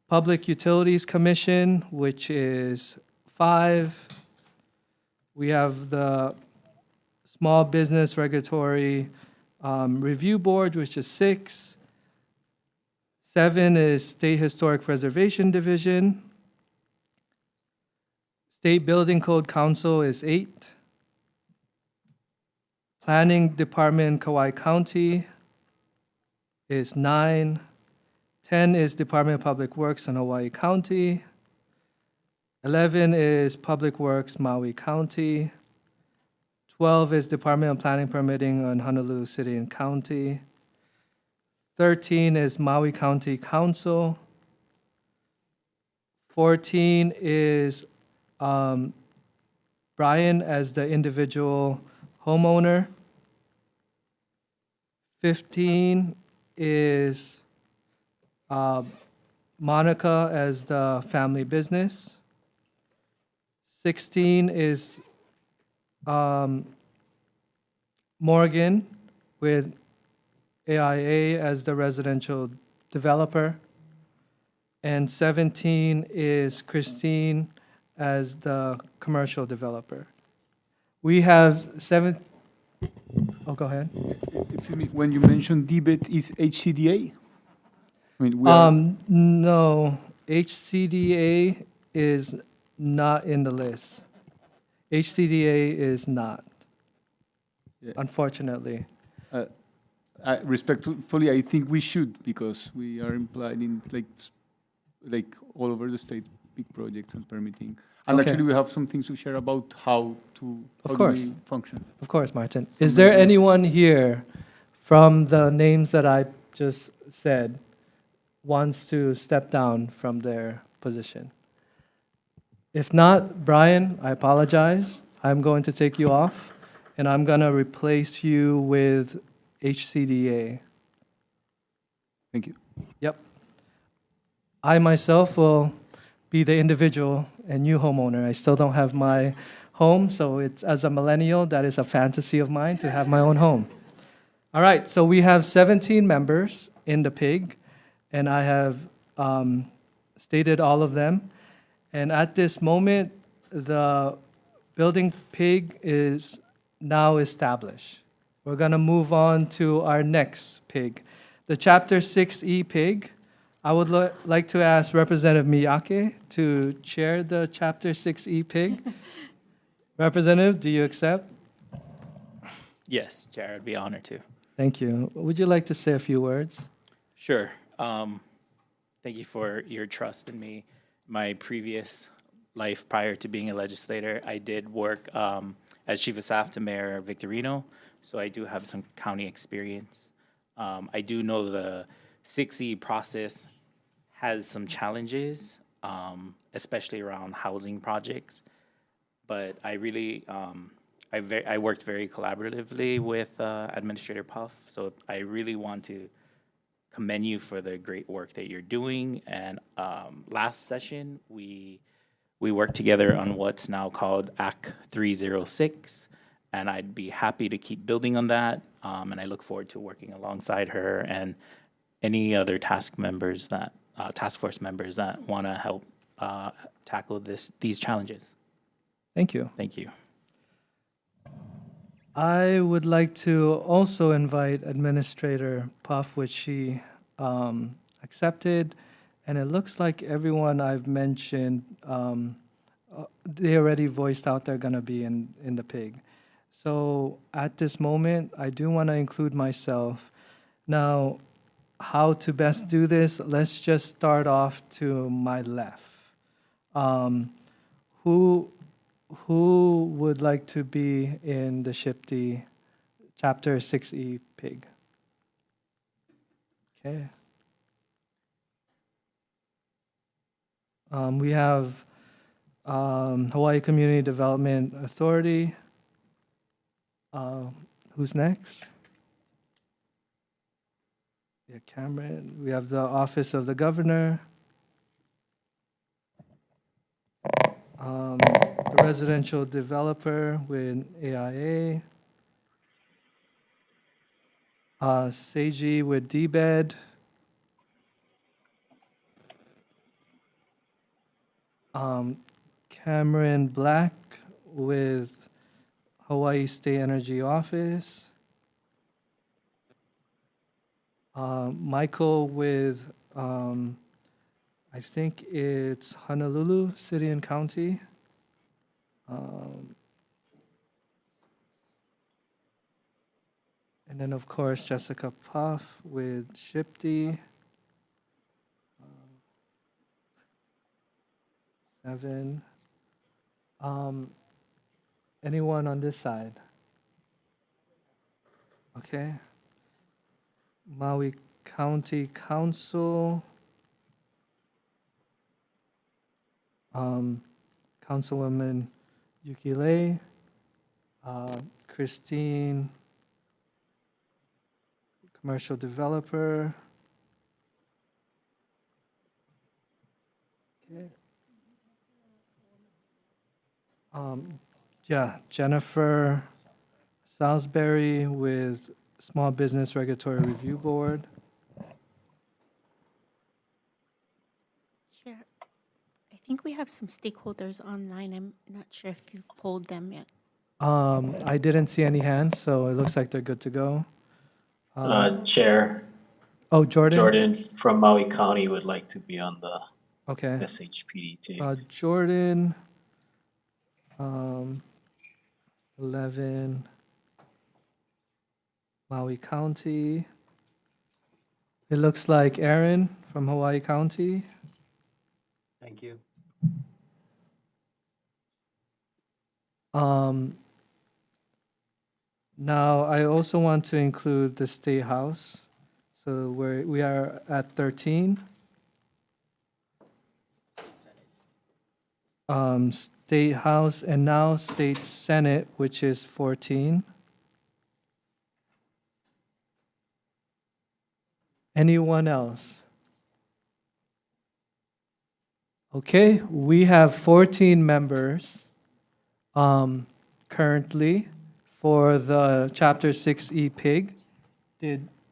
Public Utilities Commission, which is 5. We have the Small Business Regulatory Review Board, which is 6. 7 is State Historic Preservation Division. State Building Code Council is 8. Planning Department, Kauai County is 9. 10 is Department of Public Works in Hawaii County. 11 is Public Works, Maui County. 12 is Department of Planning Permitting on Honolulu City and County. 13 is Maui County Council. 14 is Brian as the individual homeowner. 15 is Monica as the family business. 16 is Morgan with AIA as the residential developer. And 17 is Christine as the commercial developer. We have oh, go ahead. Excuse me, when you mentioned DBET is HCDA? I mean, we are, No, HCDA is not in the list. HCDA is not, Yeah. unfortunately. Respectfully, I think we should, because we are implied in like all over the state, big projects and permitting. And Okay. actually, we have some things to share about how do we function. Of course, Martin. Is there anyone here from the names that I just said wants to step down from their position? If not, Brian, I apologize. I'm going to take you off, and I'm going to replace you with HCDA. Thank you. Yep. I myself will be the individual and new homeowner. I still don't have my home, so it's, as a millennial, that is a fantasy of mine to have my own home. All right, so we have 17 members in the PIG, and I have stated all of them. And at this moment, the building PIG is now established. We're going to move on to our next PIG, the Chapter 6E PIG. I would like to ask Representative Miyake to chair the Chapter 6E PIG. Representative, do you accept? Yes, Chair, I'd be honored to. Thank you. Would you like to say a few words? Sure. Thank you for your trust in me. My previous life prior to being a legislator, I did work as Chief of Staff to Mayor Victorino, so I do have some county experience. I do know the 6E process has some challenges, especially around housing projects. But I really, I worked very collaboratively with Administrator Puff, so I really want to commend you for the great work that you're doing. And last session, we worked together on what's now called Act 306, and I'd be happy to keep building on that. And I look forward to working alongside her and any other task force members that want to help tackle these challenges. Thank you. Thank you. I would like to also invite Administrator Puff, which she accepted, and it looks like everyone I've mentioned, they already voiced out they're going to be in the PIG. So at this moment, I do want to include myself. Now, how to best do this? Let's just start off to my left. Who would like to be in the SHPD Chapter 6E PIG? Okay. We have Hawaii Community Development Authority. Who's next? Yeah, Cameron. We have the Office of the Governor. The residential developer with AIA. Seiji with DBED. Cameron Black with Hawaii State Energy Office. Michael with, I think it's Honolulu City and County. And then, of course, Jessica Puff with SHPD. 7. Anyone on this side? Okay. Maui County Council. Councilwoman Yuki Lei, Christine, commercial developer. Okay. Yeah, Jennifer Salisbury with Small Business Regulatory Review Board. Chair, I think we have some stakeholders online. I'm not sure if you've polled them yet. I didn't see any hands, so it looks like they're good to go. Chair, Oh, Jordan? Jordan from Maui County would like to be on the Okay. SHPD team. Jordan, 11, Maui County. It looks like Aaron from Hawaii County. Thank you. Now, I also want to include the State House. So we are at 13. State House and now State Senate, which is 14. Anyone else? Okay, we have 14 members currently for the Chapter 6E PIG.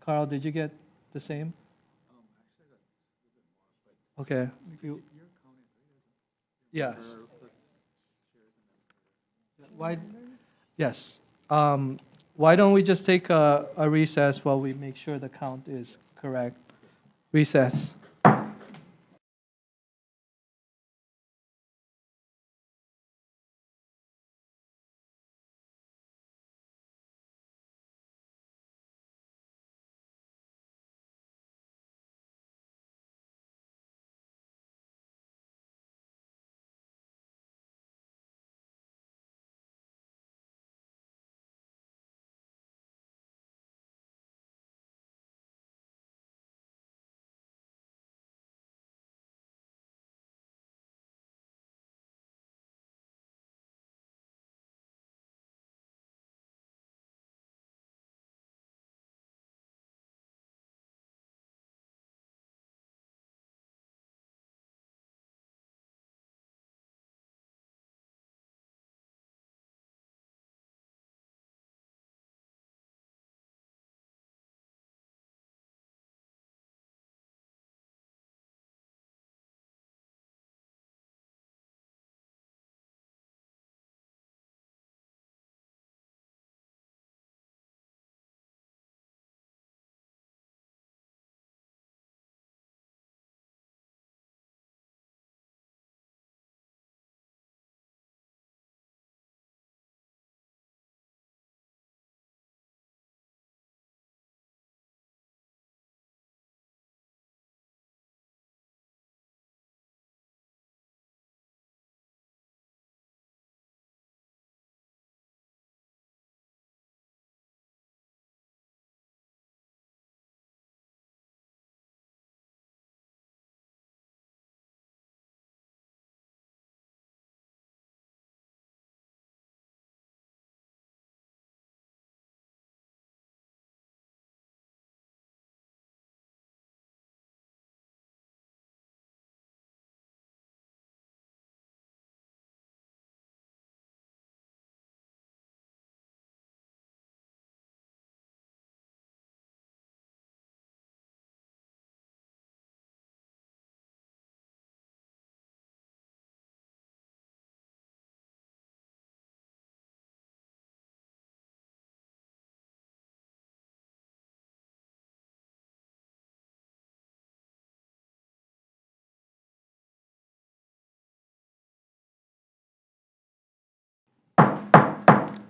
Carl, did you get the same? Okay. Yes. Why? Yes. Why don't we just take a recess while we make sure the count is correct? Recess.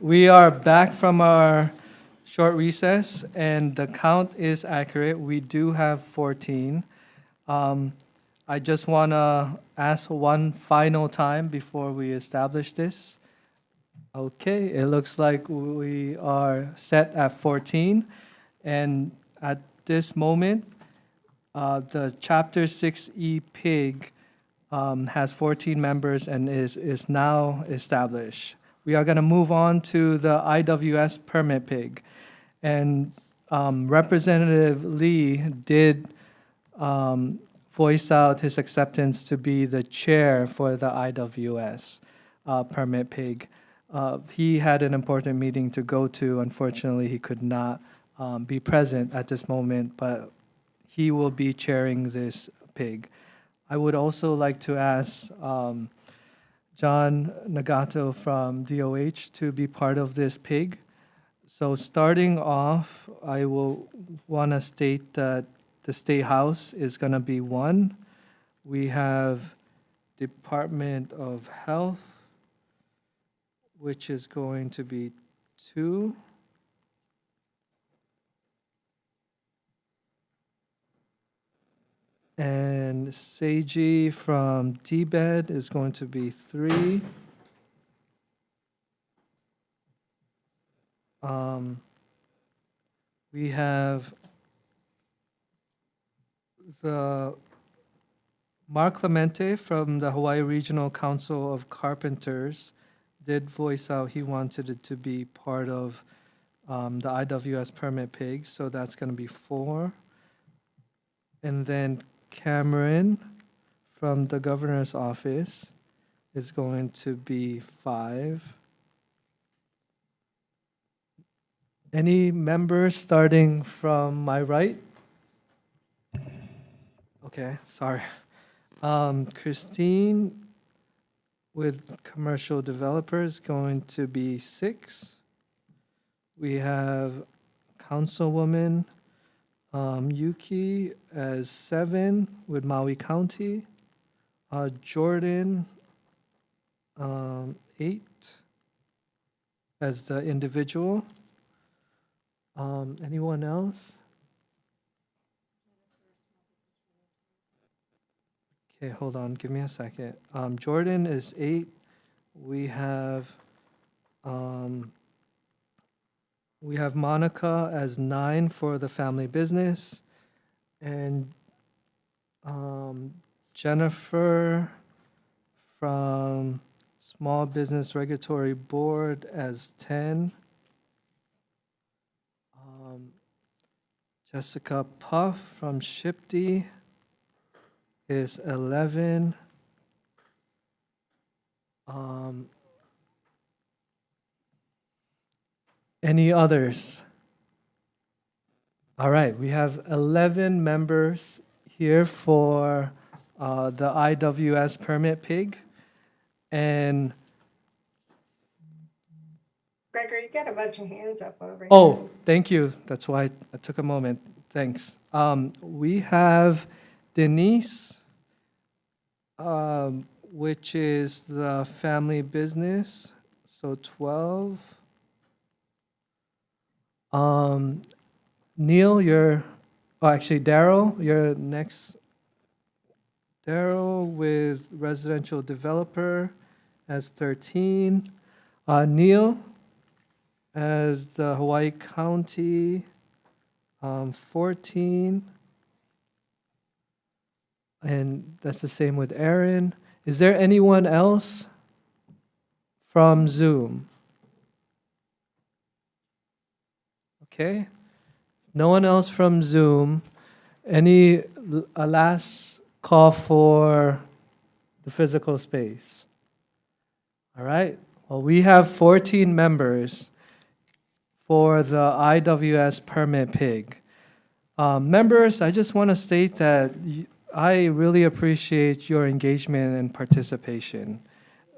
We are back from our short recess, and the count is accurate. We do have 14. I just want to ask one final time before we establish this. Okay, it looks like we are set at 14. And at this moment, the Chapter 6E PIG has 14 members and is now established. We are going to move on to the IWS permit pig. And Representative Lee did voice out his acceptance to be the chair for the IWS permit pig. He had an important meeting to go to. Unfortunately, he could not be present at this moment, but he will be chairing this pig. I would also like to ask John Nagato from DOH to be part of this pig. So starting off, I will want to state that the State House is going to be 1. We have Department of Health, which is going to be 2. And Seiji from DBED is going to be 3. We have the Mark Clemente from the Hawaii Regional Council of Carpenters did voice out he wanted it to be part of the IWS permit pig, so that's going to be 4. And then Cameron from the governor's office is going to be 5. Any members starting from my right? Okay, sorry. Christine with commercial developers going to be 6. We have Councilwoman Yuki as 7 with Maui County. Jordan 8 as the individual. Anyone else? Okay, hold on, give me a second. Jordan is 8. We have Monica as 9 for the family business, and Jennifer from Small Business Regulatory Board as 10. Jessica Puff from SHPD is 11. Any others? All right, we have 11 members here for the IWS permit pig. And Gregory, you got a bunch of hands up over here. oh, thank you. That's why I took a moment. Thanks. We have Denise, which is the family business, so 12. Neil, Daryl, you're next. Daryl with residential developer as 13. Neil as the Hawaii County, 14. And that's the same with Aaron. Is there anyone else from Zoom? Okay. No one else from Zoom. A last call for the physical space? All right. Well, we have 14 members for the IWS permit pig. Members, I just want to state that I really appreciate your engagement and participation.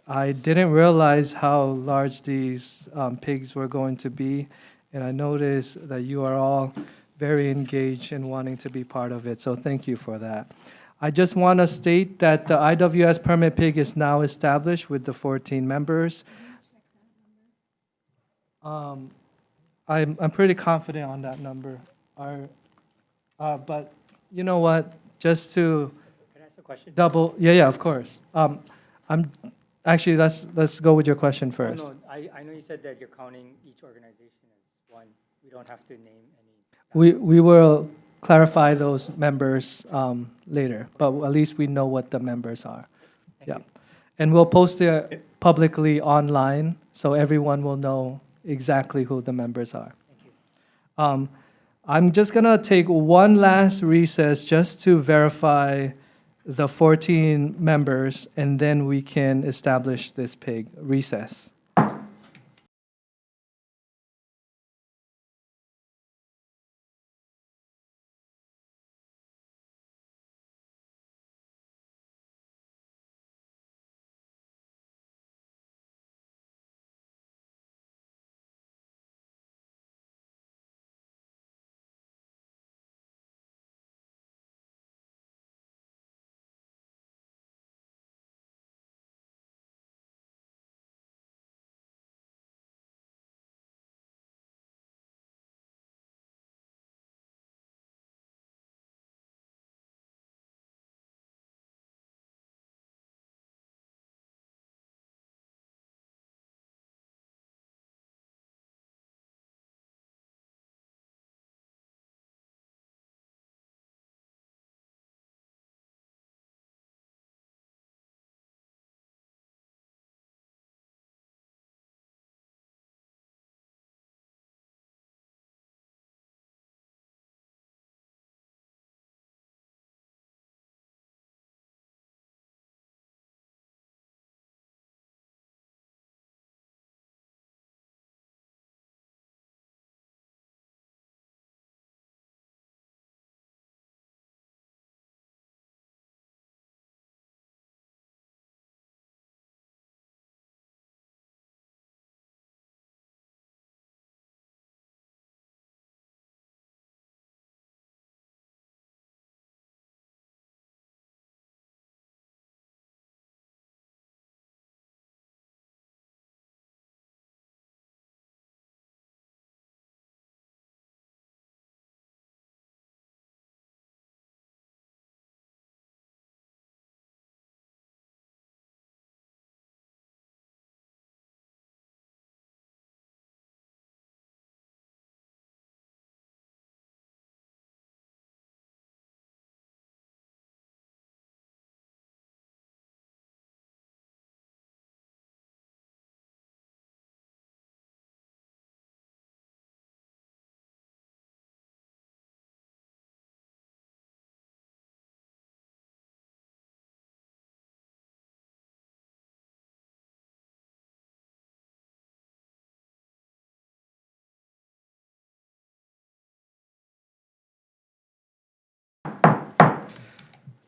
I didn't realize how large these pigs were going to be, and I noticed that you are all very engaged in wanting to be part of it, so thank you for that. I just want to state that the IWS permit pig is now established with the 14 members. I'm pretty confident on that number. But you know what? Just to Can I ask a question? double, yeah, of course. Actually, let's go with your question first. No, I know you said that you're counting each organization as one. We don't have to name any. We will clarify those members later, but at least we know what the members are. Yeah. And we'll post it publicly online, so everyone will know exactly who the members are. I'm just gonna take one last recess just to verify the 14 members, and then we can establish this PIG. Recess.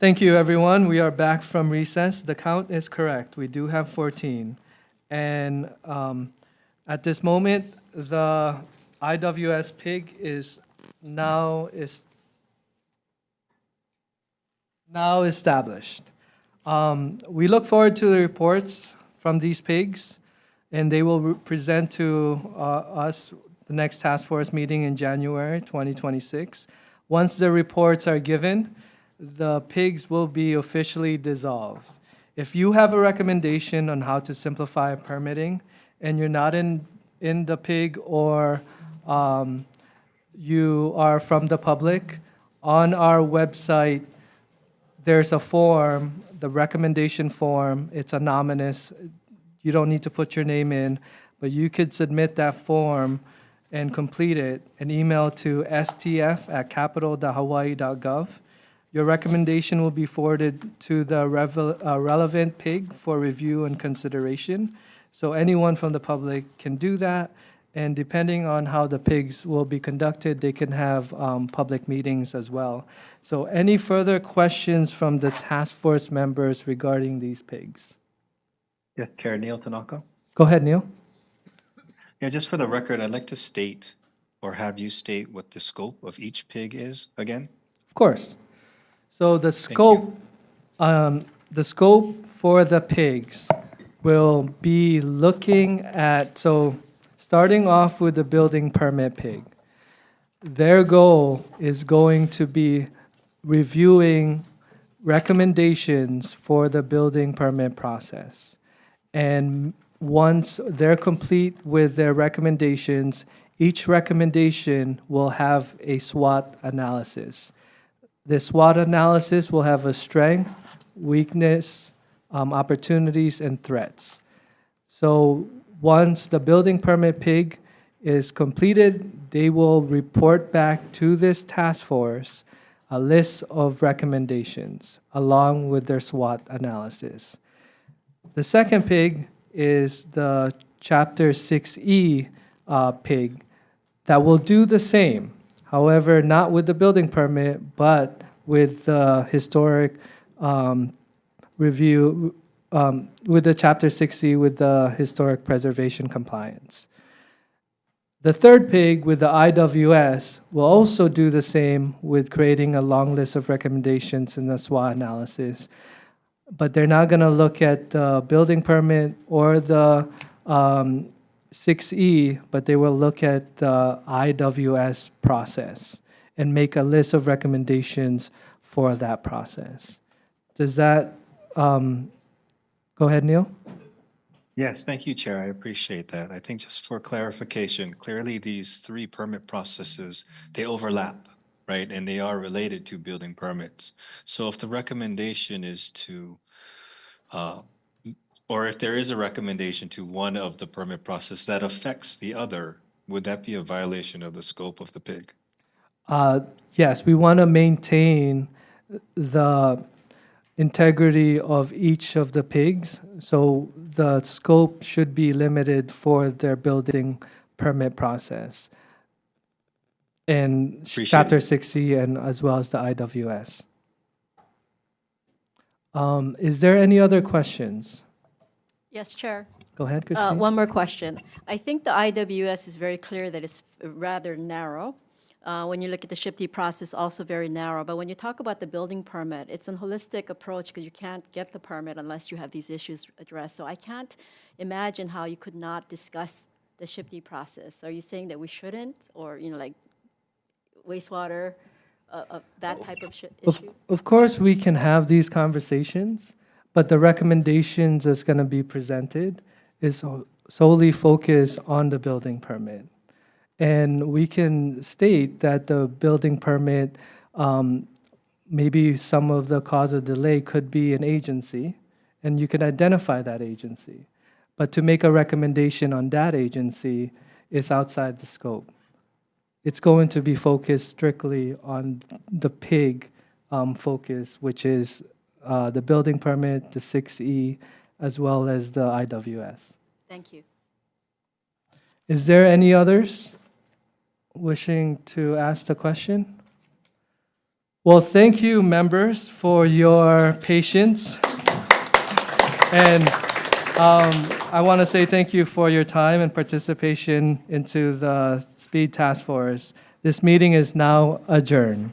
Thank you, everyone. We are back from recess. The count is correct. We do have 14. And at this moment, the IWS PIG is now established. We look forward to the reports from these PIGs, and they will present to us the next task force meeting in January 2026. Once the reports are given, the PIGs will be officially dissolved. If you have a recommendation on how to simplify permitting and you're not in the PIG or you are from the public, on our website, there's a form, the recommendation form. It's anonymous. You don't need to put your name in, but you could submit that form and complete it and email to stf@capital.hawaii.gov. Your recommendation will be forwarded to the relevant PIG for review and consideration. So anyone from the public can do that, and depending on how the PIGs will be conducted, they can have public meetings as well. So any further questions from the task force members regarding these PIGs? Yes, Chair Neil Tanaka. Go ahead, Neil. Yeah, just for the record, I'd like to state or have you state what the scope of each PIG is again. Of course. So the scope for the PIGs will be looking at, so starting off with the building permit PIG. Their goal is going to be reviewing recommendations for the building permit process. And once they're complete with their recommendations, each recommendation will have a SWOT analysis. The SWOT analysis will have a strength, weakness, opportunities and threats. So once the building permit PIG is completed, they will report back to this task force a list of recommendations along with their SWOT analysis. The second PIG is the Chapter 6E PIG that will do the same. However, not with the building permit, but with the historic review, with the Chapter 6E with the historic preservation compliance. The third PIG with the IWS will also do the same with creating a long list of recommendations in the SWOT analysis. But they're not going to look at the building permit or the 6E, but they will look at the IWS process and make a list of recommendations for that process. Does that, go ahead, Neil? Yes, thank you, Chair. I appreciate that. I think just for clarification, clearly these three permit processes, they overlap, right? And they are related to building permits. So if the recommendation is to, or if there is a recommendation to one of the permit process that affects the other, would that be a violation of the scope of the PIG? Yes, we want to maintain the integrity of each of the PIGs, so the scope should be limited for their building permit process. And Chapter 6E and as well as the IWS. Is there any other questions? Yes, Chair. Go ahead, Christine. One more question. I think the IWS is very clear that it's rather narrow. When you look at the SHPD process, also very narrow. But when you talk about the building permit, it's a holistic approach because you can't get the permit unless you have these issues addressed. So I can't imagine how you could not discuss the SHPD process. Are you saying that we shouldn't, or like wastewater, that type of issue? Of course, we can have these conversations, but the recommendations that's going to be presented is solely focused on the building permit. And we can state that the building permit, maybe some of the cause of delay could be an agency, and you can identify that agency. But to make a recommendation on that agency is outside the scope. It's going to be focused strictly on the PIG focus, which is the building permit, the 6E, as well as the IWS. Thank you. Is there any others wishing to ask the question? Well, thank you, members, for your patience. And I want to say thank you for your time and participation into the Speed Task Force. This meeting is now adjourned.